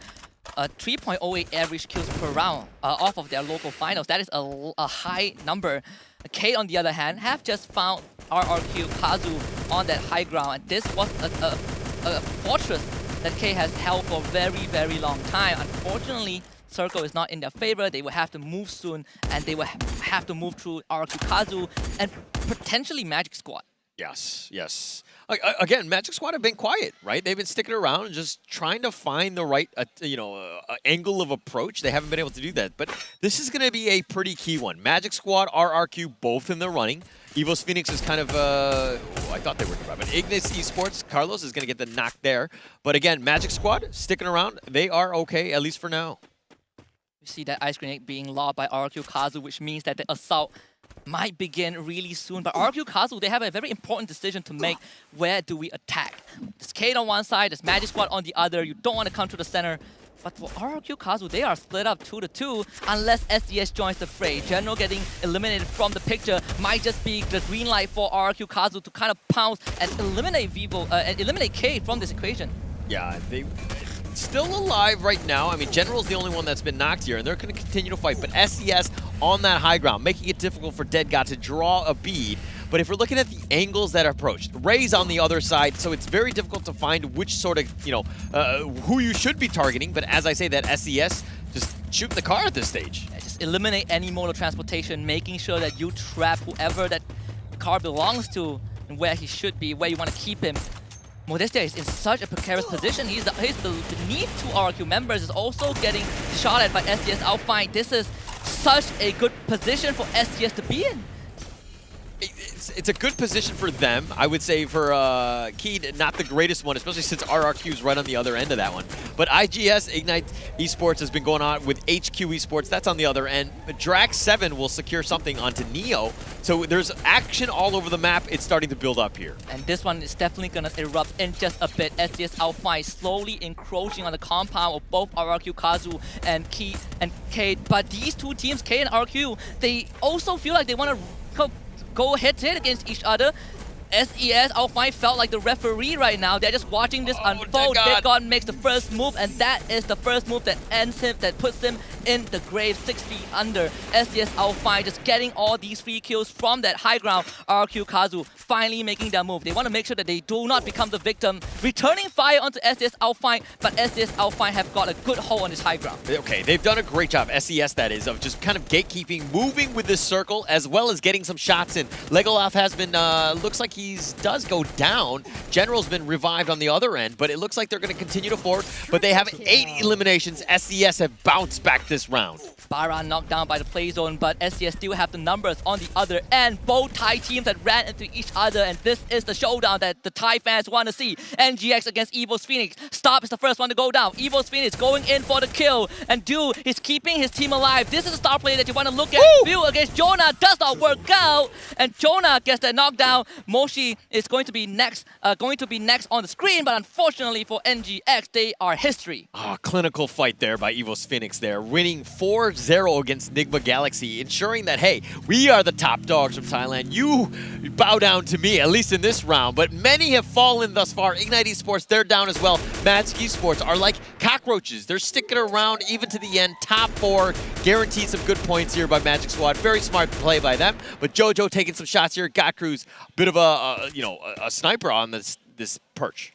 3.08 average kills per round off of their local finals. That is a high number. Kate, on the other hand, have just found RRQ Kazu on that high ground, and this was a fortress that Kate has held for a very, very long time. Unfortunately, Circle is not in their favor. They will have to move soon, and they will have to move through RRQ Kazu and potentially Magic Squad. Yes, yes. Again, Magic Squad have been quiet, right? They've been sticking around and just trying to find the right, angle of approach. They haven't been able to do that. But this is going to be a pretty key one. Magic Squad, RRQ, both in the running. Evo's Phoenix is kind of, I thought they were right, but Ignis Esports, Carlos is going to get the knock there. But again, Magic Squad sticking around. They are okay, at least for now. You see that Ice Grenade being lobbed by RRQ Kazu, which means that the assault might begin really soon. But RRQ Kazu, they have a very important decision to make. Where do we attack? There's Kate on one side, there's Magic Squad on the other. You don't want to come to the center. But for RRQ Kazu, they are split up 2-2 unless SES joins the fray. General getting eliminated from the picture might just be the green light for RRQ Kazu to kind of pounce and eliminate and eliminate Kate from this equation. Yeah, they still alive right now. I mean, General's the only one that's been knocked here, and they're going to continue to fight. But SES on that high ground, making it difficult for Dead God to draw a bead. But if we're looking at the angles that are approached, Ray's on the other side, so it's very difficult to find which sort of, who you should be targeting. But as I say, that SES just shooting the car at this stage. Yeah, just eliminate any mode of transportation, making sure that you trap whoever that car belongs to and where he should be, where you want to keep him. Modestia is in such a precarious position. He's beneath two RRQ members, is also getting shot at by SES Outfight. This is such a good position for SES to be in. It's a good position for them. I would say for Keed, not the greatest one, especially since RRQ's right on the other end of that one. But IGS, Ignite Esports, has been going on with HQ Esports. That's on the other end. But Drax7 will secure something onto Neo. So there's action all over the map. It's starting to build up here. And this one is definitely going to erupt in just a bit. SES Outfight slowly encroaching on the compound of both RRQ Kazu and Key and Kate. But these two teams, K and RQ, they also feel like they want to go head-to-head against each other. SES Outfight felt like the referee right now. They're just watching this unfold. Dead God makes the first move, and that is the first move that ends him, that puts him in the grave 6 feet under. SES Outfight just getting all these free kills from that high ground. RQ Kazu finally making their move. They want to make sure that they do not become the victim. Returning fire onto SES Outfight, but SES Outfight have got a good hold on this high ground. Okay, they've done a great job, SES that is, of just kind of gatekeeping, moving with this circle, as well as getting some shots in. Legolaf has been, looks like he does go down. General's been revived on the other end, but it looks like they're going to continue to forward. But they have 8 eliminations. SES have bounced back this round. Bara knocked down by the play zone, but SES still have the numbers on the other end. Both Thai teams that ran into each other, and this is the showdown that the Thai fans want to see. NGX against Evo's Phoenix. Stop is the first one to go down. Evo's Phoenix going in for the kill, and Du is keeping his team alive. This is a star player that you want to look at. Bill against Jonah does not work out, and Jonah gets that knockdown. Moshi is going to be next on the screen, but unfortunately for NGX, they are history. Clinical fight there by Evo's Phoenix there, winning 4-0 against Nigma Galaxy, ensuring that, hey, we are the top dogs from Thailand. You bow down to me, at least in this round. But many have fallen thus far. Ignite Esports, they're down as well. Magic Esports are like cockroaches. They're sticking around even to the end. Top 4, guaranteed some good points here by Magic Squad. Very smart play by them. But Jojo taking some shots here. Got Cruz, bit of a sniper on this perch.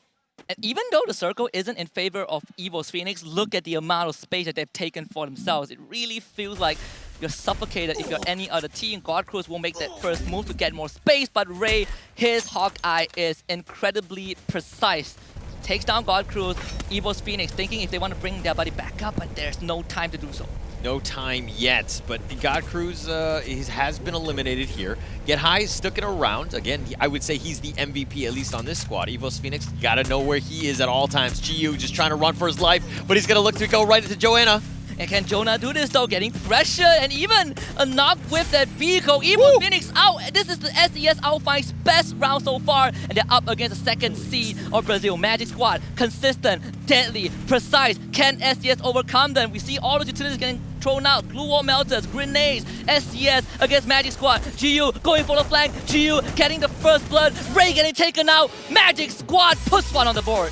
And even though the circle isn't in favor of Evo's Phoenix, look at the amount of space that they've taken for themselves. It really feels like you're suffocated if you're any other team. God Cruz will make that first move to get more space, but Ray, his Hawkeye is incredibly precise. Takes down God Cruz, Evo's Phoenix thinking if they want to bring their buddy back up, but there's no time to do so. No time yet, but God Cruz has been eliminated here. Get High sticking around. Again, I would say he's the MVP, at least on this squad. Evo's Phoenix, got to know where he is at all times. GU just trying to run for his life, but he's going to look to go right into Joanna. And can Jonah do this though? Getting pressure and even a knock with that vehicle. Evil Phoenix out. This is the SES Alphine's best round so far. And they're up against the second seed of Brazil. Magic Squad, consistent, deadly, precise. Can SES overcome them? We see all the utilities getting thrown out. Glue wall melters, grenades. SES against Magic Squad. GU going for the flank. GU getting the first blood. Ray getting taken out. Magic Squad puts one on the board.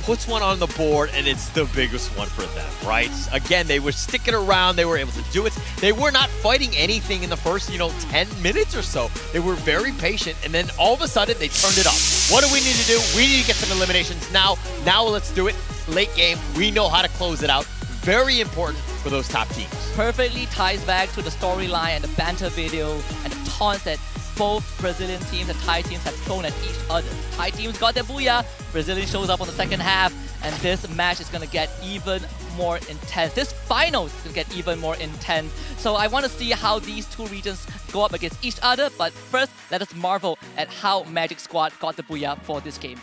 Puts one on the board, and it's the biggest one for them, right? Again, they were sticking around. They were able to do it. They were not fighting anything in the first, 10 minutes or so. They were very patient, and then all of a sudden, they turned it up. What do we need to do? We need to get some eliminations now. Now let's do it. Late game, we know how to close it out. Very important for those top teams. Perfectly ties back to the storyline and the banter video and the taunts that both Brazilian teams and Thai teams have thrown at each other. Thai teams got their booyah, Brazilian shows up on the second half, and this match is going to get even more intense. This final is going to get even more intense. So I want to see how these two regions go up against each other, but first, let us marvel at how Magic Squad got the booyah for this game.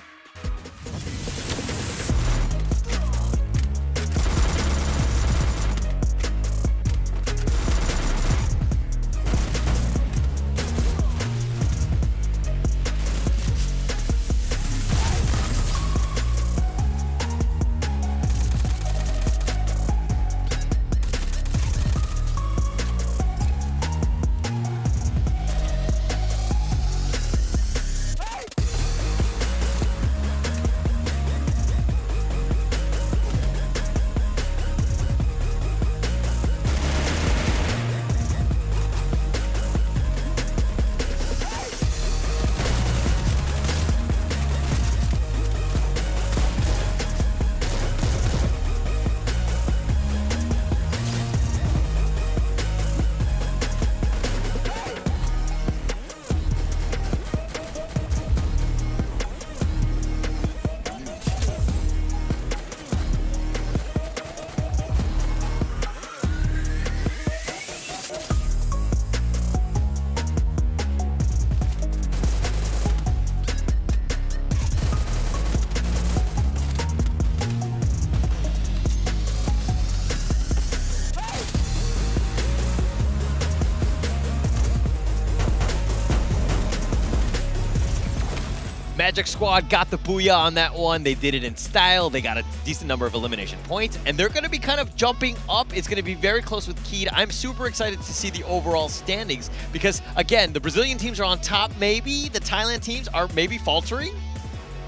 Magic Squad got the booyah on that one. They did it in style. They got a decent number of elimination points, and they're going to be kind of jumping up. It's going to be very close with Keed. I'm super excited to see the overall standings because, again, the Brazilian teams are on top maybe. The Thailand teams are maybe faltering.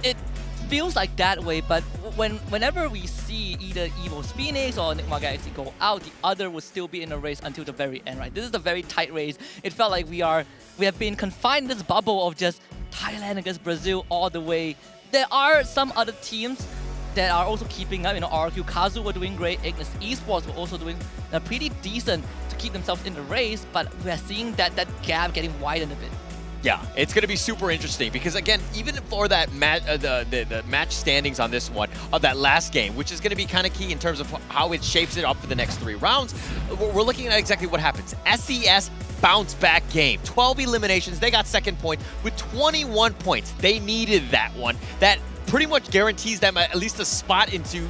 It feels like that way, but whenever we see either Evo's Phoenix or Nigma Galaxy go out, the other will still be in the race until the very end, right? This is a very tight race. It felt like we have been confined in this bubble of just Thailand against Brazil all the way. There are some other teams that are also keeping up. RQ Kazu were doing great. Ignis Esports were also doing pretty decent to keep themselves in the race, but we're seeing that gap getting widened a bit. Yeah, it's going to be super interesting because, again, even for that the match standings on this one of that last game, which is going to be kind of key in terms of how it shapes it up for the next 3 rounds, we're looking at exactly what happens. SES bounce back game. 12 eliminations. They got second point with 21 points. They needed that one. That pretty much guarantees them at least a spot into,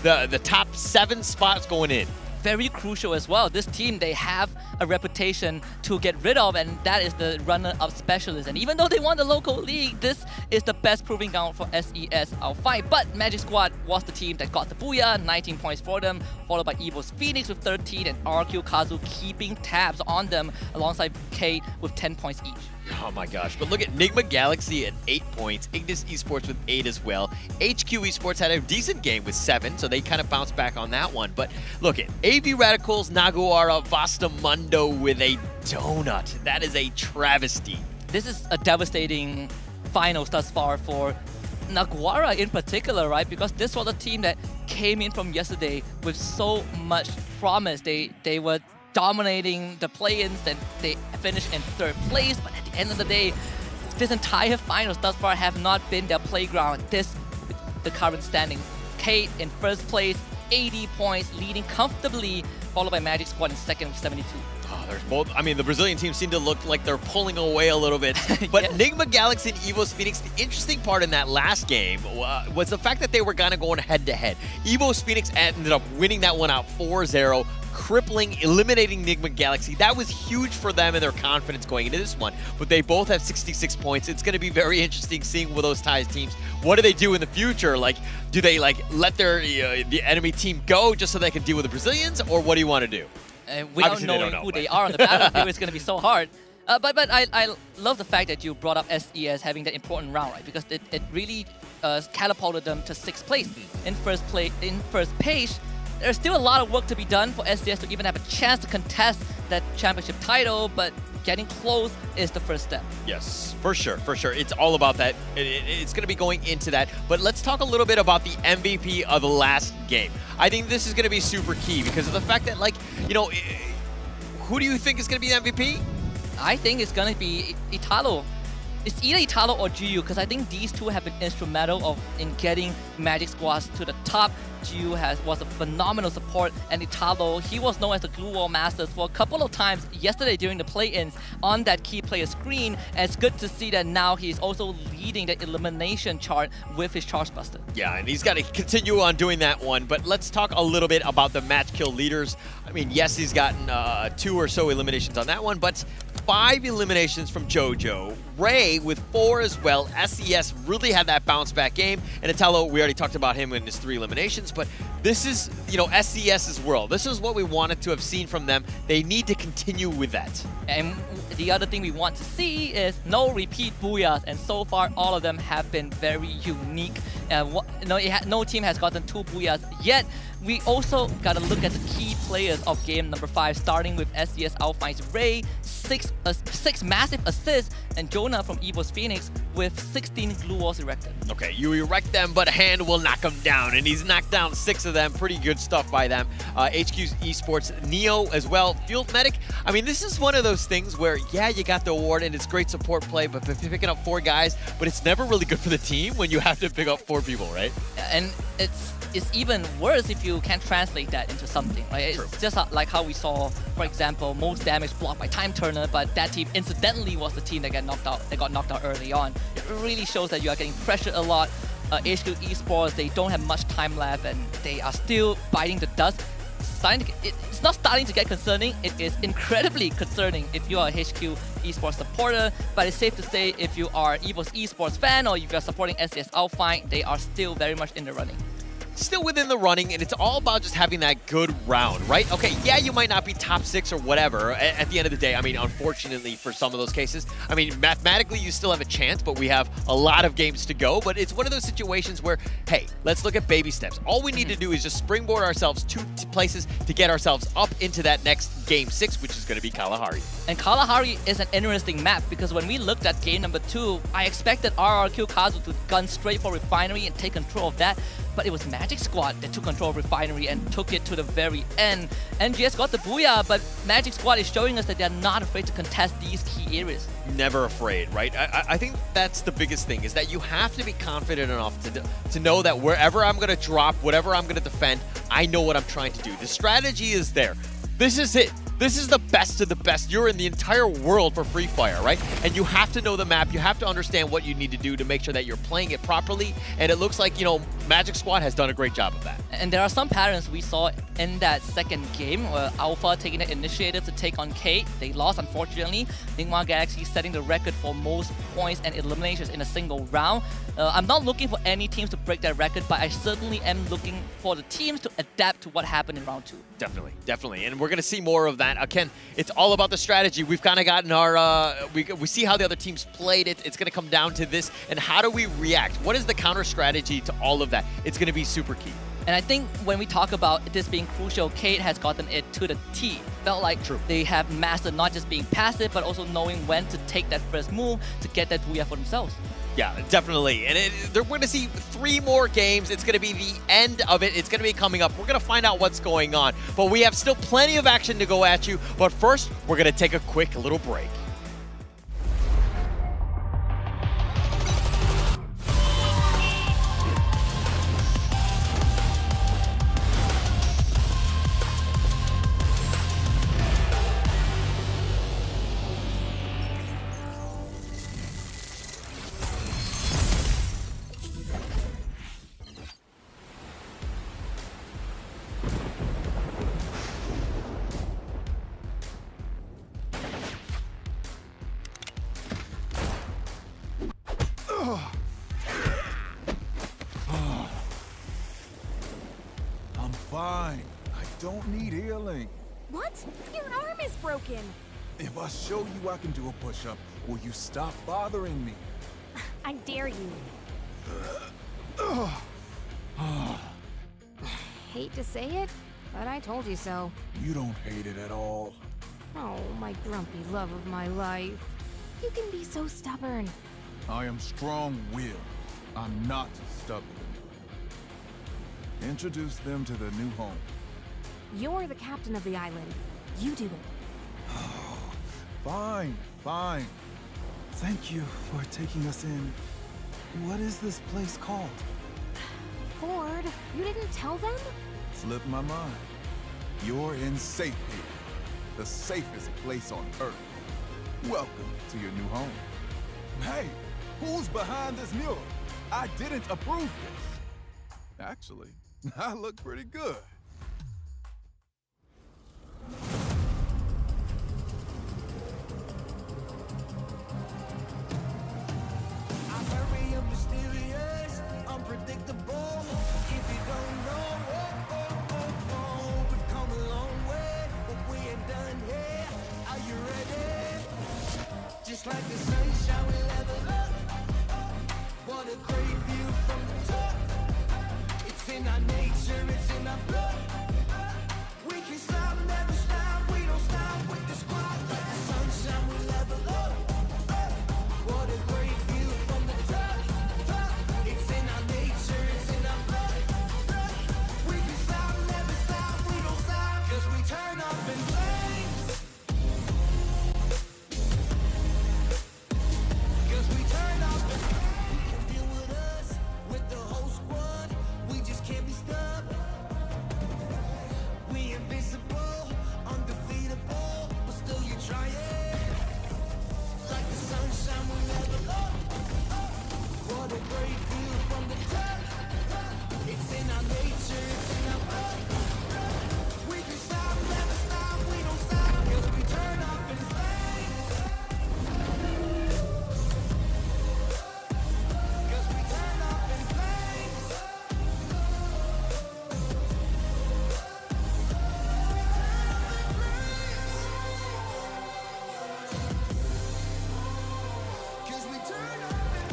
the top 7 spots going in. Very crucial as well. This team, they have a reputation to get rid of, and that is the runner-up specialist. And even though they won the local league, this is the best proving ground for SES Alpine. But Magic Squad was the team that got the booyah, 19 points for them, followed by Evo's Phoenix with 13, and RQ Kazu keeping tabs on them alongside Kate with 10 points each. Oh my gosh, but look at Nigma Galaxy at 8 points, Ignis Esports with 8 as well. HQ Esports had a decent game with 7, so they kind of bounced back on that one. But look at AV Radicals, Naguara, Vasta Mundo with a donut. That is a travesty. This is a devastating finals thus far for Naguara in particular, right? Because this was a team that came in from yesterday with so much promise. They were dominating the play-ins, then they finished in 3rd place, but at the end of the day, this entire finals thus far have not been their playground. The current standings. Kate in 1st place, 80 points, leading comfortably, followed by Magic Squad in 2nd with 72. There's both. I mean, the Brazilian team seem to look like they're pulling away a little bit. But Enigma Galaxy and EVOS Phoenix, the interesting part in that last game was the fact that they were kind of going head-to-head. EVOS Phoenix ended up winning that one out 4-0, crippling, eliminating Enigma Galaxy. That was huge for them and their confidence going into this one. But they both have 66 points. It's going to be very interesting seeing with those ties teams. What do they do in the future? Like, do they let their the enemy team go just so they can deal with the Brazilians, or what do you want to do? Without knowing who they are on the battlefield, it's going to be so hard. But I love the fact that you brought up SES having that important round, right? Because it really catapulted them to 6th place. In first page, there's still a lot of work to be done for SES to even have a chance to contest that championship title, but getting close is the first step. Yes, for sure, for sure. It's all about that. It's going to be going into that. But let's talk a little bit about the MVP of the last game. I think this is going to be super key because of the fact that, like, you know, who do you think is going to be the MVP? I think it's going to be Italo. It's either Italo or GU, because I think these two have been instrumental in getting Magic Squads to the top. GU was a phenomenal support, and Italo, he was known as the Glue Wall Masters for a couple of times yesterday during the play-ins on that key player screen, and it's good to see that now he's also leading the elimination chart with his Charge Buster. Yeah, and he's got to continue on doing that one, but let's talk a little bit about the match kill leaders. I mean, yes, he's gotten 2 or so eliminations on that one, but 5 eliminations from JoJo. Ray with 4 as well. SES really had that bounce back game. And Italo, we already talked about him in his 3 eliminations, but this is, you know, SES's world. This is what we wanted to have seen from them. They need to continue with that. And the other thing we want to see is no repeat booyahs, and so far all of them have been very unique. No team has gotten 2 booyahs yet. We also got to look at the key players of game number 5, starting with SES Alphine's Ray, 6 massive assists, and Jonah from EVOS Phoenix with 16 glue walls erected. Okay, you erect them, but a hand will knock them down, and he's knocked down 6 of them. Pretty good stuff by them. HQ's Esports, Neo as well, Field Medic. I mean, this is one of those things where, yeah, you got the award, and it's great support play, but picking up 4 guys, but it's never really good for the team when you have to pick up 4 people, right? And it's even worse if you can't translate that into something. Right? It's just like how we saw, for example, most damage blocked by Time Turner, but that team incidentally was the team that got knocked out early on. It really shows that you are getting pressured a lot. HQ Esports, they don't have much time left, and they are still biting the dust. It's not starting to get concerning. It is incredibly concerning if you are a HQ Esports supporter, but it's safe to say if you are EVOS Esports fan or if you're supporting SES Alpine, they are still very much in the running. Still within the running, and it's all about just having that good round, right? Okay, yeah, you might not be top 6 or whatever at the end of the day. I mean, unfortunately for some of those cases, I mean, mathematically you still have a chance, but we have a lot of games to go. But it's one of those situations where, hey, let's look at baby steps. All we need to do is just springboard ourselves 2 places to get ourselves up into that next game 6, which is going to be Kalahari. And Kalahari is an interesting map because when we looked at game number 2, I expected RRQ Kazu to gun straight for Refinery and take control of that. But it was Magic Squad that took control of Refinery and took it to the very end. NGS got the booyah, but Magic Squad is showing us that they're not afraid to contest these key areas. Never afraid, right? I think that's the biggest thing, is that you have to be confident enough to know that wherever I'm going to drop, whatever I'm going to defend, I know what I'm trying to do. The strategy is there. This is it. This is the best of the best. You're in the entire world for Free Fire, right? And you have to know the map. You have to understand what you need to do to make sure that you're playing it properly. And it looks like, you know, Magic Squad has done a great job of that. And there are some patterns we saw in that second game, where Alpha taking the initiative to take on Kate. They lost, unfortunately. Ningma Galaxy setting the record for most points and eliminations in a single round. I'm not looking for any teams to break that record, but I certainly am looking for the teams to adapt to what happened in round 2. Definitely, definitely. And we're going to see more of that. Again, it's all about the strategy. We've kind of gotten our, we see how the other teams played it. It's going to come down to this. And how do we react? What is the counter strategy to all of that? It's going to be super key. And I think when we talk about this being crucial, Kate has gotten it to the T. Felt like they have mastered not just being passive, but also knowing when to take that first move to get that booyah for themselves. Yeah, definitely. And we're going to see 3 more games. It's going to be the end of it. It's going to be coming up. We're going to find out what's going on. But we have still plenty of action to go at you. But first, we're going to take a quick little break. don't need healing. What? Your arm is broken. If I show you I can do a push-up, will you stop bothering me? I dare you. Hate to say it, but I told you so. You don't hate it at all. Oh, my grumpy love of my life. You can be so stubborn. I am strong-willed. I'm not stubborn. Introduce them to their new home. You're the captain of the island. You do it. Fine, fine. Thank you for taking us in. What is this place called? Ford, you didn't tell them? Slipped my mind. You're in safe here. The safest place on Earth. Welcome to your new home. Hey, who's behind this mural? I didn't approve this. Actually, I look pretty good. Mysterious, unpredictable. If you don't know, we've come a long way, but we ain't done here. Are you ready? Just like the sunshine, we level up. What a great view from the top. It's in our nature, it's in our blood. We can stop, never stop. We don't stop with the squad. Like the sunshine, we level up. What a great view from the top. It's in our nature, it's in our blood. We can stop, never stop, we don't stop. 'Cause we turn up in flames. 'Cause we turn up in flames. You can deal with us, with the whole squad. We just can't be stopped. We invincible, undefeatable, but still you try it. Like the sunshine, we level up. What a great view from the top. It's in our nature, it's in our blood. We can stop, never stop, we don't stop. 'Cause we turn up in flames. 'Cause we turn up in flames. Cause we turn up in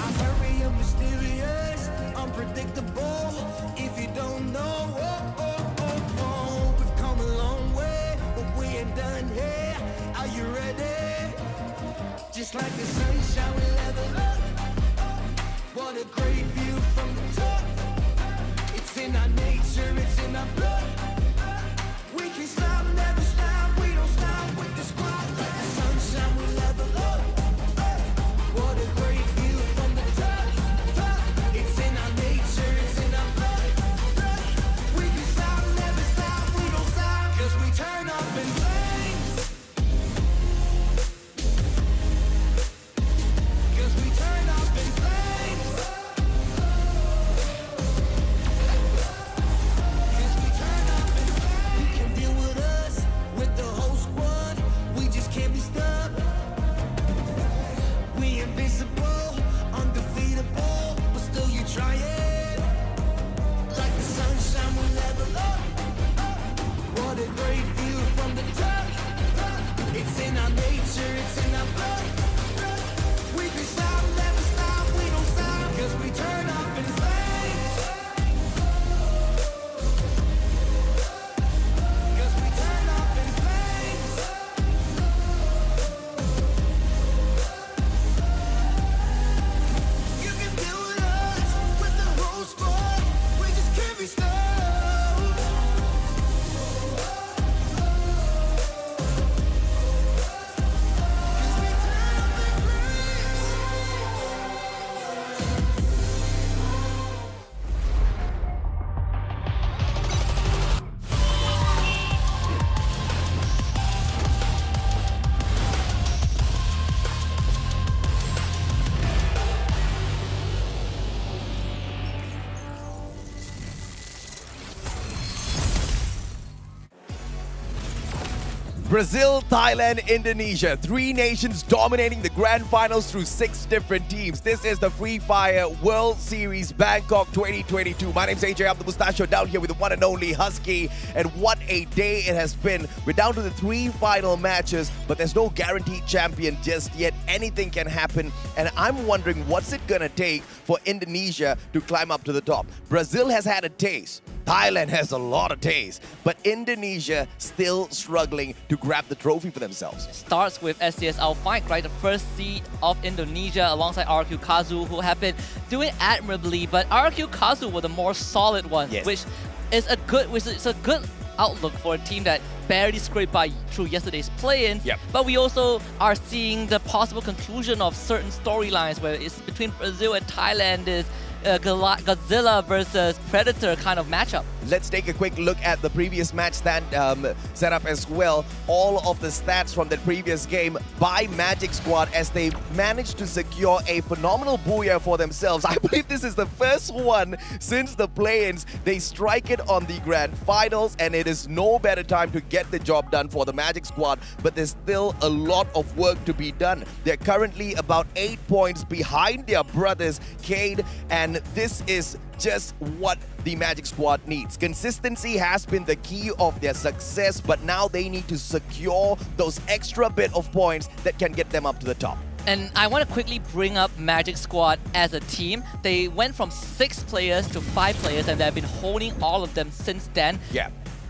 I'm very mysterious, unpredictable. If you don't know, we've come a long way, but we ain't done here. Are you ready? Just like the sunshine, we level up. What a great view from the top. It's in our nature, it's in our blood. We can stop, never stop, we don't stop with the squad. Like the sunshine, we level up. What a great view from the top. It's in our nature, it's in our blood. We can stop, never stop, we don't stop. 'Cause we turn up in flames. 'Cause we turn up in flames. 'Cause we turn up in flames. You can deal with us, with Brazil, Thailand, Indonesia. 3 nations dominating the grand finals through 6 different teams. This is the Free Fire World Series Bangkok 2022. My name's AJ, I'm the Mustachio, down here with the one and only Husky. And what a day it has been. We're down to the 3 final matches, but there's no guaranteed champion just yet. Anything can happen. And I'm wondering what's it gonna take for Indonesia to climb up to the top. Brazil has had a taste. Thailand has a lot of taste, but Indonesia still struggling to grab the trophy for themselves. Starts with SCSL Fight, right? The first seed of Indonesia alongside RQ Kazu, who have been doing admirably, but RQ Kazu were the more solid one, which is a good outlook for a team that barely scraped by through yesterday's play-ins. But we also are seeing the possible conclusion of certain storylines where it's between Brazil and Thailand is Godzilla versus Predator kind of matchup. Let's take a quick look at the previous match setup as well. All of the stats from the previous game by Magic Squad as they managed to secure a phenomenal booyah for themselves. I believe this is the first one since the play-ins. They strike it on the grand finals, and it is no better time to get the job done for the Magic Squad, but there's still a lot of work to be done. They're currently about 8 points behind their brothers, Cade, and this is just what the Magic Squad needs. Consistency has been the key of their success, but now they need to secure those extra bit of points that can get them up to the top. And I want to quickly bring up Magic Squad as a team. They went from 6 players to 5 players, and they've been holding all of them since then.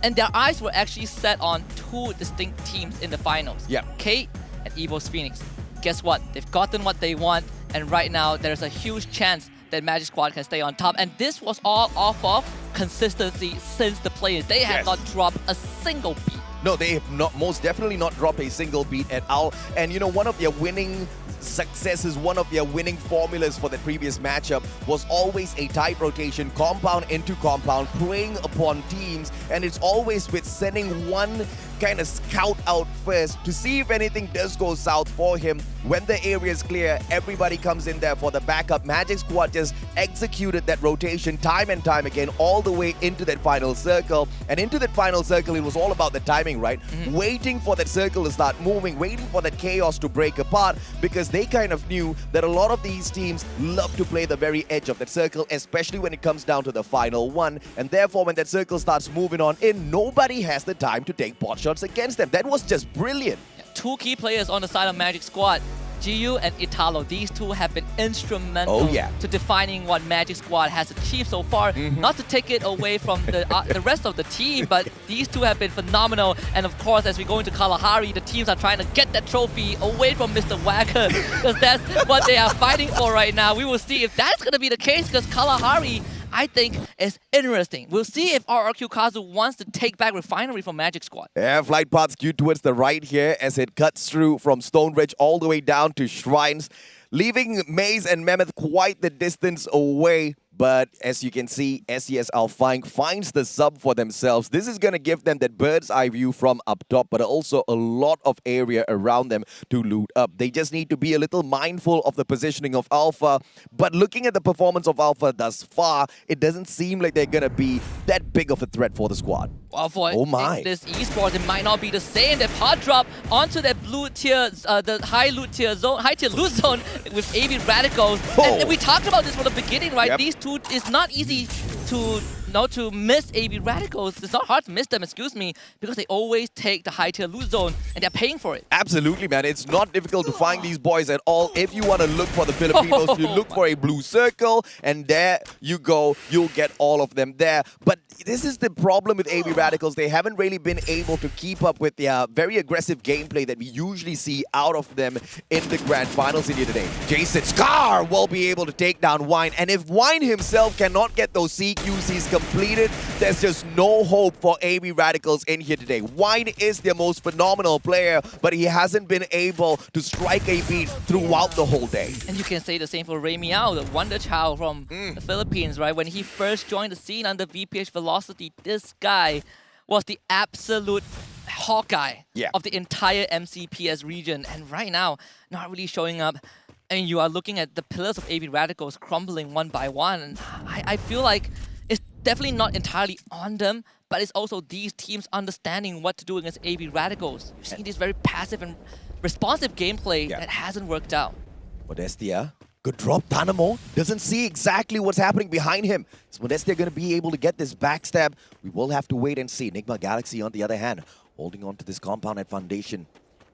And their eyes were actually set on 2 distinct teams in the finals. Kate and Evo's Phoenix. Guess what? They've gotten what they want, and right now there's a huge chance that Magic Squad can stay on top. And this was all off of consistency since the players. They have not dropped a single beat. No, they have most definitely not dropped a single beat at all. And you know, one of their winning successes, one of their winning formulas for the previous matchup was always a tight rotation, compound into compound, preying upon teams, and it's always with sending one kind of scout out first to see if anything does go south for him. When the area is clear, everybody comes in there for the backup. Magic Squad just executed that rotation time and time again, all the way into that final circle. And into that final circle, it was all about the timing, right? Waiting for that circle to start moving, waiting for that chaos to break apart, because they kind of knew that a lot of these teams love to play the very edge of that circle, especially when it comes down to the final one. And therefore, when that circle starts moving on in, nobody has the time to take pot shots against them. That was just brilliant. 2 key players on the side of Magic Squad, Giyu and Italo. These 2 have been instrumental to defining what Magic Squad has achieved so far. Not to take it away from the rest of the team, but these 2 have been phenomenal. And of course, as we go into Kalahari, the teams are trying to get that trophy away from Mr. Wacker, because that's what they are fighting for right now. We will see if that's going to be the case, because Kalahari, I think, is interesting. We'll see if RRQ Kazu wants to take back Refinery from Magic Squad. Yeah, flight path skewed towards the right here as it cuts through from Stone Ridge all the way down to Shrines, leaving Maze and Mammoth quite the distance away. But as you can see, SCSL finds the sub for themselves. This is going to give them that bird's eye view from up top, but also a lot of area around them to loot up. They just need to be a little mindful of the positioning of Alpha. But looking at the performance of Alpha thus far, it doesn't seem like they're going to be that big of a threat for the squad. Well, for this esports, it might not be the same. They've hard drop onto that blue tier, the high tier loot zone with AB Radicals. And we talked about this from the beginning, right? These 2, it's not easy to miss AB Radicals. It's not hard to miss them, excuse me, because they always take the high tier loot zone and they're paying for it. Absolutely, man. It's not difficult to find these boys at all. If you want to look for the Filipinos, you look for a blue circle, and there you go. You'll get all of them there. But this is the problem with AB Radicals. They haven't really been able to keep up with the very aggressive gameplay that we usually see out of them in the grand finals in here today. Jason Scar will be able to take down Wine, and if Wine himself cannot get those CQCs completed, there's just no hope for AB Radicals in here today. Wine is their most phenomenal player, but he hasn't been able to strike a beat throughout the whole day. And you can say the same for Ray Miao, the wonder child from the Philippines, right? When he first joined the scene under VPH Velocity, this guy was the absolute Hawkeye of the entire MCPS region. And right now, not really showing up. I mean, you are looking at the pillars of AB Radicals crumbling one by one. And I feel like definitely not entirely on them, but it's also these teams understanding what to do against AV Radicals. You've seen this very passive and responsive gameplay that hasn't worked out. Modestia, good drop. Dynamo doesn't see exactly what's happening behind him. Is Modestia going to be able to get this backstab? We will have to wait and see. Enigma Galaxy, on the other hand, holding on to this compound at Foundation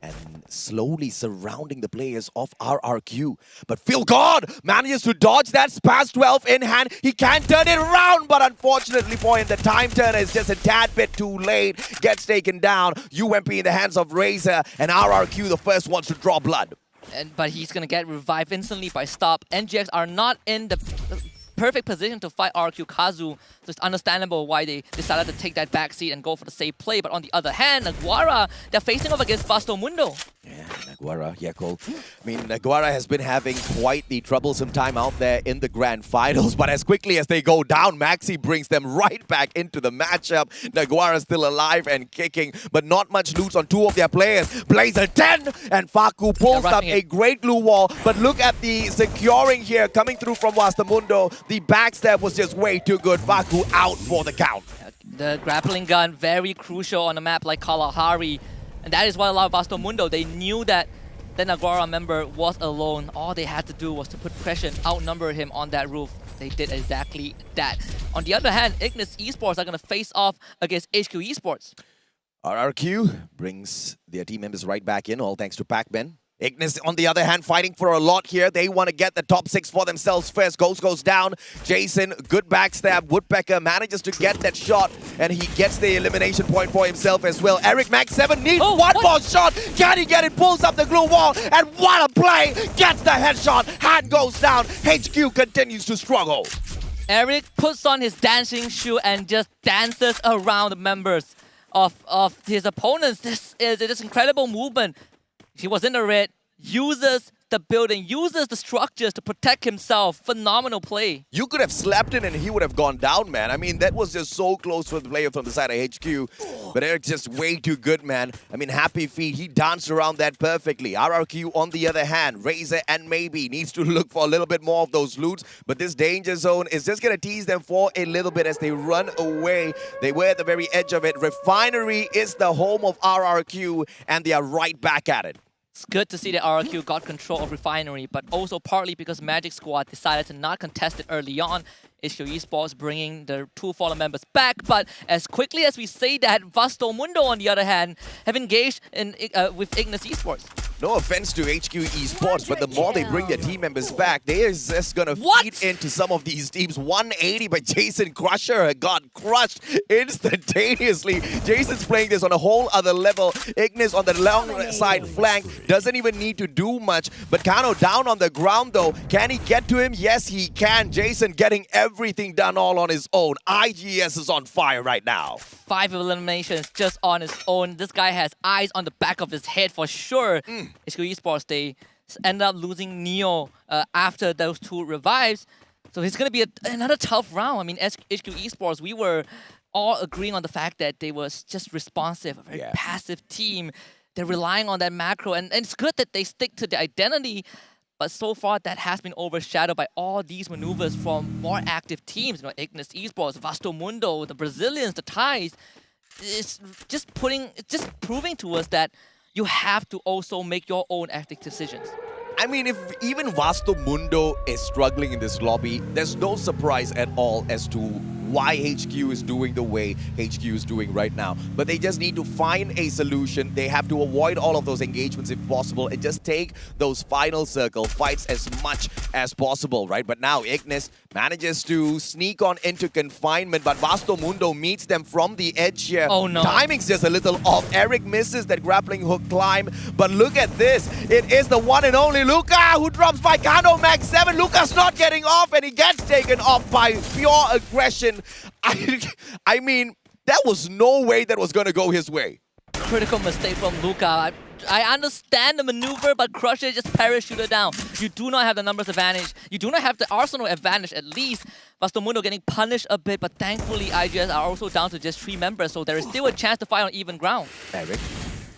and slowly surrounding the players of RRQ. But Phil God manages to dodge that Spaz 12 in hand. He can turn it around, but unfortunately for him, the time turner is just a tad bit too late. Gets taken down. UMP in the hands of Razor, and RRQ the first ones to draw blood. But he's going to get revived instantly by Stop. NGX are not in the perfect position to fight RQ Kazu. So it's understandable why they decided to take that backseat and go for the safe play. But on the other hand, Naguara, they're facing off against Vasto Mundo. Yeah, Naguara, Cole. I mean, Naguara has been having quite the troublesome time out there in the grand finals, but as quickly as they go down, Maxi brings them right back into the matchup. Naguara still alive and kicking, but not much loot on two of their players. Blazer 10 and Faku pulls up a great glue wall, but look at the securing here coming through from Vastamundo. The backstab was just way too good. Faku out for the count. The grappling gun, very crucial on a map like Kalahari. And that is what allowed Vasto Mundo. They knew that the Naguara member was alone. All they had to do was to put pressure and outnumber him on that roof. They did exactly that. On the other hand, Ignis Esports are going to face off against HQ Esports. RRQ brings their team members right back in, all thanks to Pac-Man. Ignis, on the other hand, fighting for a lot here. They want to get the top 6 for themselves first. Ghost goes down. Jason, good backstab. Woodpecker manages to get that shot, and he gets the elimination point for himself as well. Eric Max 7 needs one more shot. Can he get it? Pulls up the glue wall, and what a play! Gets the headshot. Hand goes down. HQ continues to struggle. Eric puts on his dancing shoe and just dances around the members of his opponents. This is this incredible movement. He was in the red, uses the building, uses the structures to protect himself. Phenomenal play. You could have slapped it and he would have gone down, man. I mean, that was just so close for the player from the side of HQ. But Eric's just way too good, man. I mean, happy feet. He danced around that perfectly. RRQ, on the other hand, Razor and Maybe needs to look for a little bit more of those loots. But this danger zone is just going to tease them for a little bit as they run away. They were at the very edge of it. Refinery is the home of RRQ, and they are right back at it. It's good to see that RRQ got control of Refinery, but also partly because Magic Squad decided to not contest it early on. HQ Esports bringing the two fallen members back, but as quickly as we say that, Vasto Mundo, on the other hand, have engaged in with Ignis Esports. No offense to HQ Esports, but the more they bring their team members back, they are just going to feed into some of these teams. 180 by Jason Crusher got crushed instantaneously. Jason's playing this on a whole other level. Ignis on the long side flank doesn't even need to do much, but Kano down on the ground though. Can he get to him? Yes, he can. Jason getting everything done all on his own. IGS is on fire right now. 5 eliminations just on his own. This guy has eyes on the back of his head for sure. HQ Esports, they end up losing Neo after those 2 revives. So it's going to be another tough round. I mean, HQ Esports, we were all agreeing on the fact that they was just responsive, a very passive team. They're relying on that macro, and it's good that they stick to the identity. But so far, that has been overshadowed by all these maneuvers from more active teams. You know, Ignis Esports, Vasto Mundo, the Brazilians, the Thais. It's just proving to us that you have to also make your own active decisions. I mean, if even Vasto Mundo is struggling in this lobby, there's no surprise at all as to why HQ is doing the way HQ is doing right now. But they just need to find a solution. They have to avoid all of those engagements if possible and just take those final circle fights as much as possible, right? But now Ignis manages to sneak on into confinement, but Vasto Mundo meets them from the edge here. Oh no. Timing's just a little off. Eric misses that grappling hook climb, but look at this. It is the one and only Luca who drops by Kano Max 7. Luca's not getting off, and he gets taken off by pure aggression. I mean, that was no way that was going to go his way. Critical mistake from Luca. I understand the maneuver, but Crusher just parachuted down. You do not have the numbers advantage. You do not have the arsenal advantage, at least. Vasto Mundo getting punished a bit, but thankfully IGS are also down to just 3 members, so there is still a chance to fight on even ground. Eric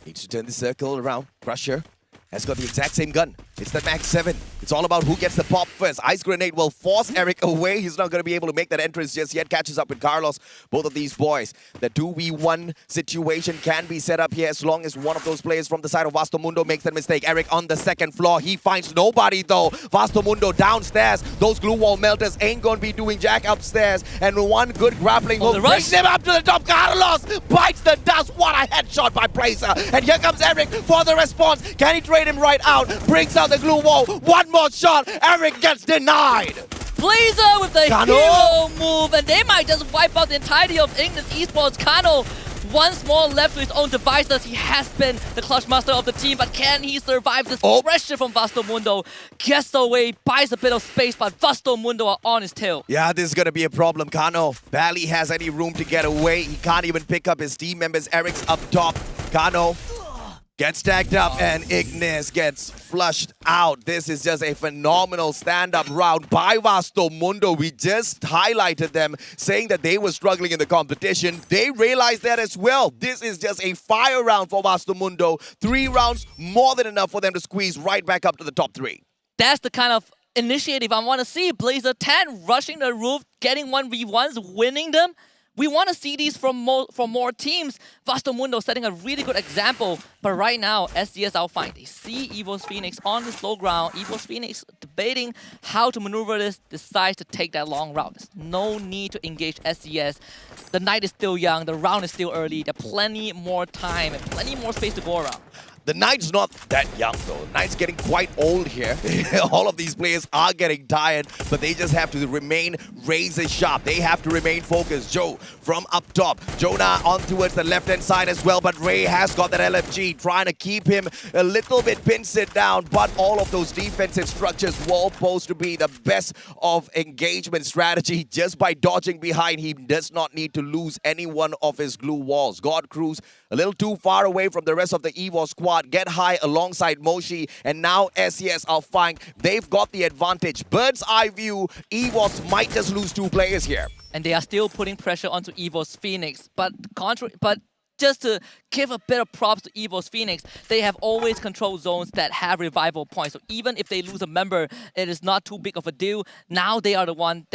needs to turn the circle around. Crusher has got the exact same gun. It's the Max 7. It's all about who gets the pop first. Ice Grenade will force Eric away. He's not going to be able to make that entrance just yet. Catches up with Carlos. Both of these boys. The 2v1 situation can be set up here as long as one of those players from the side of Vastomundo makes that mistake. Eric on the second floor. He finds nobody though. Vastomundo downstairs. Those glue wall melters ain't going to be doing jack upstairs. And one good grappling hook brings him up to the top. Carlos bites the dust. What a headshot by Blazer. And here comes Eric for the response. Can he trade him right out? Brings out the glue wall. One more shot. Eric gets denied. Blazer with the Kano. hero move, and they might just wipe out the entirety of Ignis Esports. Kano, once more left to his own devices. He has been the clutch master of the team, but can he survive this pressure from Vastomundo? Gets away, buys a bit of space, but Vastomundo are on his tail. Yeah, this is going to be a problem. Kano barely has any room to get away. He can't even pick up his team members. Eric's up top. Kano gets tagged up and Ignis gets flushed out. This is just a phenomenal stand-up round by Vastomundo. We just highlighted them saying that they were struggling in the competition. They realized that as well. This is just a fire round for Vastomundo. 3 rounds, more than enough for them to squeeze right back up to the top 3. That's the kind of initiative I want to see. Blazer 10 rushing the roof, getting 1v1s, winning them. We want to see these from more teams. Vastomundo setting a really good example. But right now, SCS outfight. They see EVOS Phoenix on the slow ground. EVOS Phoenix debating how to maneuver this, decides to take that long route. There's no need to engage SCS. The night is still young. The round is still early. There's plenty more time and plenty more space to go around. The Knight's not that young though. The Knight's getting quite old here. All of these players are getting tired, but they just have to remain razor sharp. They have to remain focused. Joe from up top. Jonah on towards the left-hand side as well, but Ray has got that LFG, trying to keep him a little bit pin-sit down, but all of those defensive structures were supposed to be the best of engagement strategy. Just by dodging behind, he does not need to lose any one of his glue walls. God Cruz a little too far away from the rest of the EVO squad. Get high alongside Moshi, and now SCS are fine. They've got the advantage. Bird's eye view, EVOS might just lose 2 players here. And they are still putting pressure onto EVOS Phoenix. But just to give a bit of props to EVOS Phoenix, they have always controlled zones that have revival points. So even if they lose a member, it is not too big of a deal. Now they are the one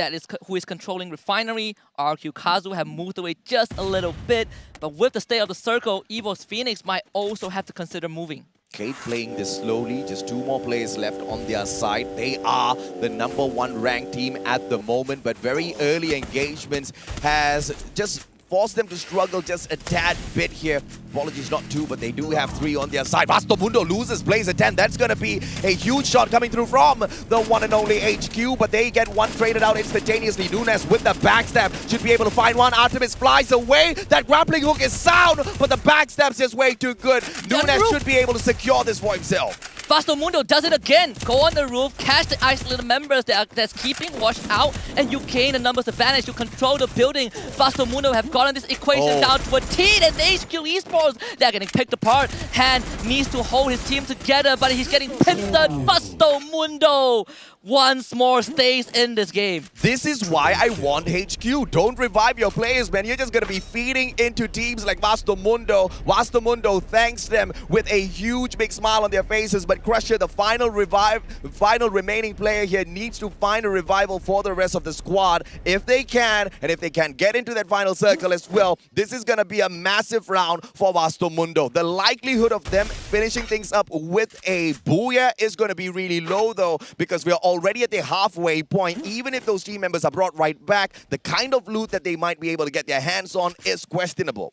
who is controlling Refinery. RQ Kazu have moved away just a little bit. But with the state of the circle, EVOS Phoenix might also have to consider moving. Kate playing this slowly, just 2 more players left on their side. They are the #1 ranked team at the moment, but very early engagements has just forced them to struggle just a tad bit here. Apologies, not 2, but they do have 3 on their side. Vastomundo loses Blazer 10. That's going to be a huge shot coming through from the one and only HQ, but they get one traded out instantaneously. Nunes with the backstab should be able to find one. Artemis flies away. That grappling hook is sound, but the backstab's just way too good. Nunes should be able to secure this for himself. Vastomundo does it again. Go on the roof, catch the isolated members that's keeping Watch out, and you gain the numbers advantage. You control the building. Vastomundo have gotten this equation down to a T, and HQ Esports, they're getting picked apart. Han needs to hold his team together, but he's getting pinned. Vastomundo once more stays in this game. This is why I want HQ. Don't revive your players, man. You're just going to be feeding into teams like Vastomundo. Vastomundo thanks them with a huge big smile on their faces, but Crusher, the final remaining player here, needs to find a revival for the rest of the squad. If they can, and if they can get into that final circle as well, this is going to be a massive round for Vastomundo. The likelihood of them finishing things up with a booyah is going to be really low though, because we are already at the halfway point. Even if those team members are brought right back, the kind of loot that they might be able to get their hands on is questionable.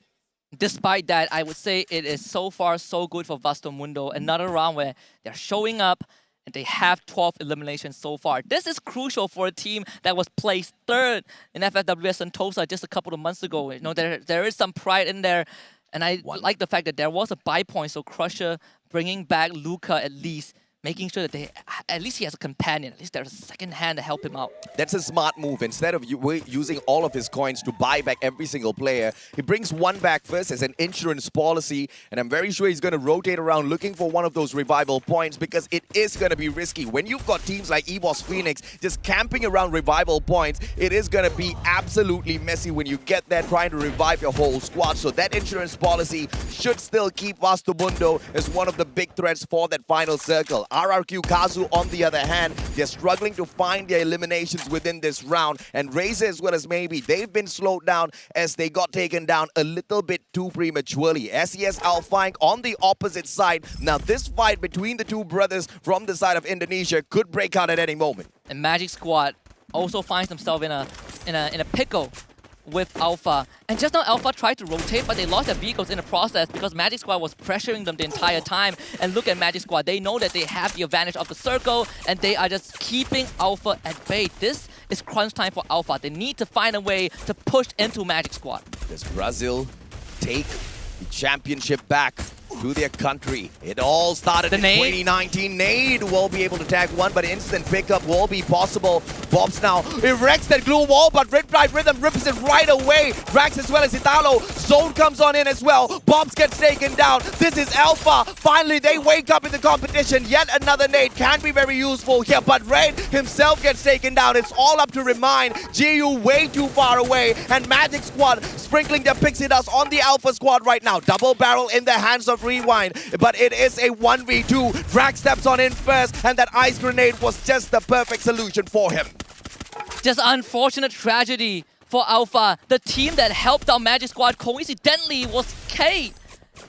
Despite that, I would say it is so far so good for Vastomundo. Another round where they're showing up and they have 12 eliminations so far. This is crucial for a team that was placed 3rd in FFWS Sentosa just a couple of months ago. You know, there is some pride in there. And I like the fact that there was a buy point, so Crusher bringing back Luca at least, making sure that at least he has a companion. At least there's a second hand to help him out. That's a smart move. Instead of using all of his coins to buy back every single player, he brings one back first as an insurance policy, and I'm very sure he's going to rotate around looking for one of those revival points, because it is going to be risky. When you've got teams like EVOS Phoenix just camping around revival points, it is going to be absolutely messy when you get there trying to revive your whole squad. So that insurance policy should still keep Vastomundo as one of the big threats for that final circle. RRQ Kazu on on the other hand, they're struggling to find their eliminations within this round. And Razor as well as Maybe, they've been slowed down as they got taken down a little bit too prematurely. SES Alpine on the opposite side. Now this fight between the two brothers from the side of Indonesia could break out at any moment. And Magic Squad also finds themselves in a pickle with Alpha. And just now Alpha tried to rotate, but they lost their vehicles in the process because Magic Squad was pressuring them the entire time. And look at Magic Squad. They know that they have the advantage of the circle, and they are just keeping Alpha at bay. This is crunch time for Alpha. They need to find a way to push into Magic Squad. Does Brazil take the championship back to their country? It all started in 2019. Nade will be able to tag one, but instant pickup will be possible. Bobs now erects that glue wall, but Riptide Rhythm rips it right away. Drax as well as Italo. Zone comes on in as well. Bobs gets taken down. This is Alpha. Finally, they wake up in the competition. Yet another nade can be very useful here, but Raid himself gets taken down. It's all up to Remind. GU way too far away, and Magic Squad sprinkling their pixie dust on the Alpha squad right now. Double barrel in the hands of Rewind, but it is a 1v2. Drax steps on in first, and that ice grenade was just the perfect solution for him. Just unfortunate tragedy for Alpha. The team that helped out Magic Squad coincidentally was K.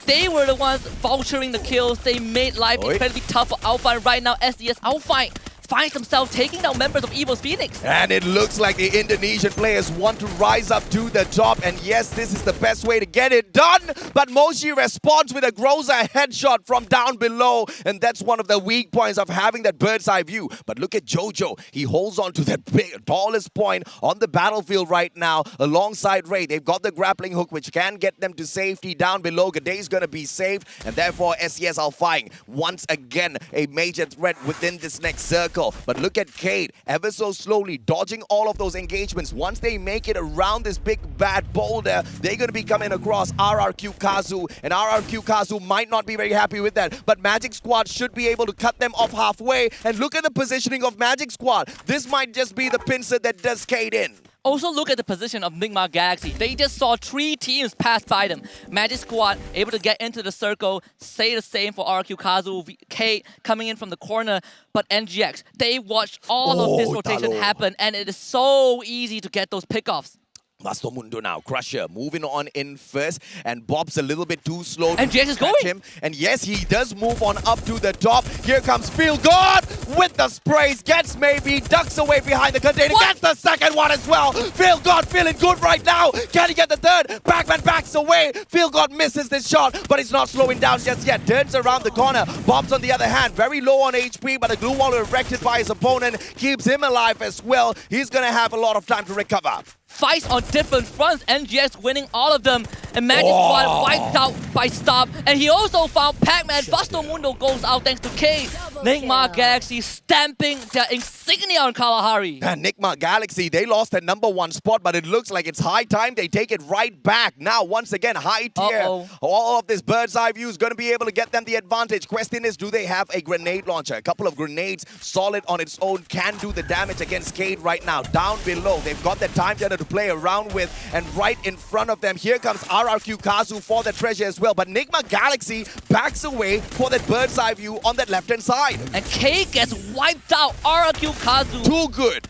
They were the ones vouchering the kills. They made life incredibly tough for Alpha, and right now SES Alpha finds themselves taking down members of Evo's Phoenix. And it looks like the Indonesian players want to rise up to the top. And yes, this is the best way to get it done. But Moshi responds with a Groza headshot from down below. And that's one of the weak points of having that bird's eye view. But look at Jojo. He holds on to that tallest point on the battlefield right now alongside Ray. They've got the grappling hook, which can get them to safety down below. Gaday's going to be safe. And therefore, SES Alpine once again a major threat within this next circle. But look at Cade, ever so slowly dodging all of those engagements. Once they make it around this big bad boulder, they're going to be coming across RRQ Kazu, and RRQ Kazu might not be very happy with that. But Magic Squad should be able to cut them off halfway. And look at the positioning of Magic Squad. This might just be the pincer that does Cade in. Also look at the position of Nigma Galaxy. They just saw 3 teams pass by them. Magic Squad able to get into the circle. Say the same for RQ Kazu, Kate coming in from the corner. But NGX, they watched all of this rotation happen, and it is so easy to get those pickoffs. Masto Mundo now, Crusher moving on in first, and Bob's a little bit too slow and to catch him. And yes, he does move on up to the top. Here comes Feel God with the sprays, gets maybe, ducks away behind the container, gets the second one as well. Feel God feeling good right now. Can he get the third? Backman backs away. Feel God misses this shot, but he's not slowing down just yet. Turns around the corner. Bob's on the other hand, very low on HP, but a glue wall erected by his opponent keeps him alive as well. He's gonna have a lot of time to recover. Fights on different fronts, NGX winning all of them, and Magic Squad wiped out by Stop, and he also found Pac-Man. Busto Mundo goes out thanks to K. Nigma Galaxy stamping their insignia on Kalahari. And Nigma Galaxy, they lost their #1 spot, but it looks like it's high time they take it right back. Now, once again, high tier. All of this bird's eye view is going to be able to get them the advantage. Question is, do they have a grenade launcher? A couple of grenades, solid on its own, can do the damage against Cade right now. Down below, they've got the time to play around with, and right in front of them, here comes RRQ Kazu for the treasure as well. But Nigma Galaxy backs away for that bird's eye view on that left-hand side. And K gets wiped out. RRQ Kazu. Too good.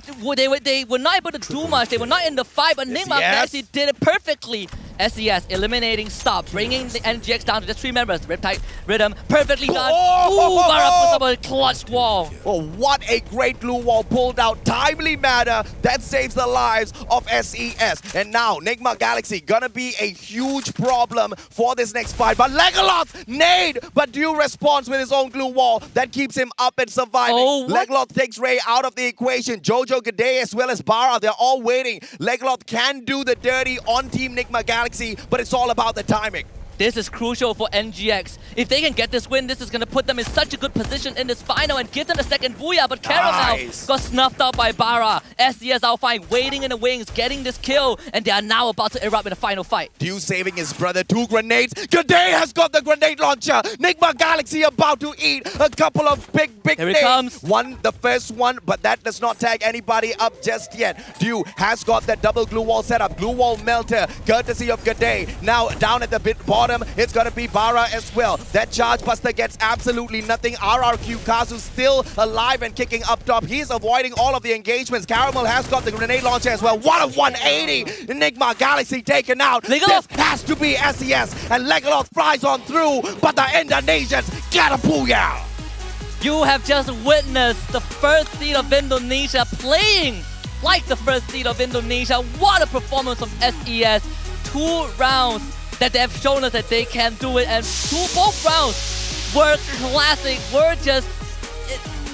They were not able to do much. They were not in the fight, but Nigma Galaxy did it perfectly. SES eliminating Stop, bringing the NGX down to just 3 members. Riptide Rhythm, perfectly done. Bara puts up a clutch wall. Oh, what a great glue wall pulled out. Timely manner that saves the lives of SES. And now, Nigma Galaxy gonna be a huge problem for this next fight. But Legolas, nade, but due response with his own glue wall that keeps him up and surviving. Legolas takes Ray out of the equation. Jojo, Gaday, as well as Bara, they're all waiting. Legolas can do the dirty on Team Nigma Galaxy, but it's all about the timing. This is crucial for NGX. If they can get this win, this is going to put them in such a good position in this final and give them the second booyah. But Caramel got snuffed out by Bara. SES Alpine waiting in the wings, getting this kill, and they are now about to erupt in the final fight. Dew saving his brother, 2 grenades. Gaday has got the grenade launcher. Nigma Galaxy about to eat a couple of big Here it comes. One, the first one, but that does not tag anybody up just yet. Dew has got that double glue wall set up. Glue wall melter, courtesy of Gaday. Now down at the bottom bottom, it's going to be Bara as well. That Charge Buster gets absolutely nothing. RRQ Kazu still alive and kicking up top. He's avoiding all of the engagements. Caramel has got the grenade launcher as well. What a 180! Enigma Galaxy taken out. This has to be SES, and Legolas flies on through, but the Indonesians get a booyah! You have just witnessed the first seed of Indonesia playing like the first seed of Indonesia. What a performance from SES. 2 rounds that they have shown us that they can do it, and both rounds were classic, were just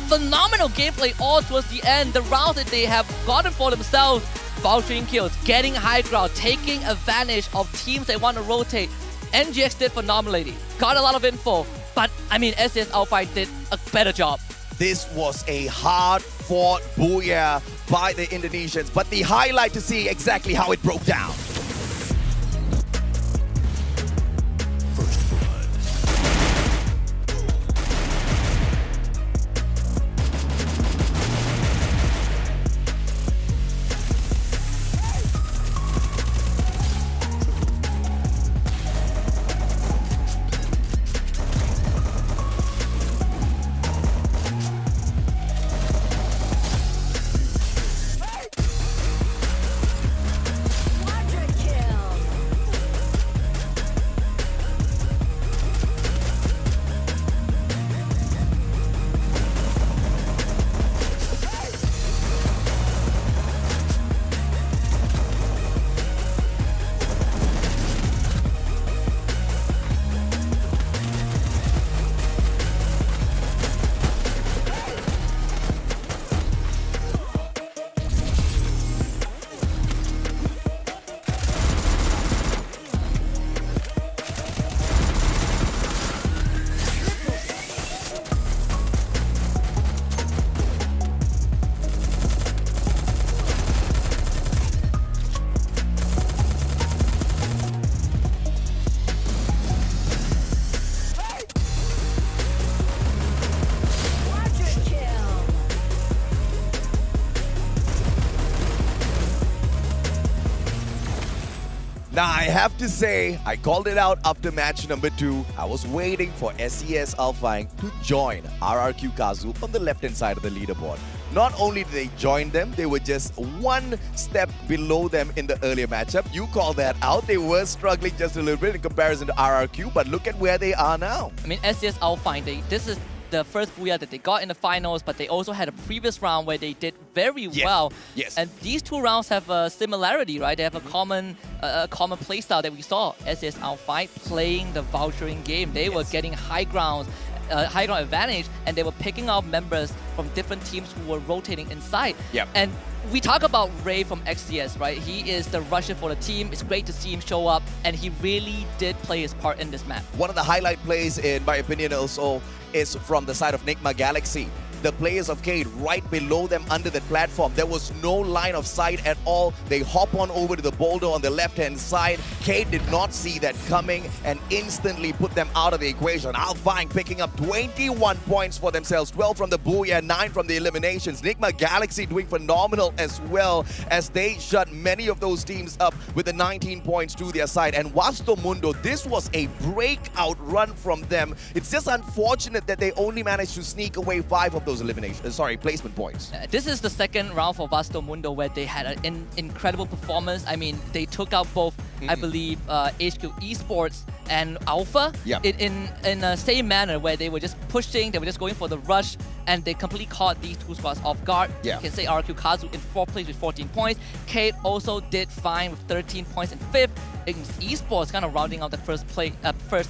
phenomenal gameplay all towards the end. The rounds that they have gotten for themselves, vouchering kills, getting high ground, taking advantage of teams they want to rotate. NGX did phenomenally, got a lot of info, but I mean SES Alpine did a better job. This was a hard-fought booyah by the Indonesians, but the highlight to see exactly how it broke down. Now, I have to say, I called it out after match number 2. I was waiting for SES Alpine to join RRQ Kazu on the left-hand side of the leaderboard. Not only did they join them, they were just 1 step below them in the earlier matchup. You called that out. They were struggling just a little bit in comparison to RRQ, but look at where they are now. I mean, SES Alpine, this is the first booyah that they got in the finals, but they also had a previous round where they did very well. Yes. And these 2 rounds have a similarity, right? They have a common playstyle that we saw. SES Alpine playing the vouchering game. They were getting high ground advantage, and they were picking out members from different teams who were rotating inside. And we talk about Ray from XCS, right? He is the rusher for the team. It's great to see him show up, and he really did play his part in this map. One of the highlight plays, in my opinion, also is from the side of Enigma Galaxy. The players of Cade right below them under the platform. There was no line of sight at all. They hop on over to the boulder on the left-hand side. Cade did not see that coming and instantly put them out of the equation. Alpine picking up 21 points for themselves. 12 from the booyah, 9 from the eliminations. Enigma Galaxy doing phenomenal as well as they shut many of those teams up with the 19 points to their side. And Vasto Mundo, this was a breakout run from them. It's just unfortunate that they only managed to sneak away 5 of those placement points. This is the second round for Vasto Mundo where they had an incredible performance. I mean, they took out both, I believe, HQ Esports and Alpha in the same manner, where they were just pushing, they were just going for the rush, and they completely caught these 2 squads off guard. You can say RQ Kazu in 4th place with 14 points. Kate also did fine with 13 points in 5th. Esports kind of rounding out the first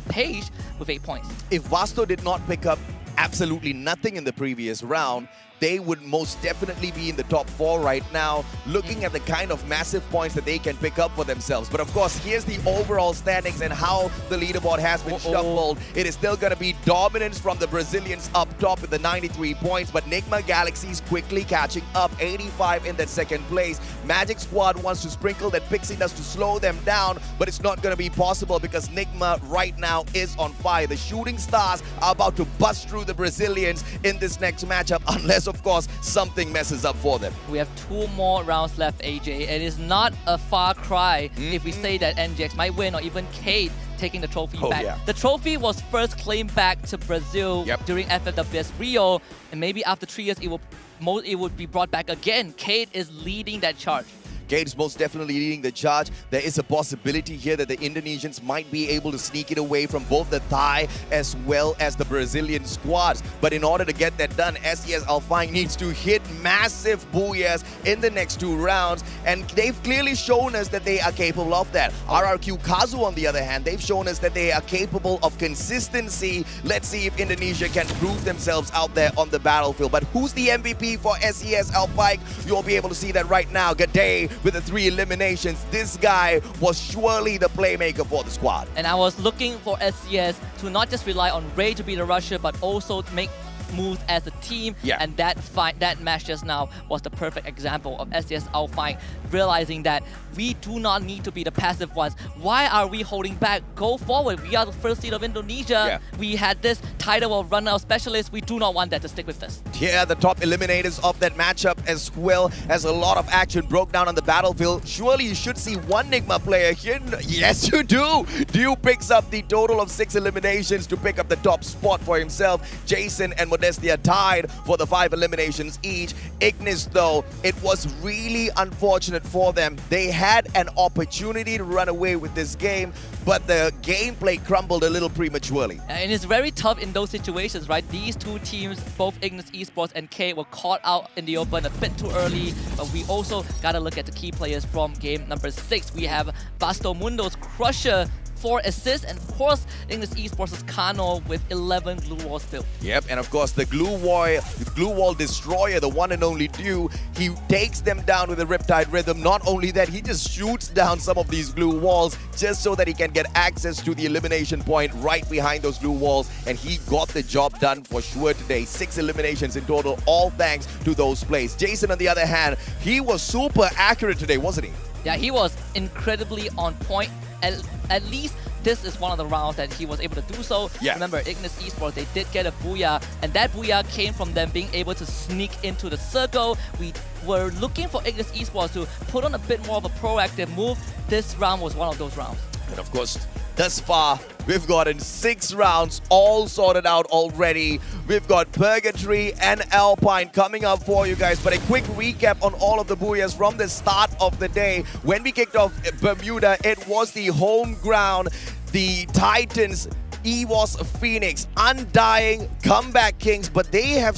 page with 8 points. If Vasto did not pick up absolutely nothing in the previous round, they would most definitely be in the top 4 right now, looking at the kind of massive points that they can pick up for themselves. But of course, here's the overall standings and how the leaderboard has been shuffled. It is still going to be dominance from the Brazilians up top with the 93 points, but Enigma Galaxy's quickly catching up, 85 in that 2nd place. Magic Squad wants to sprinkle that pixie dust to slow them down, but it's not going to be possible because Enigma right now is on fire. The Shooting Stars are about to bust through the Brazilians in this next matchup, unless of course something messes up for them. We have 2 more rounds left, AJ. It is not a far cry if we say that NGX might win, or even Cade taking the trophy Oh, back. yeah. The trophy was first claimed back to Brazil during FFWS Rio, and maybe after 3 years it would be brought back again. Kate is leading that charge. Kate is most definitely leading the charge. There is a possibility here that the Indonesians might be able to sneak it away from both the Thai as well as the Brazilian squads. But in order to get that done, SES Alpine needs to hit massive booyahs in the next 2 rounds. And they've clearly shown us that they are capable of that. RRQ Kazu, on the other hand, they've shown us that they are capable of consistency. Let's see if Indonesia can prove themselves out there on the battlefield. But who's the MVP for SES Alpine? You'll be able to see that right now. G'day with the 3 eliminations. This guy was surely the playmaker for the squad. And I was looking for SCS to not just rely on Ray to be the rusher, but also to make moves as a team. And that match just now was the perfect example of SCS Alpine realizing that we do not need to be the passive ones. Why are we holding back? Go forward. We are the first seed of Indonesia. We had this title of runner specialist. We do not want that to stick with us. Yeah, the top eliminators of that matchup, as well as a lot of action broke down on the battlefield. Surely you should see one Nigma player here. Yes, you do. Dew picks up the total of 6 eliminations to pick up the top spot for himself. Jason and Modestia tied for the 5 eliminations each. Ignis, though, it was really unfortunate for them. They had an opportunity to run away with this game, but the gameplay crumbled a little prematurely. And it's very tough in those situations, right? These 2 teams, both Ignis Esports and K, were caught out in the open a bit too early, but we also gotta look at the key players from game number 6. We have Basto Mundo's Crusher, 4 assists, and of course, Ignis Esports' Kano with 11 glue walls built. Yep, and of course the glue wall destroyer, the one and only Dew, he takes them down with a Riptide Rhythm. Not only that, he just shoots down some of these glue walls just so that he can get access to the elimination point right behind those glue walls, and he got the job done for sure today. 6 eliminations in total, all thanks to those plays. Jason, on the other hand, he was super accurate today, wasn't he? Yeah, he was incredibly on point. At least this is one of the rounds that he was able to do so. Remember, Ignis Esports, they did get a booyah, and that booyah came from them being able to sneak into the circle. We were looking for Ignis Esports to put on a bit more of a proactive move. This round was one of those rounds. And of course, thus far, we've gotten 6 rounds all sorted out already. We've got Purgatory and Alpine coming up for you guys. But a quick recap on all of the booyahs from the start of the day. When we kicked off Bermuda, it was the home ground, the Titans, EWOS Phoenix, Undying, Comeback Kings, but they have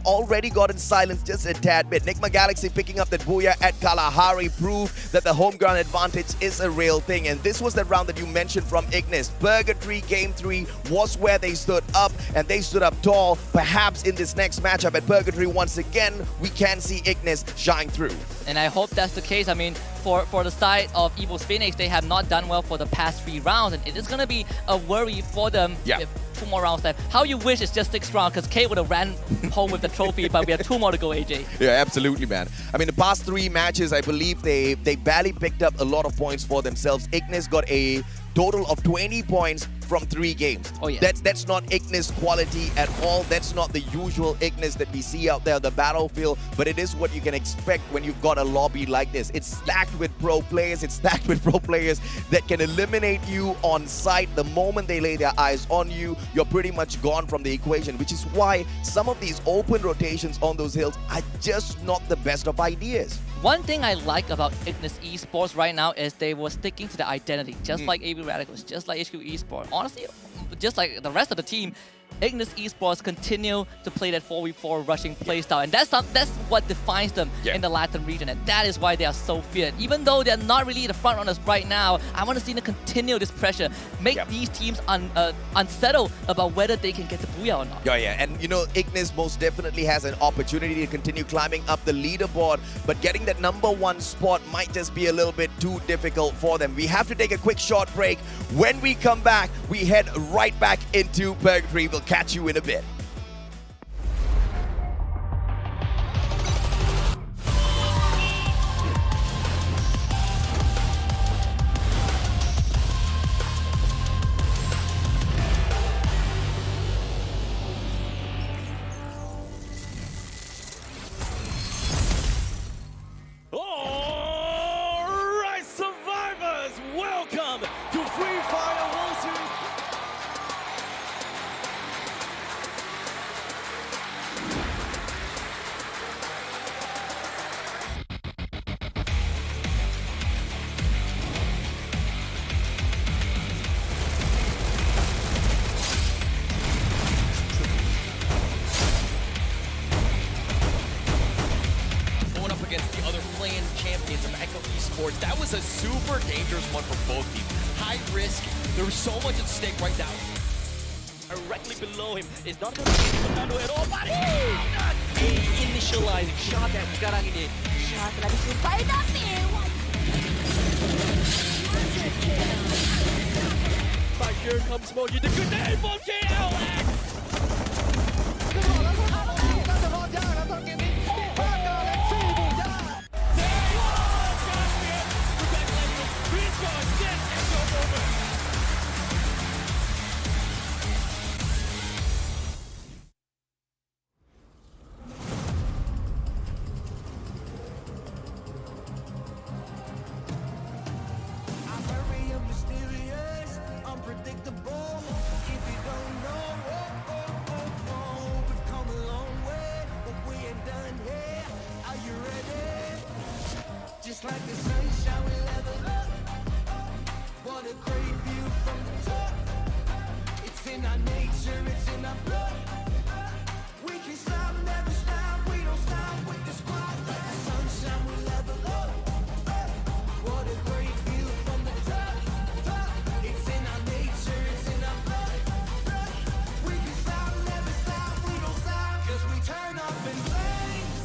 already gotten silenced just a tad bit. Nigma Galaxy picking up that booyah at Kalahari proved that the home ground advantage is a real thing, and this was the round that you mentioned from Ignis. Purgatory Game 3 was where they stood up, and they stood up tall. Perhaps in this next matchup at Purgatory once again, we can see Ignis shine through. And I hope that's the case. I mean, for the side of EWOS Phoenix, they have not done well for the past 3 rounds, and it is going to be a worry for them if 2 more rounds left. How you wish it's just 6 rounds, because K would have ran home with the trophy, but we have 2 more to go, AJ. Yeah, absolutely, man. I mean, the past 3 matches, I believe they barely picked up a lot of points for themselves. Ignis got a total of 20 points from 3 games. Oh, yeah. That's not Ignis quality at all. That's not the usual Ignis that we see out there on the battlefield, but it is what you can expect when you've got a lobby like this. It's stacked with pro players. It's stacked with pro players that can eliminate you on sight. The moment they lay their eyes on you, you're pretty much gone from the equation, which is why some of these open rotations on those hills are just not the best of ideas. One thing I like about Ignis Esports right now is they were sticking to the identity, just like AB Radicals, just like HQ Esports. Honestly, just like the rest of the team, Ignis Esports continue to play that 4v4 rushing playstyle, and that's what defines them in the Latin region, and that is why they are so feared. Even though they're not really the front runners right now, I want to see them continue this pressure, make these teams unsettled about whether they can get the booyah or not. Yeah, and you know, Ignis most definitely has an opportunity to continue climbing up the leaderboard, but getting that #1 spot might just be a little bit too difficult for them. We have to take a quick short break. When we come back, we head right back into Purgatory. We'll catch you in a bit. All right, survivors, welcome to Free Fire playing champions of Echo Esports. That was a super dangerous one for both teams. High risk. There was so much at stake right now. Directly below him is not going to be Fernando at all. But initializing shot that sekarang ini. Shot telah disupai tapi. But here comes Moji, the grenade from JLX. Just like the sunshine, we level up. What a great view from the top. It's in our nature, it's in our blood. We can stop, never stop. We don't stop with the squad. Like the sunshine, we level up. What a great view from the top. It's in our nature, it's in our blood. We can stop, never stop. We don't stop. 'Cause we turn up in flames.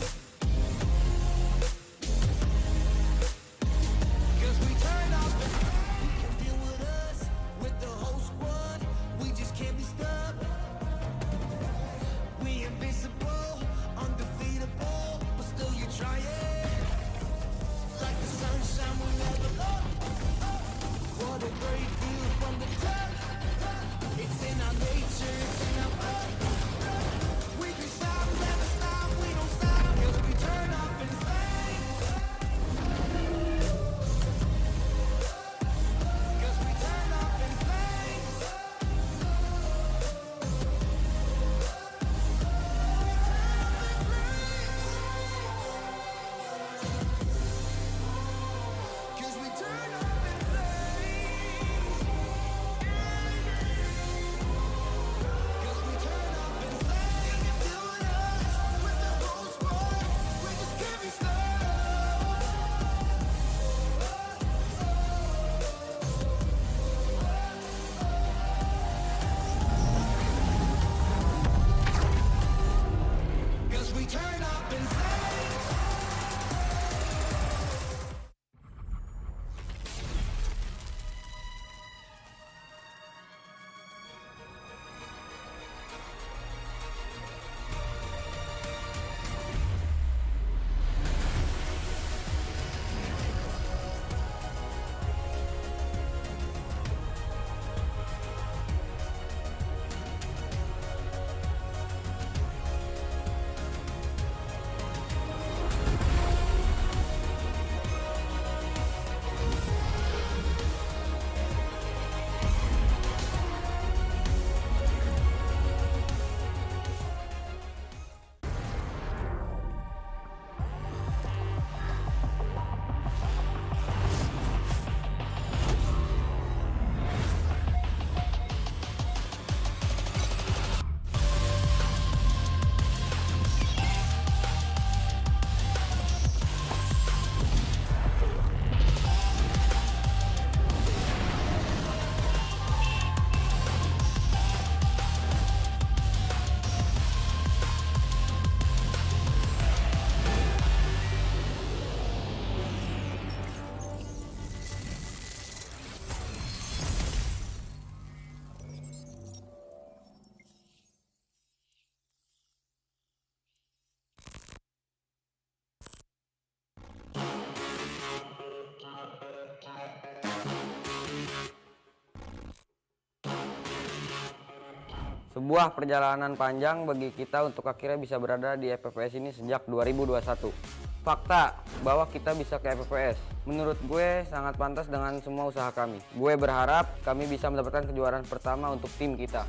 Sebuah perjalanan panjang bagi kita untuk akhirnya bisa berada di FFWS ini sejak 2021. Fakta bahwa kita bisa ke FFWS, menurut gue sangat pantas dengan semua usaha kami. Gue berharap kami bisa mendapatkan kejuaraan pertama untuk tim kita.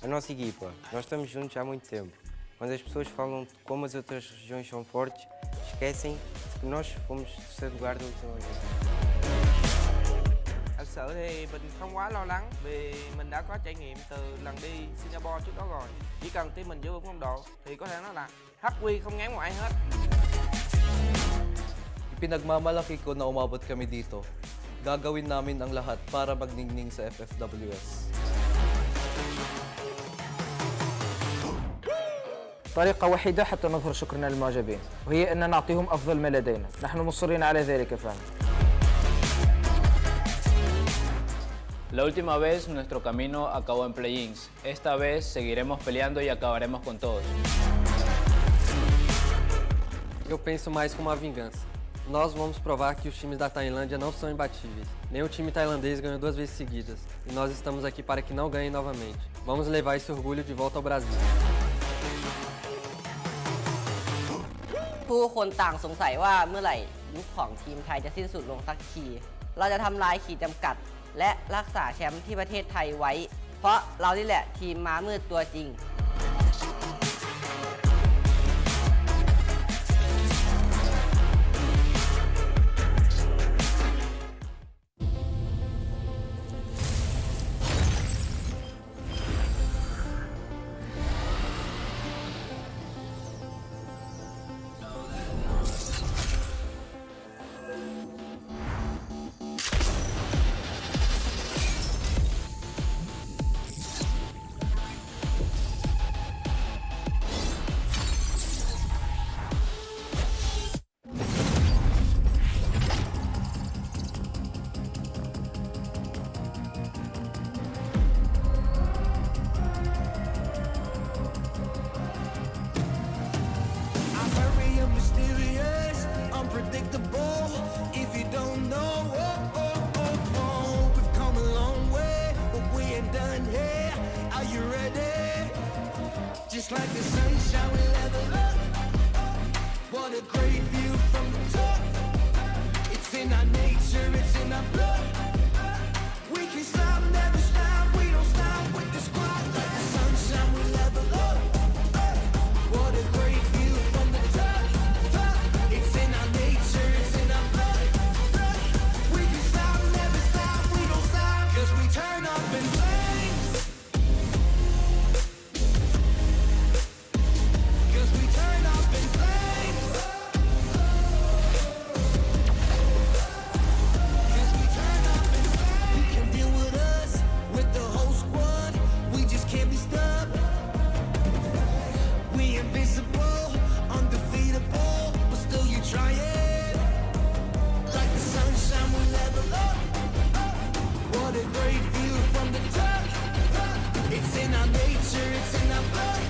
A nossa equipa, nós estamos juntos há muito tempo. Quando as pessoas falam de como as outras regiões são fortes, esquecem que nós fomos terceiro lugar da última vez. Thật sự thì mình không quá lo lắng vì mình đã có trải nghiệm từ lần đi Singapore trước đó rồi. Chỉ cần team mình giữ vững phong độ thì có thể nói là HQ không ngán một ai hết. Ipinagmamalaki ko na umabot kami dito. Gagawin namin ang lahat para magningning sa FFWS. طريقة وحيدة حتى نظهر شكرنا للمعجبين وهي أن نعطيهم أفضل ما لدينا نحن مصرين على ذلك فهم La última vez nuestro camino acabó en play-ins. Esta vez seguiremos peleando y acabaremos con todos. Eu penso mais como uma vingança. Nós vamos provar que os times da Tailândia não são imbatíveis. Nem o time tailandês ganhou 2 vezes seguidas. E nós estamos aqui para que não ganhem novamente. Vamos levar esse orgulho de volta ao Brasil. ผู้คนต่างสงสัยว่าเมื่อไหร่ยุคของทีมไทยจะสิ้นสุดลงสักที เราจะทำลายขีดจำกัด และรักษาแชมป์ที่ประเทศไทยไว้ เพราะเรานี่แหละทีมม้ามืดตัวจริง I'm very mysterious, unpredictable. If you don't know, we've come a long way, but we ain't done here. Are you ready? Just like the sunshine, we level up. What a great view from the top. It's in our nature, it's in our blood. We can stop, never stop. We don't stop with the squad. Like the sunshine, we level up. What a great view from the top. It's in our nature, it's in our blood. We can stop, never stop. We don't stop, 'cause we turn up in flames. 'Cause we turn up in flames. 'Cause we turn up in flames. You can deal with us, with the whole squad. We just can't be stopped. We invincible, undefeatable, but still you try it. Like the sunshine, we level up. What a great view from the top. It's in our nature, it's in our blood.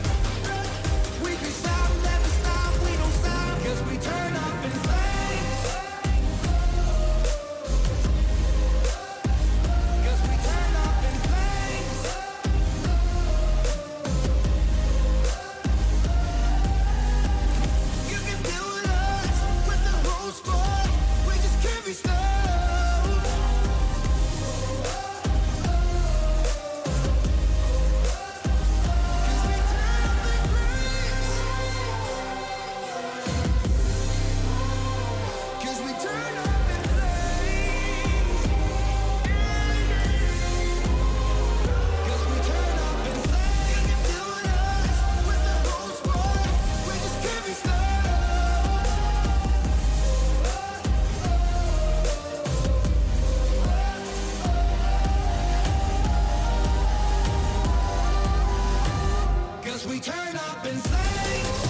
We can stop, never stop, we don't stop, 'cause we turn up in flames. 'Cause we turn up in flames. You can deal with us, with the whole squad. We just can't be stopped. 'Cause we turn up in flames. 'Cause we turn up in flames. You can deal with us, with the whole squad. We just can't be stopped. 'Cause we turn up in flames.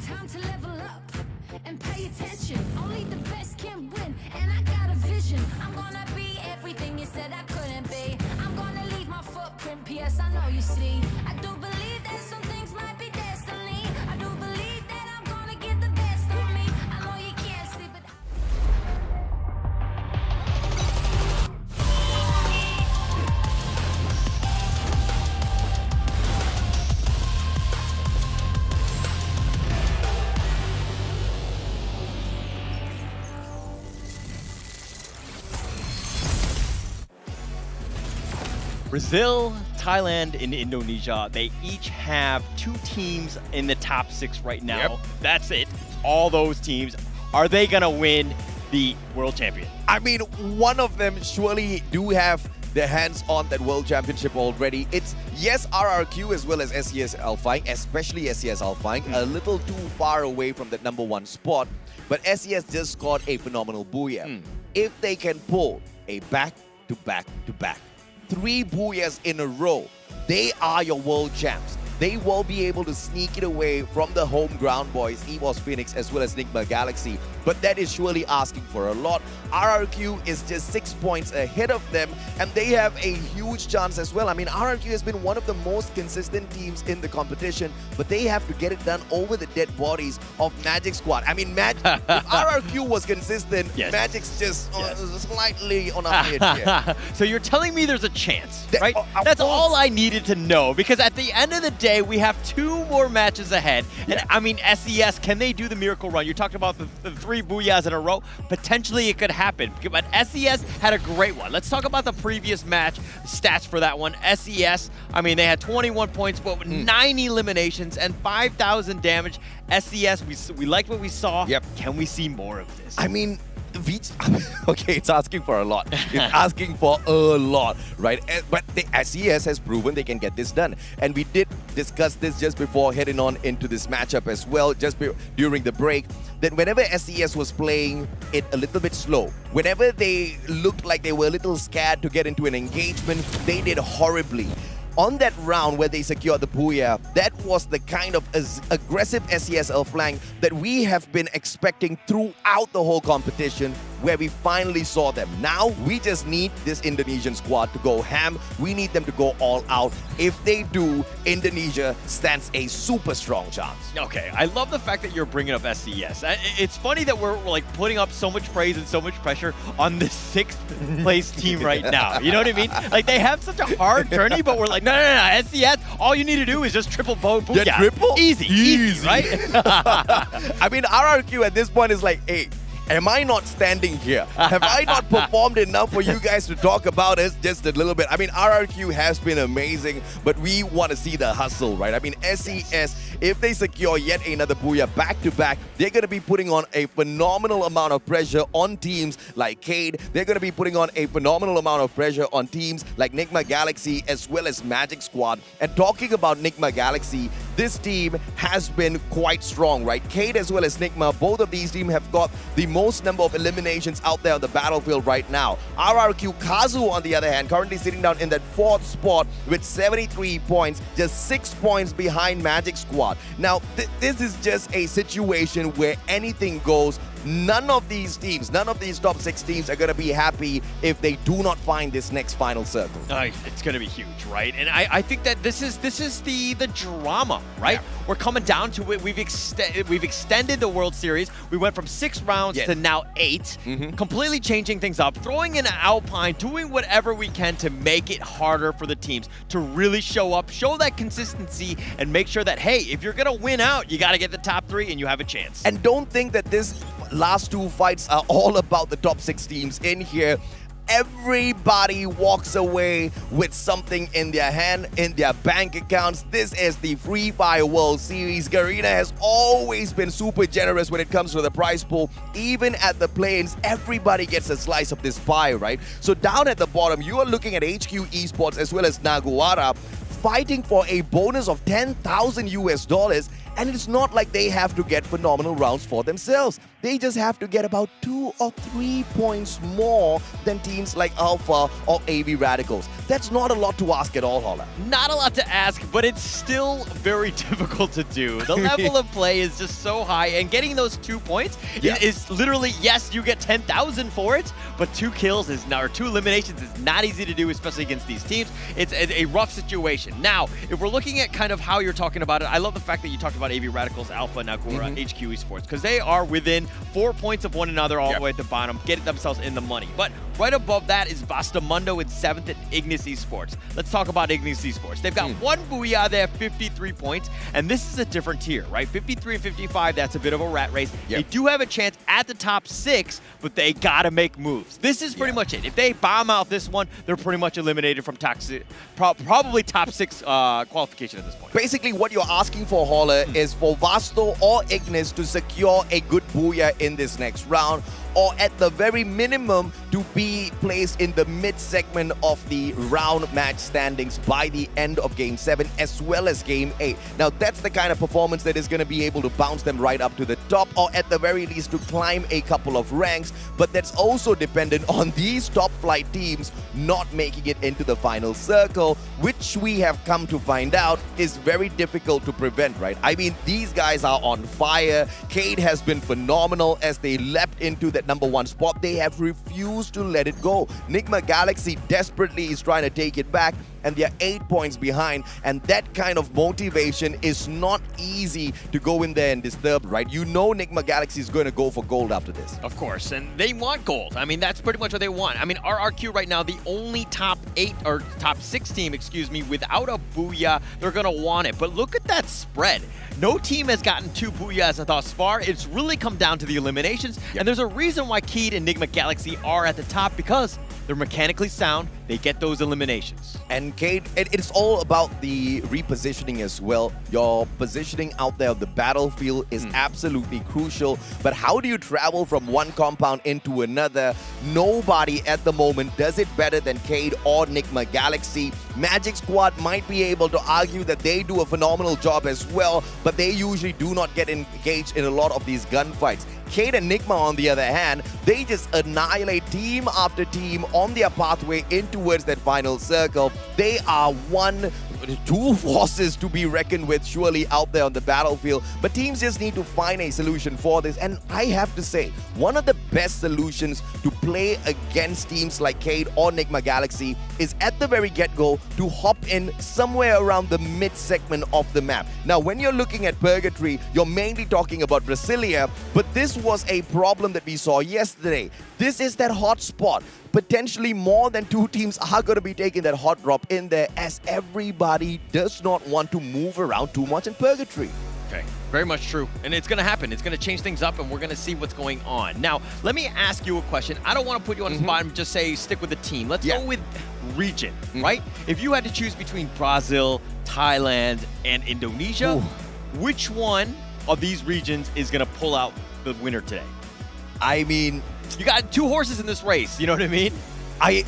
Time to level up and pay attention. Only the best can win, and I got a vision. I'm gonna be everything you said I couldn't be. I'm gonna leave my footprint, PS, I know you see. I do believe that some things might be destiny. I do believe that I'm gonna give the best of me. I know you can't see, but Brazil, Thailand, and Indonesia, they each have 2 teams in the top 6 right now. That's it. All those teams. Are they going to win the world champion. I mean, one of them surely do have their hands on that world championship already. It's, yes, RRQ as well as SES Alpine, especially SES Alpine, a little too far away from that #1 spot. But SES just scored a phenomenal booyah. If they can pull a back-to-back-to-back 3 booyahs in a row, they are your world champs. They will be able to sneak it away from the home ground boys, EVOS Phoenix as well as Nigma Galaxy. But that is surely asking for a lot. RRQ is just 6 points ahead of them, and they have a huge chance as well. I mean, RRQ has been one of the most consistent teams in the competition, but they have to get it done over the dead bodies of Magic Squad. I mean, if RRQ was consistent, Magic's just slightly on a higher tier. So you're telling me there's a chance, right? That's all I needed to know, because at the end of the day, we have 2 more matches ahead. And I mean, SES, can they do the miracle run? You're talking about the 3 booyahs in a row. Potentially it could happen, but SES had a great one. Let's talk about the previous match stats for that one. SES, I mean, they had 21 points, but with 9 eliminations and 5,000 damage. SES, we liked what we saw. Can we see more of this? I mean, okay, it's asking for a lot. It's asking for a lot, right? But the SES has proven they can get this done. And we did discuss this just before heading on into this matchup as well, just during the break, that whenever SES was playing it a little bit slow, whenever they looked like they were a little scared to get into an engagement, they did horribly. On that round where they secured the booyah, that was the kind of aggressive SESL flank that we have been expecting throughout the whole competition, where we finally saw them. Now, we just need this Indonesian squad to go ham. We need them to go all out. If they do, Indonesia stands a super strong chance. Okay, I love the fact that you're bringing up SES. It's funny that we're like putting up so much praise and so much pressure on the 6th place team right now. You know what I mean? Like, they have such a hard journey, but we're like, no, SES, all you need to do is just triple booyah. Yeah, triple? Easy, right? I mean, RRQ at this point is like, hey, am I not standing here? Have I not performed enough for you guys to talk about us just a little bit? I mean, RRQ has been amazing, but we want to see the hustle, right? I mean, SES, if they secure yet another booyah back-to-back, they're going to be putting on a phenomenal amount of pressure on teams like Cade. They're going to be putting on a phenomenal amount of pressure on teams like Nigma Galaxy as well as Magic Squad. And talking about Nigma Galaxy, this team has been quite strong, right? Cade as well as Nigma, both of these teams have got the most number of eliminations out there on the battlefield right now. RRQ Kazu, on the other hand, currently sitting down in that 4th spot with 73 points, just 6 points behind Magic Squad. Now, this is just a situation where anything goes. None of these teams, none of these top 6 teams are going to be happy if they do not find this next final circle. It's going to be huge, right? And I think that this is the drama, right? We're coming down to it. We've extended the World Series. We went from 6 rounds to now 8, completely changing things up, throwing in an Alpine, doing whatever we can to make it harder for the teams to really show up, show that consistency, and make sure that, hey, if you're going to win out, you got to get the top 3 and you have a chance. And don't think that this last 2 fights are all about the top 6 teams in here. Everybody walks away with something in their hand, in their bank accounts. This is the Free Fire World Series. Garena has always been super generous when it comes to the prize pool. Even at the play-ins, everybody gets a slice of this pie, right? So down at the bottom, you are looking at HQ Esports as well as Naguara fighting for a bonus of $10,000 And it's not like they have to get phenomenal rounds for themselves. They just have to get about 2 or 3 points more than teams like Alpha or AV Radicals. That's not a lot to ask at all, Holla. Not a lot to ask, but it's still very difficult to do. The level of play is just so high, and getting those 2 points is literally, yes, you get 10,000 for it, but 2 kills is not, or 2 eliminations is not easy to do, especially against these teams. It's a rough situation. Now, if we're looking at kind of how you're talking about it, I love the fact that you talked about AV Radicals, Alpha, Nagura, HQ Esports, because they are within 4 points of one another all the way at the bottom, getting themselves in the money. But right above that is Bastamundo in 7th and Ignis Esports. Let's talk about Ignis Esports. They've got 1 Booyah, they have 53 points, and this is a different tier, right? 53 and 55, that's a bit of a rat race. They do have a chance at the top 6, but they gotta make moves. This is pretty much it. If they bomb out this one, they're pretty much eliminated from probably top 6 qualification at this point. Basically, what you're asking for, Holler, is for Vasto or Ignis to secure a good Booyah in this next round. or at the very minimum to be placed in the mid-segment of the round match standings by the end of Game 7 as well as Game 8. Now that's the kind of performance that is going to be able to bounce them right up to the top, or at the very least to climb a couple of ranks, but that's also dependent on these top flight teams not making it into the final circle, which we have come to find out is very difficult to prevent, right? I mean, these guys are on fire. Cade has been phenomenal as they leapt into that #1 spot. They have refused to let it go. Nigma Galaxy desperately is trying to take it back, and they're 8 points behind, and that kind of motivation is not easy to go in there and disturb, right? You know Nigma Galaxy is going to go for gold after this. Of course, and they want gold. I mean, that's pretty much what they want. I mean, RRQ right now, the only top 8 or top 6 team, excuse me, without a Booyah, they're going to want it. But look at that spread. No team has gotten 2 Booyahs thus far. It's really come down to the eliminations, and there's a reason why Keed and Nigma Galaxy are at the top, because they're mechanically sound. They get those eliminations. And Cade, it's all about the repositioning as well. Your positioning out there on the battlefield is absolutely crucial. But how do you travel from one compound into another? Nobody at the moment does it better than Cade or Nigma Galaxy. Magic Squad might be able to argue that they do a phenomenal job as well, but they usually do not get engaged in a lot of these gunfights. Cade and Nigma, on the other hand, they just annihilate team after team on their pathway in towards that final circle. They are two forces to be reckoned with surely out there on the battlefield, but teams just need to find a solution for this. And I have to say, one of the best solutions to play against teams like Cade or Nigma Galaxy is at the very get-go to hop in somewhere around the mid-segment of the map. Now, when you're looking at Purgatory, you're mainly talking about Brasilia, but this was a problem that we saw yesterday. This is that hot spot. Potentially more than 2 teams are going to be taking that hot drop in there, as everybody does not want to move around too much in Purgatory. Okay, very much true. And it's going to happen. It's going to change things up, and we're going to see what's going on. Now, let me ask you a question. I don't want to put you on the spot and just say stick with the team. Let's go with region, right? If you had to choose between Brazil, Thailand, and Indonesia, which one of these regions is going to pull out the winner today? I mean, you got 2 horses in this race, you know what I mean? I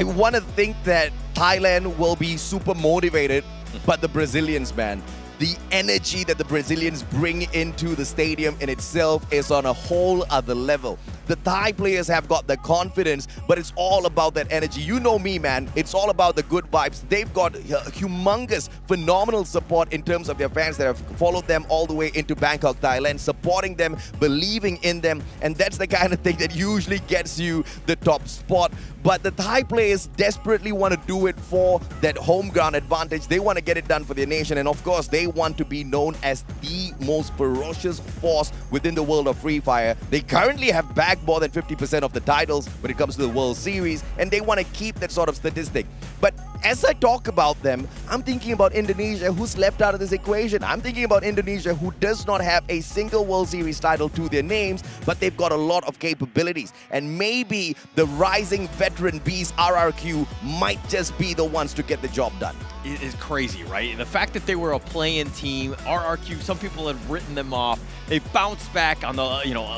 want to think that Thailand will be super motivated, but the Brazilians, man, the energy that the Brazilians bring into the stadium in itself is on a whole other level. The Thai players have got the confidence, but it's all about that energy. You know me, man. It's all about the good vibes. They've got humongous, phenomenal support in terms of their fans that have followed them all the way into Bangkok, Thailand, supporting them, believing in them, and that's the kind of thing that usually gets you the top spot. But the Thai players desperately want to do it for that home ground advantage. They want to get it done for their nation, and of course, they want to be known as the most ferocious force within the world of Free Fire. They currently have bagged more than 50% of the titles when it comes to the World Series, and they want to keep that sort of statistic. But as I talk about them, I'm thinking about Indonesia, who's left out of this equation. I'm thinking about Indonesia, who does not have a single World Series title to their names, but they've got a lot of capabilities. And maybe the rising veteran beast RRQ might just be the ones to get the job done. It is crazy, right? And the fact that they were a play-in team, RRQ, some people had written them off. They bounced back on the,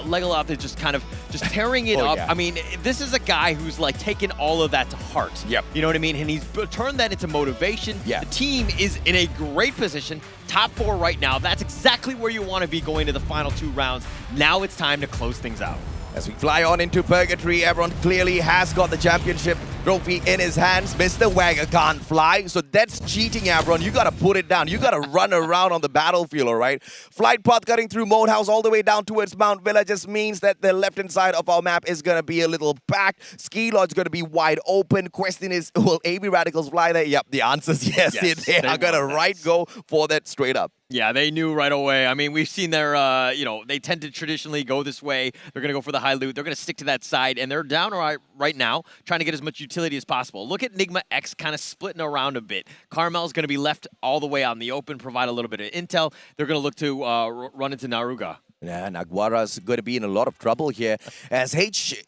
level up. They're just kind of tearing it up. Yeah. I mean, this is a guy who's like taken all of that to heart. Yep. You know what I mean? And he's turned that into motivation. Yeah. The team is in a great position. Top 4 right now. That's exactly where you want to be going to the final 2 rounds. Now it's time to close things out. As we fly on into Purgatory, everyone clearly has got the championship trophy in his hands. Mr. Wagger can't fly, so that's cheating, everyone. You gotta put it down. You gotta run around on the battlefield, all right? Flight path cutting through Moat House all the way down towards Mount Villa just means that the left-hand side of our map is gonna be a little packed. Ski Lodge's gonna be wide open. Question is, will AB Radicals fly there? Yep, the answer is yes. They are gonna go for that straight up. Yeah, they knew right away. I mean, we've seen their, they tend to traditionally go this way. They're going to go for the high loot. They're going to stick to that side, and they're down right now, trying to get as much utility as possible. Look at Nigma X kind of splitting around a bit. Carmel's going to be left all the way out in the open, provide a little bit of intel. They're going to look to run into Naruga. Yeah, Naguara's going to be in a lot of trouble here as HQ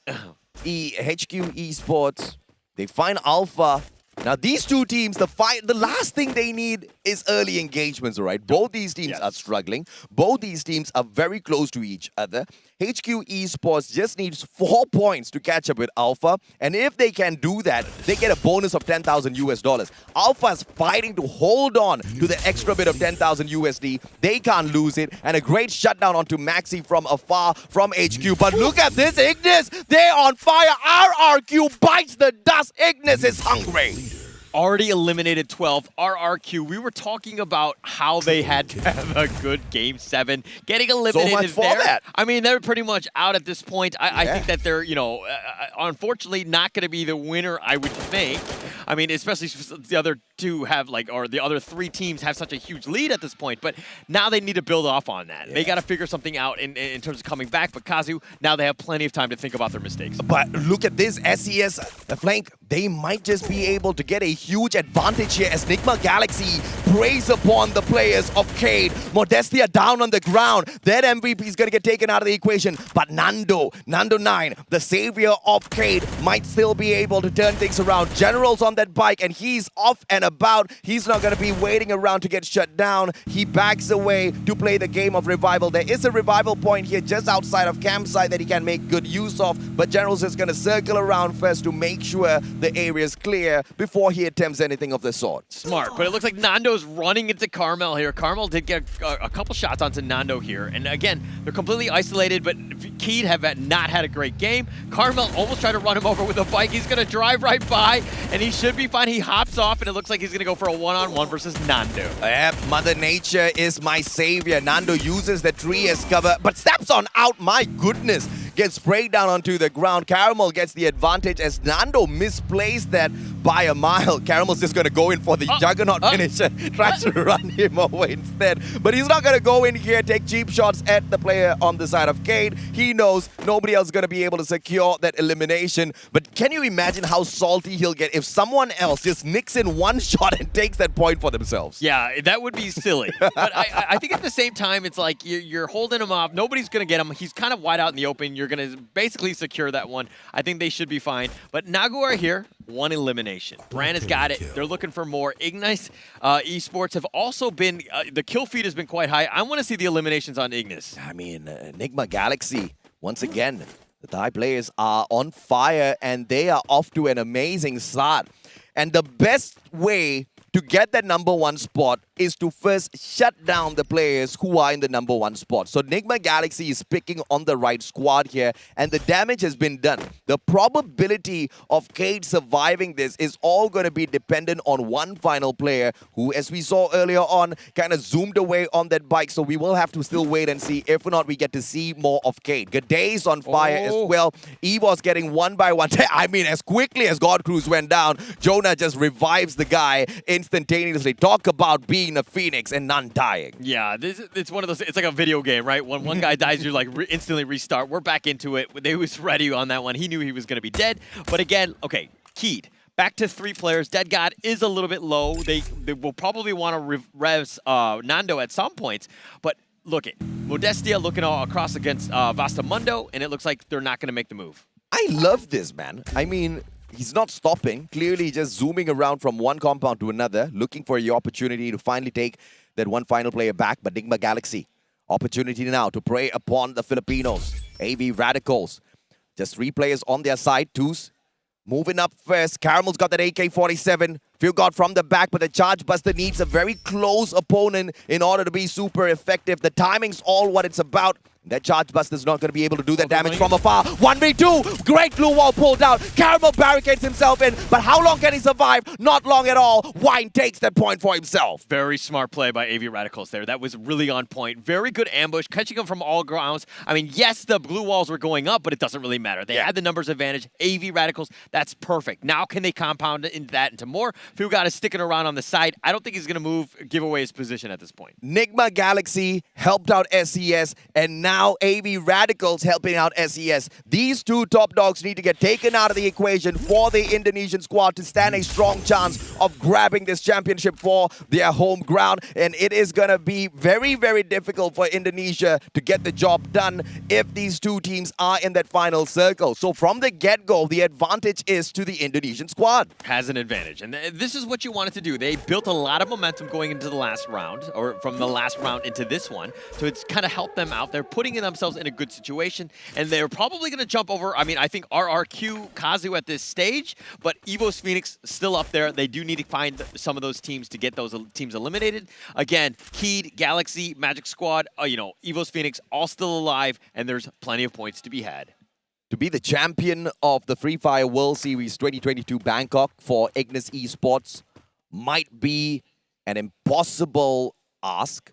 Esports, they find Alpha. Now, these two teams, the last thing they need is early engagements, all right? Both these teams are struggling. Both these teams are very close to each other. HQ Esports just needs 4 points to catch up with Alpha. And if they can do that, they get a bonus of $10,000. Alpha is fighting to hold on to the extra bit of 10,000 USD. They can't lose it. And a great shutdown onto Maxi from afar from HQ. But look at this, Ignis. They're on fire. RRQ bites the dust. Ignis is hungry. Already eliminated 12. RRQ, we were talking about how they had to have a good Game 7. Getting eliminated so much for there. that. I mean, they're pretty much out at this point. I think that they're, unfortunately not going to be the winner, I would think. I mean, especially since the other two have, or the other 3 teams have such a huge lead at this point. But now they need to build off on that. Yeah. They got to figure something out in terms of coming back. But Kazu, now they have plenty of time to think about their mistakes. But look at this, SES, the flank, they might just be able to get a huge advantage here as Nigma Galaxy preys upon the players of Cade. Modestia down on the ground. That MVP is going to get taken out of the equation. But Nando 9, the savior of Cade, might still be able to turn things around. General's on that bike and he's off and about. He's not going to be waiting around to get shut down. He backs away to play the game of revival. There is a revival point here just outside of campsite that he can make good use of. But General's just going to circle around first to make sure the area is clear before he attempts anything of the sort. Smart, but it looks like Nando's running into Carmel here. Carmel did get a couple shots onto Nando here. And again, they're completely isolated, but Keed have not had a great game. Carmel almost tried to run him over with a bike. He's going to drive right by, and he should be fine. He hops off, and it looks like he's going to go for a one-on-one versus Nando. Yep, Mother Nature is my savior. Nando uses the tree as cover, but steps on out. My goodness. Gets sprayed down onto the ground. Caramel gets the advantage as Nando misplaced that by a mile. Caramel's just going to go in for the Juggernaut finisher. Tries to run him over instead. But he's not going to go in here, take cheap shots at the player on the side of Cade. He knows nobody else is going to be able to secure that elimination. But can you imagine how salty he'll get if someone else just nicks in one shot and takes that point for themselves? Yeah, that would be silly. But I think at the same time, it's like you're holding him off. Nobody's going to get him. He's kind of wide out in the open. You're going to basically secure that one. I think they should be fine. But Nagu are here. 1 elimination. Brand has got it. They're looking for more. Ignis Esports have also been, the kill feed has been quite high. I want to see the eliminations on Ignis. I mean, Enigma Galaxy, once again, the Thai players are on fire and they are off to an amazing start. And the best way to get that #1 spot is to first shut down the players who are in the #1 spot. So Nigma Galaxy is picking on the right squad here, and the damage has been done. The probability of Cade surviving this is all going to be dependent on one final player who, as we saw earlier on, kind of zoomed away on that bike. So we will have to still wait and see if or not we get to see more of Cade. G'day is on fire as well. Evo's getting one by one. I mean, as quickly as God Cruz went down, Jonah just revives the guy instantaneously. Talk about being a phoenix and none dying. Yeah, it's one of those, it's like a video game, right? When one guy dies, you like instantly restart. We're back into it. They was ready on that one. He knew he was going to be dead. But again, okay, Keed. Back to 3 players. Dead God is a little bit low. They will probably want to res Nando at some points. But look at Modestia looking all across against Vastamundo, and it looks like they're not going to make the move. I love this, man. I mean, he's not stopping, clearly just zooming around from one compound to another, looking for the opportunity to finally take that one final player back. But Nigma Galaxy, opportunity now to prey upon the Filipinos. AV Radicals, just 3 players on their side, 2s. Moving up first, Caramel's got that AK-47. Few got from the back, but the Charge Buster needs a very close opponent in order to be super effective. The timing's all what it's about. That Charge Buster's not going to be able to do that damage from afar. 1v2, great blue wall pulled out. Caramel barricades himself in, but how long can he survive? Not long at all. Wine takes that point for himself. Very smart play by AV Radicals there. That was really on point. Very good ambush, catching him from all grounds. I mean, yes, the blue walls were going up, but it doesn't really matter. They had the numbers advantage. AV Radicals, that's perfect. Now can they compound into that into more? Fugata is sticking around on the side. I don't think he's going to give away his position at this point. Nigma Galaxy helped out SES, and now now AV Radicals helping out SES. These two top dogs need to get taken out of the equation for the Indonesian squad to stand a strong chance of grabbing this championship for their home ground. And it is going to be very, very difficult for Indonesia to get the job done if these two teams are in that final circle. So from the get-go, the advantage is to the Indonesian squad. Has an advantage. And this is what you wanted to do. They built a lot of momentum going into the last round, or from the last round into this one. So it's kind of helped them out. They're putting themselves in a good situation, and they're probably going to jump over. I mean, I think RRQ, Kazu at this stage, but Evo's Phoenix still up there. They do need to find some of those teams to get those teams eliminated. Again, Keed, Galaxy, Magic Squad, Evo's Phoenix, all still alive, and there's plenty of points to be had. To be the champion of the Free Fire World Series 2022 Bangkok for Ignis Esports might be an impossible ask,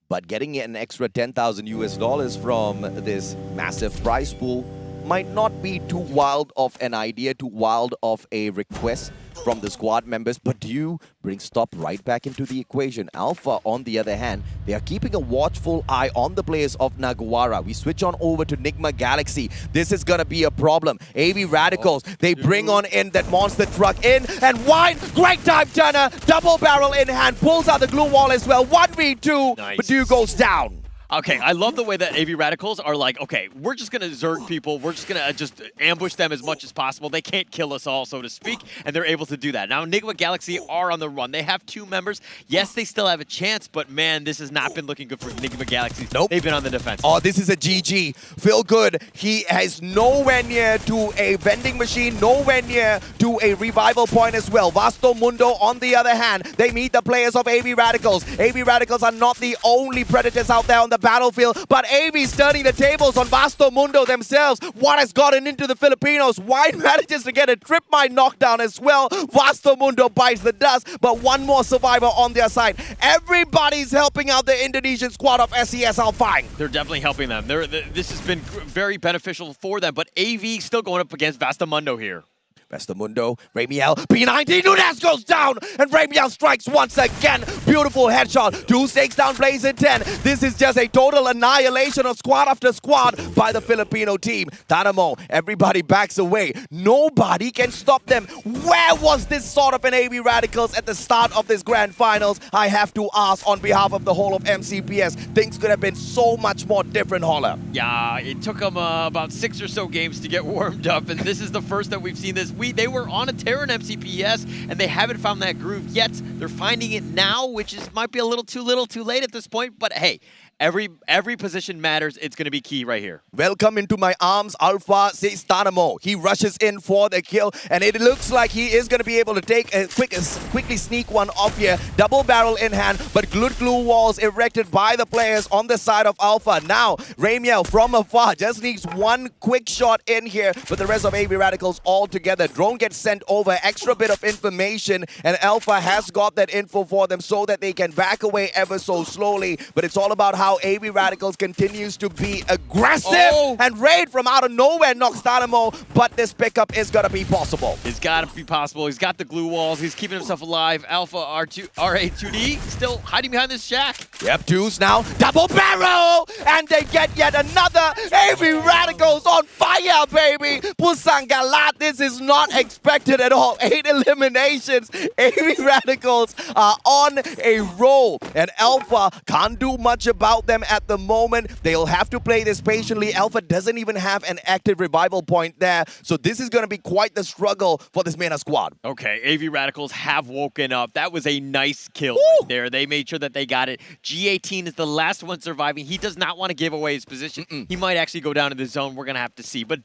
but getting an extra $10,000 from this massive prize pool might not be too wild of an idea, too wild of a request from the squad members, but do bring Stop right back into the equation. Alpha, on the other hand, they are keeping a watchful eye on the players of Naguara. We switch on over to Nigma Galaxy. This is going to be a problem. AV Radicals, they bring on in that monster truck in, and Wine, great time turner, double barrel in hand, pulls out the glue wall as well. 1v2, nice. But Badu goes down. Okay, I love the way that AV Radicals are like, okay, we're just going to Zerg people. We're just going to just ambush them as much as possible. They can't kill us all, so to speak, and they're able to do that. Now, Enigma Galaxy are on the run. They have 2 members. Yes, they still have a chance, but man, this has not been looking good for Enigma Galaxy. Nope. They've been on the defense. Oh, this is a GG. Feel good. He has nowhere near to a vending machine, nowhere near to a revival point as well. Vasto Mundo, on the other hand, they meet the players of AV Radicals. AV Radicals are not the only predators out there on the battlefield, but AV's turning the tables on Vasto Mundo themselves. What has gotten into the Filipinos? White manages to get a trip mine knockdown as well. Vasto Mundo bites the dust, but one more survivor on their side. Everybody's helping out the Indonesian squad of SES Alpine. They're definitely helping them. This has been very beneficial for them, but AV still going up against Vastamundo here. Vastamundo, Ramiel, P90, Nunes goes down, and Ramiel strikes once again. Beautiful headshot. 2 stakes down, plays in 10. This is just a total annihilation of squad after squad by the Filipino team. Tanamo, everybody backs away. Nobody can stop them. Where was this sort of an AV Radicals at the start of this grand finals? I have to ask on behalf of the whole of MCPS. Things could have been so much more different, Holler. Yeah, it took them about 6 or so games to get warmed up, and this is the first that we've seen this. They were on a tear in MCPS, and they haven't found that groove yet. They're finding it now, which might be a little too late at this point, but hey, every position matters. It's going to be key right here. Welcome into my arms, Alpha, says Tanamo. He rushes in for the kill, and it looks like he is going to be able to take a quickly sneak one off here. Double barrel in hand, but glue walls erected by the players on the side of Alpha. Now, Ramiel from afar just needs one quick shot in here, but the rest of AV Radicals all together. Drone gets sent over, extra bit of information, and Alpha has got that info for them so that they can back away ever so slowly, but it's all about how AV Radicals continues to be aggressive, and Raid from out of nowhere knocks Dynamo, but this pickup is going to be possible. It's got to be possible. He's got the glue walls. He's keeping himself alive. Alpha RA2D still hiding behind this shack. Yep, 2s now. Double barrel! And they get yet another. AV Radicals on fire, baby! Pusang Galat, this is not expected at all. 8 eliminations. AV Radicals are on a roll, and Alpha can't do much about them at the moment. They'll have to play this patiently. Alpha doesn't even have an active revival point there, so this is going to be quite the struggle for this MENA squad. Okay, AV Radicals have woken up. That was a nice kill right there. They made sure that they got it. G18 is the last one surviving. He does not want to give away his position. He might actually go down to the zone. We're going to have to see. But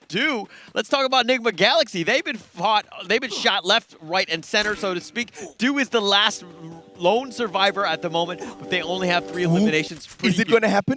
let's talk about Enigma Galaxy. They've been shot left, right, and center, so to speak. is the last lone survivor at the moment, but they only have 3 eliminations. Is it going to happen?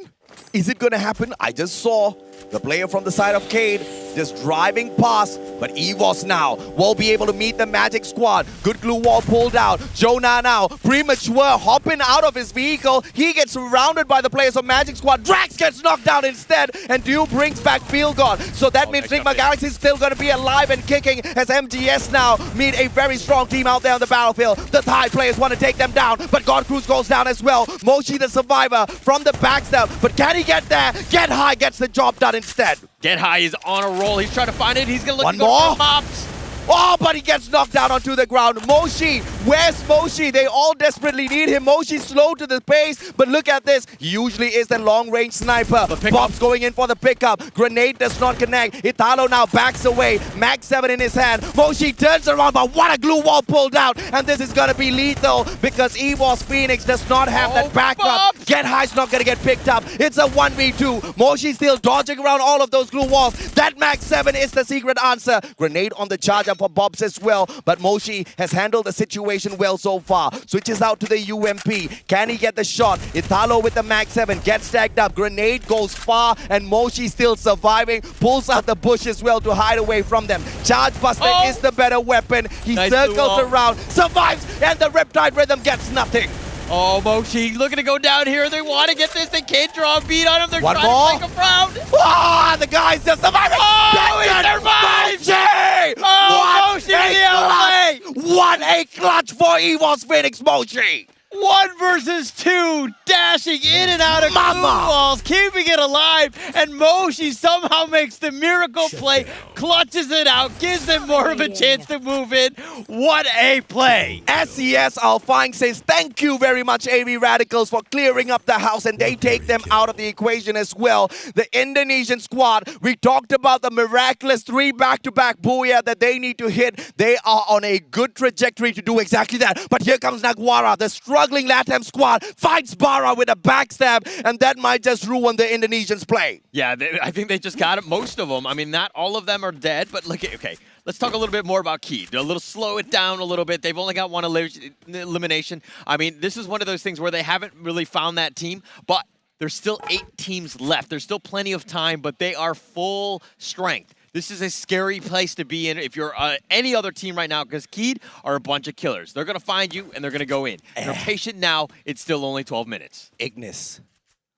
Is it going to happen? I just saw the player from the side of Cade just driving past. But EVOS now will be able to meet the Magic Squad. Good glue wall pulled out. Jonah now, premature, hopping out of his vehicle. He gets surrounded by the players of Magic Squad. Drax gets knocked down instead, and Dew brings back Field God. So that means Sigma Galaxy is still going to be alive and kicking as MGS now meet a very strong team out there on the battlefield. The Thai players want to take them down, but God Cruz goes down as well. Moshi the survivor from the backstab, but can he get there? Get High gets the job done instead. Get High is on a roll. He's trying to find it. He's going to look One to go more. for pops. Oh, but he gets knocked down onto the ground. Moshi, where's Moshi? They all desperately need him. Moshi's slow to the pace, but look at this. He usually is the long-range sniper. Bob's going in for the pickup. Grenade does not connect. Italo now backs away. Mag 7 in his hand. Moshi turns around, but what a glue wall pulled out. And this is going to be lethal because EVOS Phoenix does not have that backup. Get High's not going to get picked up. It's a 1v2. Moshi still dodging around all of those glue walls. That Mag 7 is the secret answer. Grenade on the charge for Bobs as well, but Moshi has handled the situation well so far. Switches out to the UMP. Can he get the shot? Italo with the Mag 7 gets stacked up. Grenade goes far, and Moshi still surviving. Pulls out the bush as well to hide away from them. Charge Buster is the better weapon. He circles around, survives, and the Riptide Rhythm gets nothing. Oh, Moshi looking to go down here. They want to get this. They can't draw a beat on him. They're One trying more. to make him proud. Ah, the guy's just surviving. Oh, he survives. Moshi! Oh, Moshi to the LA. What a clutch for EVOS Phoenix Moshi! 1 versus 2, dashing in and out of glue walls, keeping it alive, and Moshi somehow makes the miracle play, clutches it out, gives them more of a chance to move in. What a play! SES Alfine says thank you very much, AV Radicals, for clearing up the house, and they take them out of the equation as well. The Indonesian squad, we talked about the miraculous 3 back-to-back booyah that they need to hit. They are on a good trajectory to do exactly that. But here comes Naguara, the struggling LATAM squad, fights Bara with a backstab, and that might just ruin the Indonesians' play. Yeah, I think they just got it, most of them. I mean, not all of them are dead, but look at, okay, let's talk a little bit more about Key. A little slow it down a little bit. They've only got 1 elimination. I mean, this is one of those things where they haven't really found that team, but there's still 8 teams left. There's still plenty of time, but they are full strength. This is a scary place to be in if you're any other team right now, because Keed are a bunch of killers. They're going to find you, and they're going to go in. If you're patient now, it's still only 12 minutes. Ignis,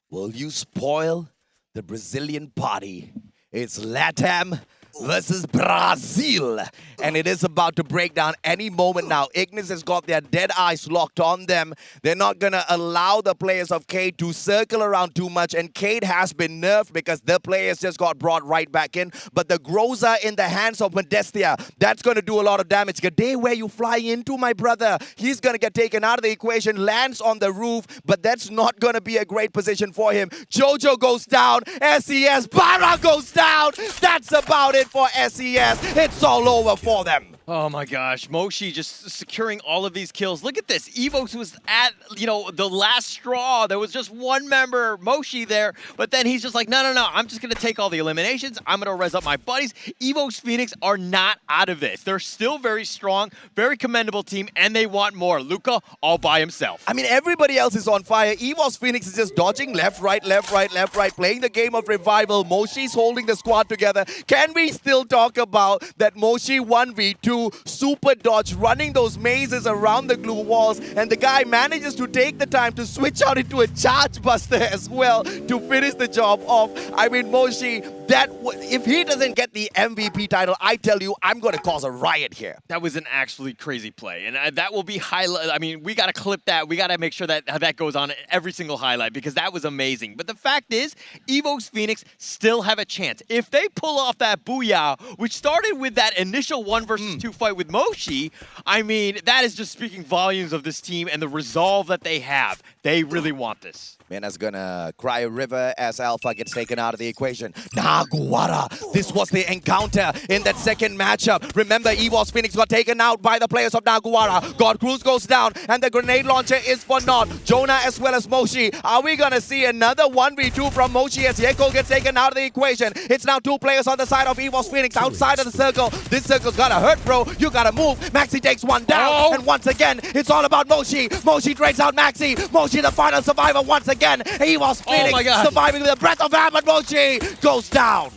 will you spoil the Brazilian party? It's LATAM versus Brazil, and it is about to break down any moment now. Ignis has got their dead eyes locked on them. They're not going to allow the players of Cade to circle around too much, and Cade has been nerfed because the players just got brought right back in. But the Groza in the hands of Modestia, that's going to do a lot of damage. Gade, where you fly into, my brother? He's going to get taken out of the equation, lands on the roof, but that's not going to be a great position for him. Jojo goes down, SES, Bara goes down. That's about it for SES. It's all over for them. Oh my gosh, Moshi just securing all of these kills. Look at this. EVOS was at, the last straw. There was just 1 member, Moshi, there. But then he's just like, no, I'm just going to take all the eliminations. I'm going to res up my buddies. EVOS Phoenix are not out of this. They're still very strong, very commendable team, and they want more. Luca all by himself. I mean, everybody else is on fire. EVOS Phoenix is just dodging left, right, playing the game of revival. Moshi's holding the squad together. Can we still talk about that Moshi 1v2 super dodge, running those mazes around the glue walls, and the guy manages to take the time to switch out into a charge buster as well to finish the job off. I mean, Moshi, if he doesn't get the MVP title, I tell you, I'm going to cause a riot here. That was an actually crazy play, and that will be highlight. I mean, we got to clip that. We got to make sure that that goes on every single highlight, because that was amazing. But the fact is, EVOS Phoenix still have a chance. If they pull off that booyah, which started with that initial 1 versus 2 fight with Moshi, I mean, that is just speaking volumes of this team and the resolve that they have. They really want this. Mena's gonna cry a river as Alpha gets taken out of the equation. Naguara, this was the encounter in that second matchup. Remember, EVOS Phoenix got taken out by the players of Naguara. God Cruz goes down, and the grenade launcher is for naught. Jonah as well as Moshi. Are we gonna see another 1v2 from Moshi as Yeko gets taken out of the equation? It's now 2 players on the side of EVOS Phoenix outside of the circle. This circle's gotta hurt, bro. You gotta move. Maxi takes 1 down, and once again, it's all about Moshi. Moshi drags out Maxi. Moshi, the final survivor, once again. EVOS Phoenix surviving with a breath of air, but Mochi goes down.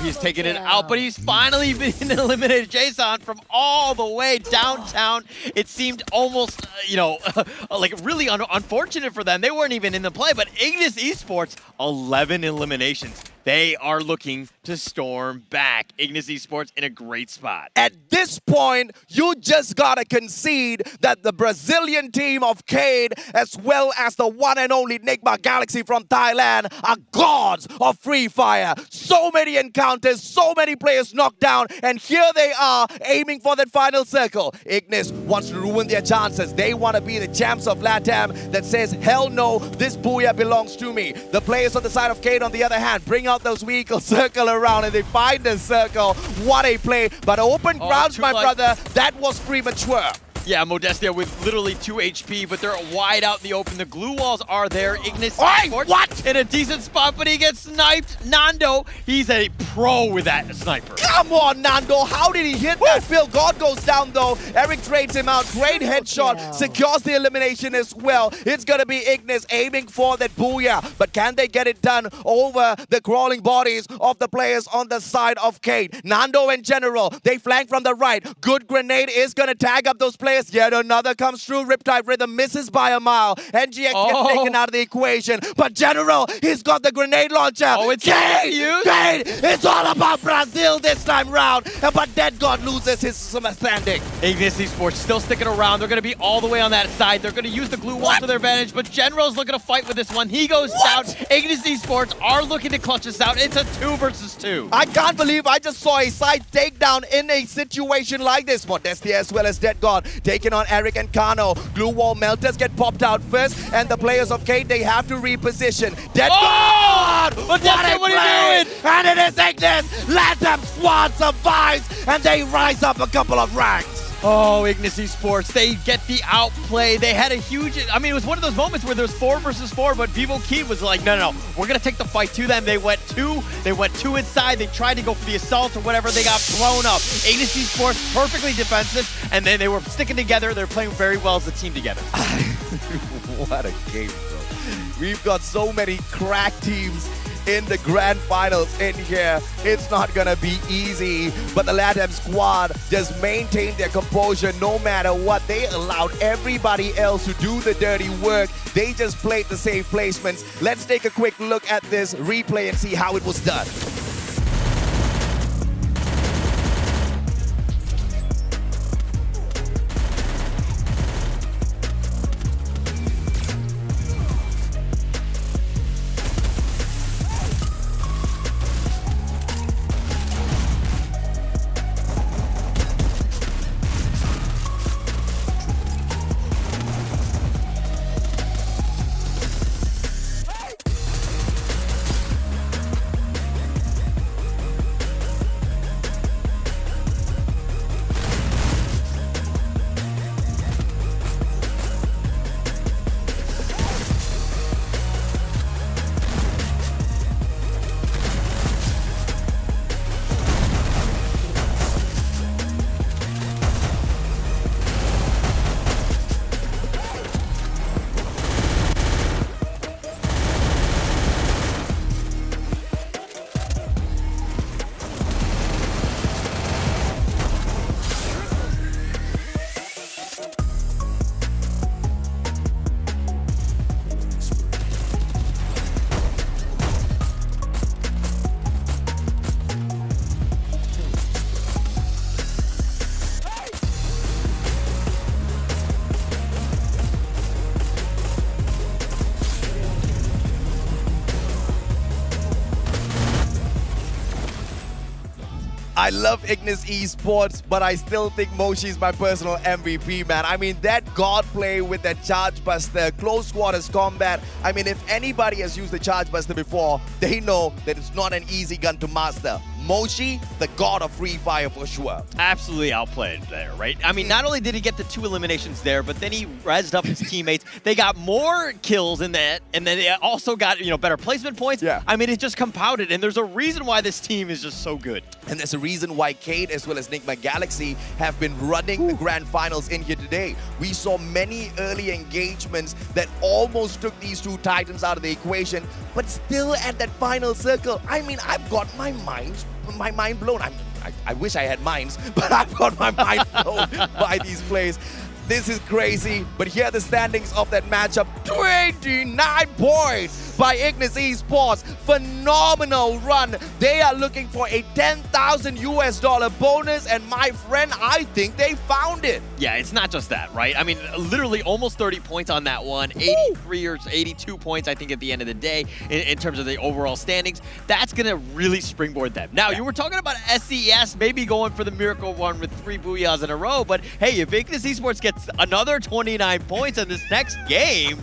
He's taking it out, but he's finally been eliminated. Jason from all the way downtown. It seemed almost, like really unfortunate for them. They weren't even in the play, but Ignis Esports, 11 eliminations. They are looking to storm back. Ignis Esports in a great spot. At this point, you just gotta concede that the Brazilian team of Cade, as well as the one and only Nigma Galaxy from Thailand, are gods of Free Fire. So many encounters, so many players knocked down, and here they are aiming for that final circle. Ignis wants to ruin their chances. They want to be the champs of LATAM that says, hell no, this Booyah belongs to me. The players on the side of Cade, on the other hand, bring out those vehicles, circle around, and they find the circle. What a play. But open grounds, my brother, that was premature. Yeah, Modestia with literally 2 HP, but they're wide out in the open. The glue walls are there. Ignis what? In a decent spot, but he gets sniped. Nando, he's a pro with that sniper. Come on, Nando. How did he hit that? Phil God goes down, though. Eric trades him out. Great headshot. Secures the elimination as well. It's going to be Ignis aiming for that Booyah. But can they get it done over the crawling bodies of the players on the side of Cade? Nando in general, they flank from the right. Good grenade is going to tag up those players. Yet another comes through. Riptide Rhythm misses by a mile. NGX gets taken out of the equation. But General, he's got the grenade launcher. Oh, it's Cade! It's all about Brazil this time round. But Dead God loses his standing. Ignis Esports still sticking around. They're going to be all the way on that side. They're going to use the glue wall to their advantage. But General's looking to fight with this one. He goes down. Ignis Esports are looking to clutch this out. It's a 2 versus 2. I can't believe I just saw a side takedown in a situation like this. Modestia as well as Dead God taking on Eric and Kano. Glue wall melters get popped out first, and the players of Cade, they have to reposition. Dead God! What are you doing? And it is Ignis! LATAM squad survives, and they rise up a couple of ranks. Oh, Ignis Esports, they get the outplay. They had a huge, it was one of those moments where there was 4 versus 4, but Vivo Key was like, no, we're going to take the fight to them. They went two inside. They tried to go for the assault or whatever. They got blown up. Ignis Esports, perfectly defensive, and then they were sticking together. They're playing very well as a team together. What a game, bro. We've got so many crack teams in the grand finals in here. It's not gonna be easy, but the LATAM squad just maintained their composure no matter what. They allowed everybody else to do the dirty work. They just played the safe placements. Let's take a quick look at this replay and see how it was done. I love Ignis Esports, but I still think Moshi's my personal MVP, man. I mean, that God play with that Charge Buster, close quarters combat. I mean, if anybody has used the Charge Buster before, they know that it's not an easy gun to master. Moshi, the god of Free Fire for sure. Absolutely outplayed there, right? I mean, not only did he get the 2 eliminations there, but then he rezzed up his teammates. They got more kills in that, and then they also got, better placement points. Yeah. I mean, it just compounded, and there's a reason why this team is just so good. And there's a reason why Cade as well as Nigma Galaxy have been running the grand finals in here today. We saw many early engagements that almost took these 2 titans out of the equation, but still at that final circle, I mean, I've got my mind my mind blown. I wish I had minds, but I've got my mind blown by these plays. This is crazy, but here are the standings of that matchup. 29 points by Ignis Esports. Phenomenal run. They are looking for a $10,000 bonus, and my friend, I think they found it. Yeah, it's not just that, right? I mean, literally almost 30 points on that one. 83 or 82 points, I think, at the end of the day in terms of the overall standings. That's going to really springboard them. Now, you were talking about SES maybe going for the miracle run with 3 booyahs in a row, but hey, if Ignis Esports gets another 29 points in this next game,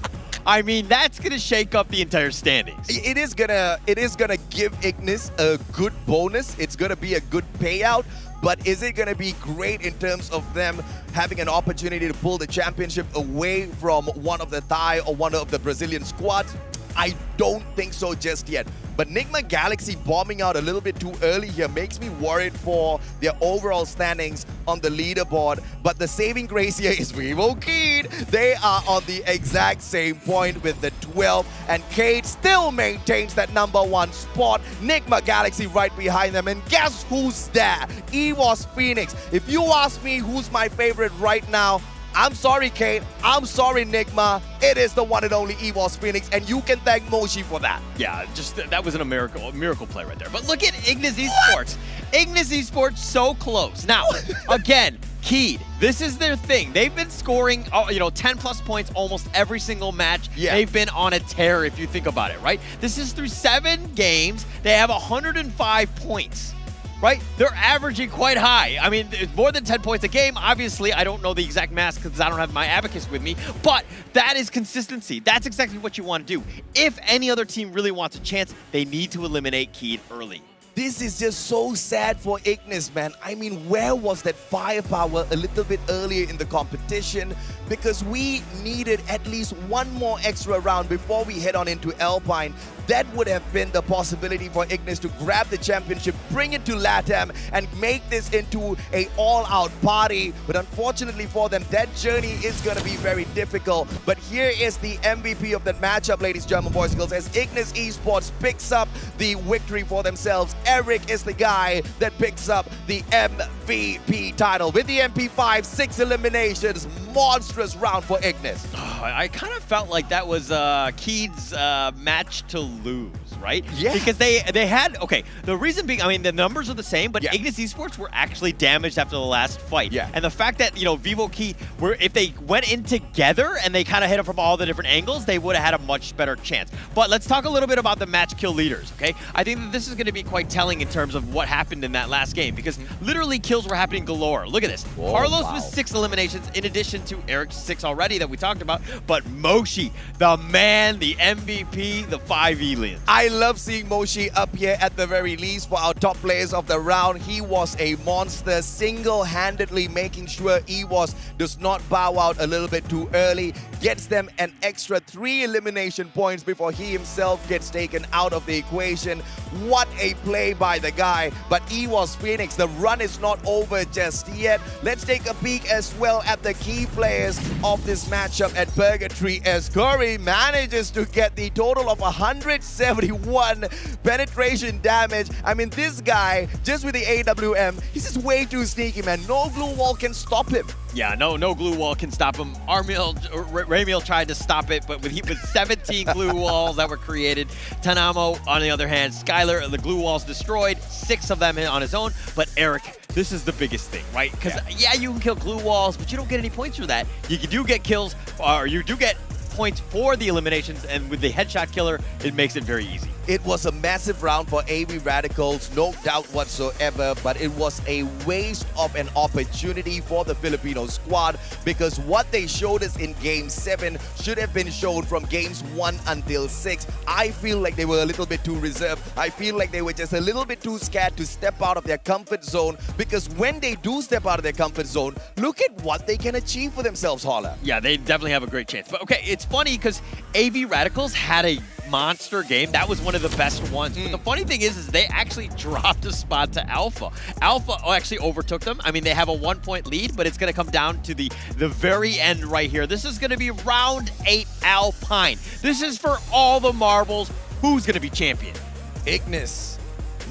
I mean, that's gonna shake up the entire standings. It is gonna give Ignis a good bonus. It's gonna be a good payout. But is it gonna be great in terms of them having an opportunity to pull the championship away from one of the Thai or one of the Brazilian squads? I don't think so just yet. But Nigma Galaxy bombing out a little bit too early here makes me worried for their overall standings on the leaderboard. But the saving grace here is Vivo Kid. They are on the exact same point with the 12. And Cade still maintains that #1 spot. Nigma Galaxy right behind them. And guess who's there? EVOS Phoenix. If you ask me who's my favorite right now, I'm sorry, Kate. I'm sorry, Nigma. It is the one and only EVOS Phoenix, and you can thank Moshi for that. Yeah, just that was a miracle play right there. But look at Ignis Esports. Ignis Esports so close. Now, again, Keed, this is their thing. They've been scoring, 10 plus points almost every single match. Yeah. They've been on a tear if you think about it, right? This is through 7 games. They have 105 points. Right? They're averaging quite high. I mean, it's more than 10 points a game. Obviously, I don't know the exact math because I don't have my abacus with me, but that is consistency. That's exactly what you want to do. If any other team really wants a chance, they need to eliminate Keed early. This is just so sad for Ignis, man. I mean, where was that firepower a little bit earlier in the competition? Because we needed at least one more extra round before we head on into Alpine. That would have been the possibility for Ignis to grab the championship, bring it to LATAM, and make this into an all-out party. But unfortunately for them, that journey is going to be very difficult. But here is the MVP of that matchup, ladies, German boys and girls, as Ignis Esports picks up the victory for themselves. Eric is the guy that picks up the MVP title. With the MP5, 6 eliminations, monstrous round for Ignis. I kind of felt like that was Keed's match to lose, right? Yeah. Because they had, okay, the reason being, I mean, the numbers are the same, but Ignis Esports were actually damaged after the last fight. Yeah. And the fact that, Vivo Key, if they went in together and they kind of hit it from all the different angles, they would have had a much better chance. But let's talk a little bit about the match kill leaders, okay? I think that this is going to be quite telling in terms of what happened in that last game, because literally kills were happening galore. Look at this. Whoa, Carlos wow. with 6 eliminations in addition to Eric's 6 already that we talked about, but Moshi, the man, the MVP, the 5E lane. I love seeing Moshi up here at the very least for our top players of the round. He was a monster, single-handedly making sure EVOS does not bow out a little bit too early, gets them an extra 3 elimination points before he himself gets taken out of the equation. What a play by the guy. But EVOS Phoenix, the run is not over just yet. Let's take a peek as well at the key players of this matchup at Purgatory, as Curry manages to get the total of 171 penetration damage. I mean, this guy, just with the AWM, he's just way too sneaky, man. No glue wall can stop him. Yeah, no glue wall can stop him. Ramiel tried to stop it, but with 17 glue walls that were created. Tanamo, on the other hand, Skylar, the glue walls destroyed, 6 of them on his own. But Eric, this is the biggest thing, right? Because yeah, you can kill glue walls, but you don't get any points for that. You do get kills, or you do get points for the eliminations, and with the headshot killer, it makes it very easy. It was a massive round for AV Radicals, no doubt whatsoever, but it was a waste of an opportunity for the Filipino squad, because what they showed us in Game 7 should have been shown from Games 1 until 6. I feel like they were a little bit too reserved. I feel like they were just a little bit too scared to step out of their comfort zone, because when they do step out of their comfort zone, look at what they can achieve for themselves, Holla. Yeah, they definitely have a great chance. But okay, it's funny because AV Radicals had a monster game. That was one of the best ones. But the funny thing is they actually dropped a spot to Alpha. Alpha actually overtook them. I mean, they have a 1-point lead, but it's going to come down to the very end right here. This is going to be round 8 Alpine. This is for all the marbles. Who's going to be champion? Ignis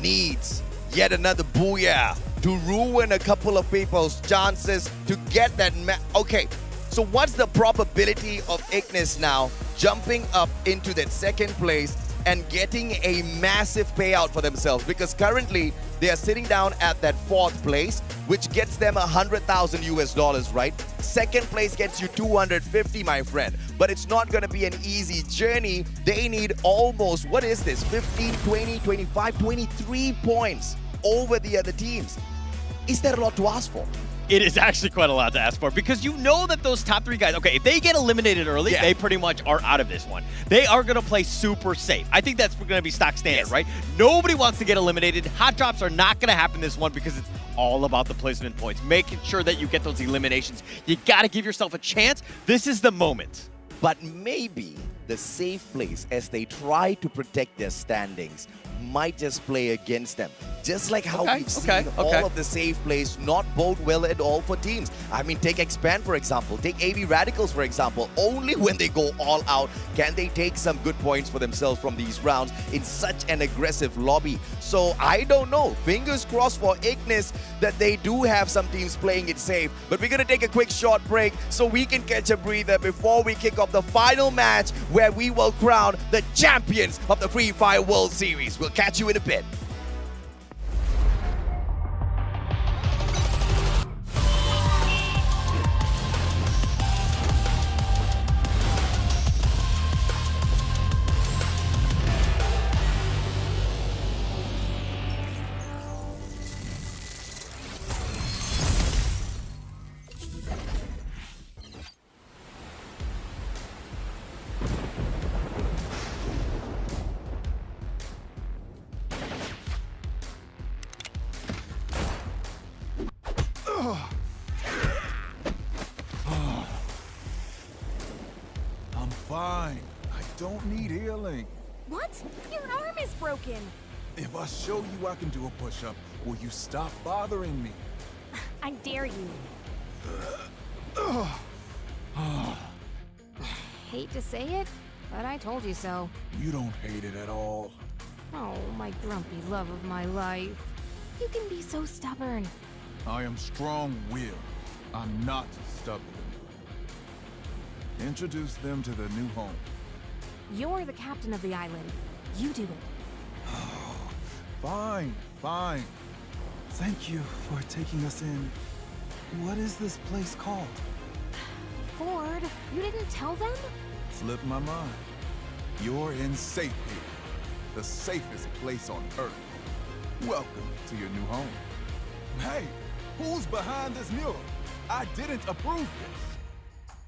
needs Yet another booyah to ruin a couple of people's chances to get that Okay, so what's the probability of Ignis now jumping up into that second place and getting a massive payout for themselves? Because currently they are sitting down at that 4th place, which gets them $100,000 right? Second place gets you 250, my friend. But it's not going to be an easy journey. They need almost, what is this, 15, 20, 25, 23 points over the other teams. Is that a lot to ask for? It is actually quite a lot to ask for, because you know that those top 3 guys, okay, if they get eliminated early, they pretty much are out of this one. They are going to play super safe. I think that's going to be stock standard, right? Nobody wants to get eliminated. Hot drops are not going to happen this one because it's all about the placement points, making sure that you get those eliminations. You got to give yourself a chance. This is the moment. But maybe the safe place, as they try to protect their standings, might just play against them. Just like how we've seen all of the safe plays not bode well at all for teams. I mean, take Expand, for example. Take AV Radicals, for example. Only when they go all out can they take some good points for themselves from these rounds in such an aggressive lobby. So I don't know. Fingers crossed for Ignis that they do have some teams playing it safe. But we're going to take a quick short break so we can catch a breather before we kick off the final match where we will crown the champions of the Free Fire World Series. We'll catch you in a bit. I'm fine. I don't need healing. What? Your arm is broken. If I show you I can do a push-up, will you stop bothering me? I dare you. Hate to say it, but I told you so. You don't hate it at all. Oh, my grumpy love of my life. You can be so stubborn. I am strong-willed. I'm not stubborn. Introduce them to their new home. You're the captain of the island. You do it. Fine, fine. Thank you for taking us in. What is this place called? Ford, you didn't tell them? Slipped my mind. You're in safe here. The safest place on Earth. Welcome to your new home. Hey, who's behind this mural? I didn't approve this.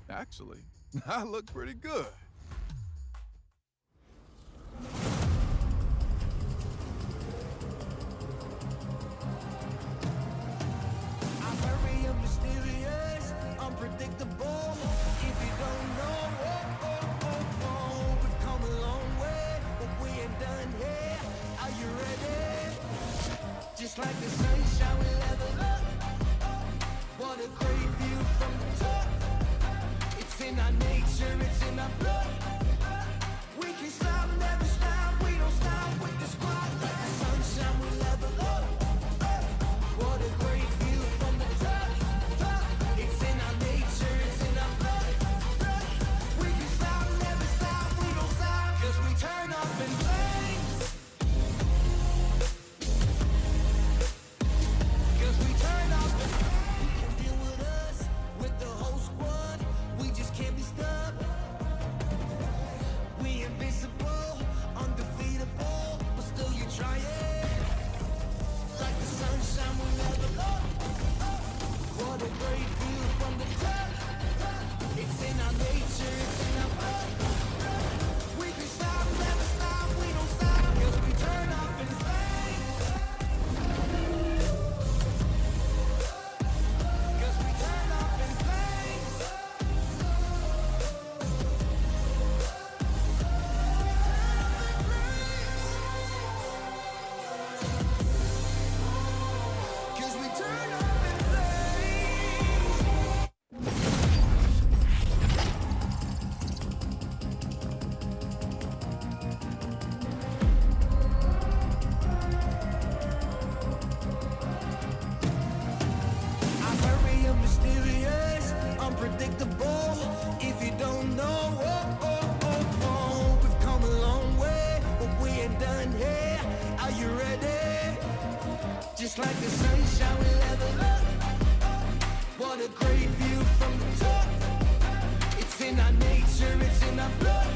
Actually, I look pretty good. I'm very mysterious, unpredictable. If you don't know, we've come a long way, but we ain't done here. Are you ready? Just like the sunshine, we level up. What a great view from the top. It's in our nature, it's in our blood. We can stop, never stop. We don't stop with the squad. Like the sunshine, we level up. What a great view from the top. It's in our nature, it's in our blood. We can stop, never stop. We don't stop, 'cause we turn up in flames. 'Cause we turn up in flames. You can deal with us, with the whole squad. We just can't be stopped. It's like the sunshine we level up. What a great view from the top. It's in our nature, it's in our blood.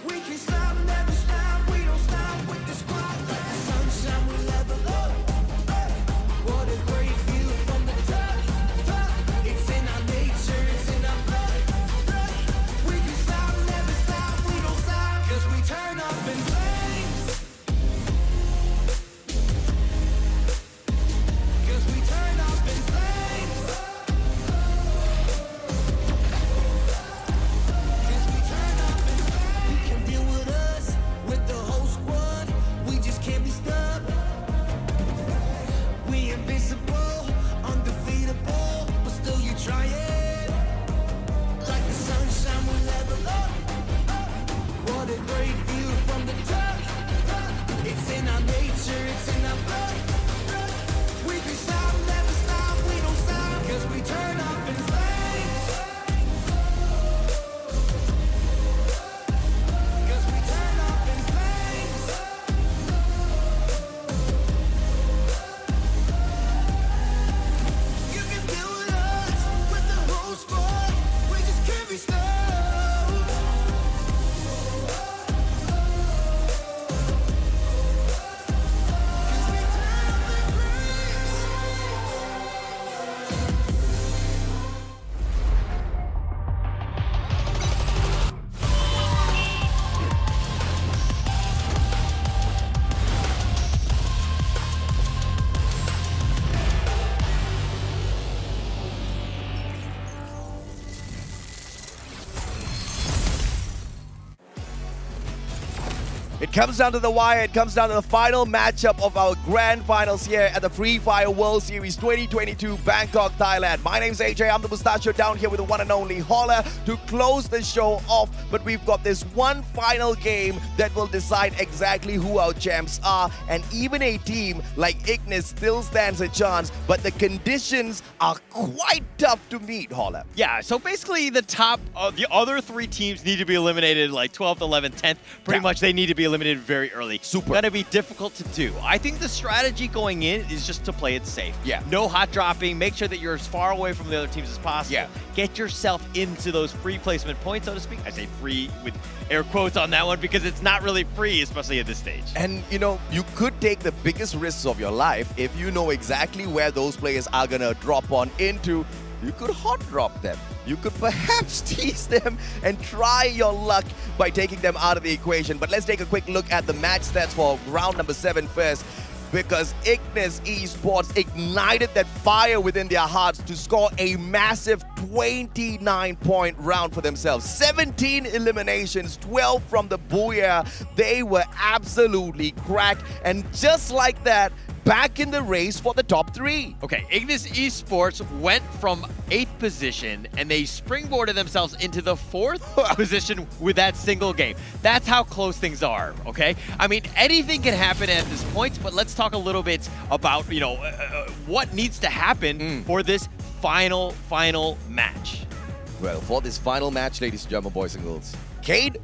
We can stop, never stop, we don't stop with the squad. Like the sunshine we level up. What a great view from the top. It's in our nature, it's in our blood. We can stop, never stop, we don't stop. Cause we turn up in flames. Cause we turn up in flames. Cause we turn up in flames. You can deal with us, with the whole squad. We just can't be stopped. We invincible, undefeatable, but still you try it. Like the sunshine we level up. What a great view from the top. It's in our nature, it's in our blood. We can stop, never stop, we don't stop. Cause we turn up in flames. Cause we turn up in flames. You can deal with us, with the whole squad. We just can't be stopped. It comes down to the wire. It comes down to the final matchup of our grand finals here at the Free Fire World Series 2022 Bangkok, Thailand. My name's AJ. I'm the Mustachio down here with the one and only Holler to close the show off. But we've got this one final game that will decide exactly who our champs are. And even a team like Ignis still stands a chance. But the conditions are quite tough to meet, Holler. Yeah, so basically the top of the other three teams need to be eliminated like 12th, 11th, 10th. Pretty much they need to be eliminated very early. Super. Gonna be difficult to do. I think the strategy going in is just to play it safe. Yeah. No hot dropping. Make sure that you're as far away from the other teams as possible. Yeah. Get yourself into those free placement points, so to speak. I say free with air quotes on that one because it's not really free, especially at this stage. And, you know, you could take the biggest risks of your life if you know exactly where those players are going to drop on into. You could hot drop them. You could perhaps tease them and try your luck by taking them out of the equation. But let's take a quick look at the match stats for round number 7 first. Because Ignis Esports ignited that fire within their hearts to score a massive 29-point round for themselves. 17 eliminations, 12 from the Booyah. They were absolutely cracked. And just like that, back in the race for the top 3. Okay, Ignis Esports went from 8th position and they springboarded themselves into the 4th position with that single game. That's how close things are, okay? I mean, anything can happen at this point, but let's talk a little bit about, you know, what needs to happen for this final match. Well, for this final match, ladies and gentlemen, boys and girls, Cade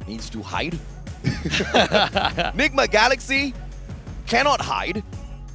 needs to hide. Nigma Galaxy cannot hide.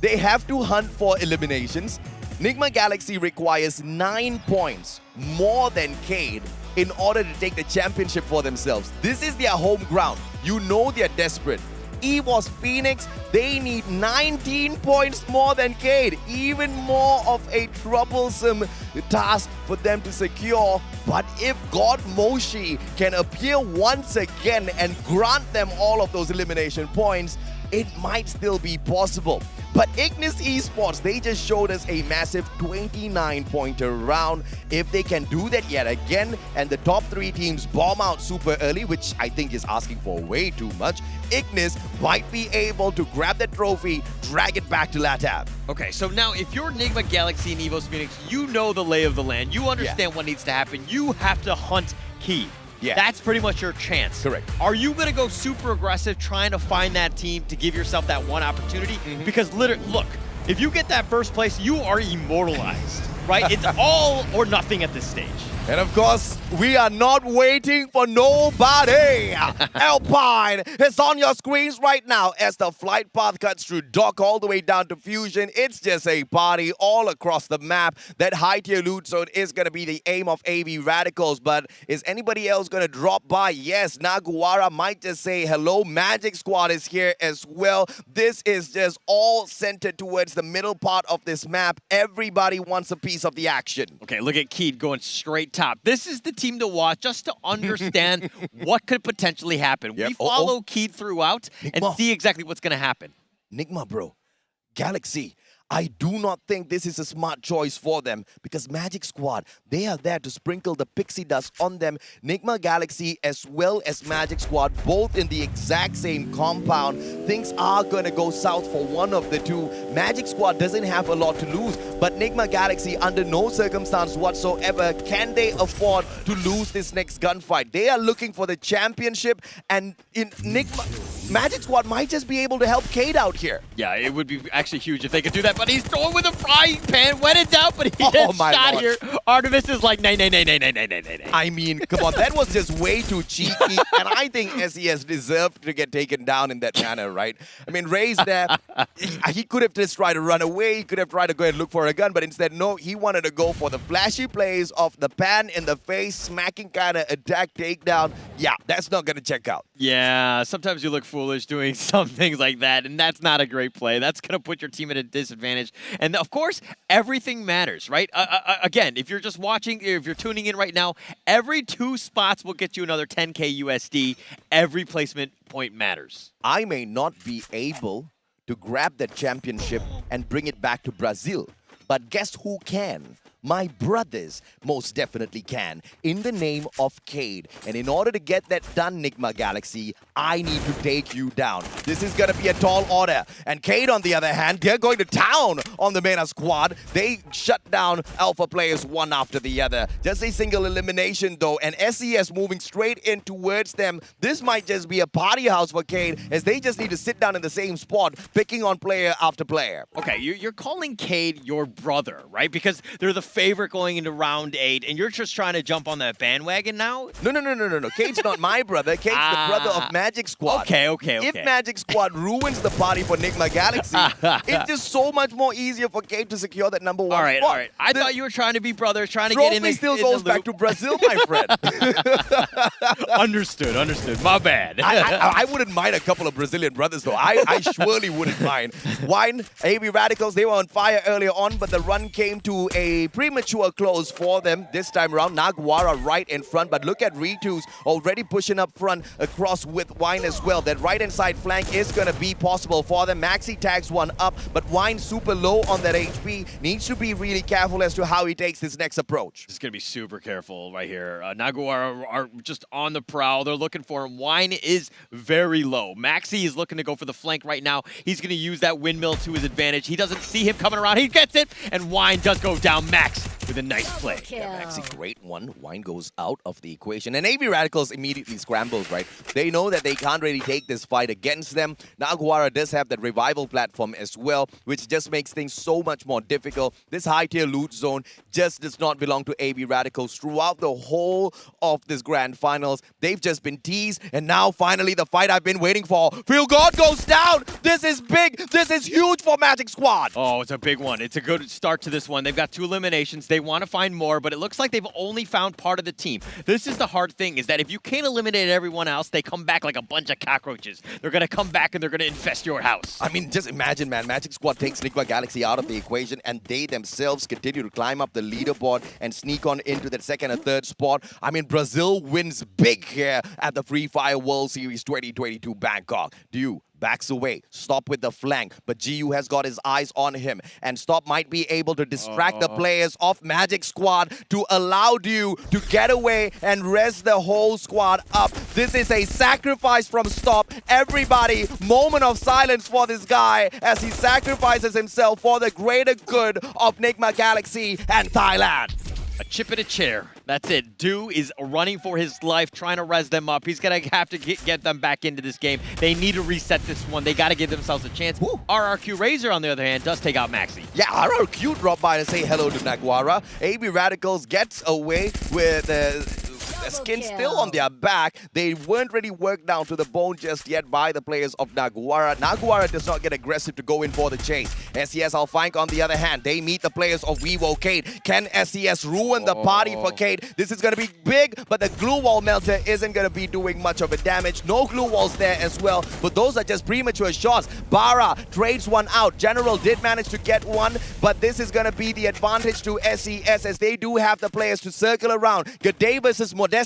They have to hunt for eliminations. Nigma Galaxy requires 9 points more than Cade in order to take the championship for themselves. This is their home ground. You know they're desperate. EVOS Phoenix, they need 19 points more than Cade. Even more of a troublesome task for them to secure. But if God Moshi can appear once again and grant them all of those elimination points, it might still be possible. But Ignis Esports, they just showed us a massive 29-pointer round. If they can do that yet again, and the top 3 teams bomb out super early, which I think is asking for way too much, Ignis might be able to grab that trophy, drag it back to LATAM. Okay, so now if you're Nigma Galaxy and EVOS Phoenix, you know the lay of the land. You understand what needs to happen. You have to hunt key. Yeah. That's pretty much your chance. Correct. Are you going to go super aggressive trying to find that team to give yourself that one opportunity? Because literally, look, if you get that first place, you are immortalized, right? It's all or nothing at this stage. And of course, we are not waiting for nobody. Alpine is on your screens right now as the flight path cuts through dock all the way down to Fusion. It's just a party all across the map. That high tier loot zone is going to be the aim of AV Radicals, but is anybody else going to drop by? Yes, Naguara might just say hello. Magic Squad is here as well. This is just all centered towards the middle part of this map. Everybody wants a piece of the action. Okay, look at Keed going straight top. This is the team to watch just to understand what could potentially happen. Yep. We follow Keed throughout and see exactly what's going to happen. Nigma, bro. Galaxy. I do not think this is a smart choice for them because Magic Squad, they are there to sprinkle the pixie dust on them. Nigma Galaxy as well as Magic Squad, both in the exact same compound. Things are going to go south for one of the two. Magic Squad doesn't have a lot to lose, but Nigma Galaxy, under no circumstance whatsoever, can they afford to lose this next gunfight. They are looking for the championship, and in Magic Squad might just be able to help Cade out here. Yeah, it would be actually huge if they could do that, but he's throwing with a frying pan, wet it down, but he gets shot here. Artemis is like, nay. I mean, come on, that was just way too cheeky, and I think SES deserved to get taken down in that manner, right? I mean, Ray's there. He could have just tried to run away. He could have tried to go and look for a gun, but instead, no, he wanted to go for the flashy plays of the pan in the face, smacking kind of attack takedown. Yeah, that's not going to check out. Yeah, sometimes you look foolish doing some things like that, and that's not a great play. That's going to put your team at a disadvantage. And of course, everything matters, right? Again, if you're just watching, if you're tuning in right now, every 2 spots will get you another 10K USD. Every placement point matters. I may not be able to grab that championship and bring it back to Brazil, but guess who can? My brothers most definitely can, in the name of Cade. And in order to get that done, Nigma Galaxy, I need to take you down. This is going to be a tall order. And Cade, on the other hand, they're going to town on the Mena squad. They shut down Alpha players one after the other. Just a single elimination, though. And SES moving straight in towards them. This might just be a party house for Cade, as they just need to sit down in the same spot, picking on player after player. Okay, you're calling Cade your brother, right? Because they're the favorite going into round 8, and you're just trying to jump on that bandwagon now? No. Cade's not my brother. Cade's the brother of Magic Squad. Okay. If Magic Squad ruins the party for Nigma Galaxy, it's just so much more easier for Cade to secure that number 1 spot. All right. I thought you were trying to be brothers, trying to get in the still goes back to Brazil, my friend. Understood. My bad. I wouldn't mind a couple of Brazilian brothers, though. I surely wouldn't mind. Wine, AV Radicals, they were on fire earlier on, but the run came to a premature close for them this time around. Naguara right in front, but look at Ritu's already pushing up front across with Wine as well. That right-hand side flank is going to be possible for them. Maxi tags one up, but Wine super low on that HP. Needs to be really careful as to how he takes this next approach. He's going to be super careful right here. Naguara are just on the prowl. They're looking for him. Wine is very low. Maxi is looking to go for the flank right now. He's going to use that windmill to his advantage. He doesn't see him coming around. He gets it, and Wine does go down. Max with a nice play. Yeah, Maxi, great one. Wine goes out of the equation. And AV Radicals immediately scrambles, right? They know that they can't really take this fight against them. Naguara does have that revival platform as well, which just makes things so much more difficult. This high-tier loot zone just does not belong to AV Radicals. Throughout the whole of this grand finals, they've just been teased, and now finally the fight I've been waiting for. Phil God goes down! This is big! This is huge for Magic Squad! Oh, it's a big one. It's a good start to this one. They've got 2 eliminations. They want to find more, but it looks like they've only found part of the team. This is the hard thing, is that if you can't eliminate everyone else, they come back like a bunch of cockroaches. They're going to come back and they're going to infest your house. I mean, just imagine, man. Magic Squad takes Nigma Galaxy out of the equation, and they themselves continue to climb up the leaderboard and sneak on into that 2nd and 3rd spot. I mean, Brazil wins big here at the Free Fire World Series 2022 Bangkok. Dew backs away. Stop with the flank, but GU has got his eyes on him, and Stop might be able to distract the players of Magic Squad to allow Dew to get away and rest the whole squad up. This is a sacrifice from Stop. Everybody, moment of silence for this guy as he sacrifices himself for the greater good of Nigma Galaxy and Thailand. A chip in a chair. That's it. Do is running for his life, trying to res them up. He's going to have to get them back into this game. They need to reset this one. They got to give themselves a chance. RRQ Razor, on the other hand, does take out Maxi. Yeah, RRQ dropped by to say hello to Naguara. AB Radicals gets away with skin still on their back. They weren't really worked down to the bone just yet by the players of Naguara. Naguara does not get aggressive to go in for the chase. SES Alphank, on the other hand, they meet the players of Vivo Cade. Can SES ruin the party for Cade? This is going to be big, but the glue wall melter isn't going to be doing much of a damage. No glue walls there as well, but those are just premature shots. Bara trades one out. General did manage to get one, but this is going to be the advantage to SES as they do have the players to circle around. G'day versus Modestia.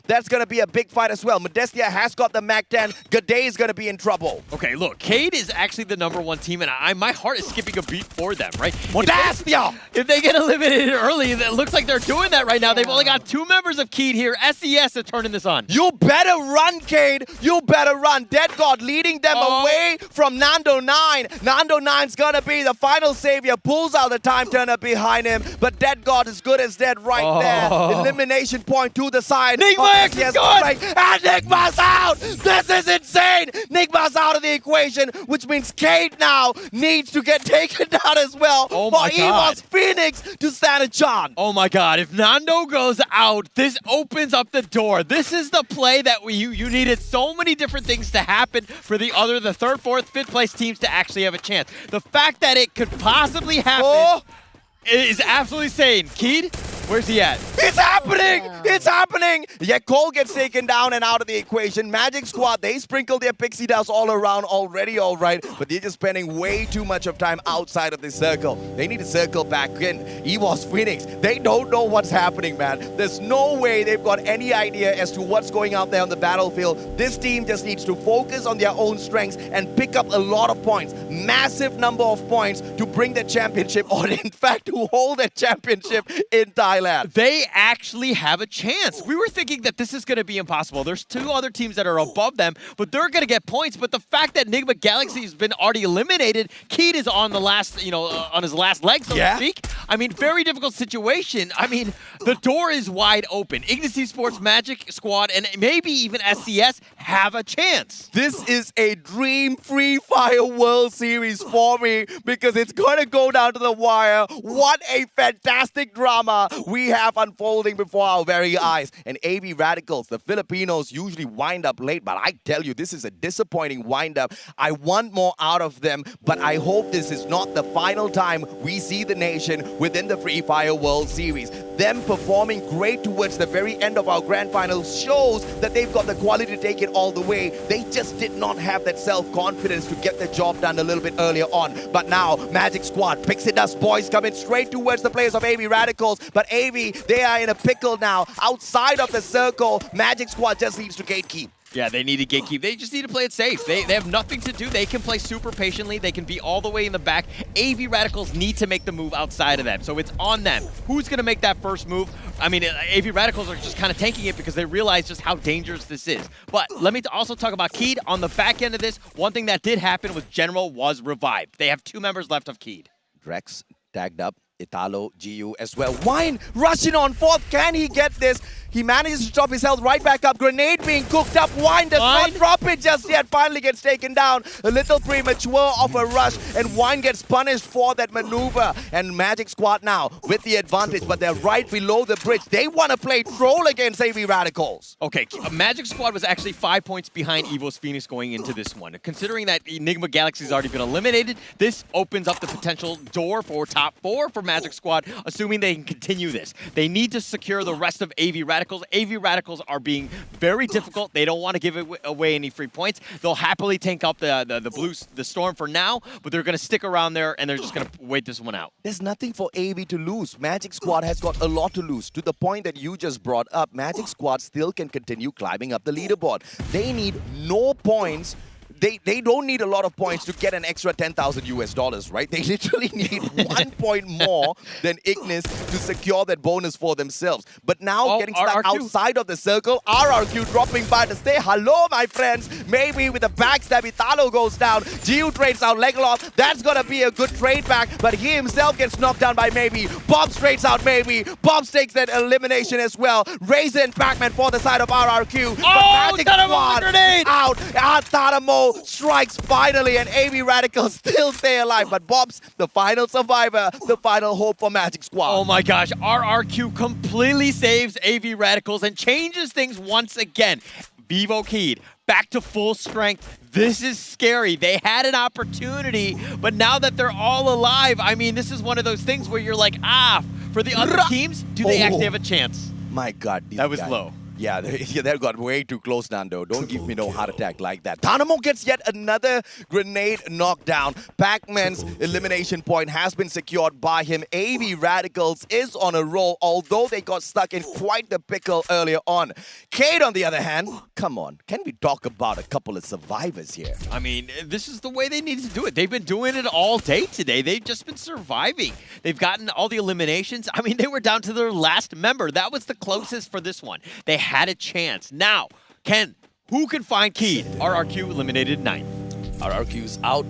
That's going to be a big fight as well. Modestia has got the MAC-10. G'day is going to be in trouble. Okay, look, Cade is actually the #1 team, and my heart is skipping a beat for them, right? Modestia! If they get eliminated early, it looks like they're doing that right now. They've only got 2 members of Cade here. SES are turning this on. You better run, Cade. You better run. Dead God leading them away from Nando 9. Nando 9's going to be the final savior. Pulls out the time turner behind him, but Dead God is good as dead right there. Elimination point to the side. Nigma is good! And Nigma's out! This is insane! Nigma's out of the equation, which means Cade now needs to get taken down as well Oh for my God. Evos Phoenix to stand a chance. Oh my God, if Nando goes out, this opens up the door. This is the play that you needed so many different things to happen for the 3rd, 4th, 5th place teams to actually have a chance. The fact that it could possibly happen is absolutely insane. Keed, where's he at? It's happening! It's happening! Yeah, Cole gets taken down and out of the equation. Magic Squad, they sprinkle their pixie dust all around already, all right, but they're just spending way too much of time outside of the circle. They need to circle back in. Evos Phoenix, they don't know what's happening, man. There's no way they've got any idea as to what's going out there on the battlefield. This team just needs to focus on their own strengths and pick up a lot of points. Massive number of points to bring the championship, or in fact, to hold the championship in Thailand. They actually have a chance. We were thinking that this is going to be impossible. There's 2 other teams that are above them, but they're going to get points. But the fact that Nigma Galaxy has been already eliminated, Keed is on the last, on his last leg, so to speak. I mean, very difficult situation. I mean, the door is wide open. Ignis Esports, Magic Squad, and maybe even SCS have a chance. This is a dream Free Fire World Series for me because it's going to go down to the wire. What a fantastic drama we have unfolding before our very eyes. And AB Radicals, the Filipinos, usually wind up late, but I tell you, this is a disappointing wind-up. I want more out of them, but I hope this is not the final time we see the nation within the Free Fire World Series. Them performing great towards the very end of our grand finals shows that they've got the quality to take it all the way. They just did not have that self-confidence to get the job done a little bit earlier on. But now, Magic Squad, Pixie Dust Boys coming straight towards the players of AB Radicals. But AB, they are in a pickle now. Outside of the circle, Magic Squad just needs to gatekeep. Yeah, they need to gatekeep. They just need to play it safe. They have nothing to do. They can play super patiently. They can be all the way in the back. AV Radicals need to make the move outside of them, so it's on them. Who's going to make that first move? I mean, AV Radicals are just kind of tanking it because they realize just how dangerous this is. But let me also talk about Keed. On the back end of this, one thing that did happen was General was revived. They have 2 members left of Keed. Drex tagged up. Italo, GU as well. Wine rushing on 4th. Can he get this? He manages to drop his health right back up. Grenade being cooked up. Wine does not drop it just yet. Finally gets taken down. A little premature of a rush. And Wine gets punished for that maneuver. And Magic Squad now with the advantage. But they're right below the bridge. They want to play troll against AV Radicals. Okay, Magic Squad was actually 5 points behind Evos Phoenix going into this one. Considering that Enigma Galaxy has already been eliminated, this opens up the potential door for top 4 for Magic Squad, assuming they can continue this. They need to secure the rest of AV Radicals. AV Radicals are being very difficult. They don't want to give away any free points. They'll happily tank up the Storm for now, but they're going to stick around there and they're just going to wait this one out. There's nothing for AV to lose. Magic Squad has got a lot to lose. To the point that you just brought up, Magic Squad still can continue climbing up the leaderboard. They need no points they don't need a lot of points to get an extra $10,000 US, right? They literally need 1 point more than Ignis to secure that bonus for themselves. But now getting stuck outside of the circle, RRQ dropping by to say hello, my friends. Maybe with a backstab, Italo goes down. Gio trades out Legolas. That's gonna be a good trade back, but he himself gets knocked down by Maybe. Bob trades out Maybe. Bob takes that elimination as well. Razor and Pac-Man for the side of RRQ. Oh, Tadamo grenade! Out. Tadamo strikes finally, and AB Radicals still stay alive. But Bob's the final survivor, the final hope for Magic Squad. Oh my gosh, RRQ completely saves AV Radicals and changes things once again. Vivo Keyed back to full strength. This is scary. They had an opportunity, but now that they're all alive, I mean, this is one of those things where you're like, for the other teams, do they actually have a chance? My God. That was low. Yeah, that got way too close, Nando. Don't give me no heart attack like that. Dynamo gets yet another grenade knockdown. Pac-Man's elimination point has been secured by him. AV Radicals is on a roll, although they got stuck in quite the pickle earlier on. Cade, on the other hand, come on. Can we talk about a couple of survivors here? I mean, this is the way they needed to do it. They've been doing it all day today. They've just been surviving. They've gotten all the eliminations. I mean, they were down to their last member. That was the closest for this one. They had a chance. Now, who can find Keyed? RRQ eliminated 9th. RRQ's out.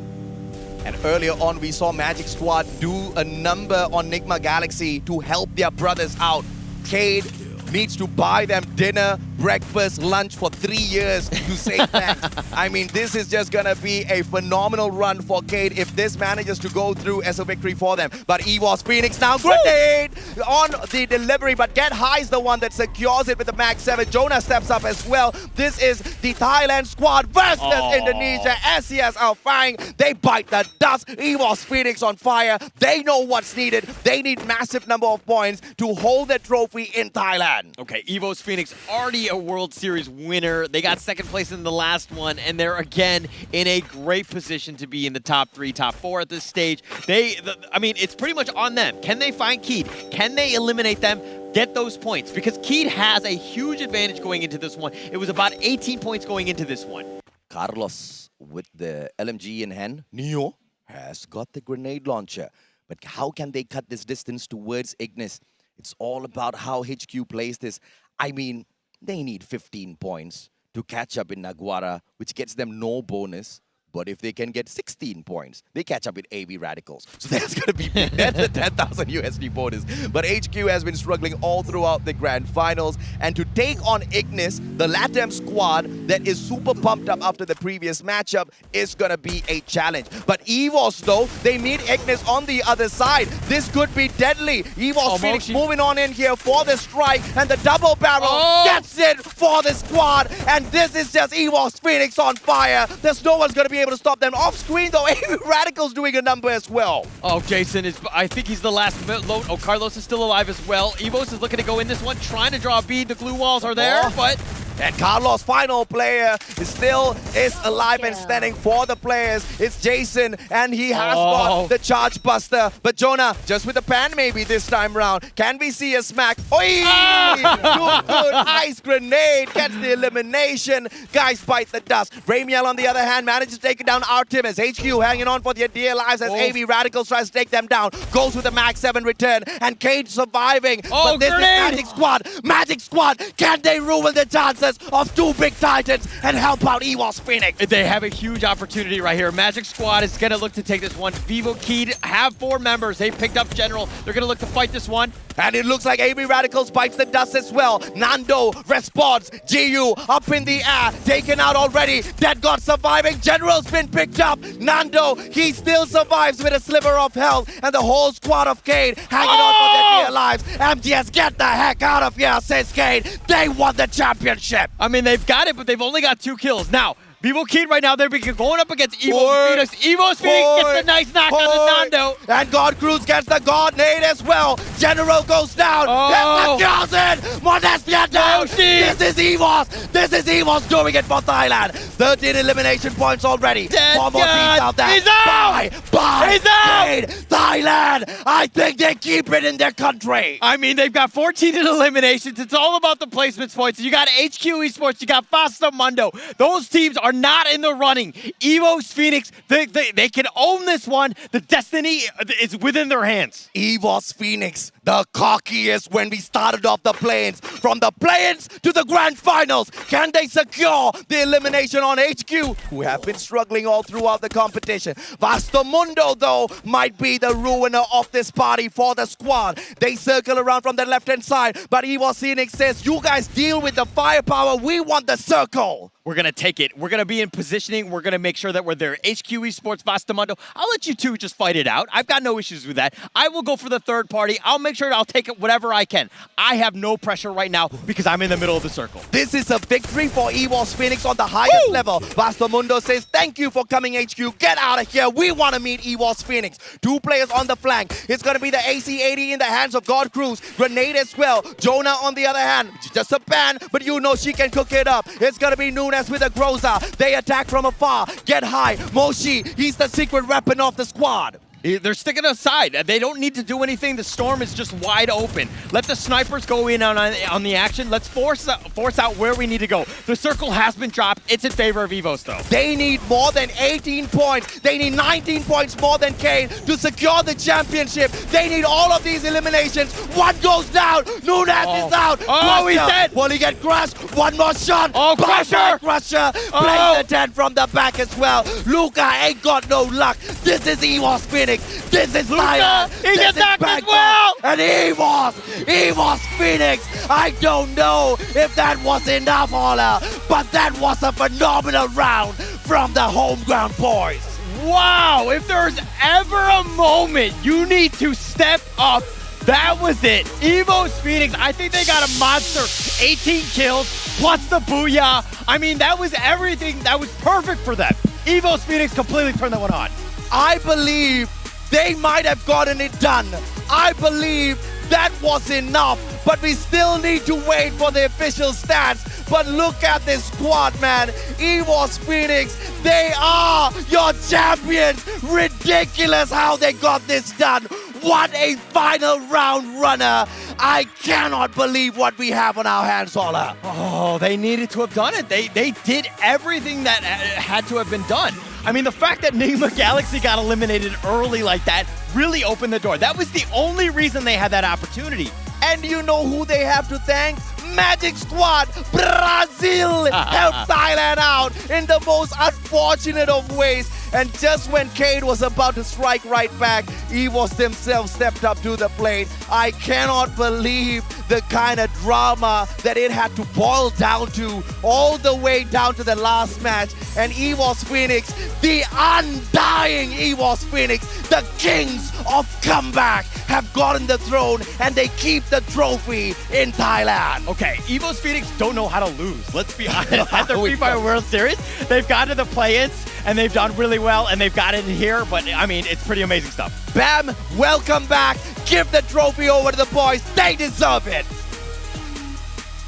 And earlier on, we saw Magic Squad do a number on Nigma Galaxy to help their brothers out. Cade needs to buy them dinner, breakfast, lunch for 3 years to say thanks. I mean, this is just gonna be a phenomenal run for Cade if this manages to go through as a victory for them. But EVOS Phoenix now grenade on the delivery, but Get High is the one that secures it with the Max 7. Jonah steps up as well. This is the Thailand squad versus Indonesia. SCS are firing. They bite the dust. EVOS Phoenix on fire. They know what's needed. They need massive number of points to hold the trophy in Thailand. Okay, EVOS Phoenix already a World Series winner. They got second place in the last one, and they're again in a great position to be in the top 3, top 4 at this stage. I mean, it's pretty much on them. Can they find Keyed? Can they eliminate them? Get those points, because Keyed has a huge advantage going into this one. It was about 18 points going into this one. Carlos with the LMG in hand. Neo has got the grenade launcher. But how can they cut this distance towards Ignis? It's all about how HQ plays this. I mean, they need 15 points to catch up in Naguara, which gets them no bonus. But if they can get 16 points, they catch up with AV Radicals. So that's going to be that's a 10,000 USD bonus. But HQ has been struggling all throughout the grand finals. And to take on Ignis, the LATAM squad that is super pumped up after the previous matchup, is going to be a challenge. But EVOS, though, they meet Ignis on the other side. This could be deadly. EVOS Phoenix moving on in here for the strike. And the double barrel gets it for the squad. And this is just EVOS Phoenix on fire. There's no one's going to be able to stop them. Off screen though, Radical's doing a number as well. Oh, Jason is, I think he's the last load. Oh, Carlos is still alive as well. EVOS is looking to go in this one, trying to draw a bead. The glue walls are there, but... And Carlos, final player, is alive and standing for the players. It's Jason, and he has got the charge buster. But Jonah, just with the pan maybe this time round. Can we see a smack? Oi! Good ice grenade gets the elimination. Guys bite the dust. Ramiel, on the other hand, manages to take it down Artemis. HQ hanging on for their dear lives as AV Radicals tries to take them down. Goes with the Max 7 return, and Cade surviving. But this is Magic Squad. Magic Squad, can they ruin the chances of 2 big titans and help out EVOS Phoenix? They have a huge opportunity right here. Magic Squad is going to look to take this one. Vivo Keyed have 4 members. They picked up General. They're going to look to fight this one. And it looks like AV Radicals bites the dust as well. Nando responds. GU up in the air. Taken out already. Dead God surviving. General's been picked up. Nando, he still survives with a sliver of health. And the whole squad of Cade hanging on for their dear lives. MTS, get the heck out of here, says Cade. They won the championship. I mean, they've got it, but they've only got 2 kills. Now, Vivo Keyed right now, they're going up against EVOS Phoenix. EVOS Phoenix gets a nice knock on the Nando. And God Cruz gets the God nade as well. General goes down. Oh. Goes in. Modesia down. This is EVOS. This is EVOS doing it for Thailand. 13 elimination points already. Four more teams out there. He's out. Bye. He's out. Thailand. I think they keep it in their country. I mean, they've got 14 in eliminations. It's all about the placements points. You got HQ Esports, you got Fasta Mundo. Those teams are not in the running. EVOS Phoenix, they can own this one. The destiny is within their hands. EVOS Phoenix, the cockiest when we started off the play-ins. From the play-ins to the grand finals, can they secure the elimination on HQ, who have been struggling all throughout the competition? Fasta Mundo, though, might be the ruiner of this party for the squad. They circle around from the left-hand side, but EVOS Phoenix says, you guys deal with the firepower, we want the circle. We're going to take it. We're going to be in positioning. We're going to make sure that we're there. HQ Esports, Fasta Mundo. I'll let you two just fight it out. I've got no issues with that. I will go for the third party. I'll make sure I'll take it whatever I can. I have no pressure right now because I'm in the middle of the circle. This is a victory for EVOS Phoenix on the highest level. Fasta Mundo says, thank you for coming, HQ. Get out of here. We want to meet EVOS Phoenix. Two players on the flank. It's going to be the AC-80 in the hands of God Cruz. Grenade as well. Jonah on the other hand. Just a ban, but you know she can cook it up. It's going to be Nunes with a Groza. They attack from afar. Get high. Moshi, he's the secret weapon of the squad. They're sticking aside. They don't need to do anything. The storm is just wide open. Let the snipers go in on the action. Let's force out where we need to go. The circle has been dropped. It's in favor of EVOS, though. They need more than 18 points. They need 19 points more than Kane to secure the championship. They need all of these eliminations. One goes down. Nunes is out. Oh, he's dead. Will he get crushed? One more shot. Oh, Crusher. Crusher. Plays the 10 from the back as well. Luca ain't got no luck. This is EVOS Phoenix. This is Thailand. He gets knocked as well. And EVOS Phoenix. I don't know if that was enough, Ola, but that was a phenomenal round from the home ground boys. Wow, if there's ever a moment you need to step up, that was it. EVOS Phoenix, I think they got a monster. 18 kills plus the booyah. I mean, that was everything. That was perfect for them. EVOS Phoenix completely turned that one on. I believe they might have gotten it done. I believe that was enough, but we still need to wait for the official stats. But look at this squad, man. EVOS Phoenix, they are your champions. Ridiculous how they got this done. What a final round runner. I cannot believe what we have on our hands, Ola. Oh, they needed to have done it. They did everything that had to have been done. I mean, the fact that Nigma Galaxy got eliminated early like that really opened the door. That was the only reason they had that opportunity. And you know who they have to thank? Magic Squad Brazil helped Thailand out in the most unfortunate of ways. And just when Cade was about to strike right back, EVOS themselves stepped up to the plate. I cannot believe the kind of drama that it had to boil down to, all the way down to the last match. And EVOS Phoenix, the undying EVOS Phoenix, the kings of comeback, have gotten the throne and they keep the trophy in Thailand. Okay, EVOS Phoenix don't know how to lose. Let's be honest. At the Free Fire World Series, they've got to the play-ins and they've done really well and they've got it in here, but I mean, it's pretty amazing stuff. Bam, welcome back. Give the trophy over to the boys. They deserve it.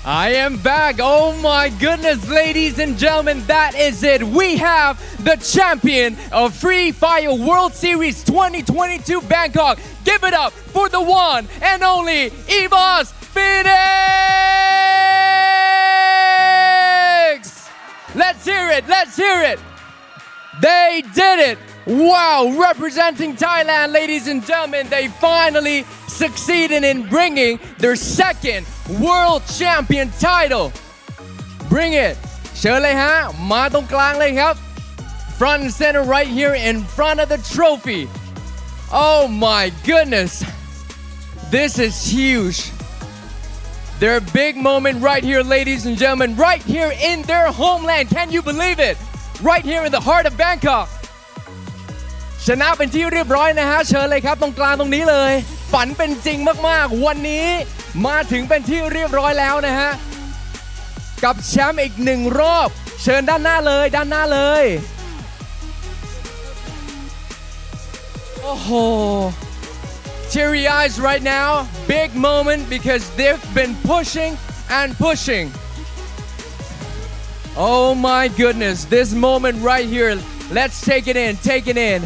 I am back. Oh my goodness, ladies and gentlemen, that is it. We have the champion of Free Fire World Series 2022 Bangkok. Give it up for the one and only EVOS Phoenix! Let's hear it, let's hear it. They did it. Wow, representing Thailand, ladies and gentlemen, they finally succeeded in bringing their second world champion title. Bring it. เชิญเลยฮะ มาตรงกลางเลยครับ Front and center right here in front of the trophy. Oh my goodness. This is huge. Their big moment right here, ladies and gentlemen, right here in their homeland. Can you believe it? Right here in the heart of Bangkok. ชนะเป็นที่เรียบร้อยนะฮะเชิญเลยครับตรงกลางตรงนี้เลยฝันเป็นจริงมากๆวันนี้มาถึงเป็นที่เรียบร้อยแล้วนะฮะกับแชมป์อีกหนึ่งรอบเชิญด้านหน้าเลยด้านหน้าเลย Oh, teary eyes right now. Big moment because they've been pushing and pushing. Oh my goodness, this moment right here. Let's take it in, take it in.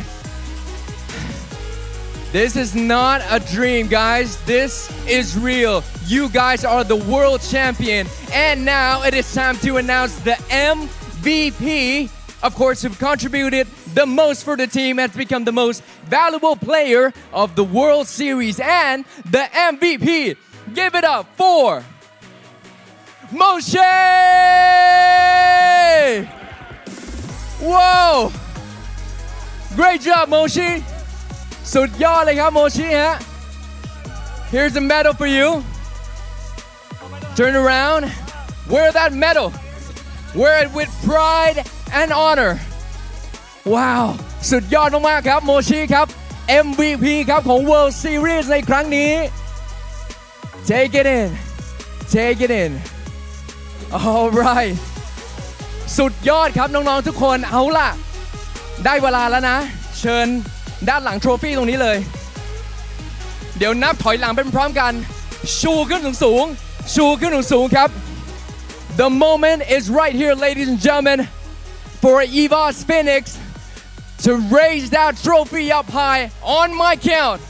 This is not a dream, guys. This is real. You guys are the world champion. And now it is time to announce the MVP. Of course, who contributed the most for the team, has become the most valuable player of the World Series. And the MVP, give it up for Moshe! Whoa! Great job, Moshe! สุดยอดเลยครับโมชิฮะ Here's a medal for you. Turn around. Wear that medal. Wear it with pride and honor. Wow. สุดยอดมากๆครับโมชิครับ MVP ครับของ World Series ในครั้งนี้ Take it in. Take it in. All right. สุดยอดครับน้องๆทุกคนเอาล่ะได้เวลาแล้วนะเชิญด้านหลังโทรฟี่ตรงนี้เลยเดี๋ยวนับถอยหลังเป็นพร้อมกันชูขึ้นสูงๆชูขึ้นสูงๆครับ The moment is right here ladies and gentlemen for Evos Phoenix to raise that trophy up high on my count.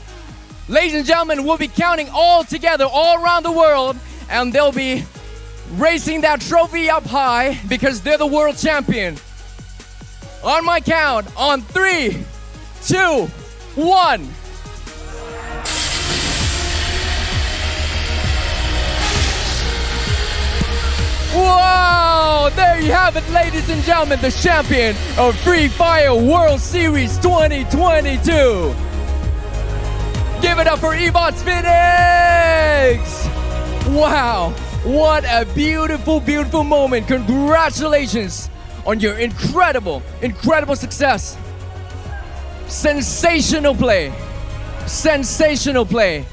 Ladies and gentlemen, we'll be counting all together all around the world and they'll be raising that trophy up high because they're the world champion. On my count, on 3, 2, 1. Wow! There you have it, ladies and gentlemen, the champion of Free Fire World Series 2022. Give it up for Evos Phoenix! Wow! What a beautiful, beautiful moment. Congratulations on your incredible, incredible success. Sensational play. Sensational play.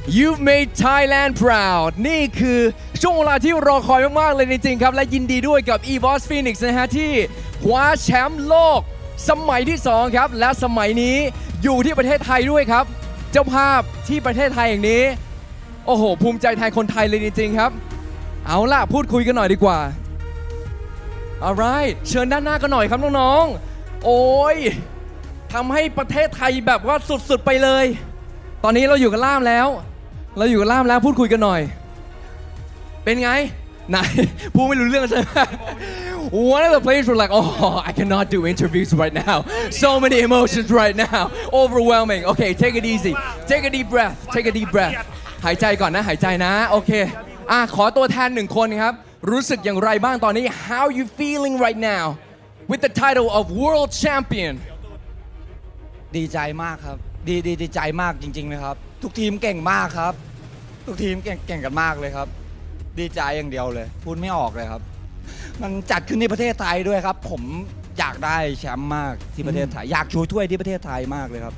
You've made Thailand proud. นี่คือช่วงเวลาที่รอคอยมากๆเลยจริงๆครับและยินดีด้วยกับ Evos Phoenix นะฮะที่คว้าแชมป์โลกสมัยที่2ครับและสมัยนี้อยู่ที่ประเทศไทยด้วยครับเจ้าภาพที่ประเทศไทยอย่างนี้โอ้โหภูมิใจแทนคนไทยเลยจริงๆครับเอาล่ะพูดคุยกันหน่อยดีกว่า Alright เชิญด้านหน้ากันหน่อยครับน้องๆโอ้ยทำให้ประเทศไทยแบบว่าสุดๆไปเลยตอนนี้เราอยู่กับล่ามแล้วพูดคุยกันหน่อยเป็นไงไหนพูดไม่รู้เรื่องใช่ไหม One of the players were like, oh, I cannot do interviews right now. So many emotions right now. Overwhelming. Okay, take it easy. Take a deep breath. Take a deep breath. หายใจก่อนนะหายใจนะโอเคขอตัวแทน1คนครับรู้สึกอย่างไรบ้างตอนนี้ How you feeling right now with the title of World Champion ดีใจมากครับดีใจมากจริงๆเลยครับทุกทีมเก่งมากครับทุกทีมเก่งกันมากเลยครับดีใจอย่างเดียวเลยพูดไม่ออกเลยครับมันจัดขึ้นที่ประเทศไทยด้วยครับผมอยากได้แชมป์มากที่ประเทศไทยอยากชูถ้วยที่ประเทศไทยมากเลยครับ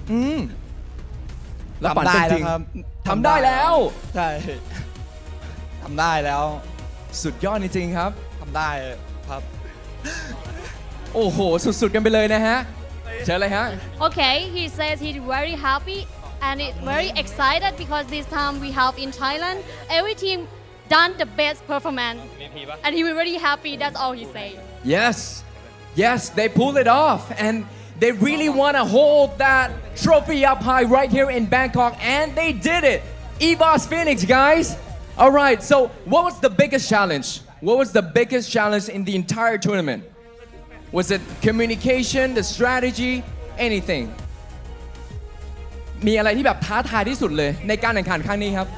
แล้วทำได้แล้วครับทำได้แล้วใช่ทำได้แล้วสุดยอดจริงๆครับทำได้ครับโอ้โหสุดๆกันไปเลยนะฮะเชิญเลยฮะ Okay, he says he's very happy and very excited because this time we have in Thailand every team done the best performance and he was very happy. That's all he said. Yes, they pulled it off and they really want to hold that trophy up high right here in Bangkok and they did it. Evos Phoenix, guys. All right, so what was the biggest challenge? What was the biggest challenge in the entire tournament? Was it communication, the strategy, anything? มีอะไรที่แบบท้าทายที่สุดเลยในการแข่งขันครั้งนี้ครับ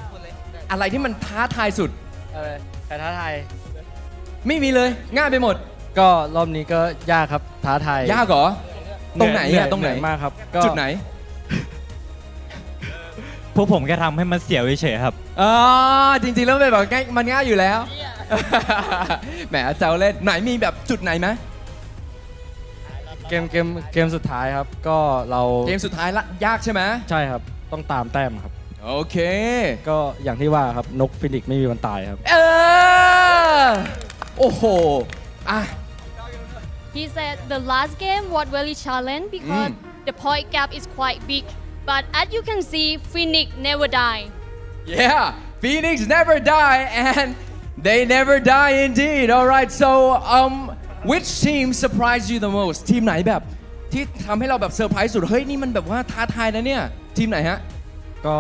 อะไรที่มันท้าทายสุดอะไรท้าทายไม่มีเลยง่ายไปหมดก็รอบนี้ก็ยากครับท้าทายยากเหรอตรงไหนตรงไหนมากครับจุดไหนพวกผมแค่ทำให้มันเสียวเฉยๆครับจริงๆแล้วแบบมันง่ายอยู่แล้วแหมแซวเล่นไหนมีแบบจุดไหนไหมเกมสุดท้ายครับก็เราเกมสุดท้ายละยากใช่ไหมใช่ครับต้องตามแต้มครับโอเคก็อย่างที่ว่าครับนกฟินิกซ์ไม่มีวันตายครับโอ้โหHe said the last game was really challenging because the point gap is quite big. But as you can see, Phoenix never die. Yeah, Phoenix never die, and they never die indeed. All right, so which team surprised you the most? ทีมไหนแบบที่ทำให้เราแบบเซอร์ไพรส์สุดเฮ้ยนี่มันแบบว่าท้าทายนะเนี่ยทีมไหนฮะก็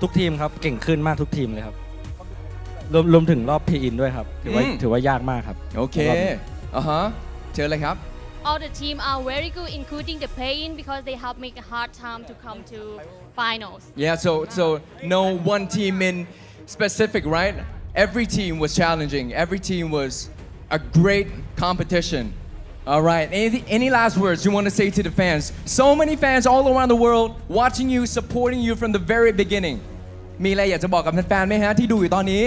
ทุกทีมครับเก่งขึ้นมากทุกทีมเลยครับรวมถึงรอบพีอินด้วยครับถือว่ายากมากครับโอเคเชิญเลยครับ All the team are very good, including the play-in, because they have make a hard time to come to finals. Yeah, so no one team in specific, right? Every team was challenging. Every team was a great competition. All right. Any last words you want to say to the fans? So many fans all around the world watching you, supporting you from the very beginning. มีอะไรอยากจะบอกกับแฟนๆไหมฮะที่ดูอยู่ตอนนี้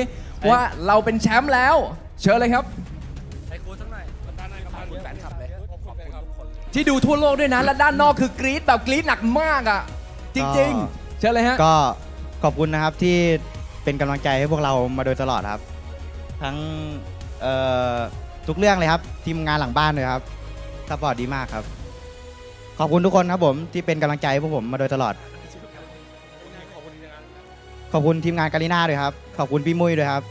ว่าเราเป็นแชมป์แล้วเชิญเลยครับที่ดูทั่วโลกด้วยนะและด้านนอกคือกรี๊ดแบบกรี๊ดหนักมากอ่ะจริงๆเชิญเลยฮะก็ขอบคุณนะครับที่เป็นกำลังใจให้พวกเรามาโดยตลอดครับทั้งทุกเรื่องเลยครับทีมงานหลังบ้านเลยครับซัพพอร์ตดีมากครับขอบคุณทุกคนครับผมที่เป็นกำลังใจให้พวกผมมาโดยตลอดขอบคุณทีมงานกาลิน่าด้วยครับขอบคุณพี่มุ้ยด้วยครับ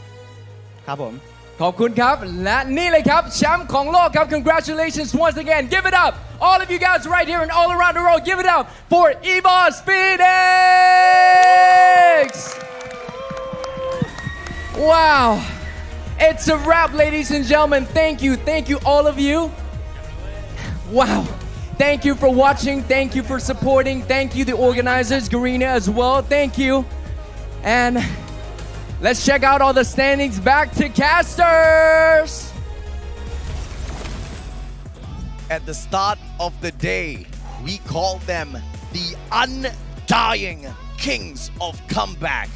ครับผมขอบคุณครับและนี่เลยครับแชมป์ของโลกครับ congratulations once again give it up all of you guys right here and all around the world give it up for EVOS Phoenix wow it's a wrap ladies and gentlemen thank you all of you wow thank you for watching thank you for supporting thank you the organizers Garina as well thank you and let's check out all the standings back to casters. At the start of the day, we call them the undying kings of comeback.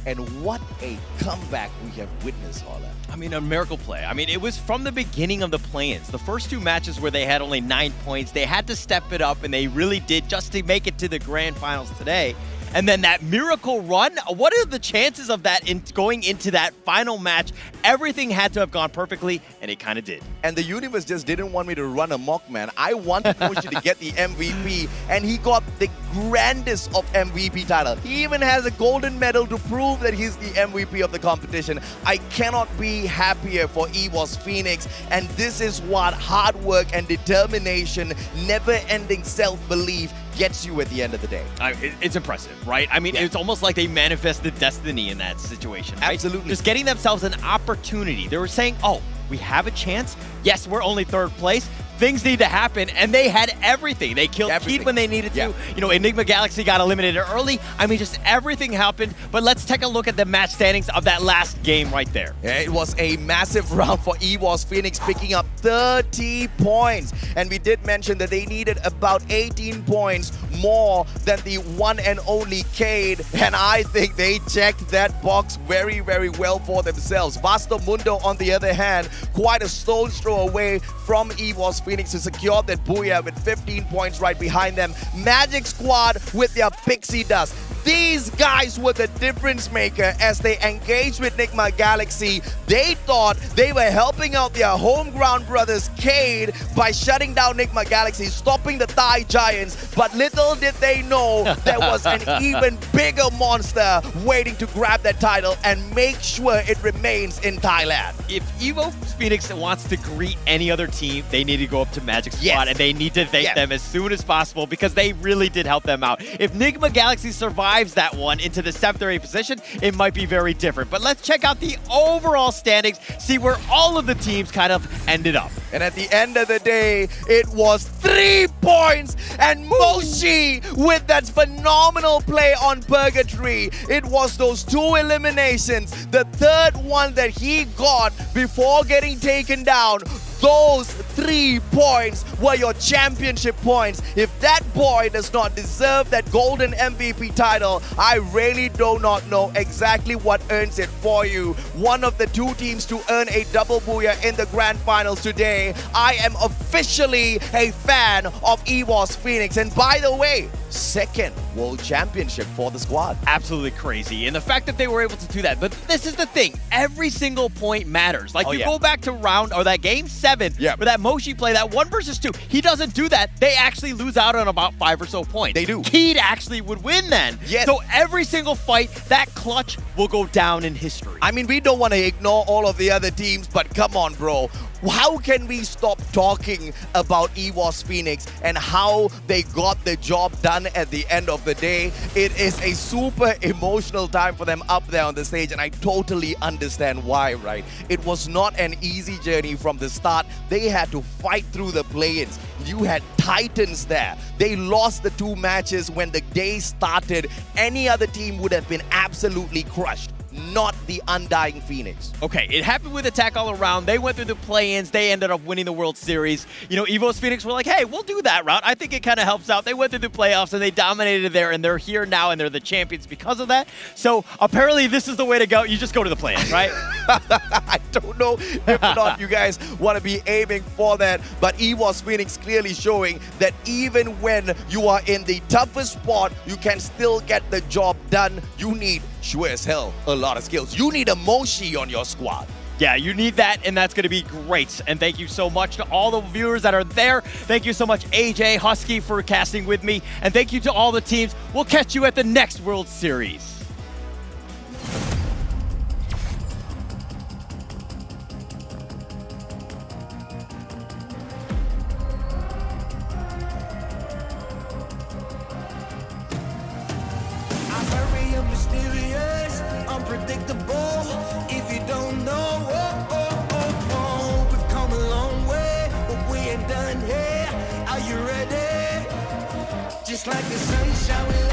And what a comeback we have witnessed, Holla. I mean, a miracle play. I mean, it was from the beginning of the play-ins. The first two matches where they had only 9 points, they had to step it up, and they really did just to make it to the grand finals today. And then that miracle run, what are the chances of that going into that final match? Everything had to have gone perfectly, and it kind of did. And the universe just didn't want me to run amok, man. I wanted Koshi to get the MVP, and he got the grandest of MVP title. He even has a golden medal to prove that he's the MVP of the competition. I cannot be happier for EVOS Phoenix, and this is what hard work and determination, never-ending self-belief gets you at the end of the day. It's impressive, right? I mean, it's almost like they manifested destiny in that situation, right? Absolutely. Just getting themselves an opportunity. They were saying, oh, we have a chance. Yes, we're only third place. Things need to happen, and they had everything. They killed Keith when they needed to. You know, Enigma Galaxy got eliminated early. I mean, just everything happened. But let's take a look at the match standings of that last game right there. Yeah, it was a massive round for EVOS Phoenix, picking up 30 points. And we did mention that they needed about 18 points more than the one and only Cade. And I think they checked that box very, very well for themselves. Vasto Mundo, on the other hand, quite a stone's throw away from EVOS Phoenix to secure that booyah with 15 points right behind them. Magic Squad with their pixie dust. These guys were the difference maker as they engaged with Enigma Galaxy. They thought they were helping out their home ground brothers Cade by shutting down Enigma Galaxy, stopping the Thai Giants. But little did they know there was an even bigger monster waiting to grab that title and make sure it remains in Thailand. If EVOS Phoenix wants to greet any other team, they need to go up to Magic Squad and they need to thank them as soon as possible because they really did help them out. If Enigma Galaxy survives that one into the 7th or 8th position, it might be very different. But let's check out the overall standings, see where all of the teams kind of ended up. And at the end of the day, it was 3 points and Moshi with that phenomenal play on Purgatory. It was those 2 eliminations, the third one that he got before getting taken down. Those 3 points were your championship points. If that boy does not deserve that golden MVP title, I really do not know exactly what earns it for you. One of the 2 teams to earn a double booyah in the grand finals today. I am officially a fan of EVOS Phoenix. And by the way, second World Championship for the squad. Absolutely crazy. And the fact that they were able to do that. But this is the thing. Every single point matters. Like, go back to that game 7, where that Moshi play, that 1 versus 2, he doesn't do that. They actually lose out on about 5 or so points. They do. Keed actually would win then. Yes. So every single fight, that clutch will go down in history. I mean, we don't want to ignore all of the other teams, but come on, bro. How can we stop talking about EWOS Phoenix and how they got the job done at the end of the day? It is a super emotional time for them up there on the stage, and I totally understand why, right? It was not an easy journey from the start. They had to fight through the play-ins. You had Titans there. They lost the 2 matches when the day started. Any other team would have been absolutely crushed. Not the Undying Phoenix. Okay, it happened with Attack All Around. They went through the play-ins. They ended up winning the World Series. You know, EVOS Phoenix were like, hey, we'll do that route. I think it kind of helps out. They went through the playoffs and they dominated there, and they're here now, and they're the champions because of that. So apparently this is the way to go. You just go to the play-ins, right? I don't know if or not you guys want to be aiming for that, but EWOS Phoenix clearly showing that even when you are in the toughest spot, you can still get the job done. You need, sure as hell, a lot of skills. You need a Moshi on your squad. Yeah, you need that, and that's going to be great. And thank you so much to all the viewers that are there. Thank you so much, AJ, Husky, for casting with me. And thank you to all the teams. We'll catch you at the next World Series. Mysterious, unpredictable. If you don't know, we've come a long way, but we ain't done here. Are you ready? Just like the sunshine, we